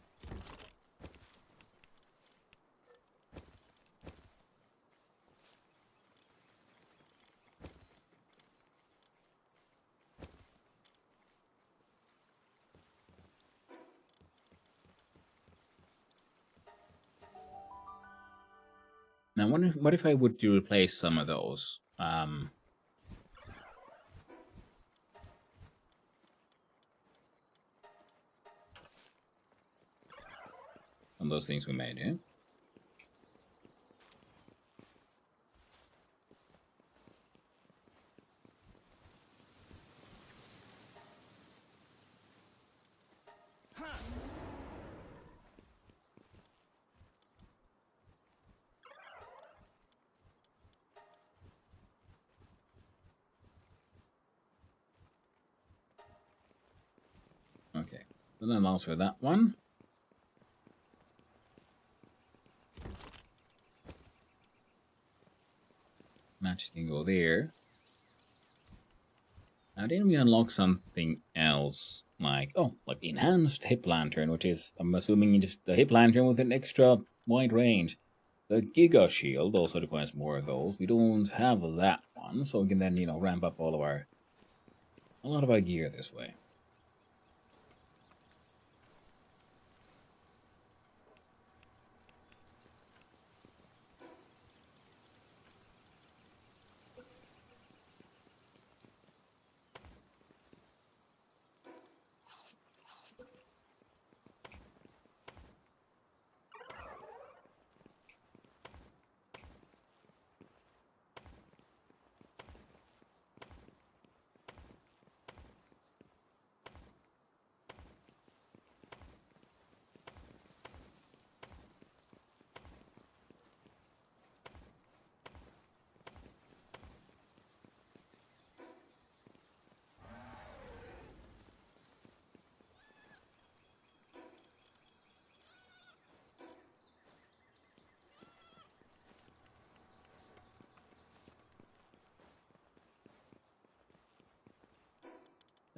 A: Now, what if I would to replace some of those? On those things we made, yeah? Okay, so then allows for that one. Match can go there. Now then we unlock something else, like, oh, like the enhanced hip lantern, which is, I'm assuming, just the hip lantern with an extra wide range. The Giga Shield also requires more of those. We don't have that one, so we can then, ramp up a lot of our gear this way.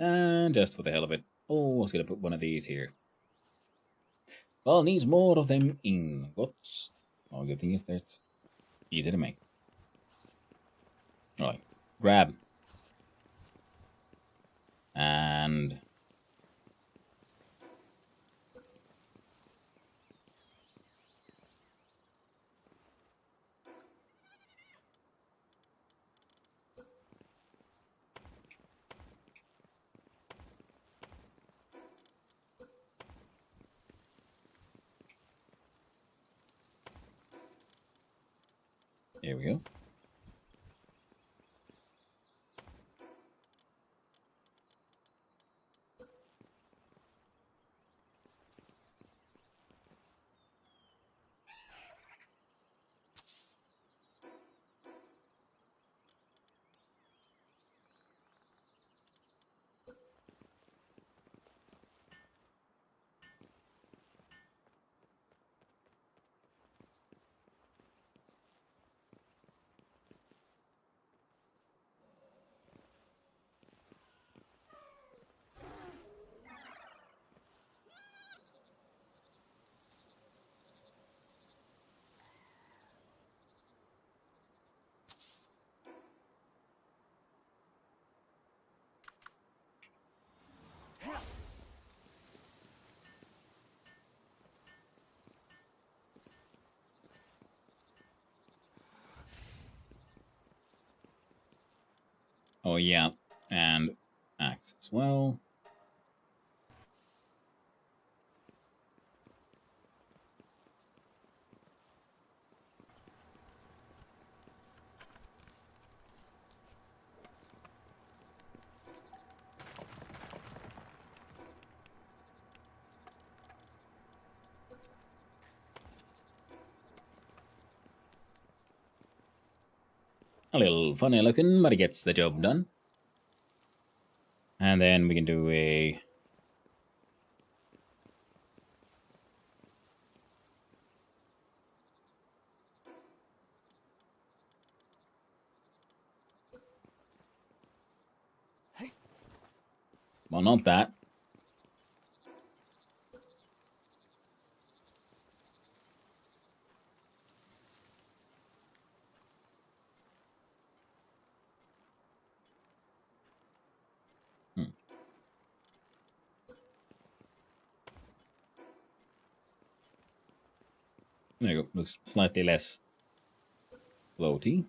A: And just for the hell of it, oh, I was going to put one of these here. Well, needs more of them ingots. All good thing is that's easy to make. Alright, grab. And here we go. Oh, yeah. And axe as well. A little funny looking, but it gets the job done. And then we can do a... Well, not that. There you go. Looks slightly less floaty.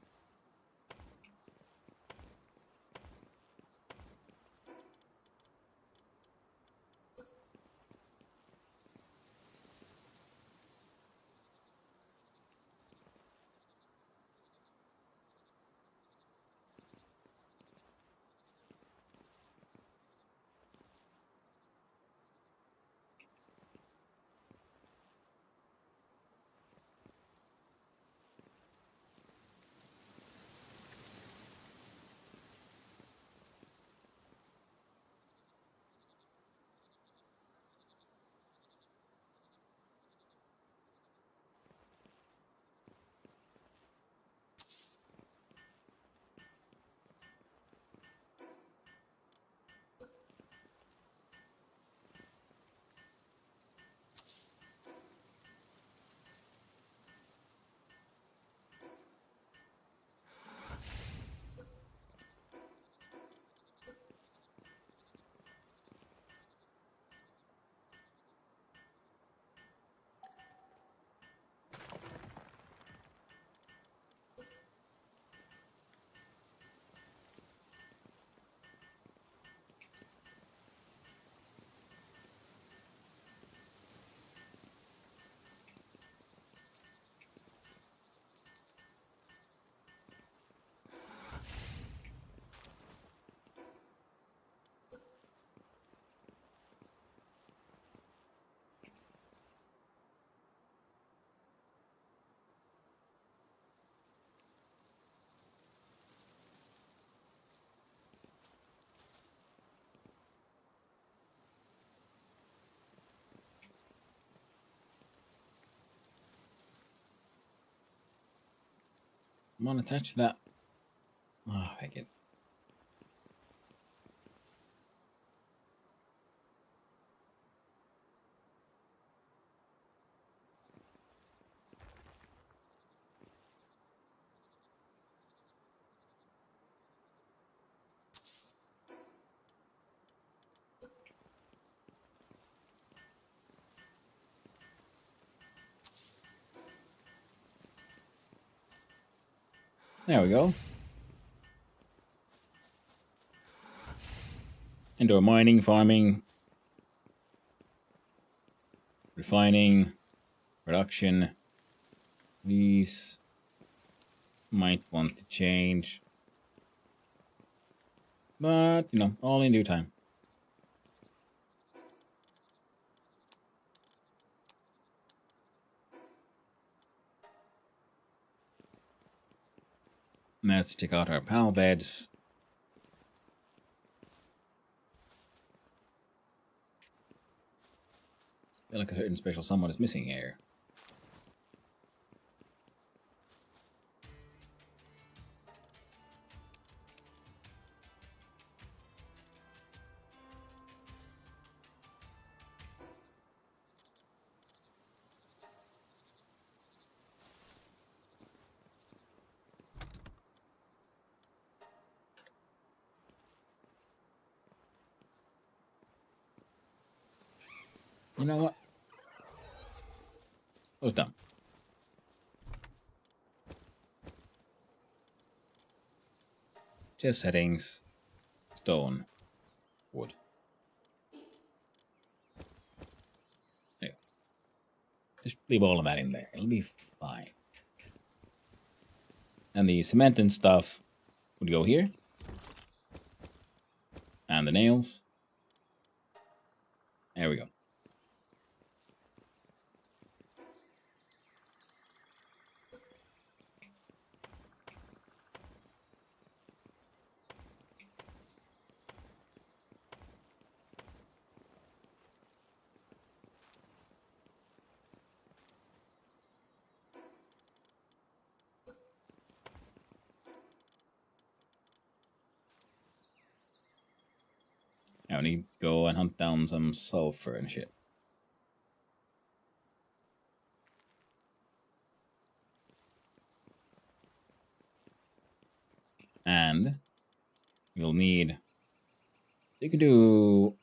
A: I'm gonna attach that. Oh, I get. There we go. Indoor mining, farming, refining, production. These might want to change. But, you know, all in due time. Let's check out our pal beds. I feel like a certain special someone is missing here. You know what? That was dumb. Just settings, stone, wood. There. Just leave all of that in there. It'll be fine. And the cement and stuff would go here. And the nails. There we go. Now we need to go and hunt down some sulfur and shit. And you'll need... You can do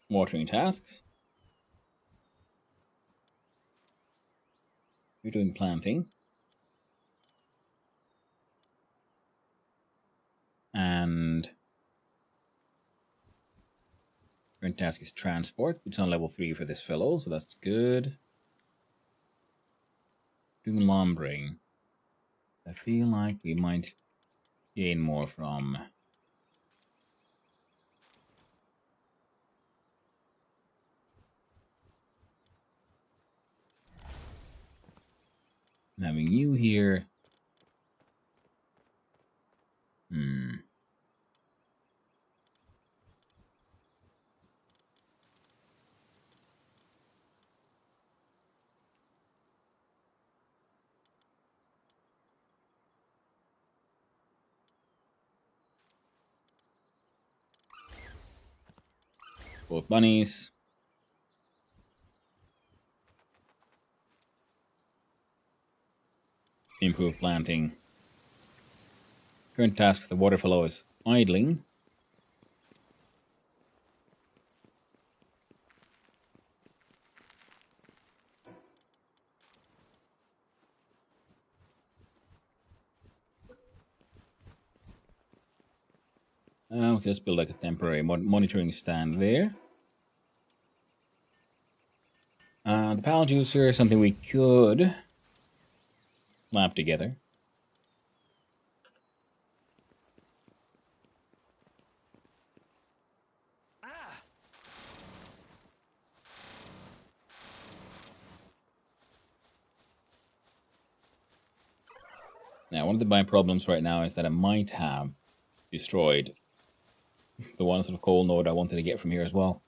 A: watering tasks. You're doing planting. And current task is transport, which is on level 3 for this fellow, so that's good. Doing lumbering. I feel like we might gain more from having you here. Both bunnies. Improve planting. Current task for the waterfallow is idling. Okay, let's build like a temporary monitoring stand there. The pal juicer is something we could slap together. Now, one of my problems right now is that I might have destroyed the one sort of coal node I wanted to get from here as well.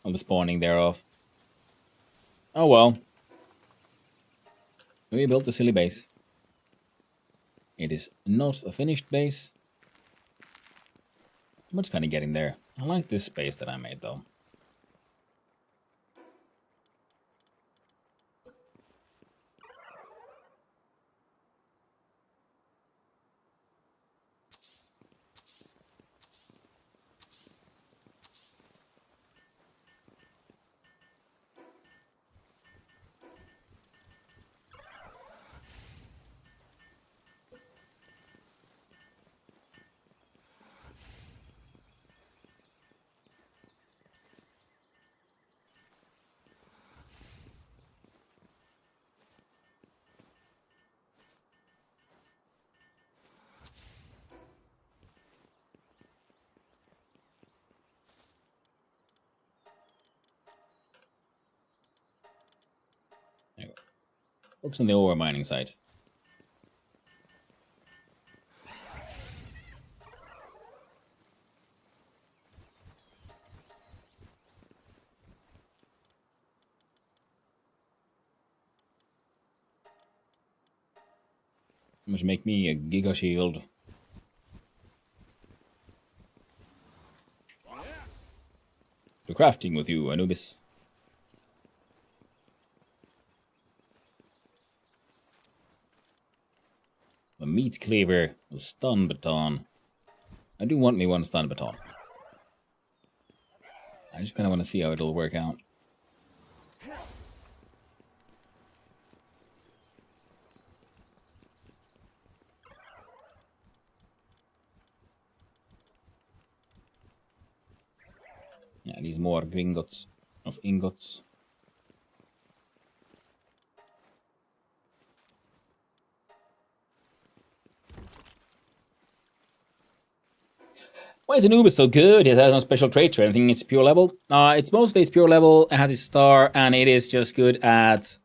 A: Of the spawning thereof. Oh well. We built a silly base. It is not a finished base. But it's kind of getting there. I like this space that I made though. Focus on the ore mining site. Must make me a Giga Shield. To crafting with you, Anubis. The meat cleaver, the stun baton. I do want me one stun baton. I just kind of want to see how it'll work out. Yeah, these more ingots of ingots. Why is Anubis so good? It has no special traits or anything. It's pure level. It's mostly pure level. It has its star, and it is just good at.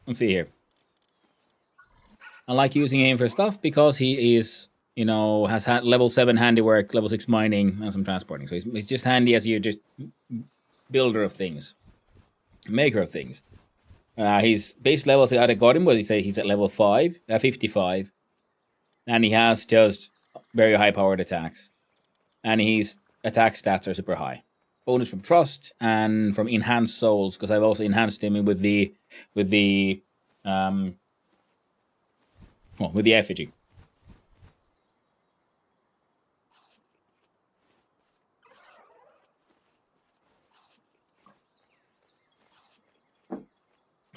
A: Let's see here. I like using him for stuff because he is, you know, has had level 7 handiwork, level 6 mining, and some transporting. So he's just handy as you just builder of things, maker of things. His base levels I got him was he's at level 5, 55, and he has just very high powered attacks, and his attack stats are super high. Bonus from trust and from enhanced souls, because I've also enhanced him with the effigy.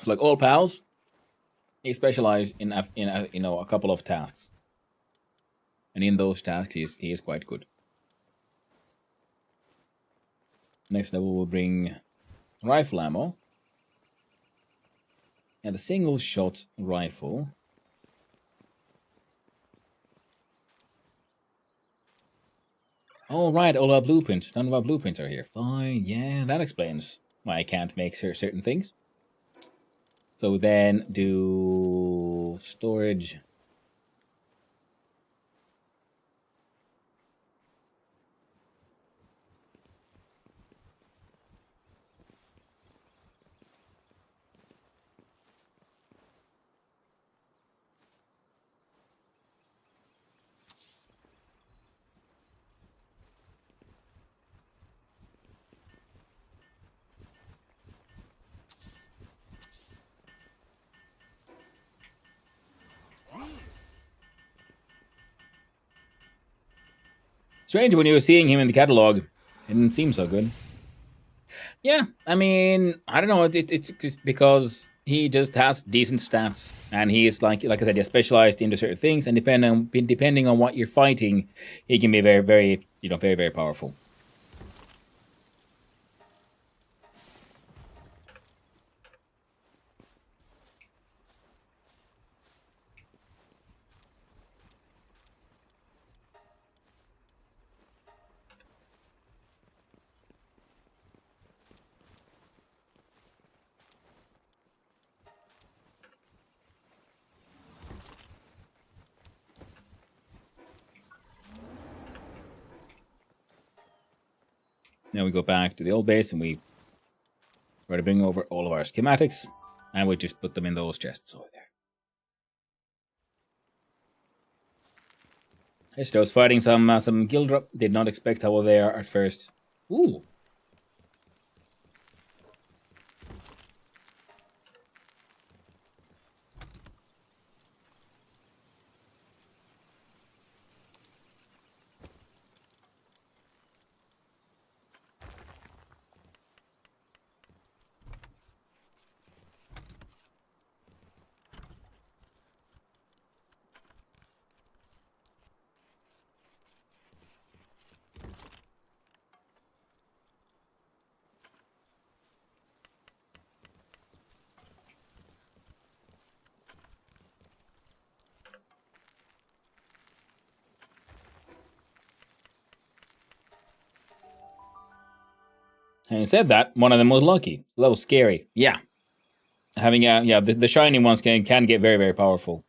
A: So like all pals, he specializes in a couple of tasks, and in those tasks he is quite good. Next level will bring rifle ammo and the single shot rifle. Oh right, all our blueprints. None of our blueprints are here. Fine, yeah, that explains why I can't make certain things. So then do storage. Strange when you were seeing him in the catalog, it didn't seem so good. Yeah, I mean, I don't know. It's just because he just has decent stats, and he is like I said, he's specialized into certain things, and depending on what you're fighting, he can be very, very, very, very powerful. Now we go back to the old base, and we try to bring over all of our schematics, and we just put them in those chests over there. Yesterday I was fighting some guild drop. Did not expect how well they are at first. Ooh. Having said that, one of them was lucky. So that was scary. Yeah. Having yeah, the shiny ones can get very, very powerful.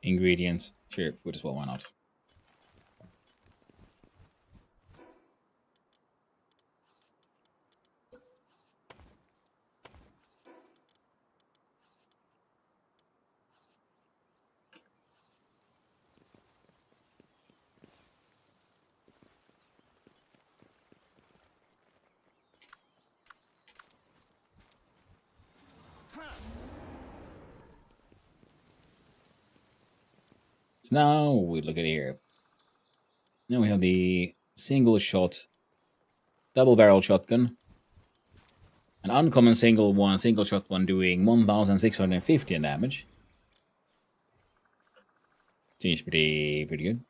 A: Ingredients. Sure, food as well, why not? So now we look at here. Now we have the single shot, double barrel shotgun. An uncommon single shot one doing 1,650 damage. Seems pretty good.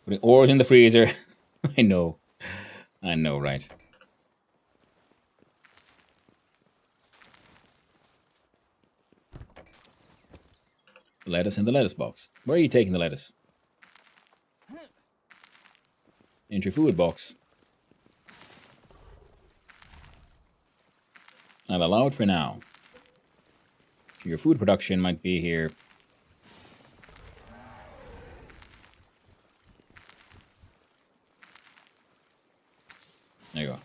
A: Putting ores in the freezer. I know, right? Lettuce in the lettuce box. Where are you taking the lettuce? Into your food box. I'll allow it for now. Your food production might be here. There you go.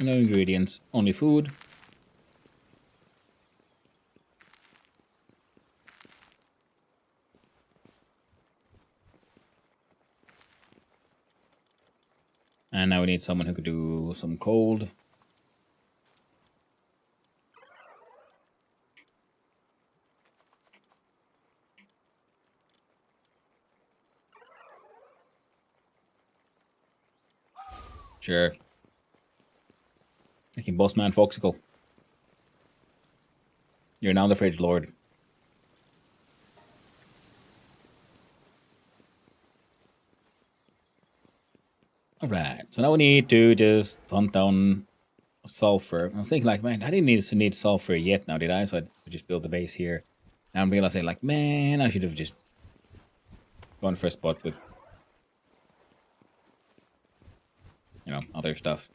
A: No ingredients, only food. And now we need someone who could do some cold. Sure. Making Bossman Foxicle. You're now the Fridge Lord. Alright, so now we need to just hunt down sulfur. I was thinking, like, man, I didn't need sulfur yet now, did I? So I just built the base here. Now I'm realizing, like, man, I should have just gone for a spot with, you know, other stuff.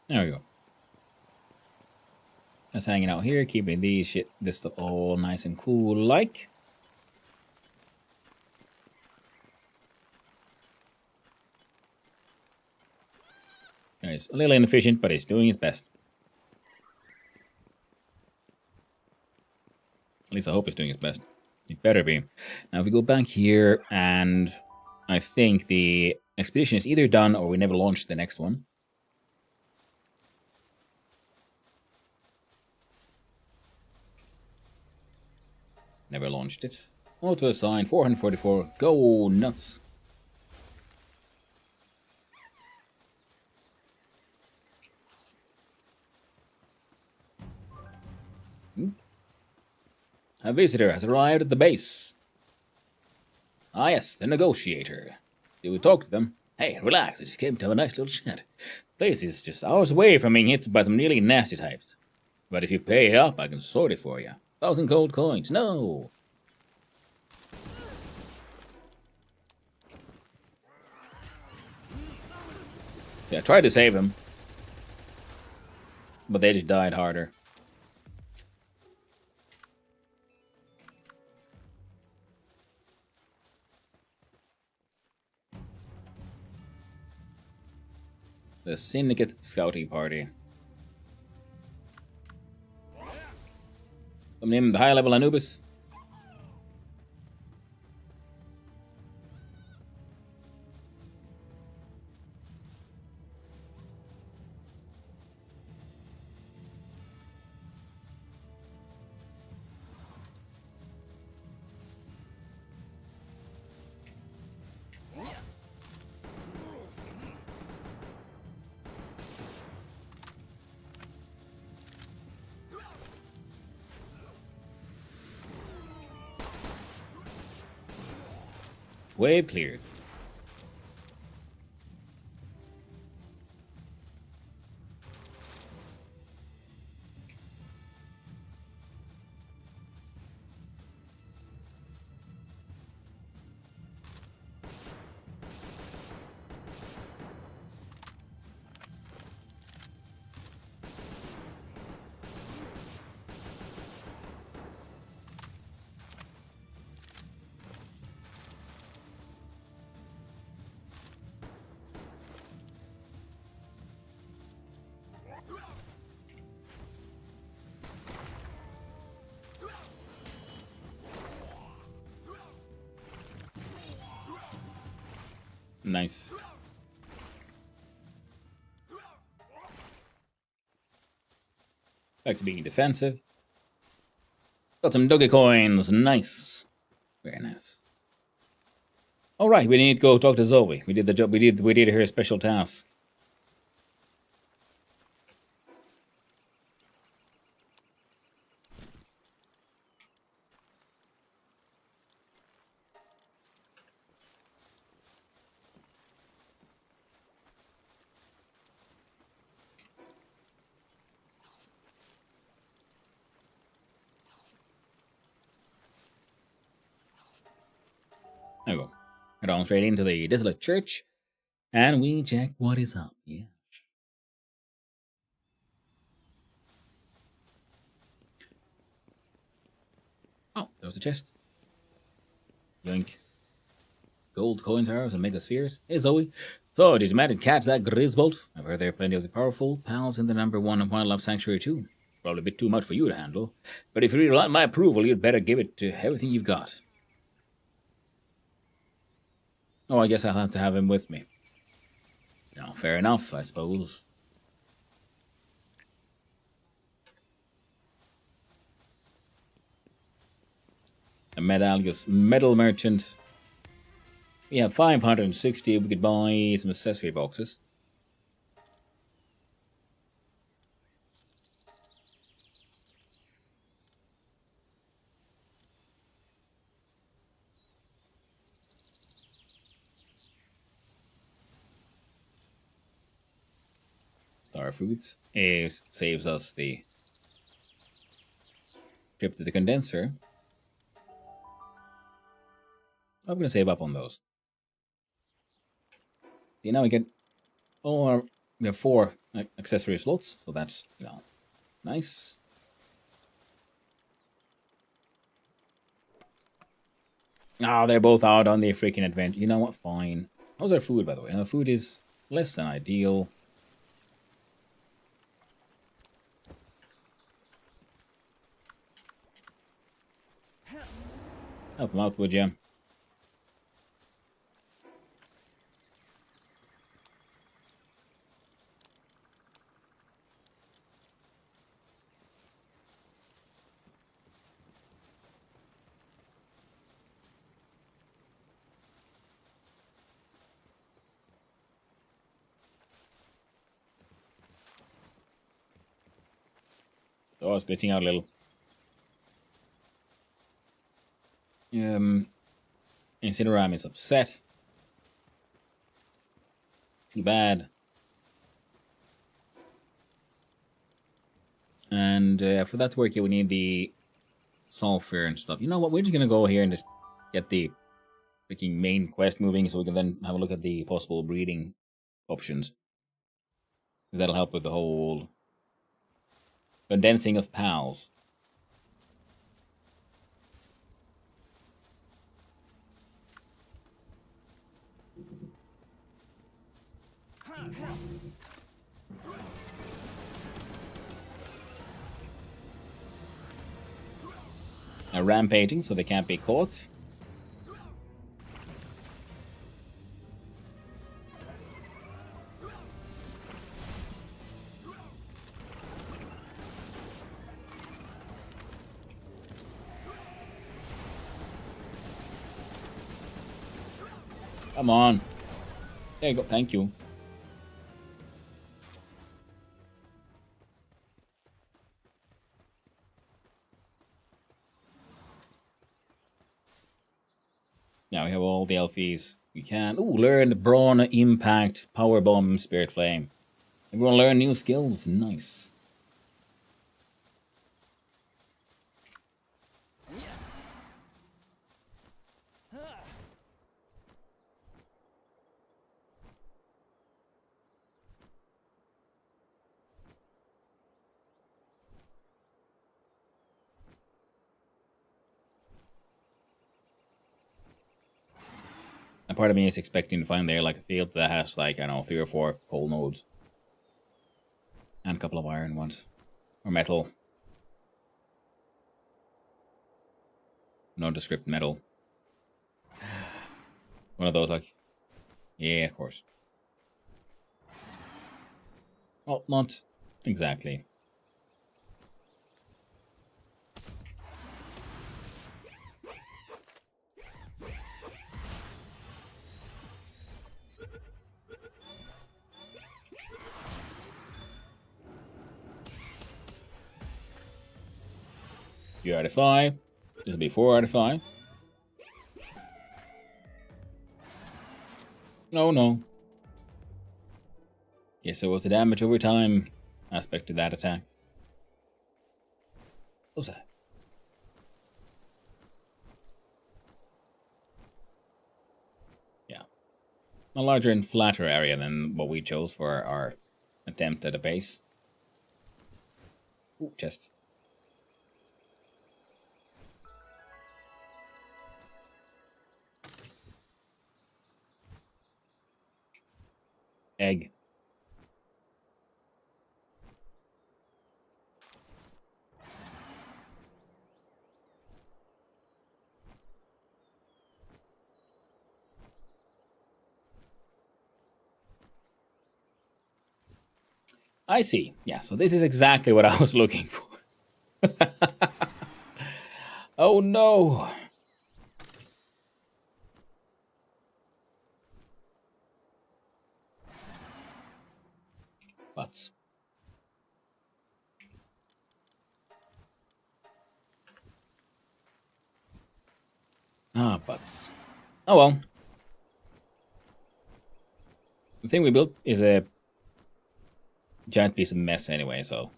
A: There we go. Just hanging out here, keeping this stuff all nice and cool, like. It's a little inefficient, but it's doing its best. At least I hope it's doing its best. It better be. Now, if we go back here, and I think the expedition is either done or we never launched the next one. Never launched it. Auto assign 444. Go nuts. A visitor has arrived at the base. Ah, yes, the negotiator. Did we talk to them? Hey, relax, I just came to have a nice little chat. The place is just hours away from being hit by some really nasty types. But if you pay it up, I can sort it for you. 1,000 gold coins. No! See, I tried to save him. But they just died harder. The Syndicate Scouting Party. Some name the high level Anubis. Wave cleared. Nice. Back to being defensive. Got some doggy coins. Nice. Very nice. Alright, we need to go talk to Zoe. We did the job. We did her special task. There we go. Head on straight into the desolate church, and we check what is up. Yeah. Oh, there was a chest. Yoink. Gold coin towers and megaspheres. Hey, Zoe. So, did you manage to catch that Grisbolt? I've heard there are plenty of the powerful pals in the #1 Wildlife Sanctuary too. Probably a bit too much for you to handle. But if you really want my approval, you'd better give it to everything you've got. Oh, I guess I'll have to have him with me. No, fair enough, I suppose. A metal merchant. We have 560. We could buy some accessory boxes. Star Foods. It saves us the trip to the condenser. I'm going to save up on those. See, now we get... Oh, we have 4 accessory slots, so that's, nice. Oh, they're both out on the freaking adventure. You know what? Fine. How's our food, by the way? Our food is less than ideal. Help him out, would you? Oh, it's glitching out a little. Incineram is upset. Too bad. And for that to work, you would need the sulfur and stuff. You know what? We're just gonna go here and just get the freaking main quest moving, so we can then have a look at the possible breeding options. That'll help with the whole condensing of pals. Now rampaging, so they can't be caught. Come on. There you go. Thank you. Now we have all the LPs we can. Ooh, learn Brawn, Impact, Power Bomb, Spirit Flame. Everyone learn new skills. Nice. And part of me is expecting to find there like a field that has like, I don't know, 3 or 4 coal nodes. And a couple of iron ones. Or metal. Nondescript metal. One of those like... Yeah, of course. Well, not exactly. Few out of 5. This will be 4 out of 5. Oh no. Yes, it was the damage over time aspect of that attack. What was that? Yeah. A larger and flatter area than what we chose for our attempt at a base. Ooh, chest. Egg. I see. Yeah, so this is exactly what I was looking for. Oh no. Butts. Ah, butts. Oh well. The thing we built is a giant piece of mess anyway, so...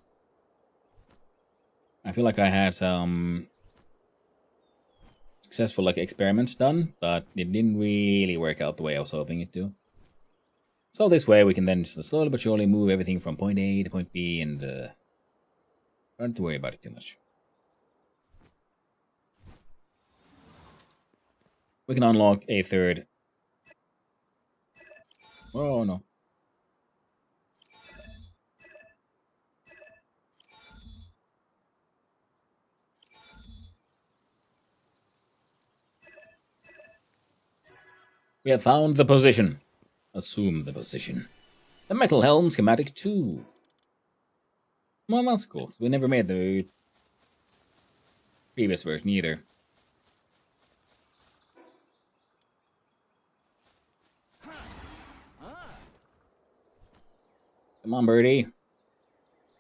A: I feel like I had some successful like experiments done, but it didn't really work out the way I was hoping it to. So this way we can then just slowly but surely move everything from point A to point B and don't have to worry about it too much. We can unlock a third. Oh no. We have found the position. Assume the position. The metal helm schematic 2. Well, that's cool. We never made the previous version either. Come on, birdie.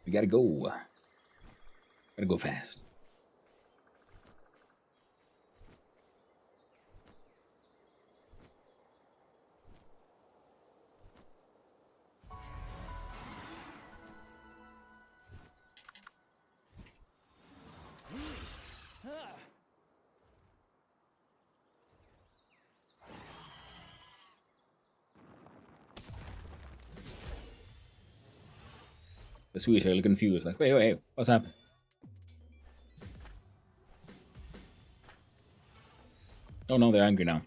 A: We gotta go. Gotta go fast. The Swedish are looking confused, like, wait, what's happening? Oh no, they're angry now.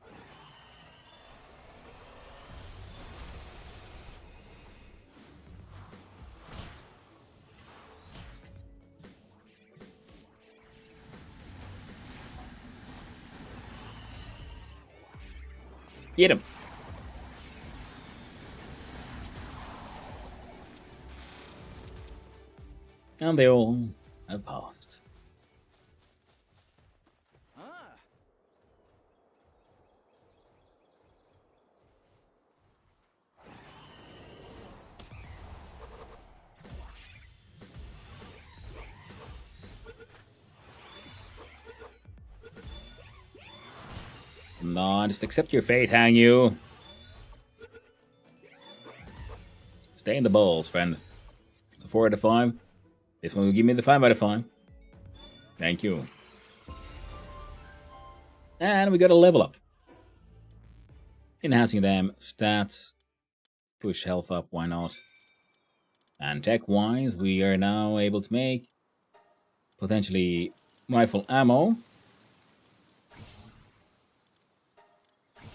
A: Get him! And they all have passed. Come on, just accept your fate, hang you. Stay in the balls, friend. It's a 4 out of 5. This one will give me the 5 out of 5. Thank you. And we got a level up. Enhancing them stats. Push health up, why not? And tech-wise, we are now able to make potentially rifle ammo.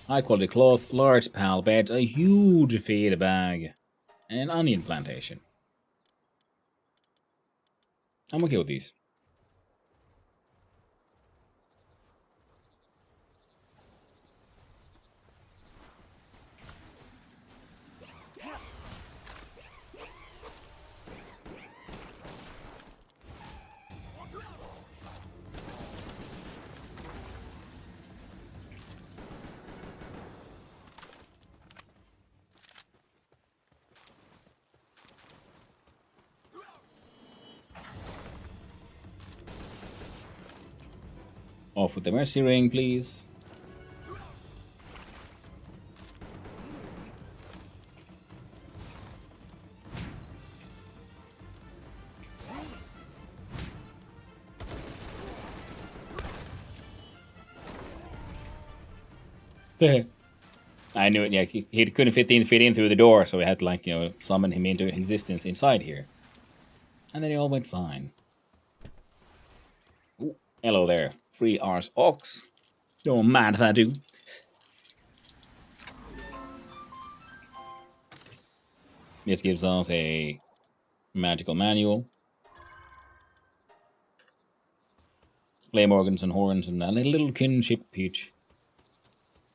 A: High quality cloth, large pal beds, a huge feed bag, and an onion plantation. I'm okay with these. Off with the mercy ring, please. I knew it. Yeah, he couldn't fit in through the door, so we had to, like, summon him into existence inside here. And then it all went fine. Ooh, hello there, free Ars Ox. Don't mind if I do. This gives us a magical manual. Flame organs and horns and a little kinship peach.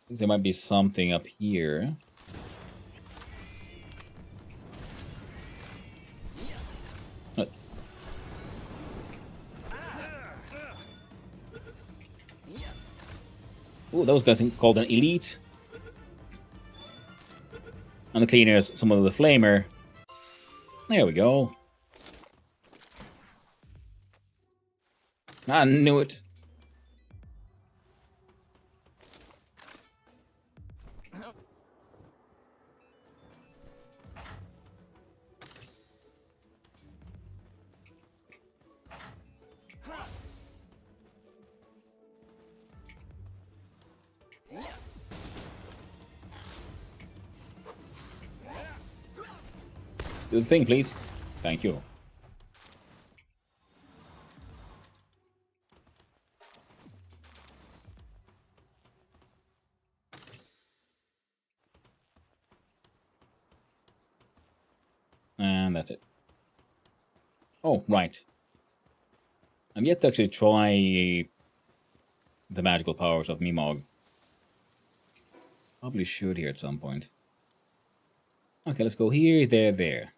A: I think there might be something up here. Oh, those guys are called an elite. And the cleaners, some of the flamer. There we go. I knew it. Do the thing, please. Thank you. And that's it. Oh, right. I'm yet to actually try the magical powers of Mimog. Probably should here at some point. Okay, let's go here, there, there.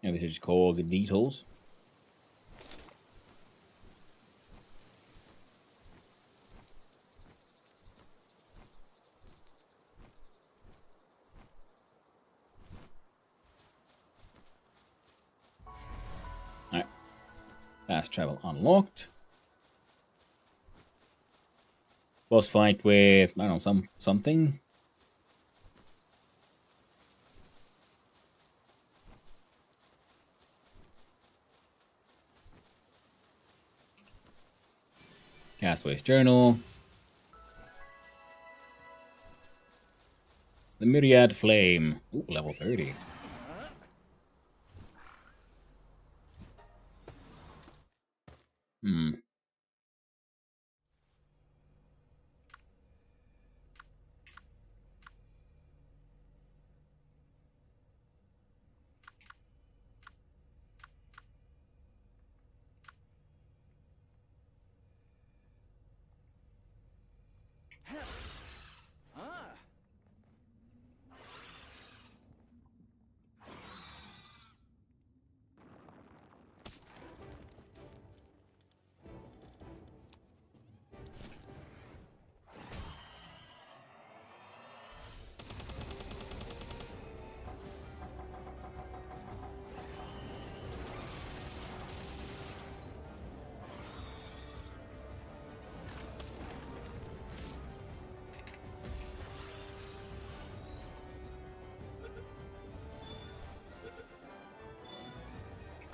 A: Yeah, these are just called the details. Alright. Fast travel unlocked. Boss fight with, I don't know, something. Castaway's Journal. The Myriad Flame. Ooh, level 30. Hmm.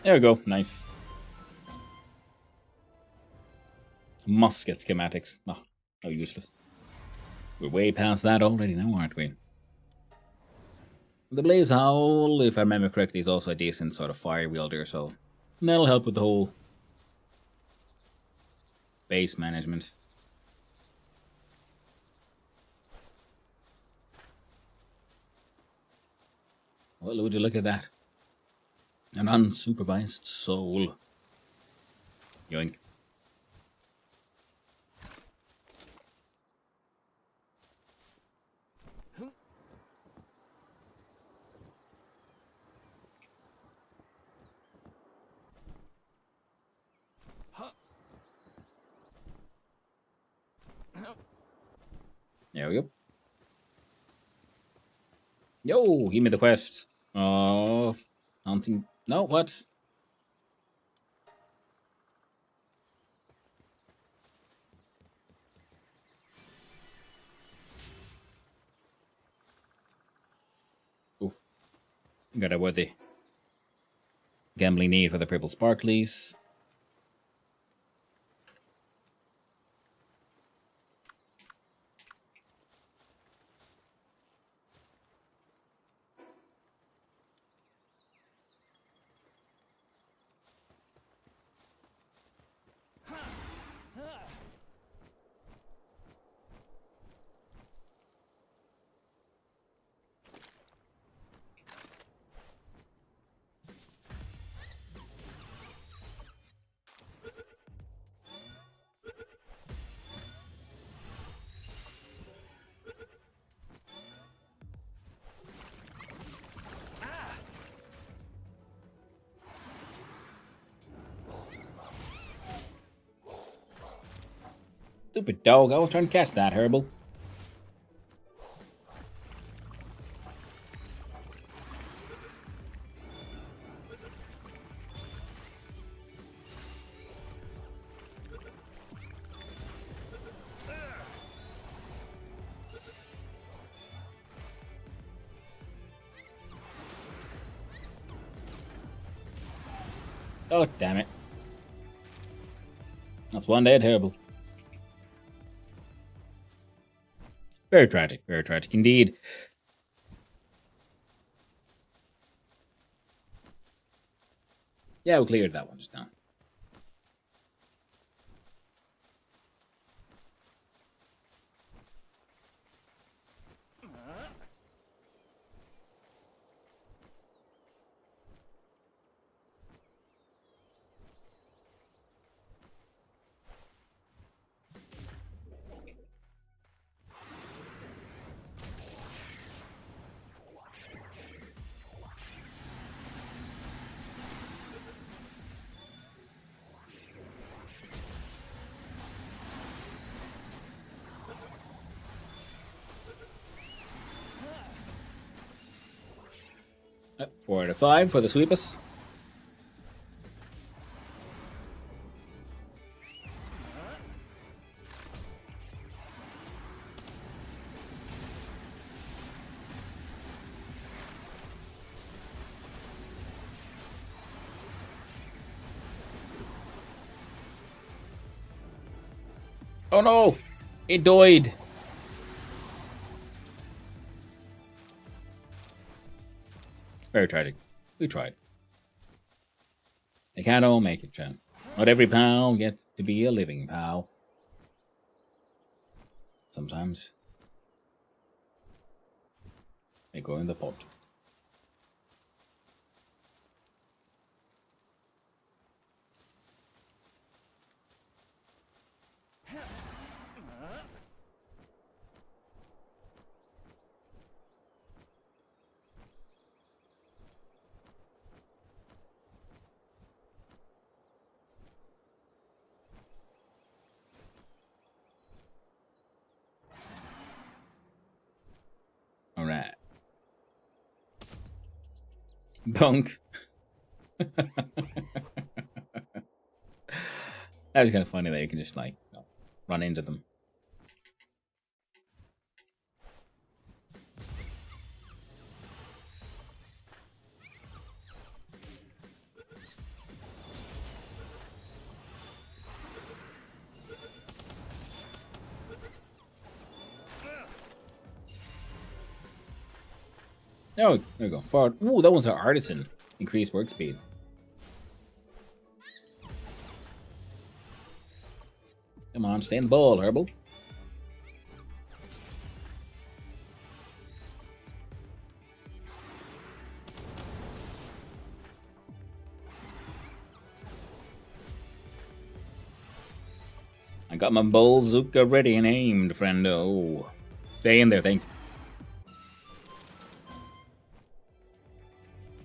A: There we go. Nice. Musket schematics. Oh, how useless. We're way past that already now, aren't we? The Blaze Howl, if I remember correctly, is also a decent sort of fire wielder, so that'll help with the whole base management. Well, would you look at that? An unsupervised soul. Yoink. There we go. Yo, give me the quest. Oh, hunting. No, what? Oof. Got a worthy gambling need for the purple sparklies. Stupid dog, I was trying to catch that, Herbal. Oh, damn it. That's one dead Herbal. Very tragic indeed. Yeah, we cleared that one just now. 4 out of 5 for the sweepus. Oh no! It died! Very tragic. We tried. They can't all make it, chat. Not every pal gets to be a living pal. Sometimes they go in the pot. Alright. Bunk. That was kind of funny that you can just, like, you know, run into them. Oh, there we go. Forward. Ooh, that one's our artisan. Increased work speed. Come on, stay in the ball, Herbal. I got my bazooka ready and aimed, friendo. Stay in there, thank you.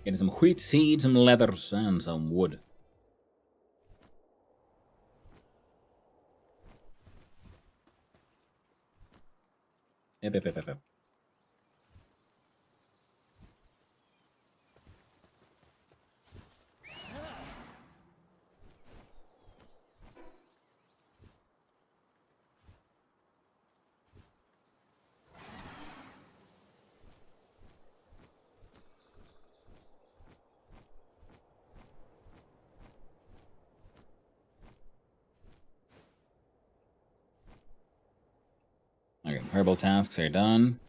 A: Getting some wheat seeds, some leathers, and some wood. Yep. Okay, herbal tasks are done.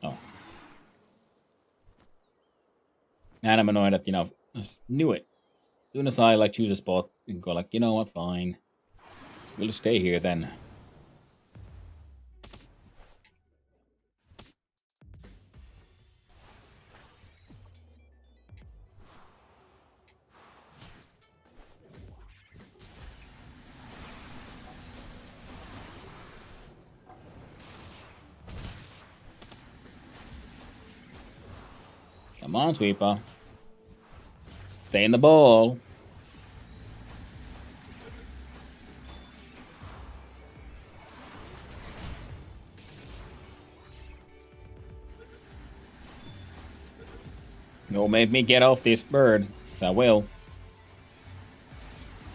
A: Oh. And I'm annoyed that, you know, knew it. As soon as I, like, choose a spot, you can go, like, you know what, fine. We'll just stay here then. Come on, sweeper. Stay in the ball. You'll make me get off this bird, because I will.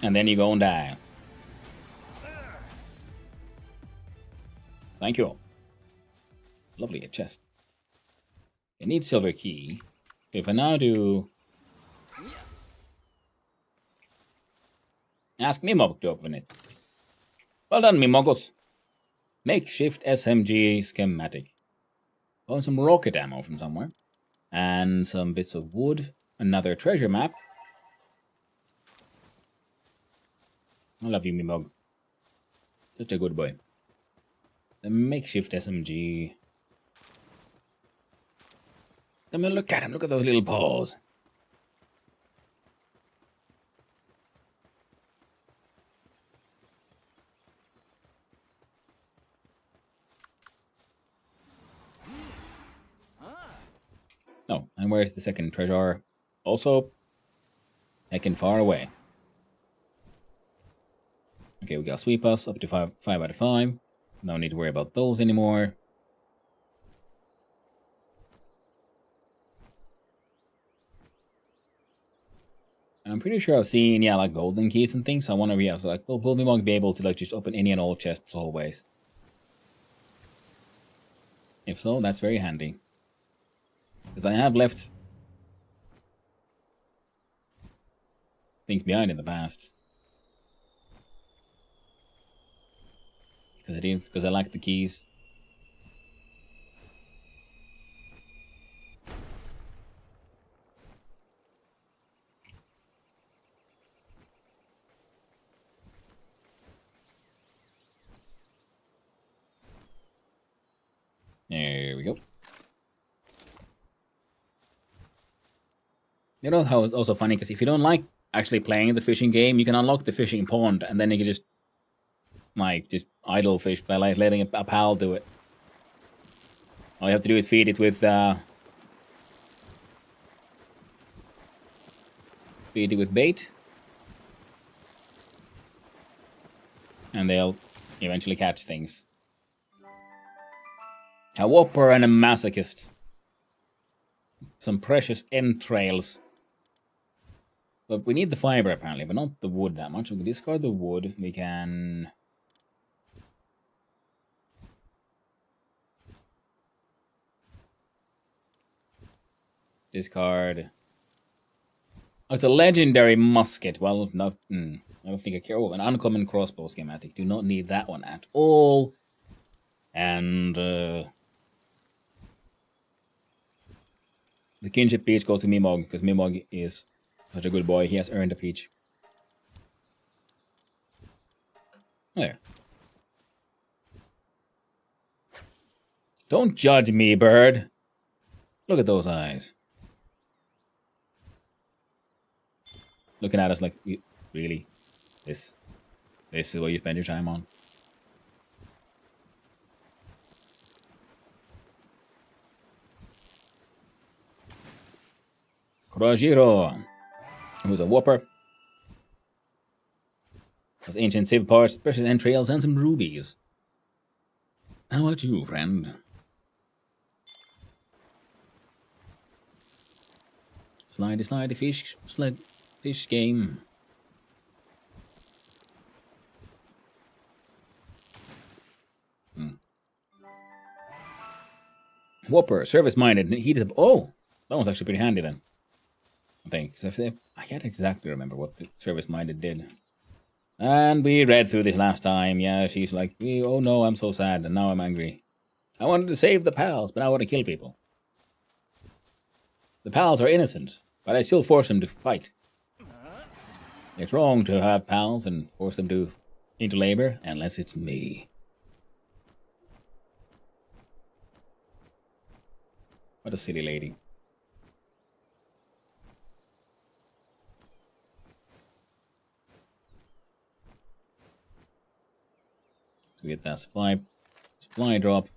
A: And then you go and die. Thank you. Lovely, a chest. It needs silver key. If I now do... Ask Mimog to open it. Well done, Mimogos. Makeshift SMG schematic. Found some rocket ammo from somewhere. And some bits of wood. Another treasure map. I love you, Mimog. Such a good boy. The makeshift SMG. I mean, look at him. Look at those little paws. Oh, and And where's the second treasure? Also, heckin' far away. Okay, we got sweep us up to 5 out of 5. No need to worry about those anymore. I'm pretty sure I've seen, yeah, like golden keys and things. So I wonder if, yeah, so like, will we be able to like just open any and all chests always? If so, that's very handy. Because I have left things behind in the past. Because I like the keys. There we go. You know how it's also funny, because if you don't like actually playing the fishing game, you can unlock the fishing pond, and then you can just idle fish by like letting a pal do it. All you have to do is feed it with bait, and they'll eventually catch things. A whopper and a masochist. Some precious entrails. But we need the fiber apparently, but not the wood that much. We can discard the wood. We can... discard... Oh, it's a legendary musket. Well, no, I don't think I care. Oh, an uncommon crossbow schematic. Do not need that one at all. And the kinship peach goes to Mimog, because Mimog is such a good boy. He has earned a peach. There. Don't judge me, bird. Look at those eyes. Looking at us like, really? This is what you spend your time on? Kurajiro, who's a whopper. Has ancient civ parts, precious entrails, and some rubies. How about you, friend? Slidey fish game. Whopper, service-minded, heated up. Oh, that one's actually pretty handy then. I think. I can't exactly remember what the service-minded did. And we read through this last time. Yeah, she's like, oh no, I'm so sad, and now I'm angry. I wanted to save the pals, but now I want to kill people. The pals are innocent, but I still force them to fight. It's wrong to have pals and force them into labor, unless it's me. What a silly lady. So we get that supply drop.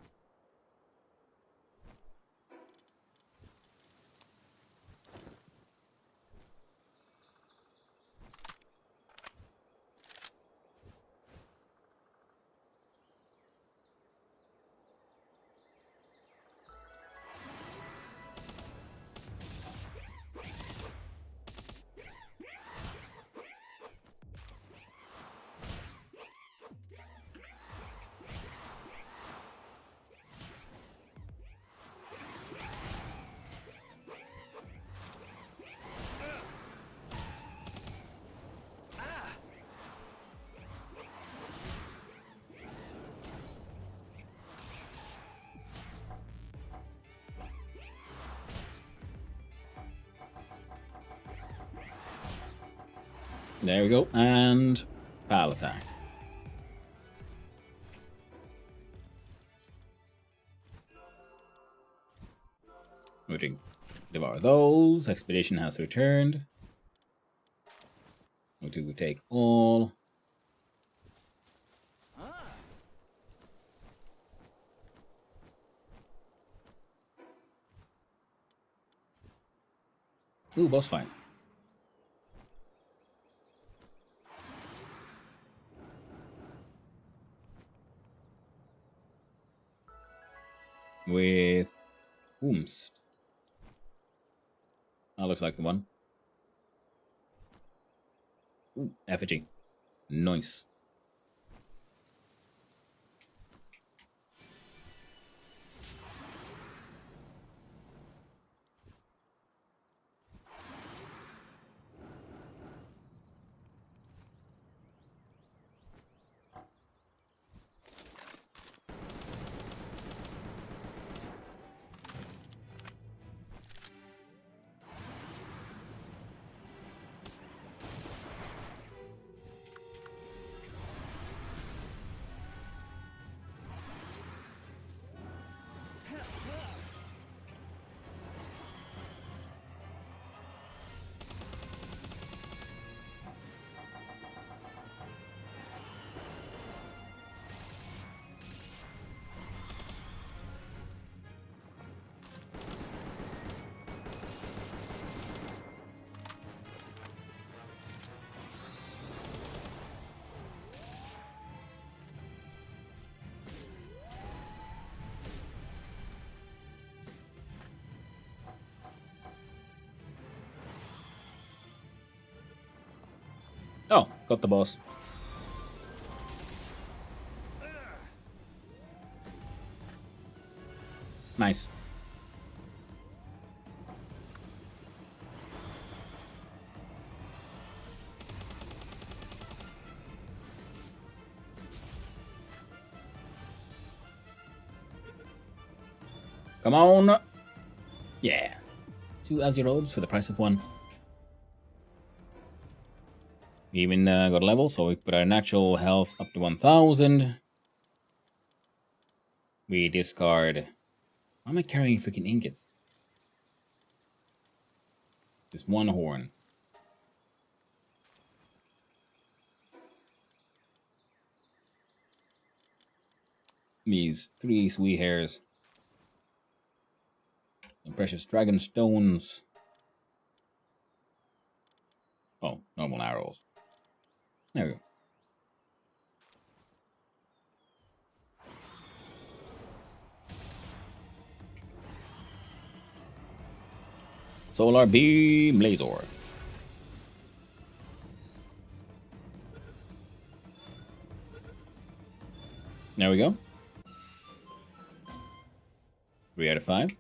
A: There we go, and pal attack. We can devour those. Expedition has returned. We do take all. Ooh, boss fight. With Whomst. That looks like the one. Ooh, effigy. Nice. Oh, got the boss. Nice. Come on. Yeah. 2 Azure Robes for the price of 1. We even got a level, so we put our natural health up to 1000. We discard. Why am I carrying freaking ingots? Just 1 horn. These 3 sweet hairs. And precious dragon stones. Oh, normal arrows. There we go. Solar Beam Laser. There we go. 3 out of 5.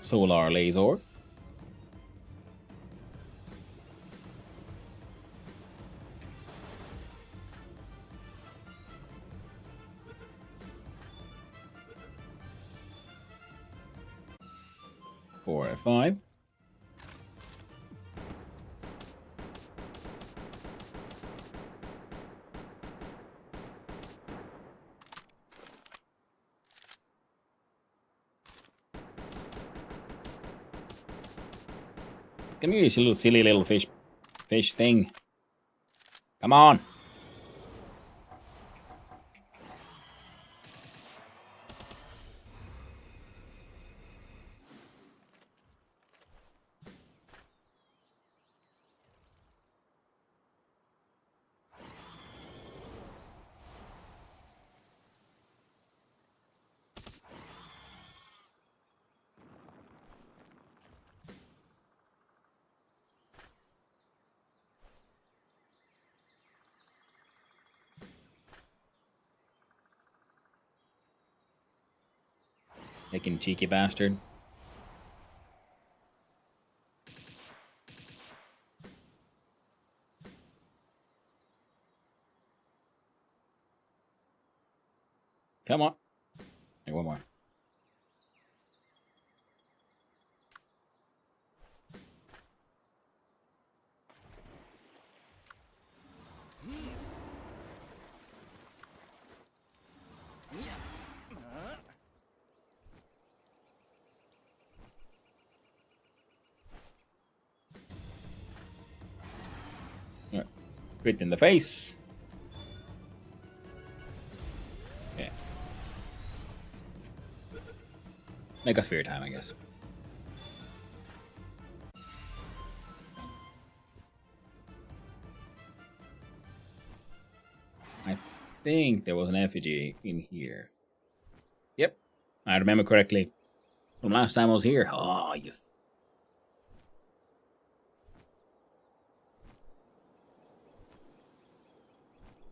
A: Solar Laser. Four out of 5. Come here, you silly little fish thing. Come on. Fucking cheeky bastard. Come on. Hey, one more. Right. Crit in the face. Yeah. Mega Sphere time, I guess. I think there was an effigy in here. Yep. I remember correctly. From last time I was here. Oh, yes.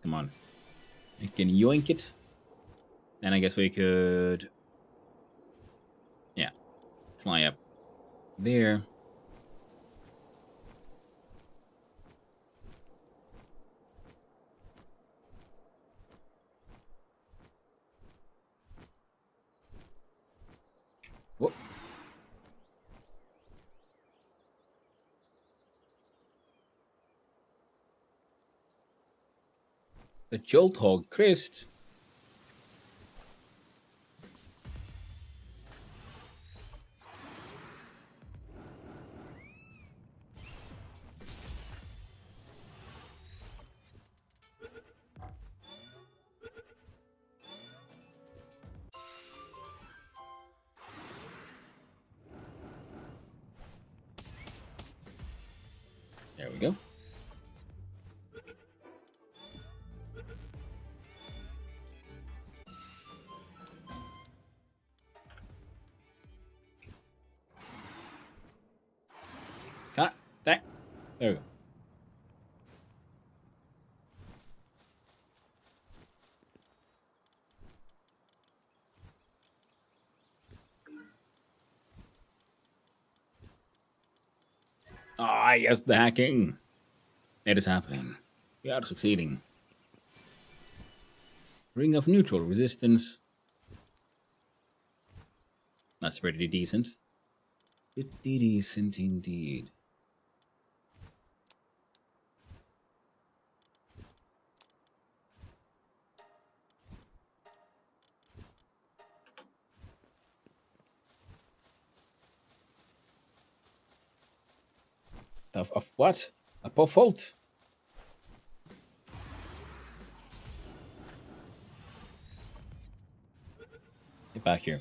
A: Come on. I can yoink it. Then I guess we could... Yeah. Fly up there. Whoop. The Jolt Hog Christ. There we go. Cut. There we go. Ah, yes, the hacking. It is happening. We are succeeding. Ring of neutral resistance. That's pretty decent. Pretty decent indeed. Of what? A fault. Get back here.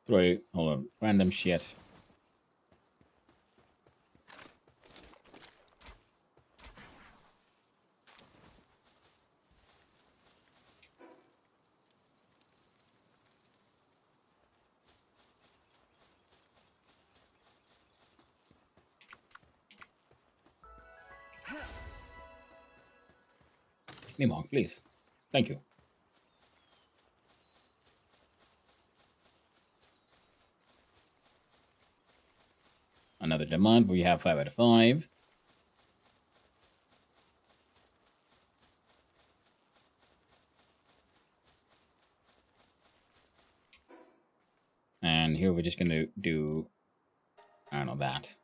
A: Throw, hold on, random shit. Mimong, please. Thank you. Another demand, but we have 5 out of 5. And here we're just gonna do, I don't know, that.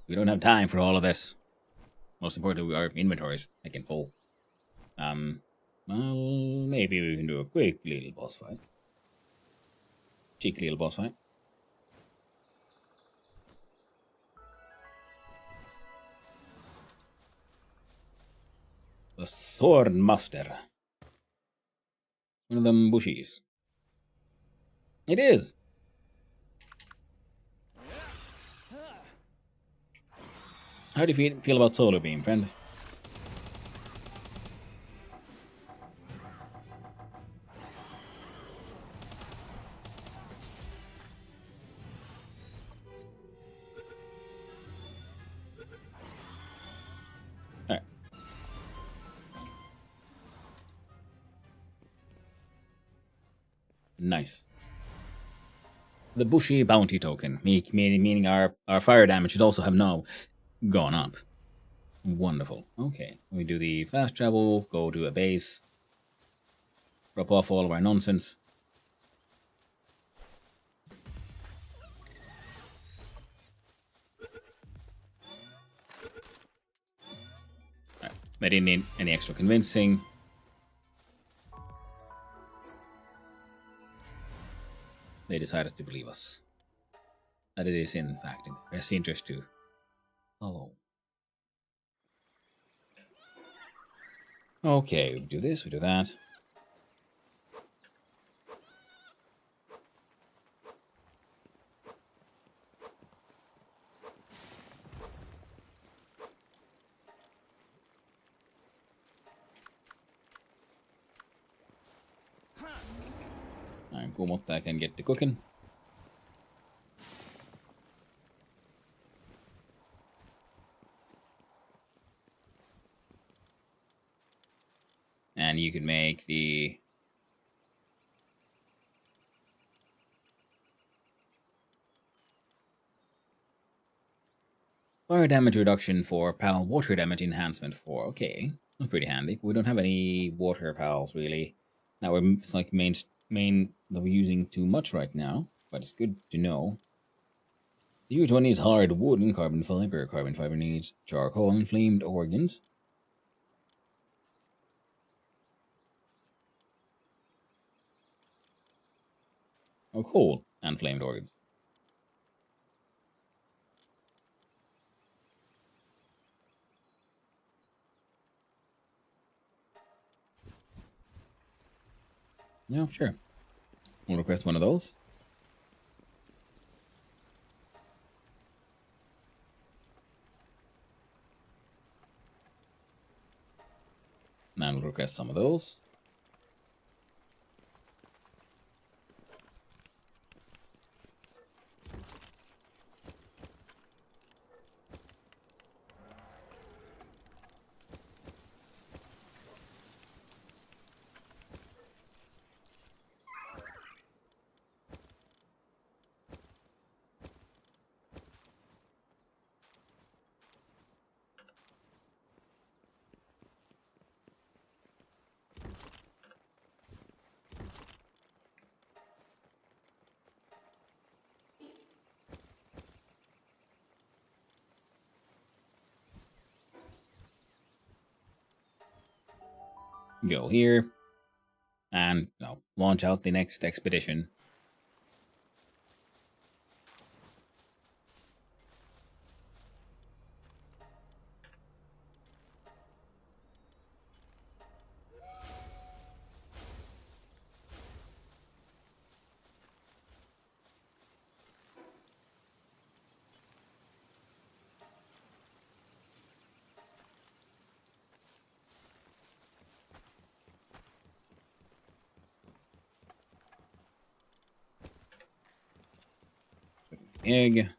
A: We don't have time for all of this. Most importantly, our inventories I can pull. Well, maybe we can do a quick little boss fight. Cheeky little boss fight. The Sword Master. One of them bushies. It is. How do you feel about Solar Beam, friend? Nice. The bushy bounty token, meaning our fire damage should also have now gone up. Wonderful. Okay, we do the fast travel, go to a base, drop off all of our nonsense. Right. They didn't need any extra convincing. They decided to believe us. That it is in fact in their best interest to follow. Okay, we do this, we do that. I'm cool with that. I can get to cooking. And you can make the fire damage reduction for PAL water damage enhancement for. Okay, that's pretty handy. We don't have any water PALs really. Now we're like main that we're using too much right now, but it's good to know. The huge one needs hard wood and carbon fiber. Carbon fiber needs charcoal and flamed organs. Oh, coal and flamed organs. Yeah, sure. We'll request one of those. And we'll request some of those. Go here. And launch out the next expedition. Egg.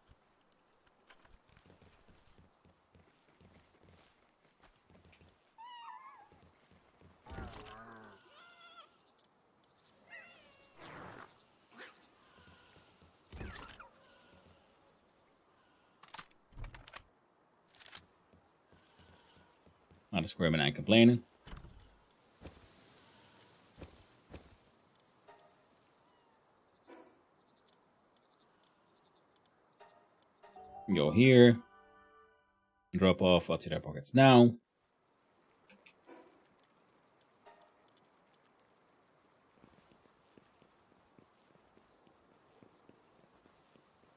A: Not a screaming and complaining. Go here. Drop off what's in our pockets now.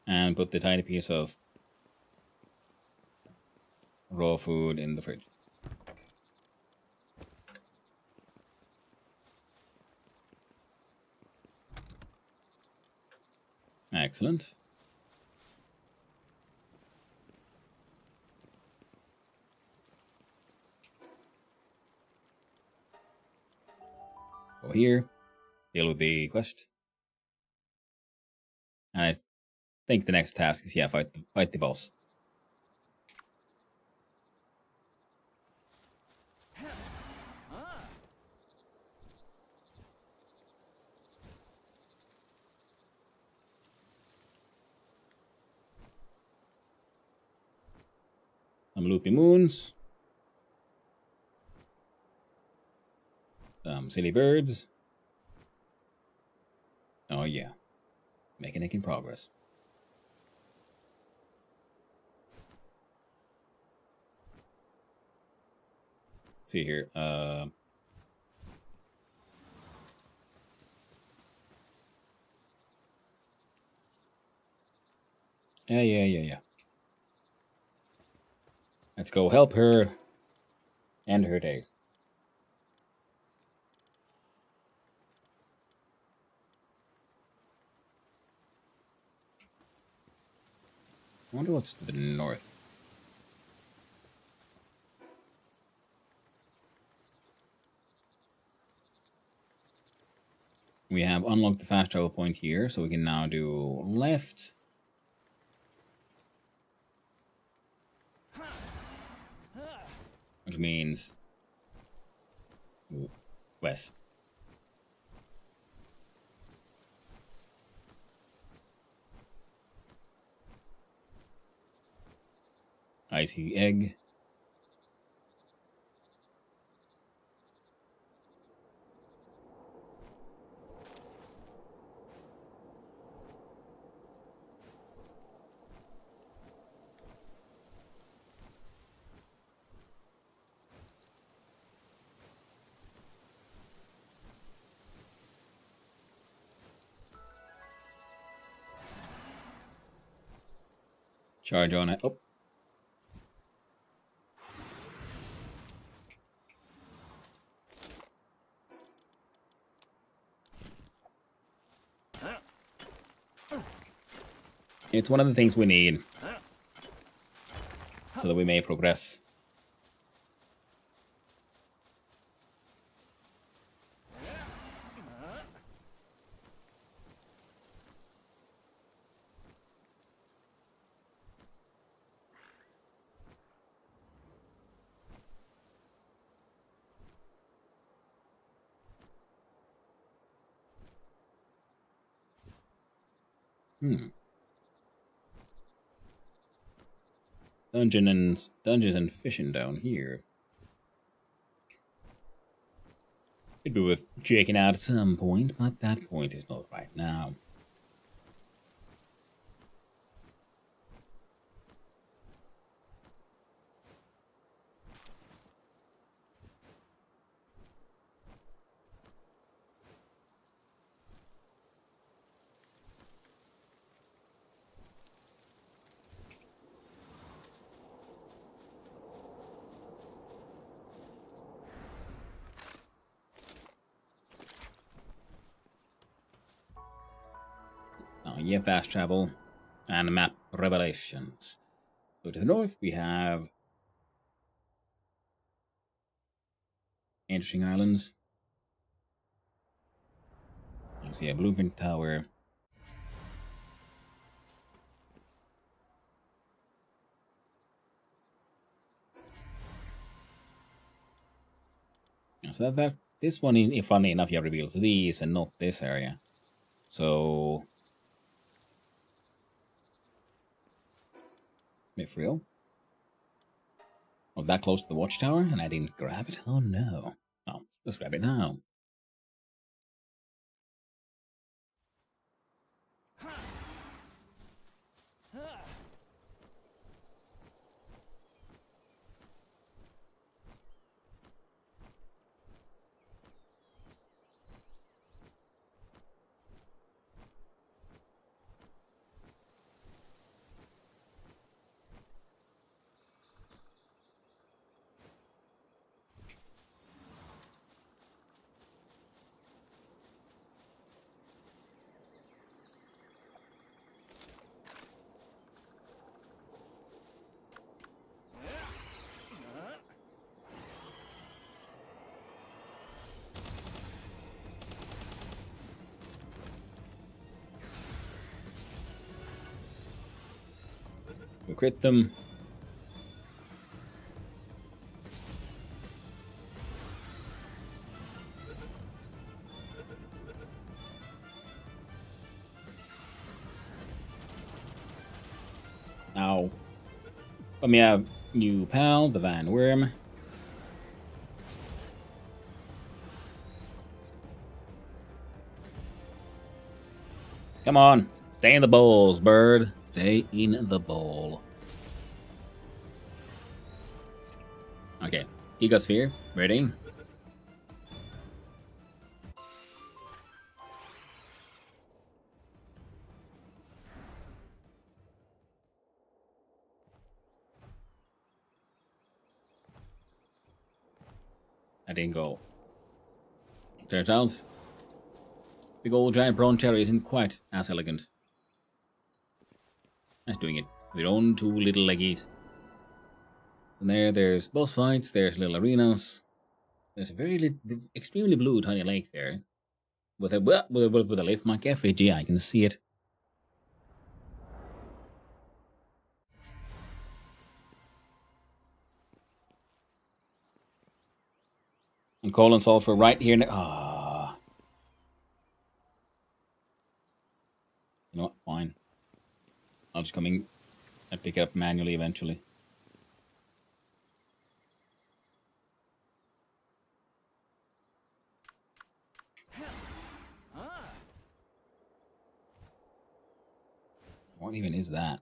A: And put the tiny piece of raw food in the fridge. Excellent. Go here. Deal with the quest. And I think the next task is, fight the boss. Some loopy moons. Some silly birds. Oh yeah. Making progress. Let's see here. Yeah. Let's go help her end her days. I wonder what's to the north. We have unlocked the fast travel point here, so we can now do left. Which means west. Icy egg. Charge on it. Oh. It's one of the things we need so that we may progress. Dungeons and fishing down here. It'd be worth checking out at some point, but that point is not right now. Oh, yeah, fast travel and map revelations. So to the north, we have interesting islands. You see a blueprint tower. So that this one, funny enough, yeah, reveals these and not this area. So, if real, oh, that close to the watchtower, and I didn't grab it. Oh no! Oh, let's grab it now. We crit them. Ow. I mean, New pal, the Van Worm. Come on. Stay in the bowls, bird. Stay in the bowl. Okay. Gigasphere. Ready? I didn't go. Turns out, big old giant brown cherry isn't quite as elegant as doing it with your own two little leggies. And there's boss fights, there's little arenas. There's a extremely blue tiny lake there. With a lift mark effigy, I can see it. And colon sulfur right here. Ah. You know what? Fine. I'll just come in and pick it up manually eventually. What even is that?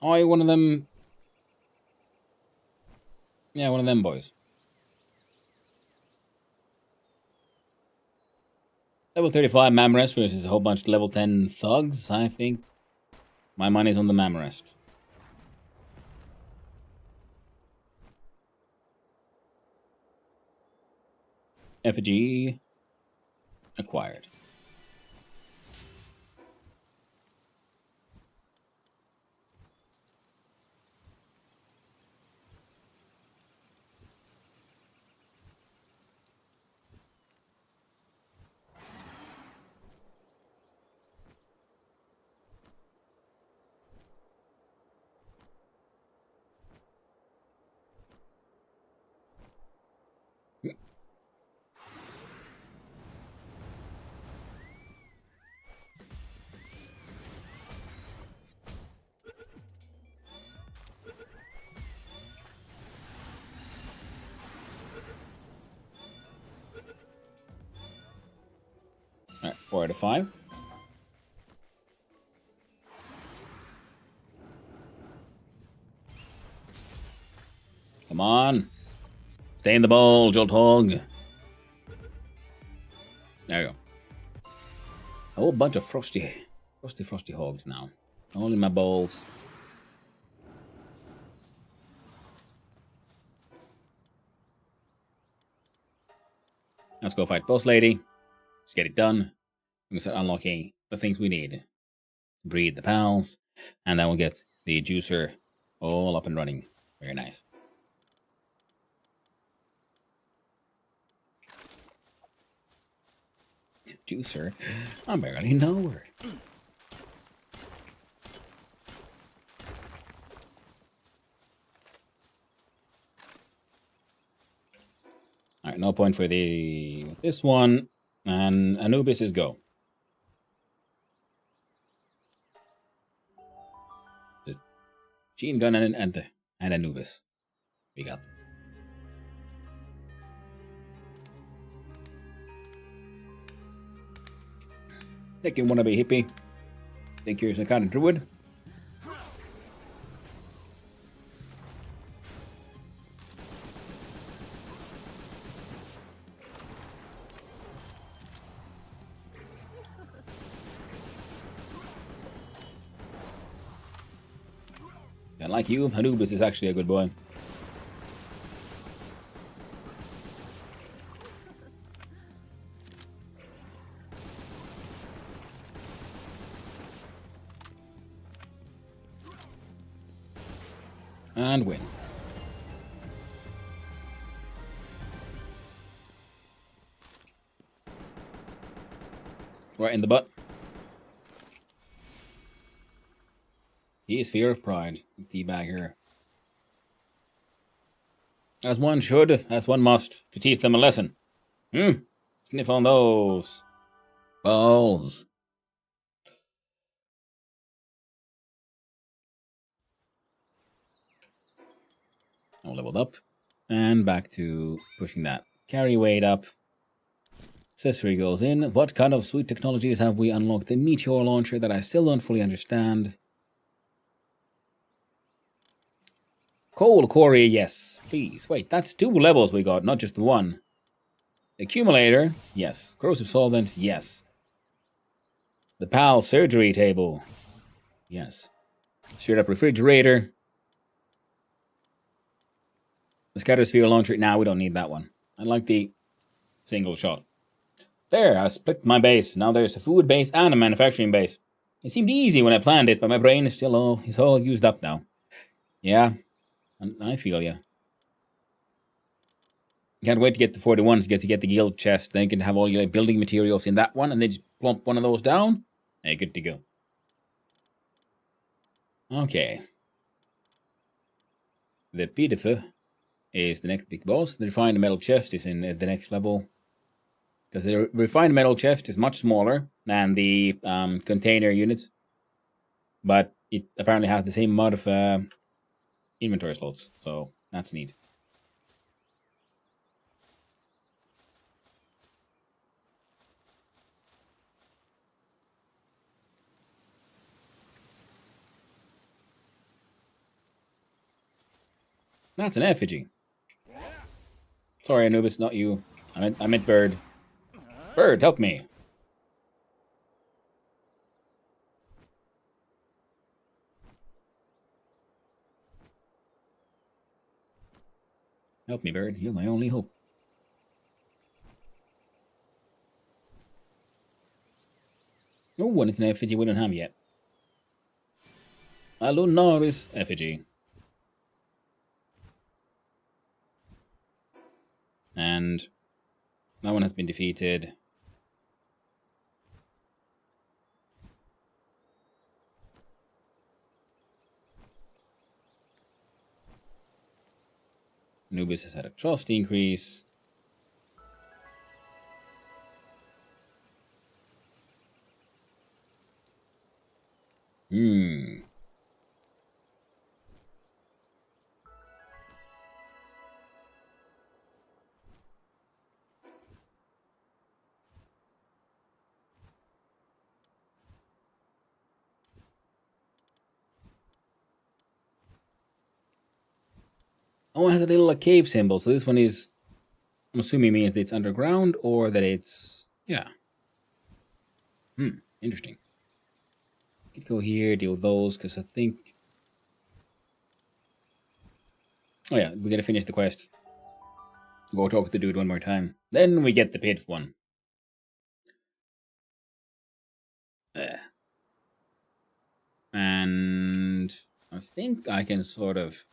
A: Oh, you're one of them. Yeah, one of them boys. Level 35 Mamrest versus a whole bunch of level 10 thugs, I think. My money's on the Mamrest. Effigy acquired. Alright, 4 out of 5. Come on. Stay in the bowl, Jolt Hog. There you go. A whole bunch of frosty hogs now. All in my bowls. Let's go fight Boss Lady. Let's get it done. We can start unlocking the things we need. Breed the pals. And then we'll get the juicer all up and running. Very nice. Juicer? I barely know her. Alright, no point for this one. And Anubis is go. Just Gene Gun and Anubis. We got this. Think you want to be hippie? Think you're some kind of druid? Yeah, like you, Anubis is actually a good boy. And win. Right in the butt. He is fear of pride. Teabagger. As one should, as one must, to teach them a lesson. Sniff on those. Balls. All leveled up. And back to pushing that carry weight up. Accessory goes in. What kind of sweet technologies have we unlocked? The meteor launcher that I still don't fully understand. Coal quarry, yes, please. Wait, that's 2 levels we got, not just 1. Accumulator, yes. Corrosive solvent, yes. The PAL surgery table, yes. Straight up refrigerator. The scatter sphere launcher, now we don't need that one. I like the single shot. There, I split my base. Now there's a food base and a manufacturing base. It seemed easy when I planned it, but my brain is still all used up now. Yeah, I feel ya. Can't wait to get the 41s, to get the guild chest. Then you can have all your building materials in that one, and then just plump one of those down. Hey, good to go. Okay. The Pitiful is the next big boss. The refined metal chest is in the next level. Because the refined metal chest is much smaller than the container units. But it apparently has the same amount of inventory slots. So that's neat. That's an effigy. Sorry, Anubis, not you. I meant Bird. Bird, help me. Help me, Bird. You're my only hope. Oh, and it's an effigy we don't have yet. A Lunaris effigy. And that one has been defeated. Anubis has had a trust increase. Oh, it has a little cave symbol. So this one is, I'm assuming, means that it's underground or that it's, yeah. Interesting. Could go here, deal with those, because I think. Oh yeah, we gotta finish the quest. Go talk to the dude one more time. Then we get the pit one. And I think I can sort of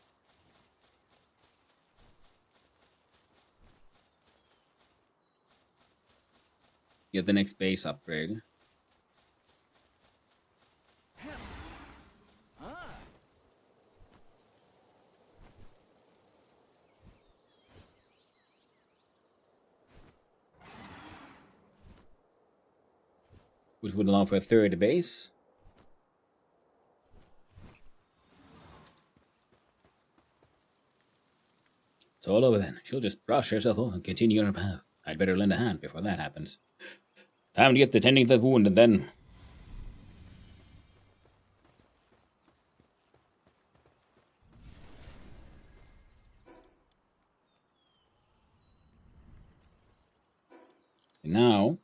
A: get the next base upgrade. Which would allow for a third base. It's all over then. She'll just brush herself off and continue on her path. I'd better lend a hand before that happens. Time to get to tending to the wound and then. Now.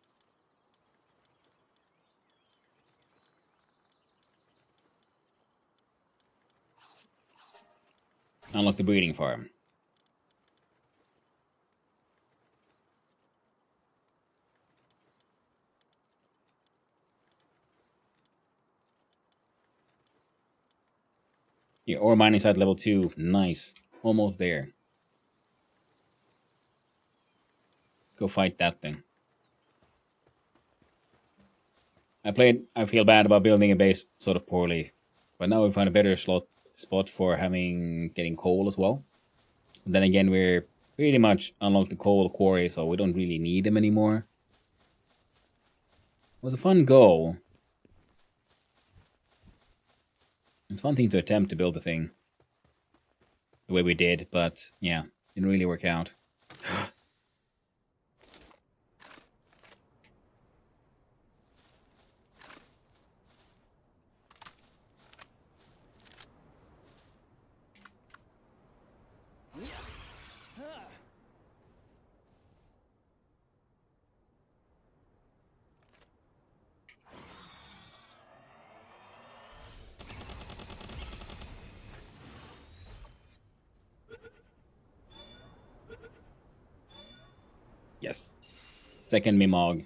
A: Unlock the breeding farm. Yeah, ore mining site level 2. Nice. Almost there. Let's go fight that thing. I feel bad about building a base sort of poorly. But now we find a better spot for getting coal as well. And then again, we're pretty much unlocked the coal quarry, so we don't really need them anymore. was a fun go. It's a fun thing to attempt to build the thing the way we did, but yeah, didn't really work out. Yes. Second Mimog.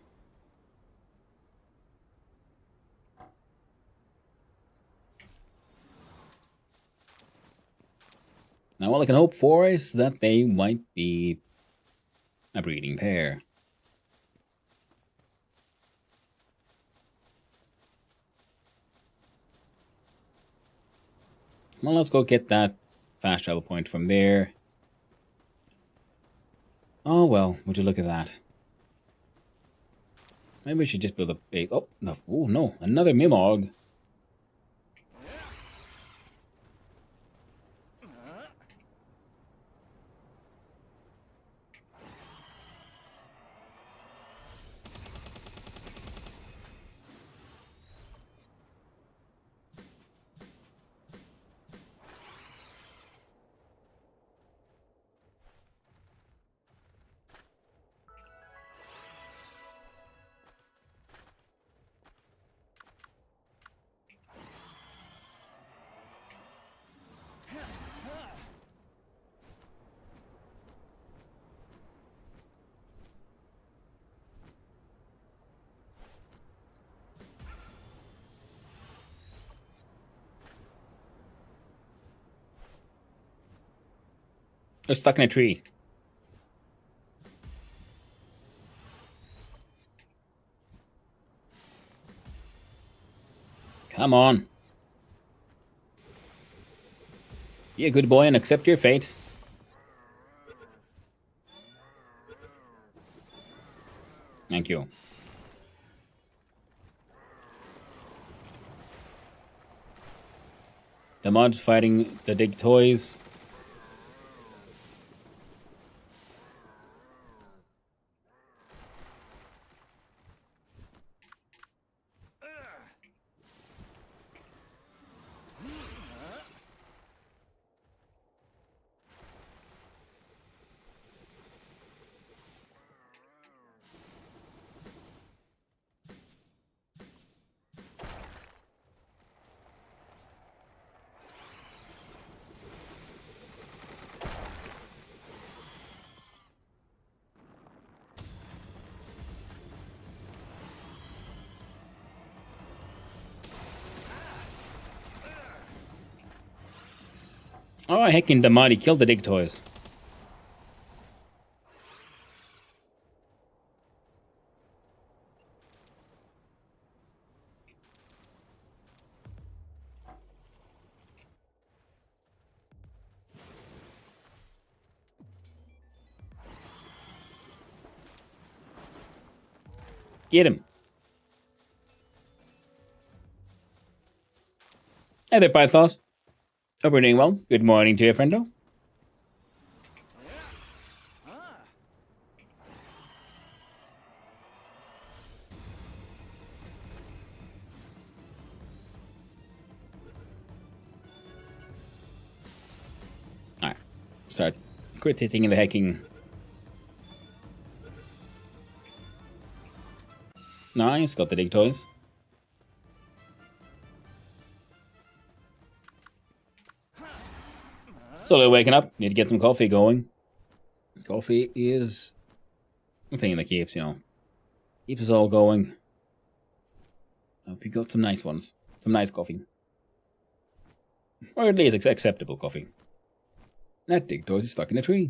A: Now all I can hope for is that they might be a breeding pair. Well, let's go get that fast travel point from there. Oh well, would you look at that. Maybe we should just build a base. Oh, no. Oh, no. Another Mimog. They're stuck in a tree. Come on. Be a good boy and accept your fate. Thank you. The mods fighting the Dig Toys. Oh, heckin' the mod, he killed the Dig Toys. Get him. Hey there, Pythos. Hope you're doing well. Good morning to you, friendo. Alright. Start critiquing the hacking. Nice, got the Dig Toys. Slowly waking up. Need to get some coffee going. Coffee is the thing that keeps, keeps us all going. I hope you got some nice ones. Some nice coffee. Or at least acceptable coffee. That Dig Toys is stuck in a tree.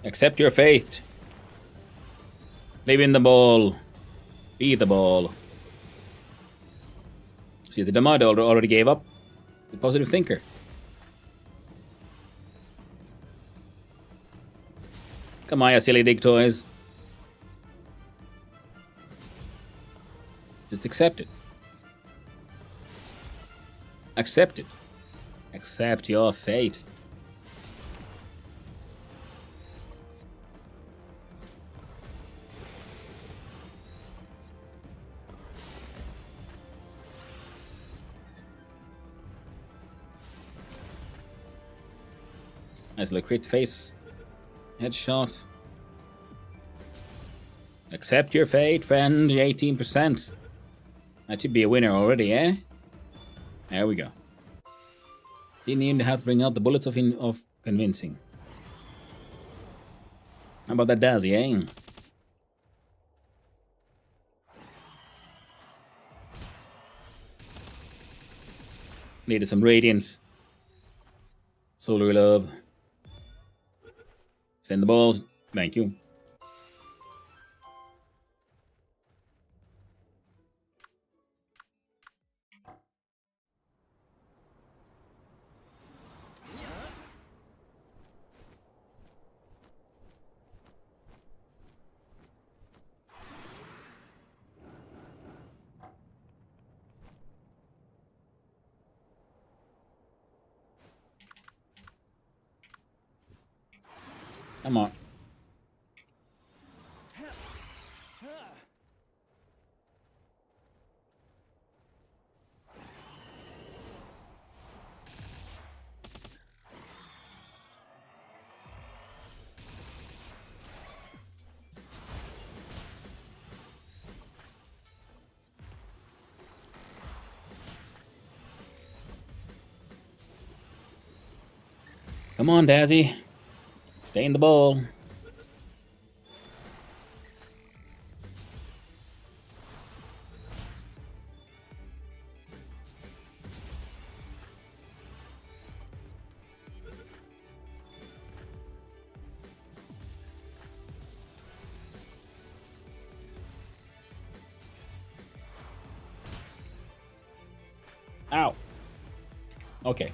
A: Accept your fate. Live in the ball. Be the ball. See, the Demod already gave up. The positive thinker. Come on, you silly dig toys. Just accept it. Accept it. Accept your fate. Nice little crit face. Headshot. Accept your fate, friend. 18%. That should be a winner already, eh? There we go. Didn't even have to bring out the bullets of convincing. How about that Dazzy, eh? Needed some radiant. Solar love. Send the balls. Thank you. Come on. Come on, Dazzy. Stay in the ball. Ow. Okay.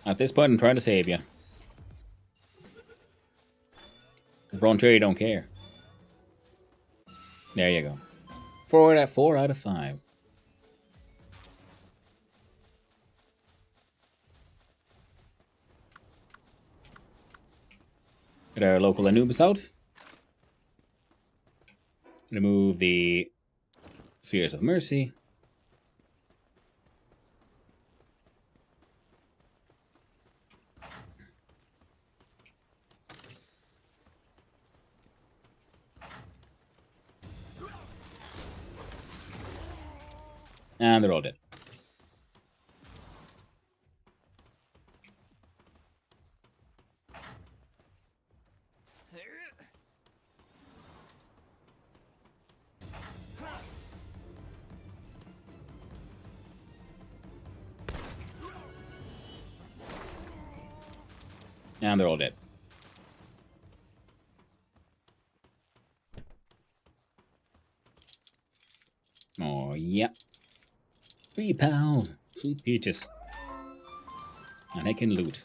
A: At this point, I'm trying to save you. Because Braun Cherry don't care. There you go. 4 out of 5. Get our local Anubis out. Remove the Spheres of Mercy. And they're all dead. And they're all dead. Oh, yeah. 3 pals. Sweet peaches. And I can loot.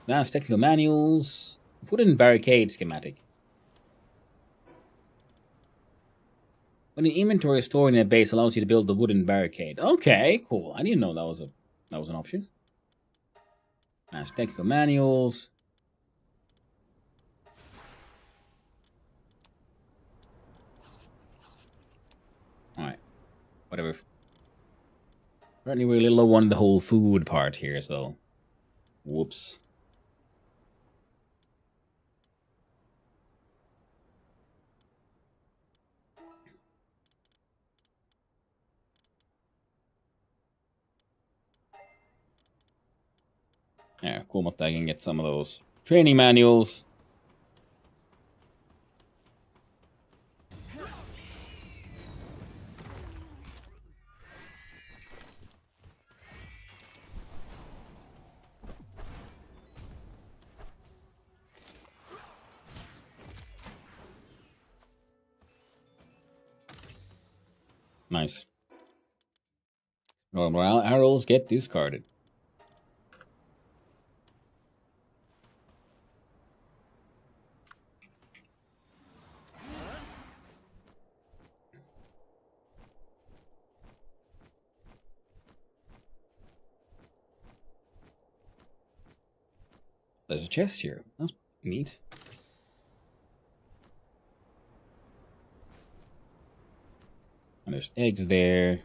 A: Vast technical manuals. Wooden barricade schematic. When an inventory is stored in a base allows you to build the wooden barricade. Okay, cool. I didn't know that was an option. Vast technical manuals. Alright. Whatever. Apparently we're a little low on the whole food part here, so... Whoops. Yeah, cool enough that I can get some of those training manuals. Nice. Normal arrows get discarded. There's a chest here. That's neat. And there's eggs there.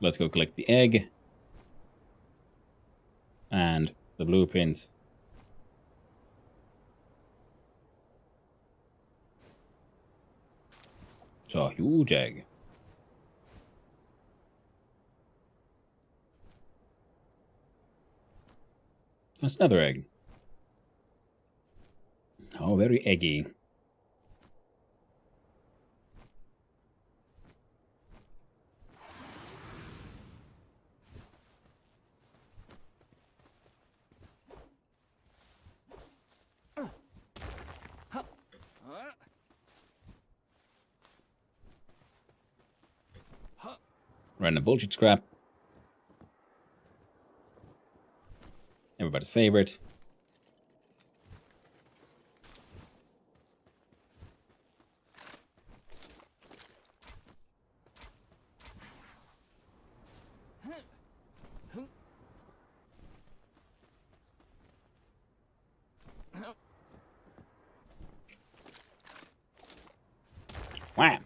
A: Let's go collect the egg. And the blueprints. It's a huge egg. That's another egg. Oh, very eggy. Random bullshit scrap. Everybody's favorite. Wham!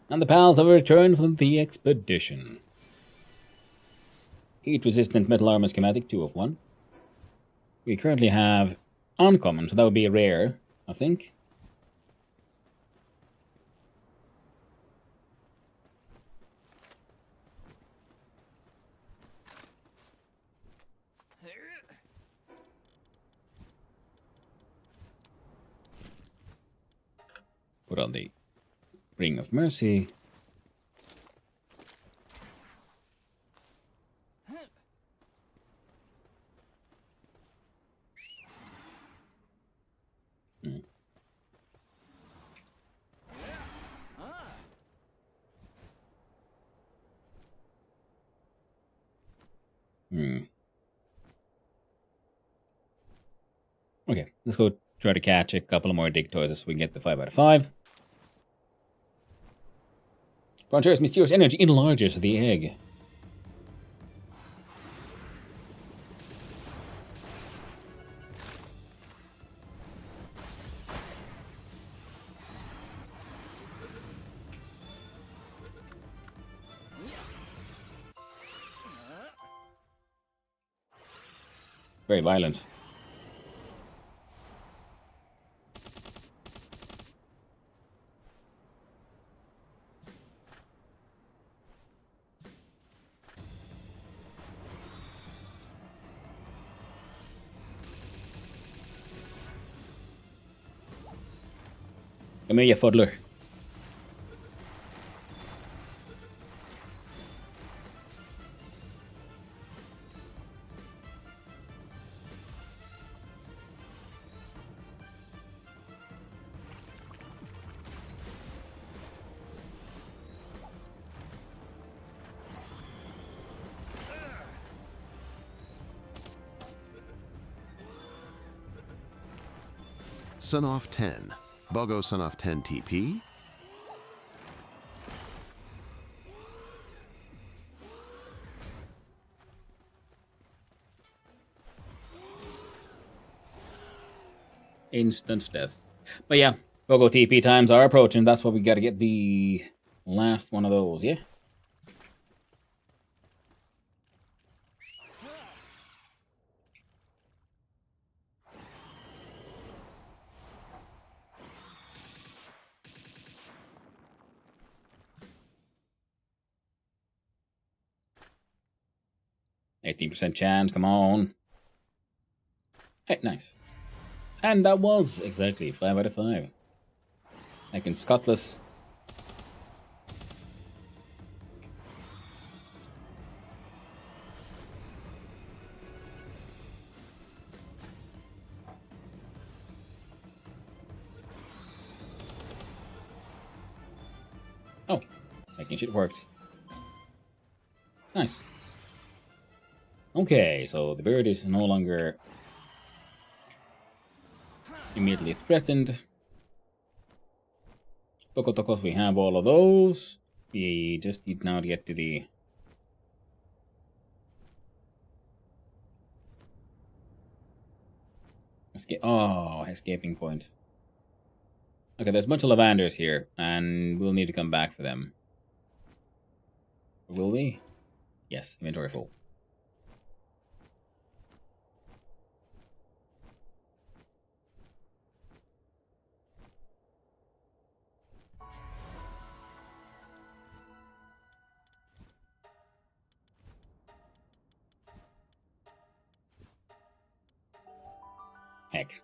A: And the pals have returned from the expedition. Heat-resistant metal armor schematic, 2 of 1. We currently have uncommon, so that would be a rare, I think. Put on the Ring of Mercy. Okay, let's go try to catch a couple more dig toys so we can get the 5 out of 5. Frontier's mysterious energy enlarges the egg. Very violent. Come here, you fuddler.
C: Sunoff 10. Bogo Sunoff 10 TP.
A: Instant death. But yeah, Pogo TP times are approaching. That's why we gotta get the last one of those, yeah? %chance, come on. Hey, nice. And that was exactly 5 out of 5. I can Scotless. Oh, making shit worked. Nice. Okay, so the bird is no longer immediately threatened. Tokotokos, we have all of those. We just need now to get to the... escaping point. Okay, there's a bunch of Lavanders here, and we'll need to come back for them. Will we? Yes, inventory full. Heck.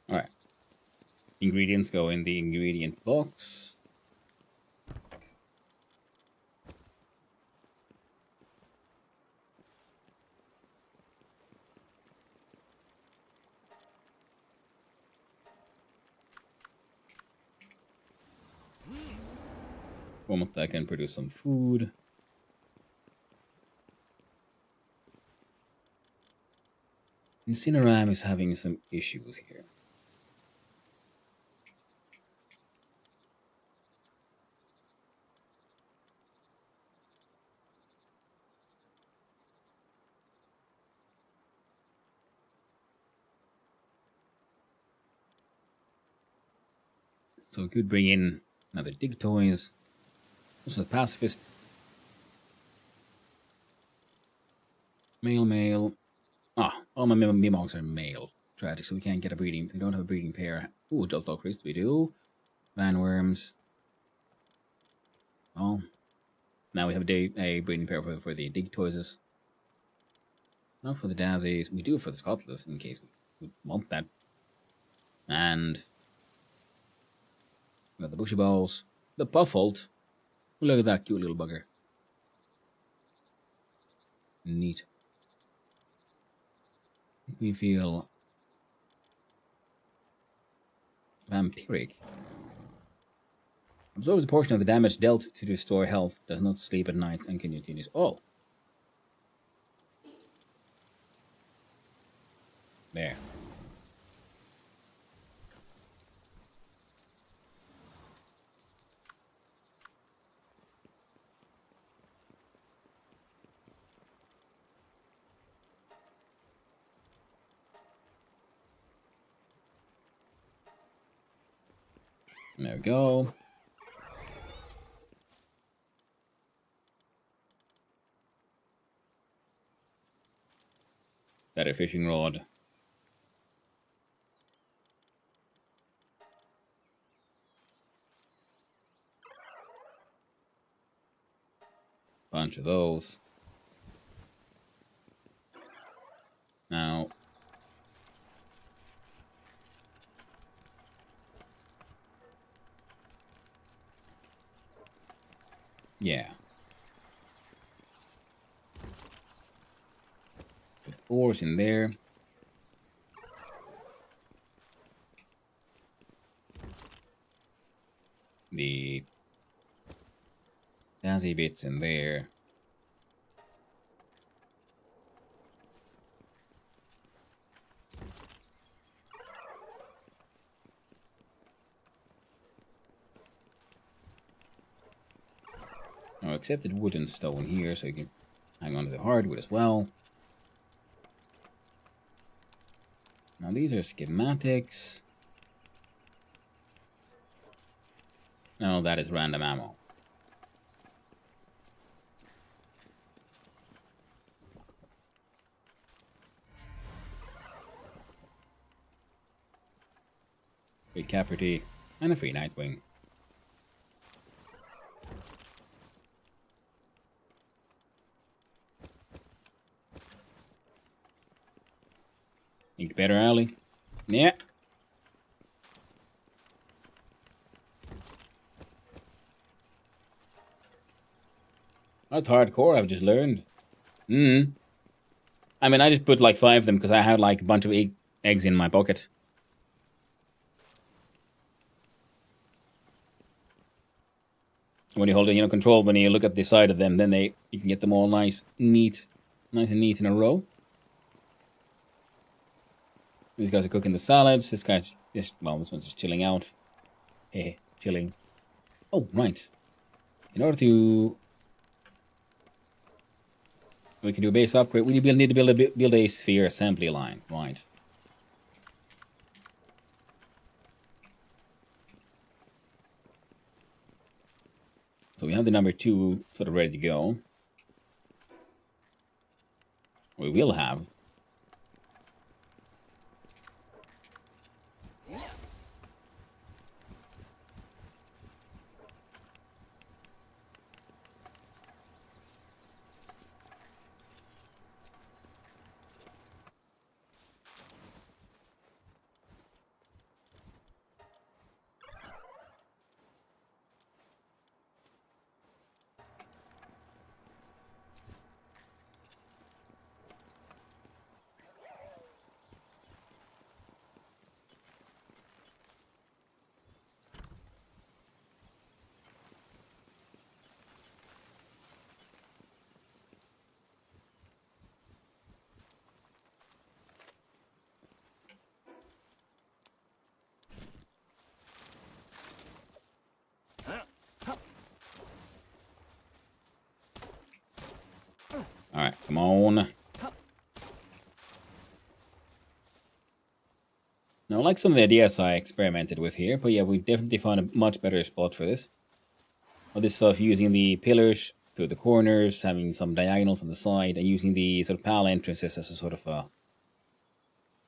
A: Alright. Ingredients go in the ingredient box. Moment I can produce some food. Incineram is having some issues here. So we could bring in another Dig Toys. Also the Pacifist. Male. All my Mimogs are male. Tragic, so we can't get a breeding. We don't have a breeding pair. Ooh, Joltdog Priest, we do. Vanworms. Oh. Now we have a breeding pair for the Dig Toys. Not for the Dazzys. We do it for the Scotless in case we want that. And we got the Bushy Balls. The Puffled. Look at that cute little bugger. Neat. We feel vampiric. Absorbs a portion of the damage dealt to restore health. Does not sleep at night and continues. Oh. There. There we go. Better fishing rod. Bunch of those. Now, yeah. Put ores in there. The Dazzy bits in there. Oh, accepted wood and stone here, so you can hang on to the hardwood as well. Now these are schematics. No, that is random ammo. Free Caperty and a free Nightwing. Think better, Ali? Yeah. That's hardcore, I've just learned. I mean, I just put like 5 of them because I had like a bunch of eggs in my pocket. When you hold it, control, when you look at the side of them, then you can get them all nice and neat in a row. These guys are cooking the salads. This one's just chilling out. Hey, chilling. Oh, right. In order to... We can do a base upgrade. We need to build a sphere assembly line. Right. So we have the number 2 sort of ready to go. We will have. Alright, come on. Now, I like some of the ideas I experimented with here, but yeah, we definitely found a much better spot for this. All this stuff using the pillars through the corners, having some diagonals on the side, and using the sort of pal entrances as a sort of a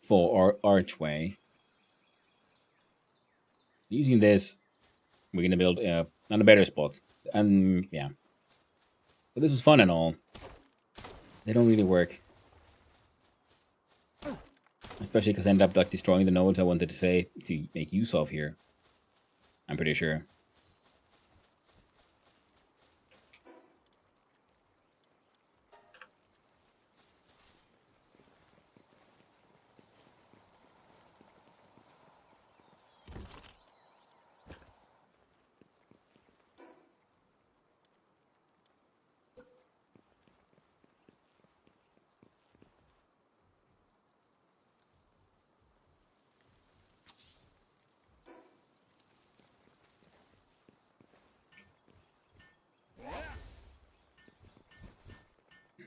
A: full archway. Using this, we're going to build on a better spot. And yeah. But this was fun and all. They don't really work. Especially because I ended up like destroying the nodes I wanted to make use of here. I'm pretty sure.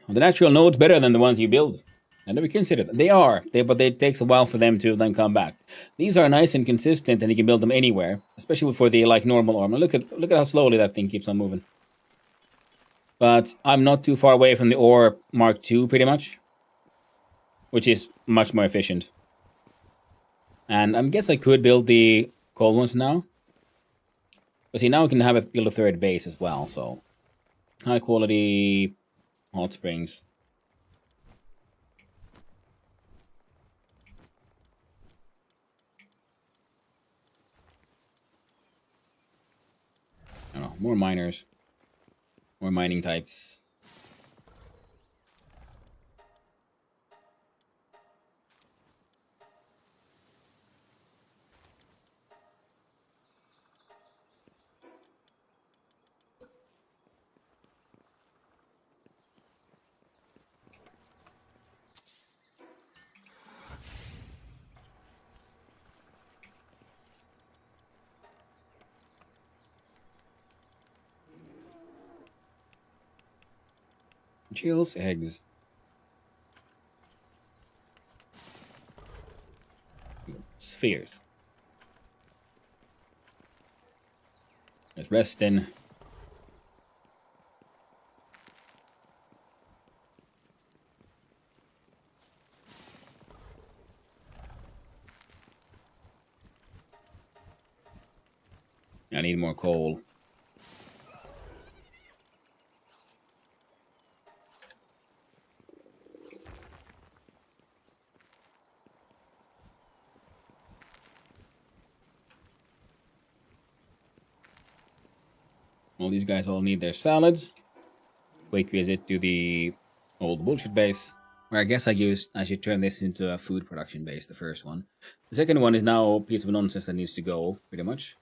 A: Well, the natural node's better than the ones you build. I never considered that. But it takes a while for them to then come back. These are nice and consistent, and you can build them anywhere, especially for the like normal armor. Look at how slowly that thing keeps on moving. But I'm not too far away from the ore Mark II, pretty much, which is much more efficient. And I guess I could build the cold ones now. But see, now we can build a third base as well. So high quality hot springs. I don't know, more miners. More mining types. Jill's eggs. Spheres. There's resting. I need more coal. Well, these guys all need their salads. Quick visit to the old bullshit base. Where I guess I should turn this into a food production base, the first one. The second one is now a piece of nonsense that needs to go, pretty much.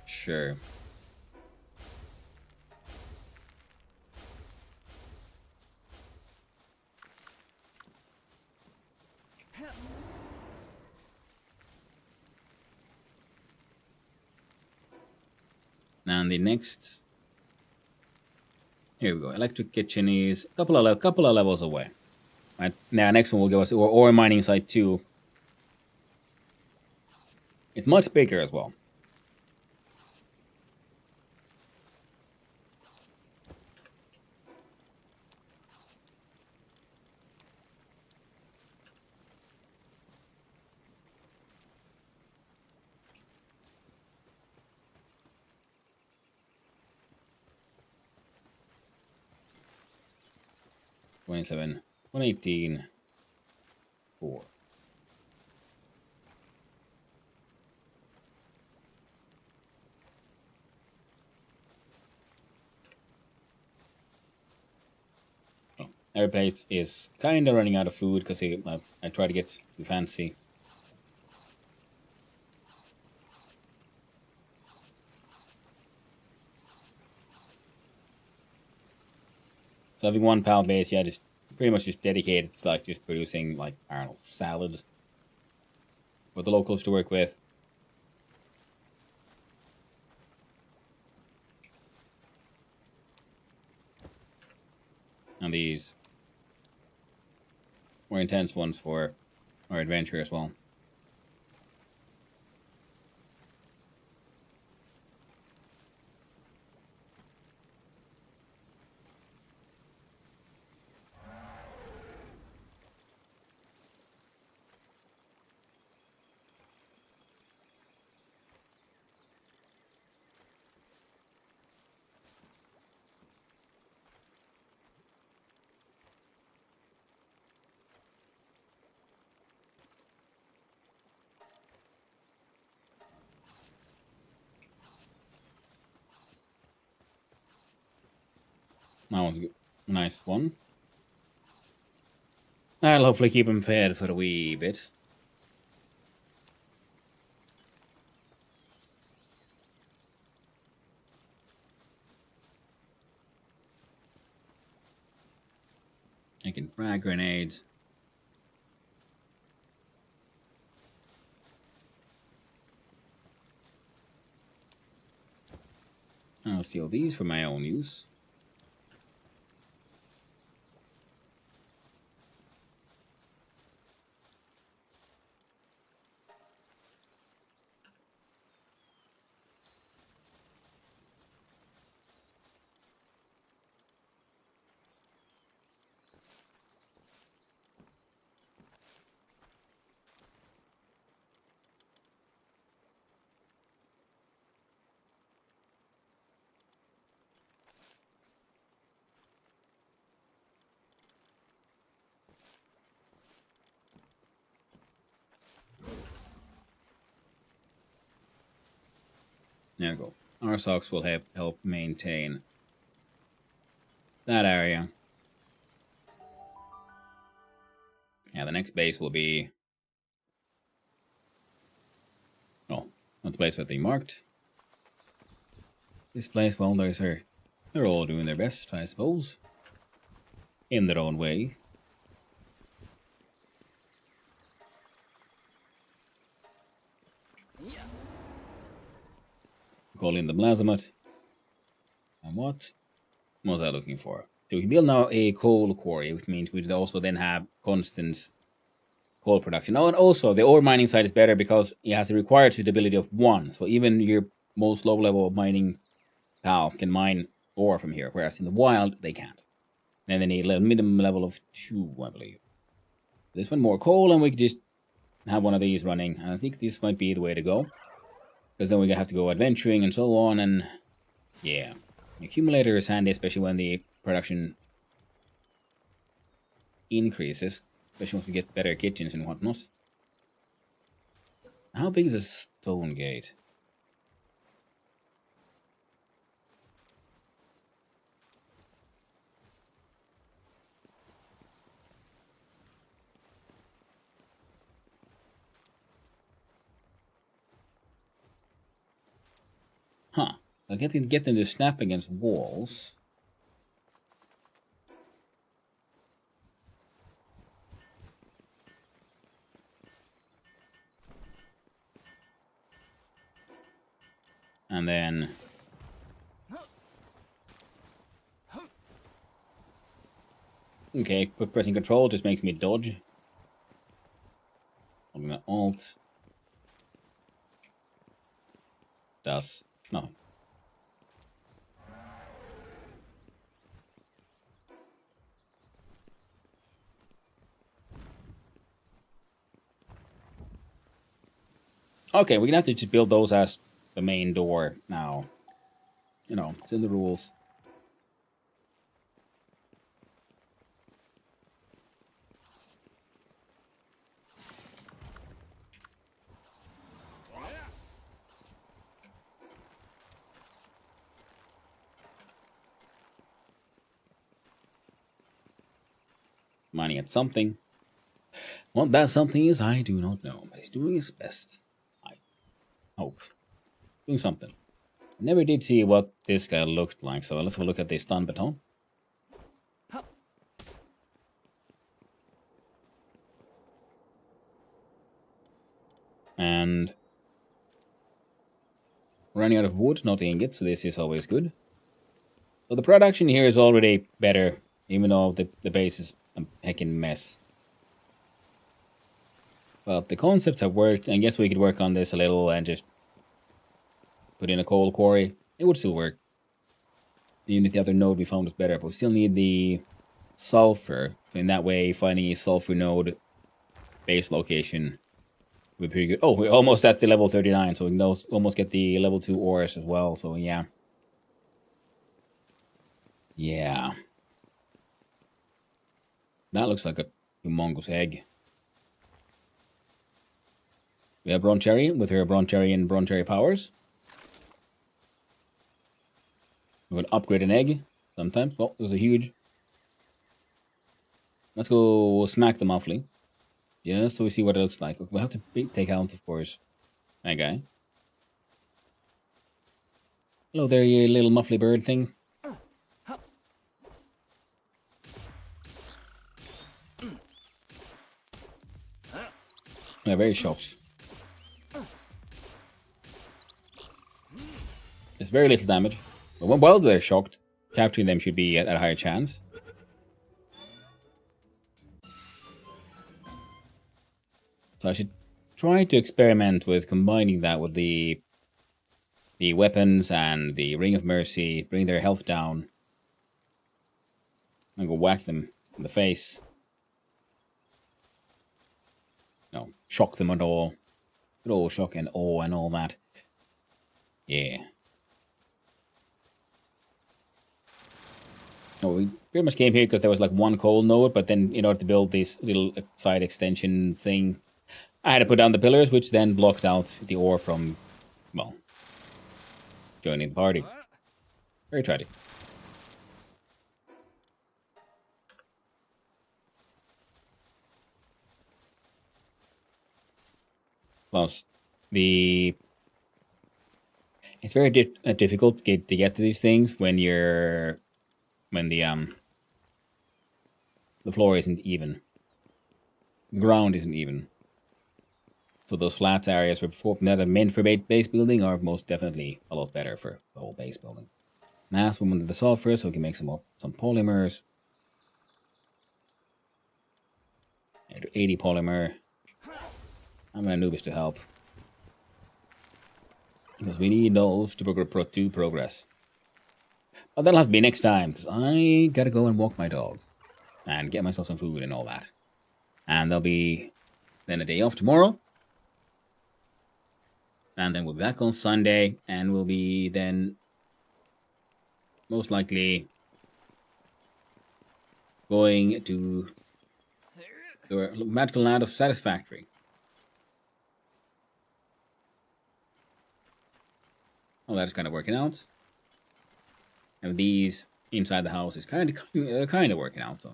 A: Sure. And the next, here we go. Electric kitchen is a couple of levels away. Right now, next one will go as ore mining site 2. It's much bigger as well. $27, $118, $4. Every place is kind of running out of food because I try to get too fancy. So having one pal base, yeah, just pretty much just dedicated to like just producing like, I don't know, salad for the locals to work with. And these more intense ones for our adventure as well. That was a nice one. I'll hopefully keep him fed for a wee bit. Making frag grenades. I'll steal these for my own use. There we go. Our socks will help maintain that area. Yeah, the next base will be... Oh, not the place that they marked. This place, well, they're all doing their best, I suppose. In their own way. Calling them Lazamat. And what was I looking for? So we build now a coal quarry, which means we'd also then have constant coal production. Oh, and also the ore mining side is better because it has the required suitability of 1. So even your most low level mining pal can mine ore from here, whereas in the wild they can't. And they need a minimum level of 2, I believe. This one more coal, and we could just have one of these running. And I think this might be the way to go. Because then we're going to have to go adventuring and so on, and yeah. The accumulator is handy, especially when the production increases. Especially once we get better kitchens and whatnot. How big is a stone gate? Huh. I'll get them to snap against walls. And then... Okay, quick pressing control just makes me dodge. I'm gonna alt. Does nothing. Okay, we're gonna have to just build those as the main door now. You know, it's in the rules. Mining at something. What that something is, I do not know, but he's doing his best. I hope. Doing something. I never did see what this guy looked like, so let's have a look at the stun baton. And running out of wood, not ingots, so this is always good. So the production here is already better, even though the base is a heckin' mess. But the concepts have worked. I guess we could work on this a little and just put in a coal quarry. It would still work. Even if the other node we found was better, but we still need the sulfur. So in that way, finding a sulfur node base location would be pretty good. Oh, we're almost at the level 39, so we can almost get the level 2 ores as well. So yeah. Yeah. That looks like a humongous egg. We have Broncherry with her Broncherry and Broncherry powers. We would upgrade an egg sometimes. Well, it was a huge. Let's go smack the muffly. Just so we see what it looks like. We'll have to take out, of course, that guy. Hello there, you little muffly bird thing. Yeah, very shocked. It's very little damage. But while they're shocked, capturing them should be at a higher chance. So I should try to experiment with combining that with the weapons and the Ring of Mercy, bring their health down, and go whack them in the face. No, shock them at all. Good old shock and awe and all that. Yeah. Oh, we pretty much came here because there was like one coal node, but then in order to build this little side extension thing, I had to put down the pillars, which then blocked out the ore from, well, joining the party. Very tragic. Plus, it's very difficult to get to these things when the floor isn't even, the ground isn't even. So those flat areas that are meant for base building are most definitely a lot better for the whole base building. Mass woman to the sulfur, so we can make some polymers. 80 polymer. I'm gonna Anubis to help. Because we need those to progress. But that'll have to be next time, because I gotta go and walk my dog. And get myself some food and all that. And there'll be then a day off tomorrow. And then we'll be back on Sunday, and we'll be then most likely going to the magical land of Satisfactory. Well, that is kind of working out. And these inside the house is kind of working out. So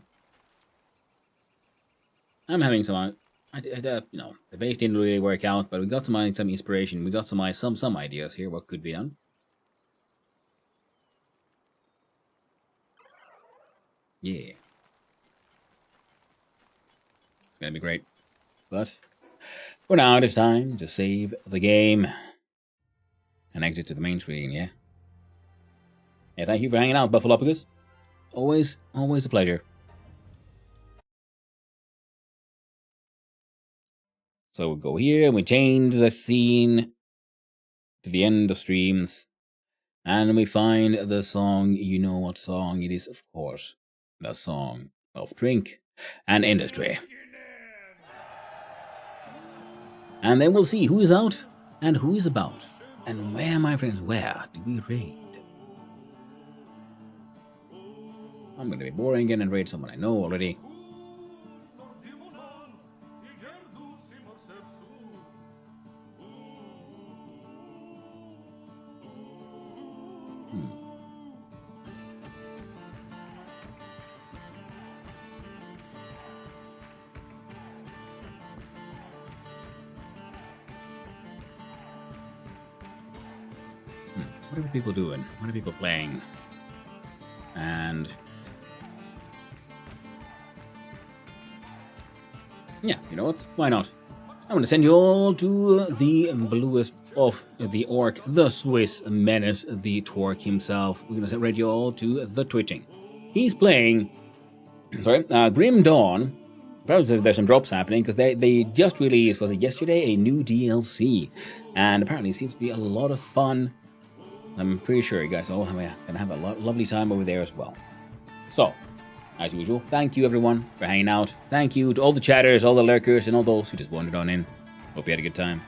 A: I'm having some. The base didn't really work out, but we got some inspiration. We got some ideas here. What could be done? Yeah, it's gonna be great. But for now, it's time to save the game and exit to the main screen. Yeah. Yeah. Thank you for hanging out, Buffalopicus. Always a pleasure. So we go here and we change the scene to the end of streams. And we find the song. You know what song it is, of course. The song of Drink and Industry. And then we'll see who is out and who is about. And where, my friends, where do we raid? I'm going to be boring again and raid someone I know already. What are people doing? What are people playing? And yeah, you know what? Why not? I'm going to send you all to the bluest of the orc, the Swiss menace, the Twerk himself. We're going to send you all to the Twitching. He's playing, Grim Dawn. Probably there's some drops happening because they just released, was it yesterday, a new DLC. And apparently it seems to be a lot of fun. I'm pretty sure you guys all going to have a lovely time over there as well. So, as usual, thank you everyone for hanging out. Thank you to all the chatters, all the lurkers, and all those who just wandered on in. Hope you had a good time.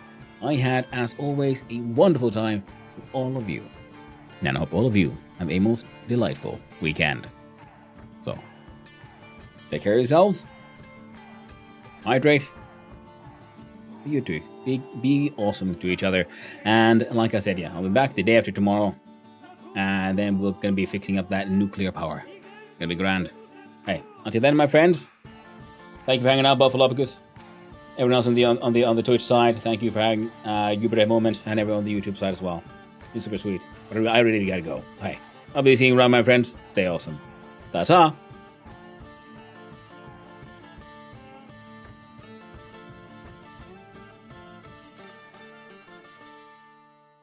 A: I had, as always, a wonderful time with all of you. And I hope all of you have a most delightful weekend. So, take care of yourselves. Hydrate. You too. Be awesome to each other. And like I said, yeah, I'll be back the day after tomorrow. And then we're going to be fixing up that nuclear power. It's going to be grand. Hey, until then, my friends, thank you for hanging out, Buffalopicus. Everyone else on the Twitch side, thank you for having Uber Moment, and everyone on the YouTube side as well. It's super sweet. But I really gotta go. Hey, I'll be seeing you around, my friends. Stay awesome. Ta-ta.